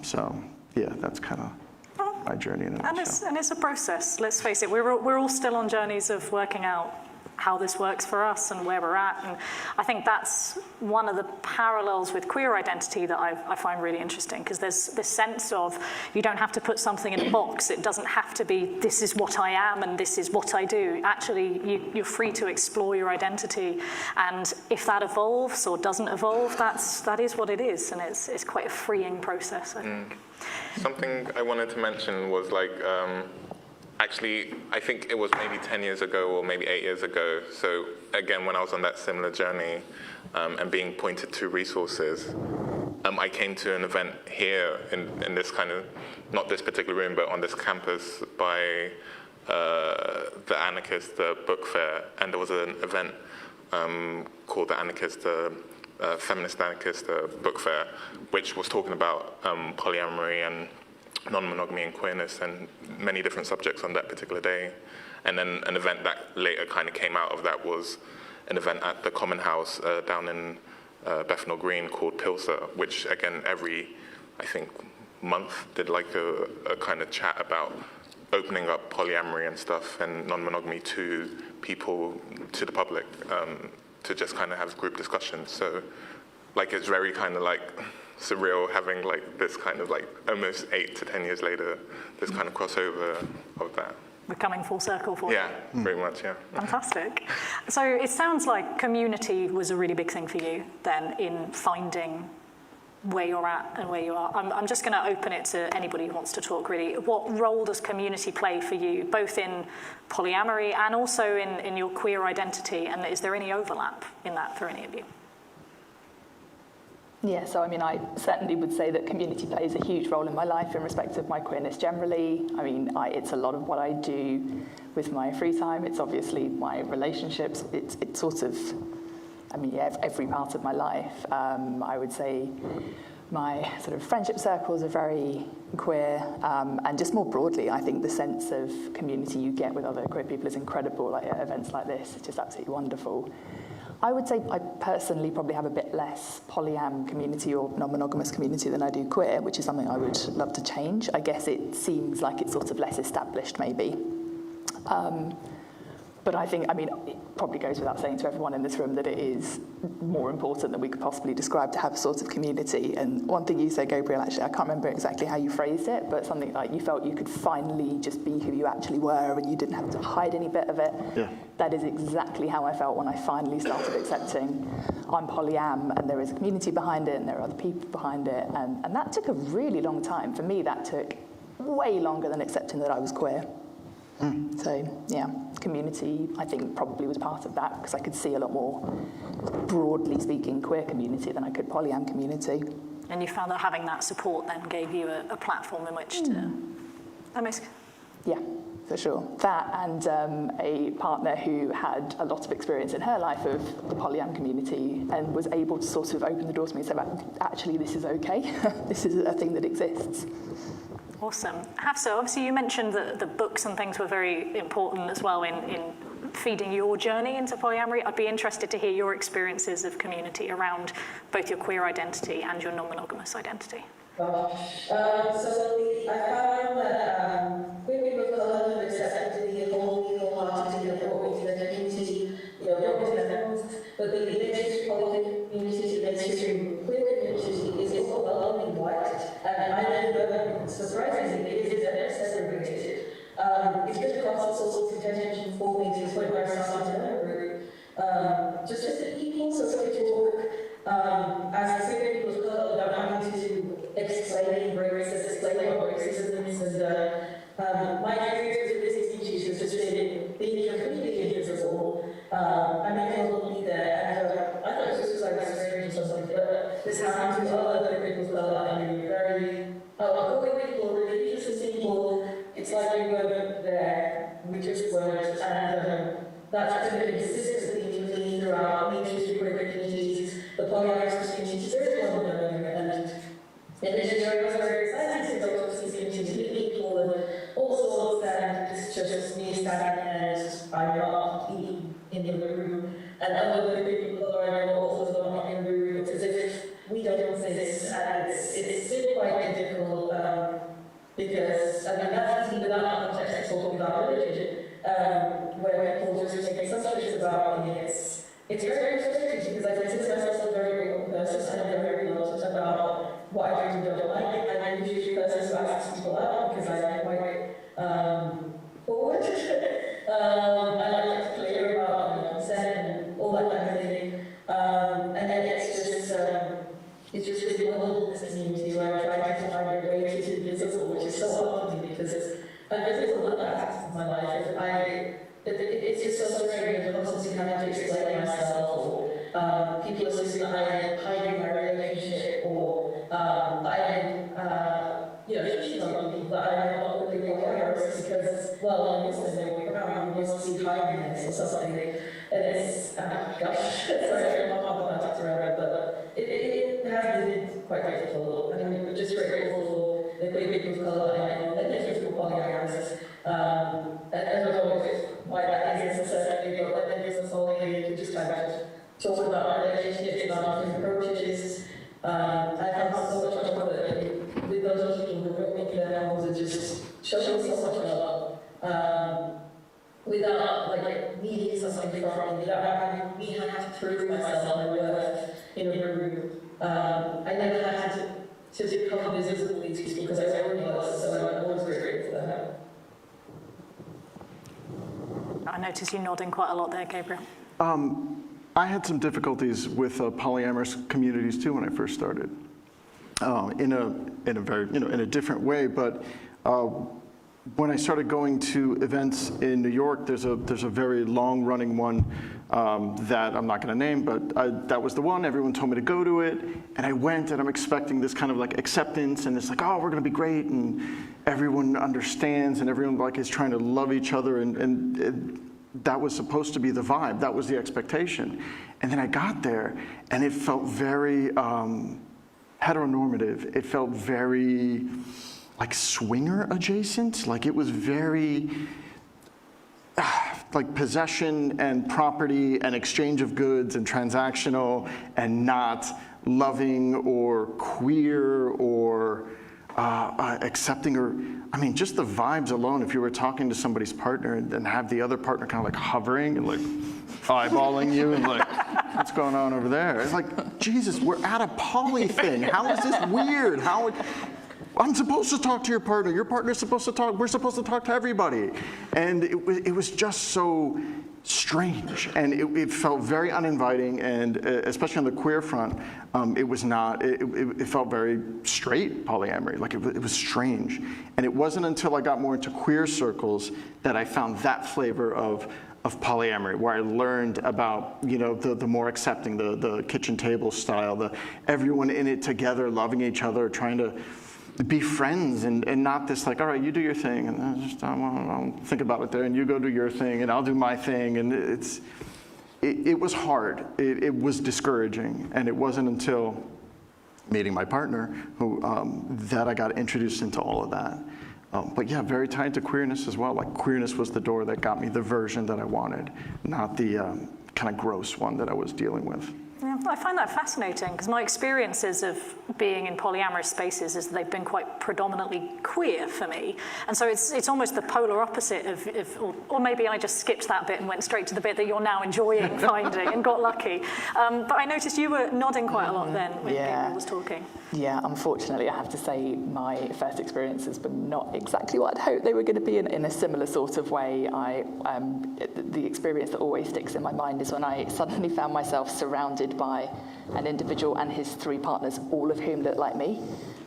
So yeah, that's kind of my journey in a nutshell. And it's a process, let's face it. We're all still on journeys of working out how this works for us and where we're at. And I think that's one of the parallels with queer identity that I find really interesting, because there's this sense of you don't have to put something in a box. It doesn't have to be, this is what I am and this is what I do. Actually, you're free to explore your identity. And if that evolves or doesn't evolve, that is what it is. And it's quite a freeing process, I think. Something I wanted to mention was like, actually, I think it was maybe 10 years ago or maybe 8 years ago. So again, when I was on that similar journey and being pointed to resources, I came to an event here in this kind of, not this particular room, but on this campus by the Anarchist book fair. And there was an event called the Anarchist, Feminist Anarchist book fair, which was talking about polyamory and non-monogamy and queerness and many different subjects on that particular day. And then an event that later kind of came out of that was an event at the Common House down in Bethnal Green called Pilser, which again every, I think, month did like a kind of chat about opening up polyamory and stuff and non-monogamy to people, to the public, to just kind of have group discussions. So like it's very kind of like surreal having like this kind of like almost 8 to 10 years later, this kind of crossover of that. We're coming full circle for you. Yeah, pretty much, yeah. Fantastic. So it sounds like community was a really big thing for you then in finding where you're at and where you are. I'm just going to open it to anybody who wants to talk really. What role does community play for you, both in polyamory and also in your queer identity? And is there any overlap in that for any of you? Yeah, so I mean, I certainly would say that community plays a huge role in my life in respect of my queerness generally. I mean, it's a lot of what I do with my free time. It's obviously my relationships. It's sort of, I mean, yeah, every part of my life. I would say my sort of friendship circles are very queer, and just more broadly, I think the sense of community you get with other queer people is incredible. Like at events like this, it's just absolutely wonderful. I would say I personally probably have a bit less polyam community or non-monogamous community than I do queer, which is something I would love to change. I guess it seems like it's sort of less established, maybe. But I think, I mean, it probably goes without saying to everyone in this room that it is more important than we could possibly describe to have a sort of community. And one thing you said, Gabriel, actually, I can't remember exactly how you phrased it, but something like you felt you could finally just be who you actually were and you didn't have to hide any bit of it. Yeah. That is exactly how I felt when I finally started accepting I'm polyam and there is a community behind it and there are other people behind it. And that took a really long time. For me, that took way longer than accepting that I was queer. So, yeah, community, I think, probably was part of that because I could see a lot more, broadly speaking, queer community than I could polyam community. And you found that having that support then gave you a platform in which to... That makes... Yeah, for sure. That and a partner who had a lot of experience in her life of the polyam community and was able to sort of open the door to me and say, actually, this is okay. This is a thing that exists. Awesome. Hafsa, obviously you mentioned that the books and things were very important as well in feeding your journey into polyamory. I'd be interested to hear your experiences of community around both your queer identity and your non-monogamous identity. So I found that queer people of colour have accepted the wholeheartedly appropriate to their community, appropriate to their homes, but the mainstream poly community, the mainstream queer community is overwhelmingly white, and I never, surprisingly, it is very segregated. It's been a constant source of contention for me to the point where I started another group, just as people, so to talk as queer people of colour without having to explain what racism is, and my experience with this species has just been being completely invisible. I mean, I will be there, and I thought this was like strange or something, but this happened to other people as well, and very outgoing people, religious people. It's like we weren't there, we just weren't, and that's been a consistent theme for me throughout mainstream queer communities, the polyamorous communities, there is one of them, and initially I was very excited to go to these communities, meet people, and all sorts, and it's just me standing and I'm not in the room, and other people who are also not in the room. It's as if we don't exist, and it's been quite difficult because, I mean, that's even without context talking about religion, where people just make assumptions about me. It's very frustrating because I consider myself a very open person and I'm very blunt about what I do and don't like, and I'm usually the person who asks people out because I'm quite forward. I like to play about consent and all that kind of thing. And then it's just been one of this community where I try to find a way to be visible, which is so hard for me because I'm visible in that aspect of my life. It's just so strange and constantly having to explain myself, or people assume that I am hiding my relationship, or I am, cheating on people, that I am not really polyamorous because, well, I'm Muslim, you must be hiding this or something. And it's, gosh, sorry, I'm not going to talk around, but it has been quite difficult. I mean, we're just very grateful for the queer people of colour and the people polyamorous. And I don't know why that is necessarily, but then there's a whole area to just kind of talk about relationships, about different approaches. I found so much more that with those people who brought me to their homes and just showing me so much love. Without needing something from me, without having me have to prove myself and my worth in a room. I never had to become visible to these people because I already was, so I'm always very grateful for that. I noticed you nodding quite a lot there, Gabriel. I had some difficulties with polyamorous communities too when I first started, in a very in a different way. But when I started going to events in New York, there's a very long-running one that I'm not going to name, but that was the one. Everyone told me to go to it, and I went, and I'm expecting this kind of like acceptance, and it's like, oh, we're going to be great, and everyone understands, and everyone like is trying to love each other, and that was supposed to be the vibe. That was the expectation. And then I got there, and it felt very heteronormative. It felt very like swinger adjacent. Like it was very like possession and property and exchange of goods and transactional and not loving or queer or accepting, or I mean, just the vibes alone. If you were talking to somebody's partner and have the other partner kind of like hovering and like eyeballing you and like, what's going on over there? It's like, Jesus, we're at a poly thing. How is this weird? I'm supposed to talk to your partner. Your partner's supposed to talk. We're supposed to talk to everybody. And it was just so strange, and it felt very uninviting, and especially on the queer front, it was not, it felt very straight polyamory, like it was strange. And it wasn't until I got more into queer circles that I found that flavor of polyamory, where I learned about, you know, the more accepting, the kitchen table style, the everyone in it together, loving each other, trying to be friends, and not this like, all right, you do your thing, and I won't think about it there, and you go do your thing, and I'll do my thing, and it was hard. It was discouraging, and it wasn't until meeting my partner who that I got introduced into all of that. But yeah, very tied to queerness as well. Like queerness was the door that got me the version that I wanted, not the kind of gross one that I was dealing with. Yeah, I find that fascinating, because my experiences of being in polyamorous spaces is that they've been quite predominantly queer for me. And so it's almost the polar opposite or maybe I just skipped that bit and went straight to the bit that you're now enjoying finding and got lucky. But I noticed you were nodding quite a lot then when Gabriel was talking. Yeah, unfortunately, I have to say my first experiences were not exactly what I'd hoped they were going to be in a similar sort of way. The experience that always sticks in my mind is when I suddenly found myself surrounded by an individual and his 3 partners, all of whom looked like me.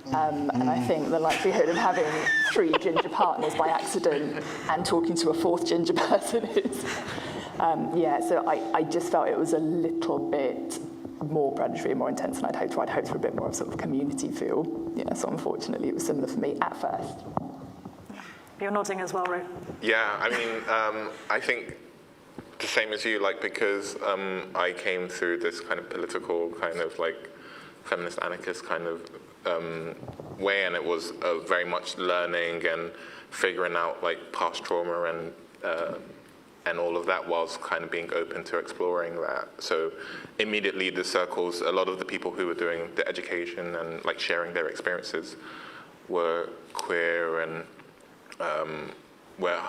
And I think the likelihood of having 3 ginger partners by accident and talking to a 4th ginger person is, so I just felt it was a little bit more predatory, more intense than I'd hoped for. I'd hoped for a bit more of sort of community feel. Yeah, so unfortunately it was similar for me at first. You're nodding as well, Ro. Yeah, I mean, I think the same as you, like, because I came through this kind of political kind of like feminist anarchist kind of way, and it was very much learning and figuring out like past trauma and all of that, whilst kind of being open to exploring that. So immediately the circles, a lot of the people who were doing the education and like sharing their experiences were queer and were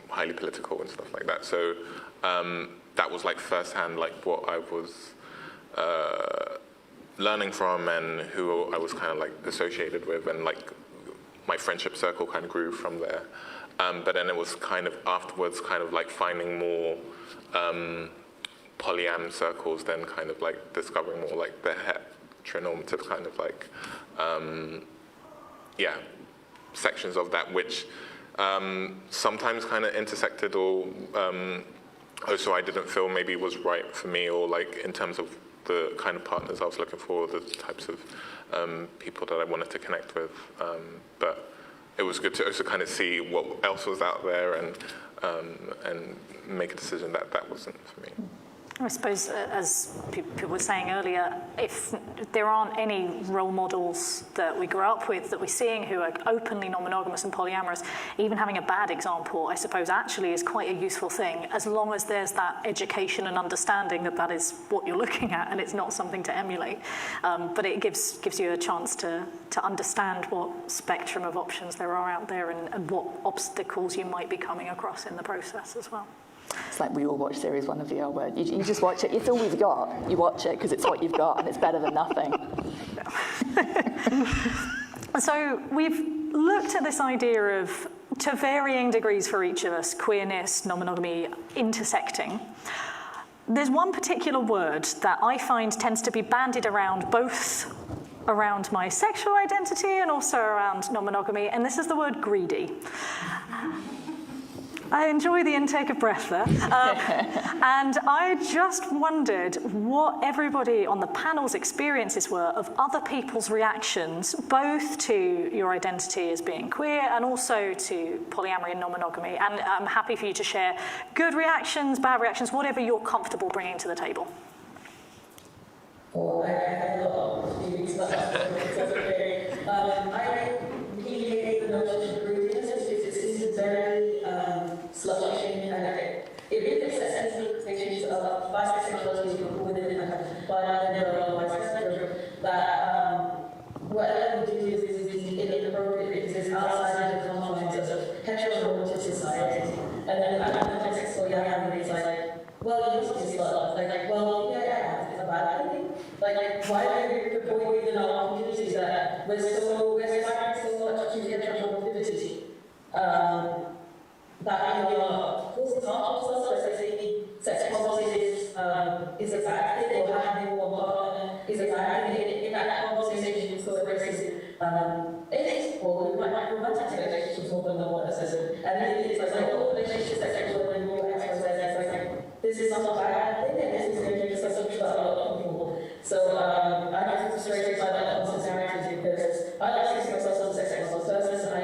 highly political and stuff like that. So that was like firsthand like what I was learning from and who I was kind of like associated with, and like my friendship circle kind of grew from there. But then it was kind of afterwards kind of like finding more polyam circles, then kind of like discovering more like the heteronormative kind of like, sections of that, which sometimes kind of intersected or also I didn't feel maybe was right for me, or like in terms of the kind of partners I was looking for, the types of people that I wanted to connect with. But it was good to also kind of see what else was out there and make a decision that that wasn't for me. I suppose, as people were saying earlier, if there aren't any role models that we grew up with, that we're seeing who are openly non-monogamous and polyamorous, even having a bad example, I suppose, actually is quite a useful thing, as long as there's that education and understanding that that is what you're looking at and it's not something to emulate. But it gives you a chance to understand what spectrum of options there are out there and what obstacles you might be coming across in the process as well. It's like we all watch series 1 of The L Word. You just watch it. It's all we've got. You watch it because it's what you've got, and it's better than nothing. So we've looked at this idea of, to varying degrees for each of us, queerness, non-monogamy, intersecting. There's one particular word that I find tends to be bandied around, both around my sexual identity and also around non-monogamy, and this is the word greedy. I enjoy the intake of breath there. And I just wondered what everybody on the panel's experiences were of other people's reactions, both to your identity as being queer and also to polyamory and non-monogamy. And I'm happy for you to share good reactions, bad reactions, whatever you're comfortable bringing to the table. Well, I had a lot of feelings about the notion of greediness because it's very slut-shaming and it really upsets any expectations of bisexuality within the bi spectrum that whatever we do is inappropriate because it's outside the confines of heteronormative society. And then in the context of polyamory, it's like, well, you must be slut. Like, well, yeah, it's a bad thing. Like, why are you promoting in our communities that we're fighting so much to heteronormativity? That we are causing harm to us, let's say sex positives is a bad thing, or having one partner is a bad thing. In that conversation, so aggressive. It's or we might romantic relationships more than one person. And then it's like, oh, relationships are sexual and your ex it's like, this is not a bad thing, and this is going to be something about a lot of people. So I'm frustrated by that constant narrative because I like to see myself as a sexual person. I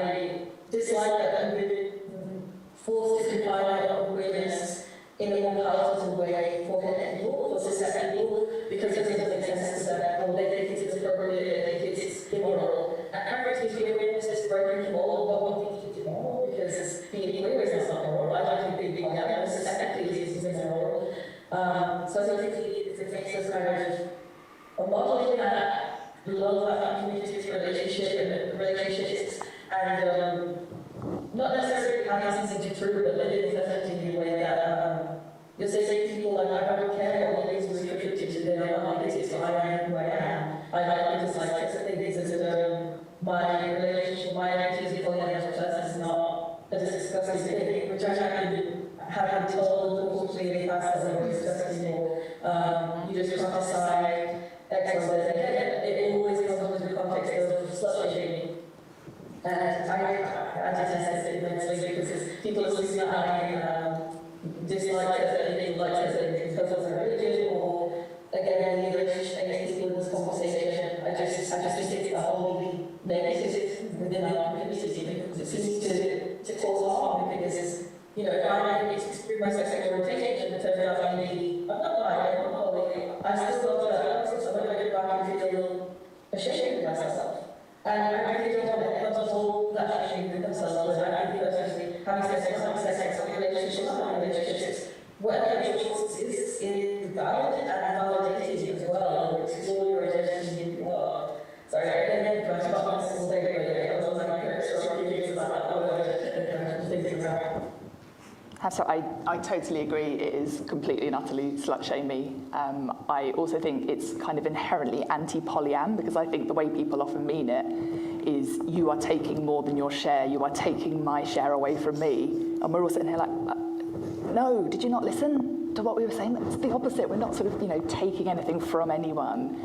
dislike that I'm forced to define my own weirdness in a more powerful way for people, for cis people, because it doesn't make sense to them, or they think it's appropriate, they think it's immoral. And currently, queerness is broken from all of what we think is immoral, because being queer is not moral. I don't think being polyamorous ethically is immoral. So I think it makes us kind of a modeling that love that community relationships and not necessarily having something to prove, but living authentically in a way that you're saying to people like, I don't care what things are restricted to their identity, so I am who I am. I just like certain things that my relationship, my identity as a polyamorous person is not a disgusting thing, which I have been told, unfortunately, in the past that I'm disgusting, or you just can't decide X, Y, Z. It always comes into the context of slut-shaming. And I detest it immensely because people assume that I dislike certain like certain things because of their religion or again the relationship against people in this conversation. I just think it's a wholly negative within our community because it seems to cause harm because if I express my sexual orientation and turns out I'm not bi, I'm not poly, I still love that person, so I'm going to go back and feel ashamed of myself. And I really don't want anyone to hold that shame with themselves. I think personally, having sex, relationships, whatever your choice is valid and validated as well. Explore your identity in your world. Sorry, I didn't know about this all day, but I was like, so curious about that word and thinking about. So I totally agree. It is completely and utterly slut-shamey. I also think it's kind of inherently anti-polyam because I think the way people often mean it is you are taking more than your share. You are taking my share away from me. And we're all sitting here like, no, did you not listen to what we were saying? It's the opposite. We're not sort of, taking anything from anyone.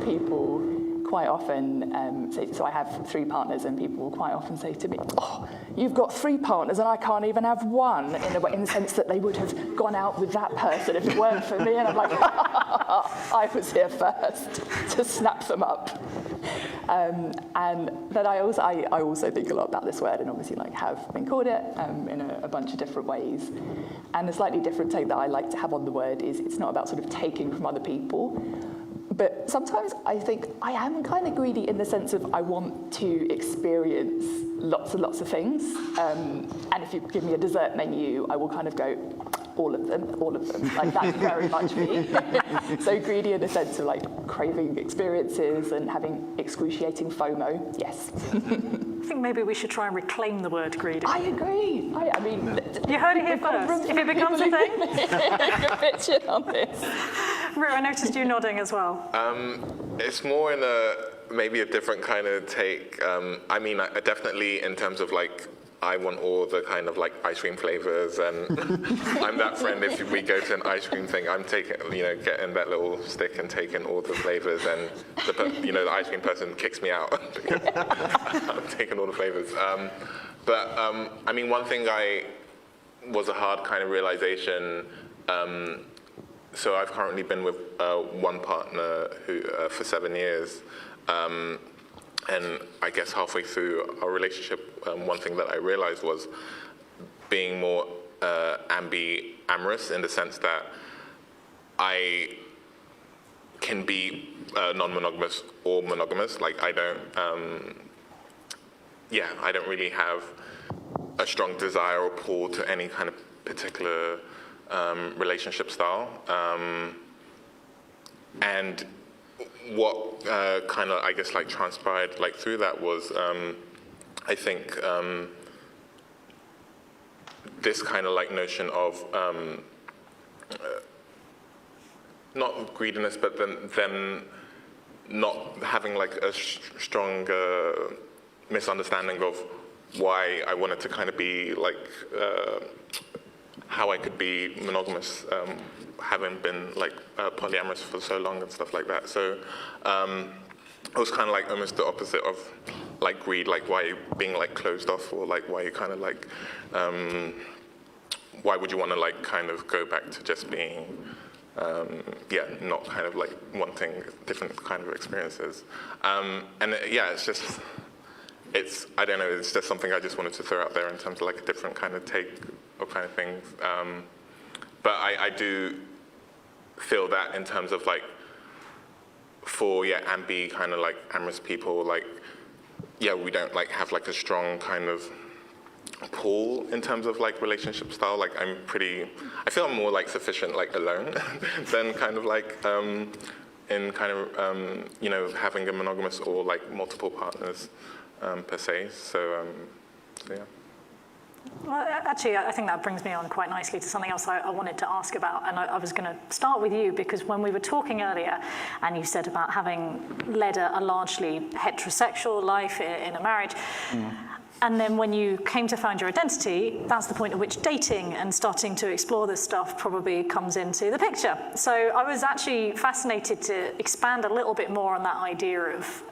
People quite often say, so I have 3 partners and people will quite often say to me, oh, you've got 3 partners and I can't even have one, in the sense that they would have gone out with that person if it weren't for me. And I'm like, I was here first to snap them up. And then I also think a lot about this word and obviously have been called it in a bunch of different ways. And a slightly different take that I like to have on the word is it's not about sort of taking from other people. But sometimes I think I am kind of greedy in the sense of I want to experience lots and lots of things. And if you give me a dessert menu, I will kind of go, all of them. Like, that's very much me. So greedy in the sense of, craving experiences and having excruciating FOMO, yes. I think maybe we should try and reclaim the word greedy. I agree. I mean... You heard it here first. If it becomes a thing... Good picture on this. Rue, I noticed you nodding as well. It's more in maybe a different kind of take. I mean, definitely in terms of I want all the kind of ice cream flavors, and I'm that friend if we go to an ice cream thing. I'm taking, getting that little stick and taking all the flavors, and the ice cream person kicks me out because I'm taking all the flavors. I mean, one thing was a hard kind of realization. So I've currently been with one partner who for 7 years. And I guess halfway through our relationship, one thing that I realized was being more ambi-amorous in the sense that I can be non-monogamous or monogamous. I don't, I don't really have a strong desire or pull to any kind of particular relationship style. And what kind of, I guess, like transpired like through that was, I think, this kind of like notion of not greediness, but then not having like a strong misunderstanding of why I wanted to kind of be like, how I could be monogamous, having been like polyamorous for so long and stuff like that. So it was kind of like almost the opposite of like greed, like why you being like closed off, or like why you kind of like, why would you want to like kind of go back to just being, not kind of like wanting different kind of experiences. And I don't know, it's just something I just wanted to throw out there in terms of like a different kind of take of kind of things. But I do feel that in terms of like, for ambi kind of like amorous people, like, we don't like have like a strong kind of pull in terms of like relationship style. Like I feel I'm more like sufficient like alone than kind of like in kind of having a monogamous or like multiple partners per se. So yeah. Well, actually, I think that brings me on quite nicely to something else I wanted to ask about, and I was going to start with you, because when we were talking earlier, and you said about having led a largely heterosexual life in a marriage, and then when you came to find your identity, that's the point at which dating and starting to explore this stuff probably comes into the picture. So I was actually fascinated to expand a little bit more on that idea of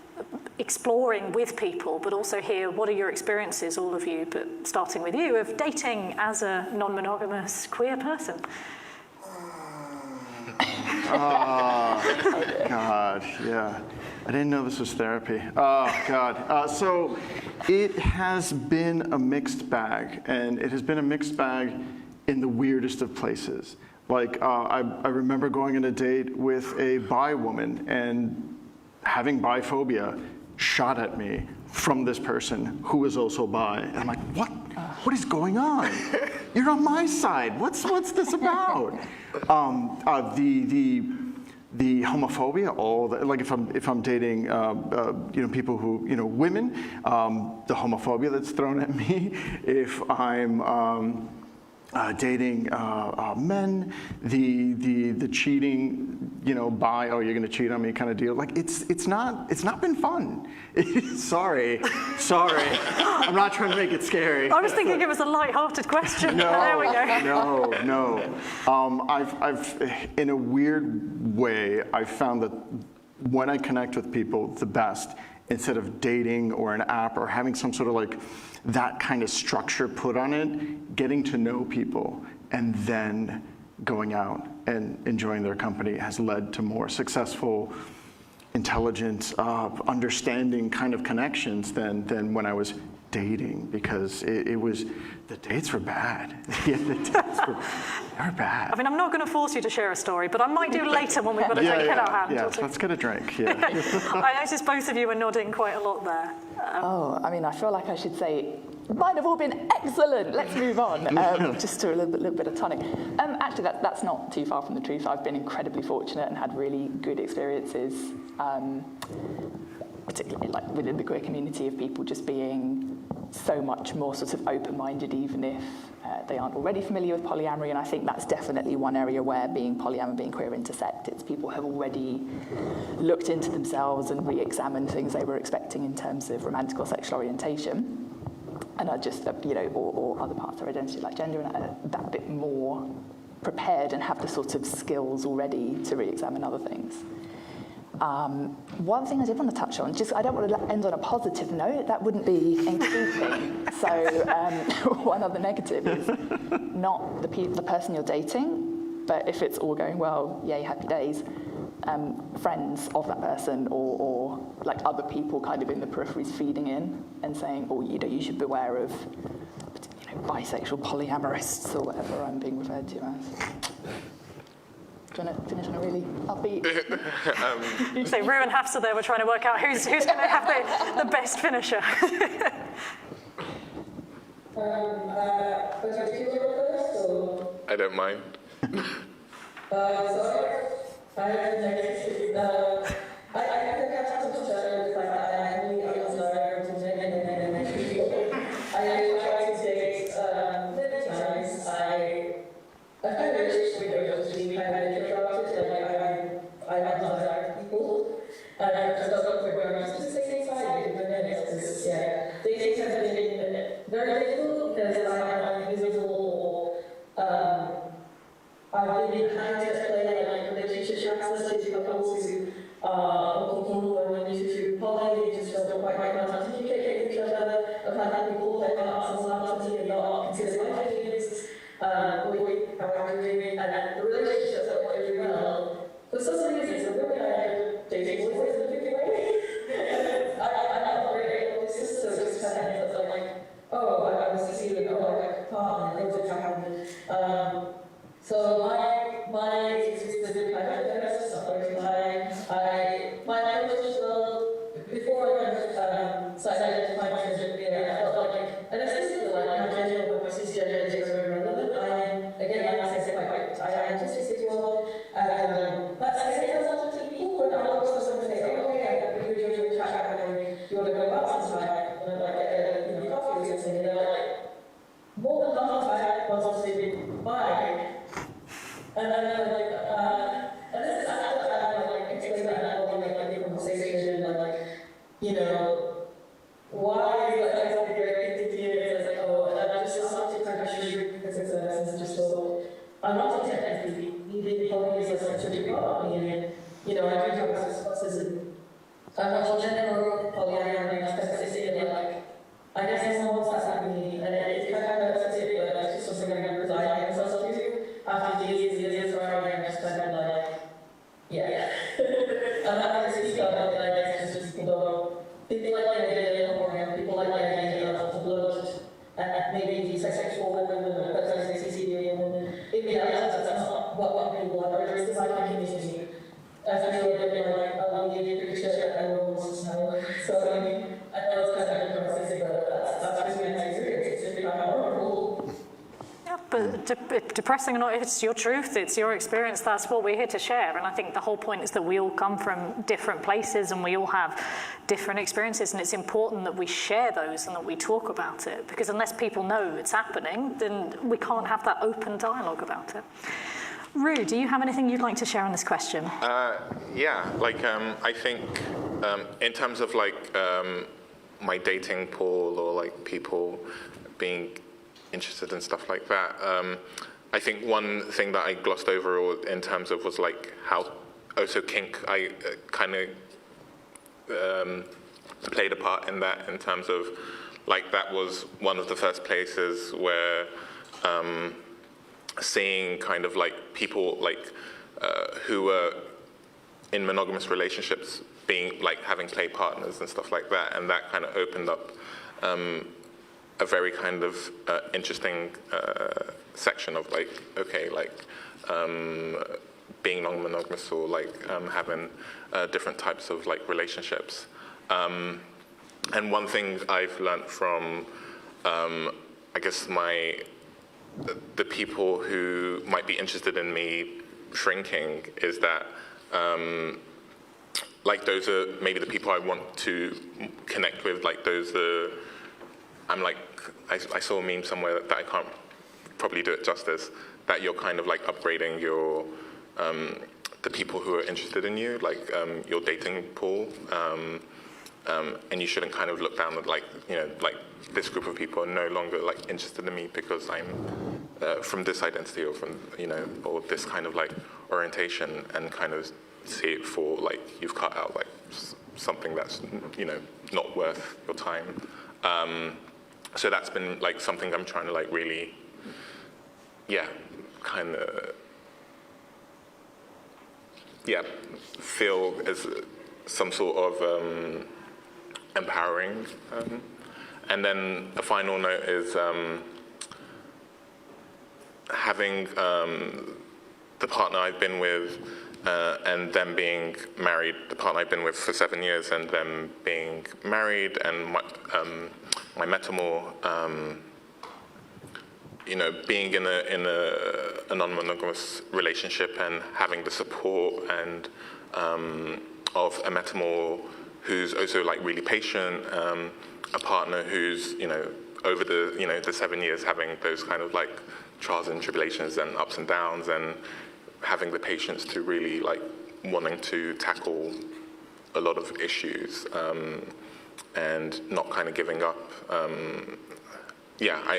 exploring with people, but also hear what are your experiences, all of you, but starting with you, of dating as a non-monogamous queer person. Oh, God, yeah. I didn't know this was therapy. Oh, God. So it has been a mixed bag, and it has been a mixed bag in the weirdest of places. Like, I remember going on a date with a bi woman and having biphobia shot at me from this person who was also bi. And I'm like, what is going on? You're on my side. What's this about? The homophobia, like if I'm dating, people who, women, the homophobia that's thrown at me. If I'm dating men, the cheating, bi, oh, you're gonna cheat on me kind of deal. Like it's not been fun. Sorry. I'm not trying to make it scary. I was thinking it was a light-hearted question. No, there we go. No. I've in a weird way, I've found that when I connect with people the best, instead of dating or an app or having some sort of like that kind of structure put on it, getting to know people and then going out and enjoying their company has led to more successful, intelligent, understanding kind of connections than when I was dating, because it was, the dates were bad. Yeah, the dates were bad. I mean, I'm not going to force you to share a story, but I might do later when we've got a drink in our hand. Yeah, let's get a drink. Yeah. I noticed both of you were nodding quite a lot there. I feel like I should say, mine have all been excellent. Let's move on. Just to a little bit of tonic. Actually, that's not too far from the truth. I've been incredibly fortunate and had really good experiences, particularly like within the queer community, of people just being so much more sort of open-minded, even if they aren't already familiar with polyamory. And I think that's definitely one area where being polyam and being queer intersect. It's people have already looked into themselves and re-examined things they were expecting in terms of romantic or sexual orientation, and are just, or other parts of their identity like gender, and are that bit more prepared and have the sort of skills already to re-examine other things. One thing I did want to touch on, I don't want to end on a positive note, that wouldn't be in keeping. So one other negative is not the person you're dating, but if it's all going well, yay, happy days, friends of that person or like other people kind of in the peripheries feeding in and saying, oh, you should beware of bisexual polyamorists or whatever I'm being referred to as. Do you want to finish on a really upbeat? You say Rue and Hafsa there were trying to work out who's going to have the best finisher. I don't mind. I've been trying to play like relationship counselors to couples who people are into poly, just don't quite know how to communicate with each other. I've had people that are asked to me and not consider my feelings, how I'm doing, and the relationships that are doing well. For some reason, it's a really dating boys in a big way. I'm not very able to so it just kind of ends up like, oh, I was seeing a partner, things that happened. So my experience with my parents, my approach was, well, before I started identifying my gender, I felt like, and I still feel like my gender or my cisgender is very relevant. Again, like I said, I am just asexual, and but I say that to people, and I also say, okay, you're doing a chat, and you want to go out sometime, and like, coffee or something, and they're like, more than half of that was to buy. And then and this is after I explained that the conversation and why is that something very it's like, oh, and I just started to kind of shoot because it's a just so I'm not technically needing poly is such a big part of me, and I do have responses and I'm not general polyamory specificity and I guess someone wants that happening and it's kind of sensitive, but it's just something I'm resigning myself to. After years where I'm just kind of yeah. I'm not going to speak about it, just people like the idea of people like the idea of blood, and maybe sexual women or CCD women. In reality, that's not what people are, or it's like a community. I feel like I'll give you a picture and roles now. So I know it's kind of controversial, but that's really my experience. It's really horrible. But depressing or not, it's your truth, it's your experience, that's what we're here to share. And I think the whole point is that we all come from different places and we all have different experiences, and it's important that we share those and that we talk about it, because unless people know it's happening, then we can't have that open dialogue about it. Rue, do you have anything you'd like to share on this question? Yeah, I think in terms of my dating pool or people being interested in stuff like that. I think one thing that I glossed over in terms of was how also kink I kind of played a part in that, in terms of that was one of the first places where seeing kind of people who were in monogamous relationships being having play partners and stuff like that, and that kind of opened up a very kind of interesting section of being non-monogamous or having different types of relationships. And one thing I've learned from I guess the people who might be interested in me shrinking is that those are maybe the people I want to connect with, those are I saw a meme somewhere that I can't probably do it justice, that you're kind of upgrading your the people who are interested in you, your dating pool, and you shouldn't kind of look down at this group of people are no longer interested in me because I'm from this identity or from or this kind of orientation, and kind of see it for you've cut out something that's not worth your time. So that's been something I'm trying to really, kind of, feel as some sort of empowering. And then a final note is having the partner I've been with and them being married, the partner I've been with for 7 years, and them being married, and my metamor you know, being in a non-monogamous relationship and having the support and of a metamor who's also like really patient, a partner who's, you know, over the, you know, the 7 years having those kind of like trials and tribulations and ups and downs, and having the patience to really like wanting to tackle a lot of issues and not kind of giving up.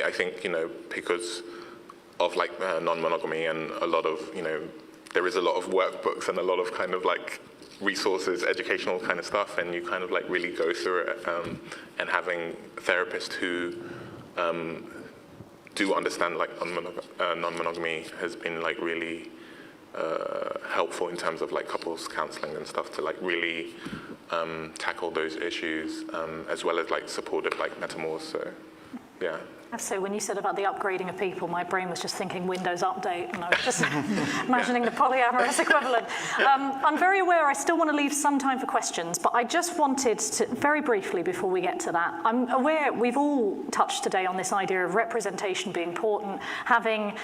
I think, you know, because of like non-monogamy and a lot of, you know, there is a lot of workbooks and a lot of kind of like resources, educational kind of stuff, and you kind of like really go through it, and having therapists who do understand like non-monogamy has been like really helpful in terms of like couples counseling and stuff to like really tackle those issues, as well as like supportive like metamors. So yeah. So when you said about the upgrading of people, my brain was just thinking Windows Update, and I was just imagining the polyamorous equivalent. I'm very aware I still want to leave some time for questions, but I just wanted to, very briefly before we get to that, I'm aware we've all touched today on this idea of representation being important, having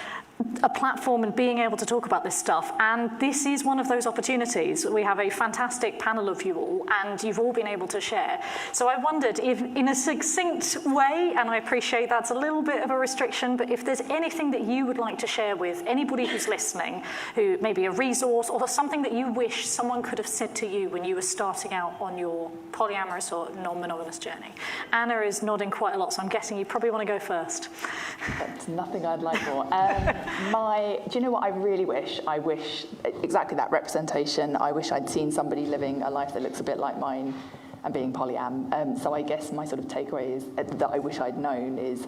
a platform and being able to talk about this stuff, and this is one of those opportunities. We have a fantastic panel of you all, and you've all been able to share. So I wondered if, in a succinct way, and I appreciate that's a little bit of a restriction, but if there's anything that you would like to share with anybody who's listening, who maybe a resource or something that you wish someone could have said to you when you were starting out on your polyamorous or non-monogamous journey. Anna is nodding quite a lot, so I'm guessing you probably want to go first. That's nothing I'd like more. Do you know what I really wish? I wish exactly that representation. I wish I'd seen somebody living a life that looks a bit like mine and being polyam. So I guess my sort of takeaway is that I wish I'd known is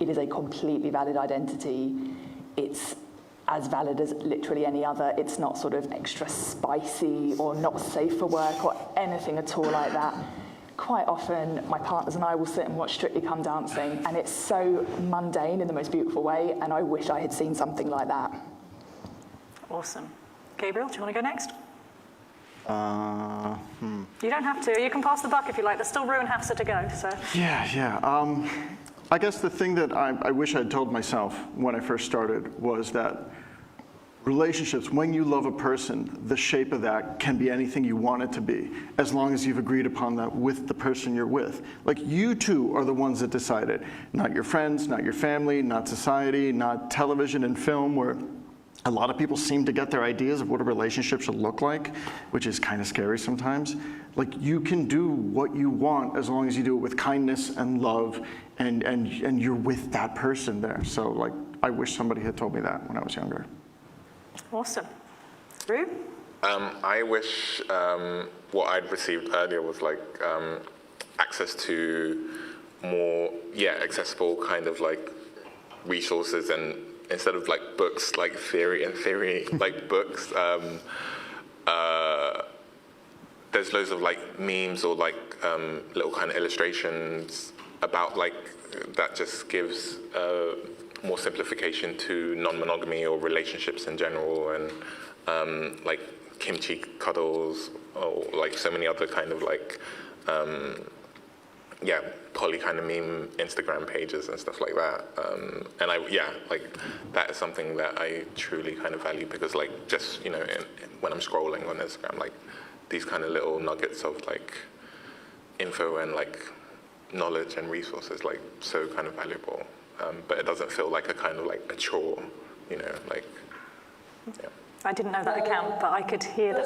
it is a completely valid identity. It's as valid as literally any other. It's not sort of extra spicy or not safe for work or anything at all like that. Quite often, my partners and I will sit and watch Strictly Come Dancing, and it's so mundane in the most beautiful way, and I wish I had seen something like that. Awesome. Gabriel, do you want to go next? You don't have to. You can pass the buck if you like. There's still Rue and Hafsa to go. So. Yeah. I guess the thing that I wish I'd told myself when I first started was that relationships, when you love a person, the shape of that can be anything you want it to be, as long as you've agreed upon that with the person you're with. Like, you two are the ones that decide it, not your friends, not your family, not society, not television and film, where a lot of people seem to get their ideas of what a relationship should look like, which is kind of scary sometimes. Like, you can do what you want as long as you do it with kindness and love, and you're with that person there. So, like, I wish somebody had told me that when I was younger. Awesome. Rue? I wish what I'd received earlier was like access to more, accessible kind of like resources, and instead of like books, like theory like books, there's loads of like memes or like little kind of illustrations about like that just gives more simplification to non-monogamy or relationships in general, and like kimchi cuddles, or like so many other kind of like poly kind of meme Instagram pages and stuff like that. And like that is something that I truly kind of value, because like just, you know, when I'm scrolling on Instagram, like these kind of little nuggets of like info and like knowledge and resources, like so kind of valuable. But it doesn't feel like a kind of like a chore, you know, like, yeah. I didn't know that account, but I could hear that.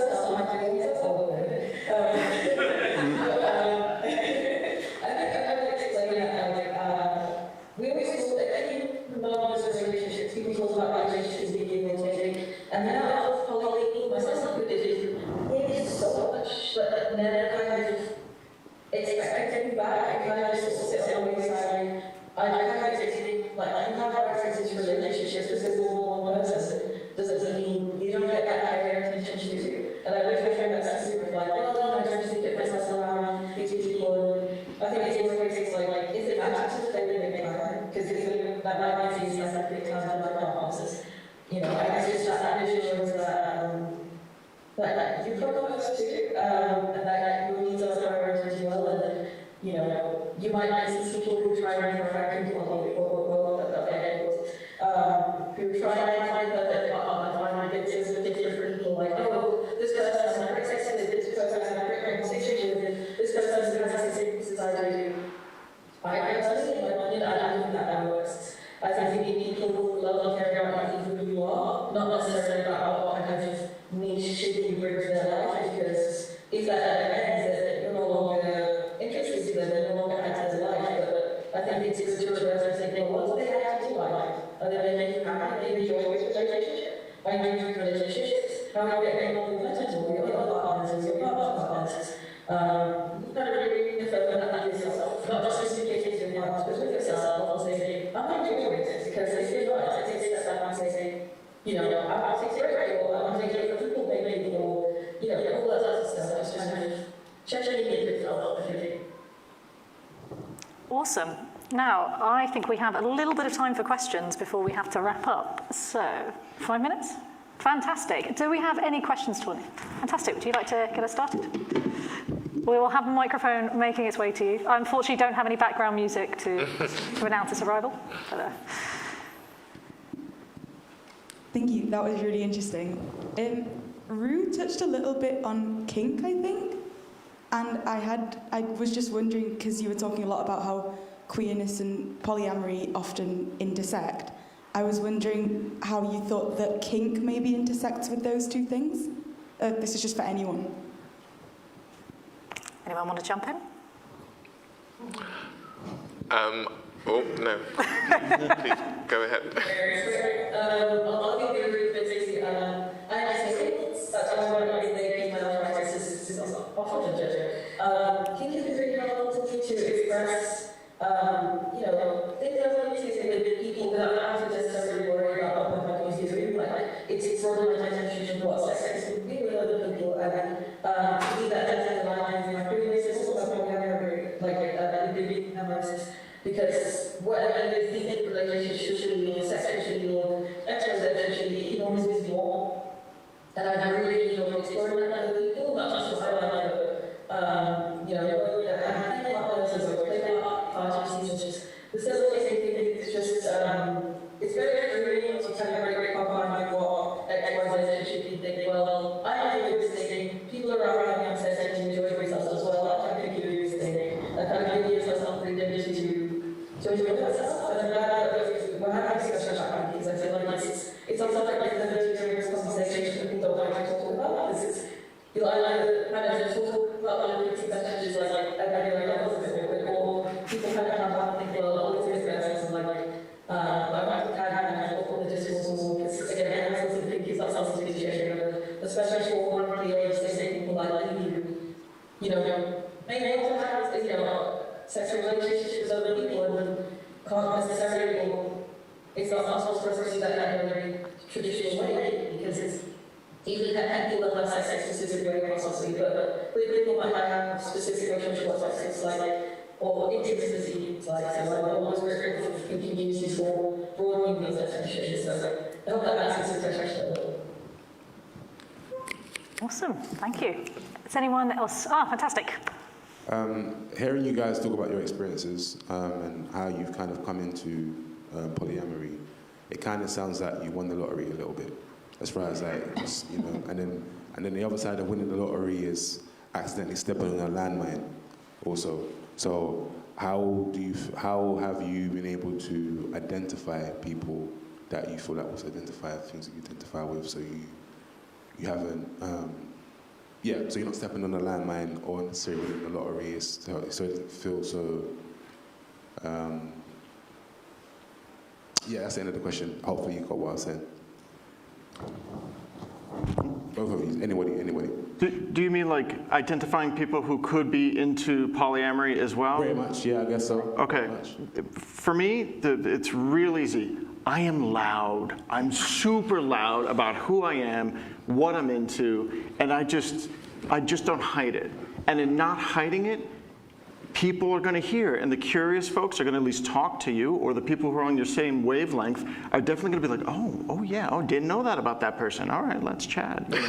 We always talk about any monogamous relationships, people talk about relationships being give and take, and then out of poly, myself like it is so much, but then I kind of expecting back, I kind of just sit on the wayside. I kind of think, like, you have references to relationships because there's more one person. Doesn't mean you don't get that higher attention to. And I wish I found that super like, well, I'm trying to get myself around these people. And I think it's one of those things like, is it matches that really make it hard? Because that might be easy, like big times I'm like, oh, this is, you know, I guess it's just that visual that you put on us too, and that your needs are prioritized as well, and you know, you might see people who try and perfect people or to address and say, well, what do they actually like? Are they making happy? Are they enjoying this relationship? Are you doing relationships? How are you getting on with your other partners, your partners? You kind of really affect that with yourself, not just in case you're doing partners, but with yourself, also say, I'm enjoying this because they feel right. I take a step back and say, you know, I think it's great, or I'm thinking for people, maybe, or, you know, all that other stuff, just kind of checking in with yourself, I think. Awesome. Now, I think we have a little bit of time for questions before we have to wrap up. So, 5 minutes? Fantastic. Do we have any questions, Tawny? Fantastic. Would you like to get us started? We will have a microphone making its way to you. I unfortunately don't have any background music to announce its arrival. But, Thank you. That was really interesting. Rue touched a little bit on kink, I think. And I was just wondering, because you were talking a lot about how queerness and polyamory often intersect. I was wondering how you thought that kink maybe intersects with those two things. This is just for anyone. Anyone want to jump in? Oh, no. Please, go ahead. I'll give you a brief bit. I think that's why I think my life practice is often judging. Kink is really helpful to me to express, you know, things that I want to say with people without having to necessarily worry about what my point is really like. It's broadening my attention to what sex is with other people, and to me that aligns with my previous system of polyamory, like big numbers. Because whatever you think relationship should be, or sex should be, or XYZ should be, it can always be more. And I really enjoy exploring that with people, not just what I like, but, you know, I think partners or play parties, and just the celebrating thing is just, it's very freeing to kind of break apart what XYZ should be thinking. Well, I enjoy this thing, people around me, I'm saying, enjoy themselves as well. I think you do this thing. I kind of give yourself something to enjoy myself, and I'm glad that we're having a discussion about it, because I feel like it's also like the vegetarian conversation that people don't like to talk about, because it's, you know, I like to talk about other misconceptions, like I really like others a bit, or people kind of come out and think, well, all these misconceptions, and I might have all the discourse, because again, I also think it's not something to share, especially for one age, they say people like you know, maybe also have, you know, sexual relationships with other people and can't necessarily, it's not possible for us to do that in a very traditional way, because it's even at people that have sex in a specific way possibly, but people might have specific notions of what sex is like, or intimacy is like, so I'm always very grateful for communities for broadening these definitions, so I hope that answers the question a little. Awesome, thank you. Is anyone else? Fantastic. Hearing you guys talk about your experiences and how you've kind of come into polyamory, it kind of sounds like you won the lottery a little bit, as far as like, just, you know, and then the other side of winning the lottery is accidentally stepping on a landmine, also. So how have you been able to identify people that you feel like also identify things that you identify with, so you haven't. Yeah, so you're not stepping on a landmine or necessarily in the lottery, so it doesn't feel so... yeah, that's the end of the question. Hopefully you got what I was saying. Both of you, anybody. Do you mean like identifying people who could be into polyamory as well? Pretty much, yeah, I guess so. Okay. For me, it's real easy. I am loud. I'm super loud about who I am, what I'm into, and I just don't hide it. And in not hiding it, people are going to hear, and the curious folks are going to at least talk to you, or the people who are on your same wavelength are definitely going to be like, oh yeah, didn't know that about that person. All right, let's chat. You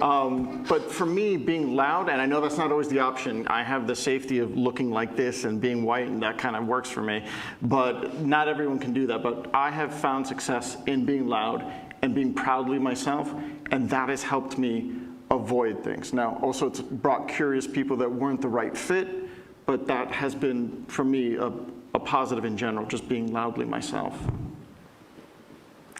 know? But for me, being loud, and I know that's not always the option. I have the safety of looking like this and being white, and that kind of works for me. But not everyone can do that. But I have found success in being loud and being proudly myself, and that has helped me avoid things. Now, also, it's brought curious people that weren't the right fit. But that has been, for me, a positive in general, just being loudly myself.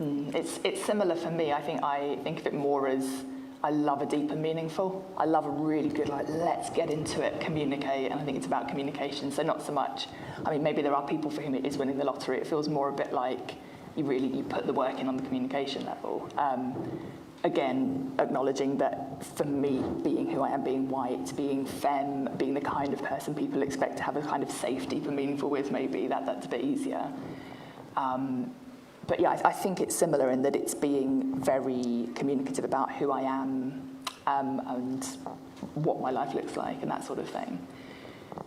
It's similar for me. I think of it more as I love a deep and meaningful. I love a really good, like, let's get into it, communicate, and I think it's about communication. So not so much, I mean, maybe there are people for whom it is winning the lottery. It feels more a bit like you put the work in on the communication level. Again, acknowledging that for me, being who I am, being white, being femme, being the kind of person people expect to have a kind of safe, deep and meaningful with, maybe that's a bit easier. But yeah, I think it's similar in that it's being very communicative about who I am and what my life looks like and that sort of thing.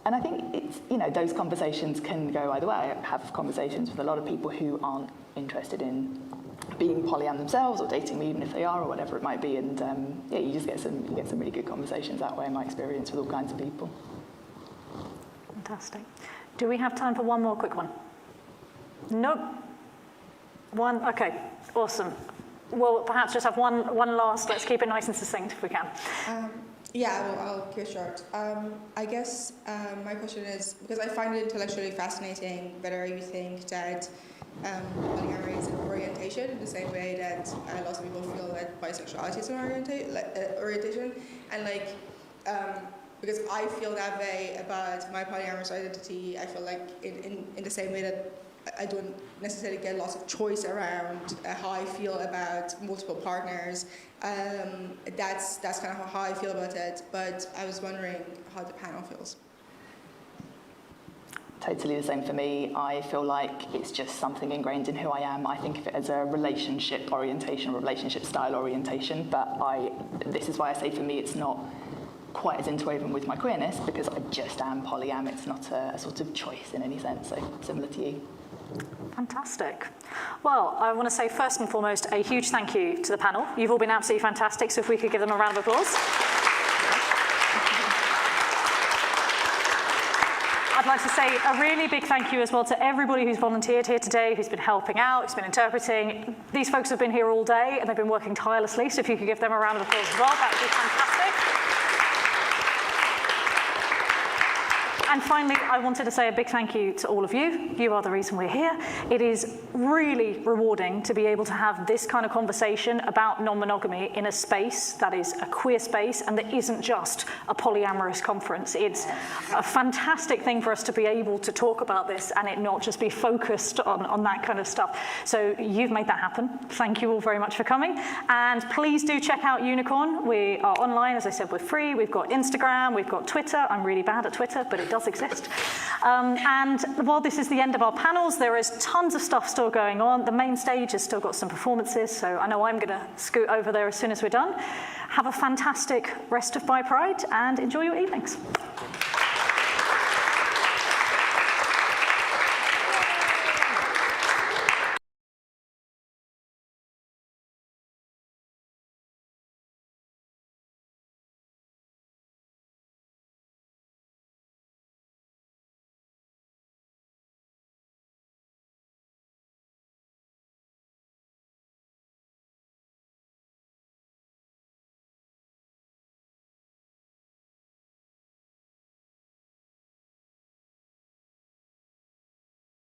And I think it's, those conversations can go either way. I have conversations with a lot of people who aren't interested in being polyam themselves or dating me, even if they are, or whatever it might be. And you just get some really good conversations that way, in my experience, with all kinds of people. Fantastic. Do we have time for one more quick one? Nope. One? Okay, awesome. We'll perhaps just have one last. Let's keep it nice and succinct if we can. I'll keep it short. I guess my question is, because I find it intellectually fascinating whether you think that polyamory is an orientation in the same way that lots of people feel that bisexuality is an orientation, and because I feel that way about my polyamorous identity. I feel like in the same way that I don't necessarily get lots of choice around how I feel about multiple partners. That's kind of how I feel about it. But I was wondering how the panel feels. Totally the same for me. I feel like it's just something ingrained in who I am. I think of it as a relationship orientation or relationship style orientation. But this is why I say for me it's not quite as interwoven with my queerness, because I just am polyam. It's not a sort of choice in any sense. So similar to you. Fantastic. Well, I want to say first and foremost a huge thank you to the panel. You've all been absolutely fantastic, so if we could give them a round of applause. I'd like to say a really big thank you as well to everybody who's volunteered here today, who's been helping out, who's been interpreting. These folks have been here all day and they've been working tirelessly, so if you could give them a round of applause as well, that would be fantastic. And finally, I wanted to say a big thank you to all of you. You are the reason we're here. It is really rewarding to be able to have this kind of conversation about non-monogamy in a space that is a queer space and that isn't just a polyamorous conference. It's a fantastic thing for us to be able to talk about this and it not just be focused on that kind of stuff. So you've made that happen. Thank you all very much for coming. And please do check out Unicorn. We are online, as I said, we're free. We've got Instagram, we've got Twitter. I'm really bad at Twitter, but it does exist. And while this is the end of our panels, there is tons of stuff still going on. The main stage has still got some performances, so I know I'm going to scoot over there as soon as we're done. Have a fantastic rest of Bi Pride and enjoy your evenings.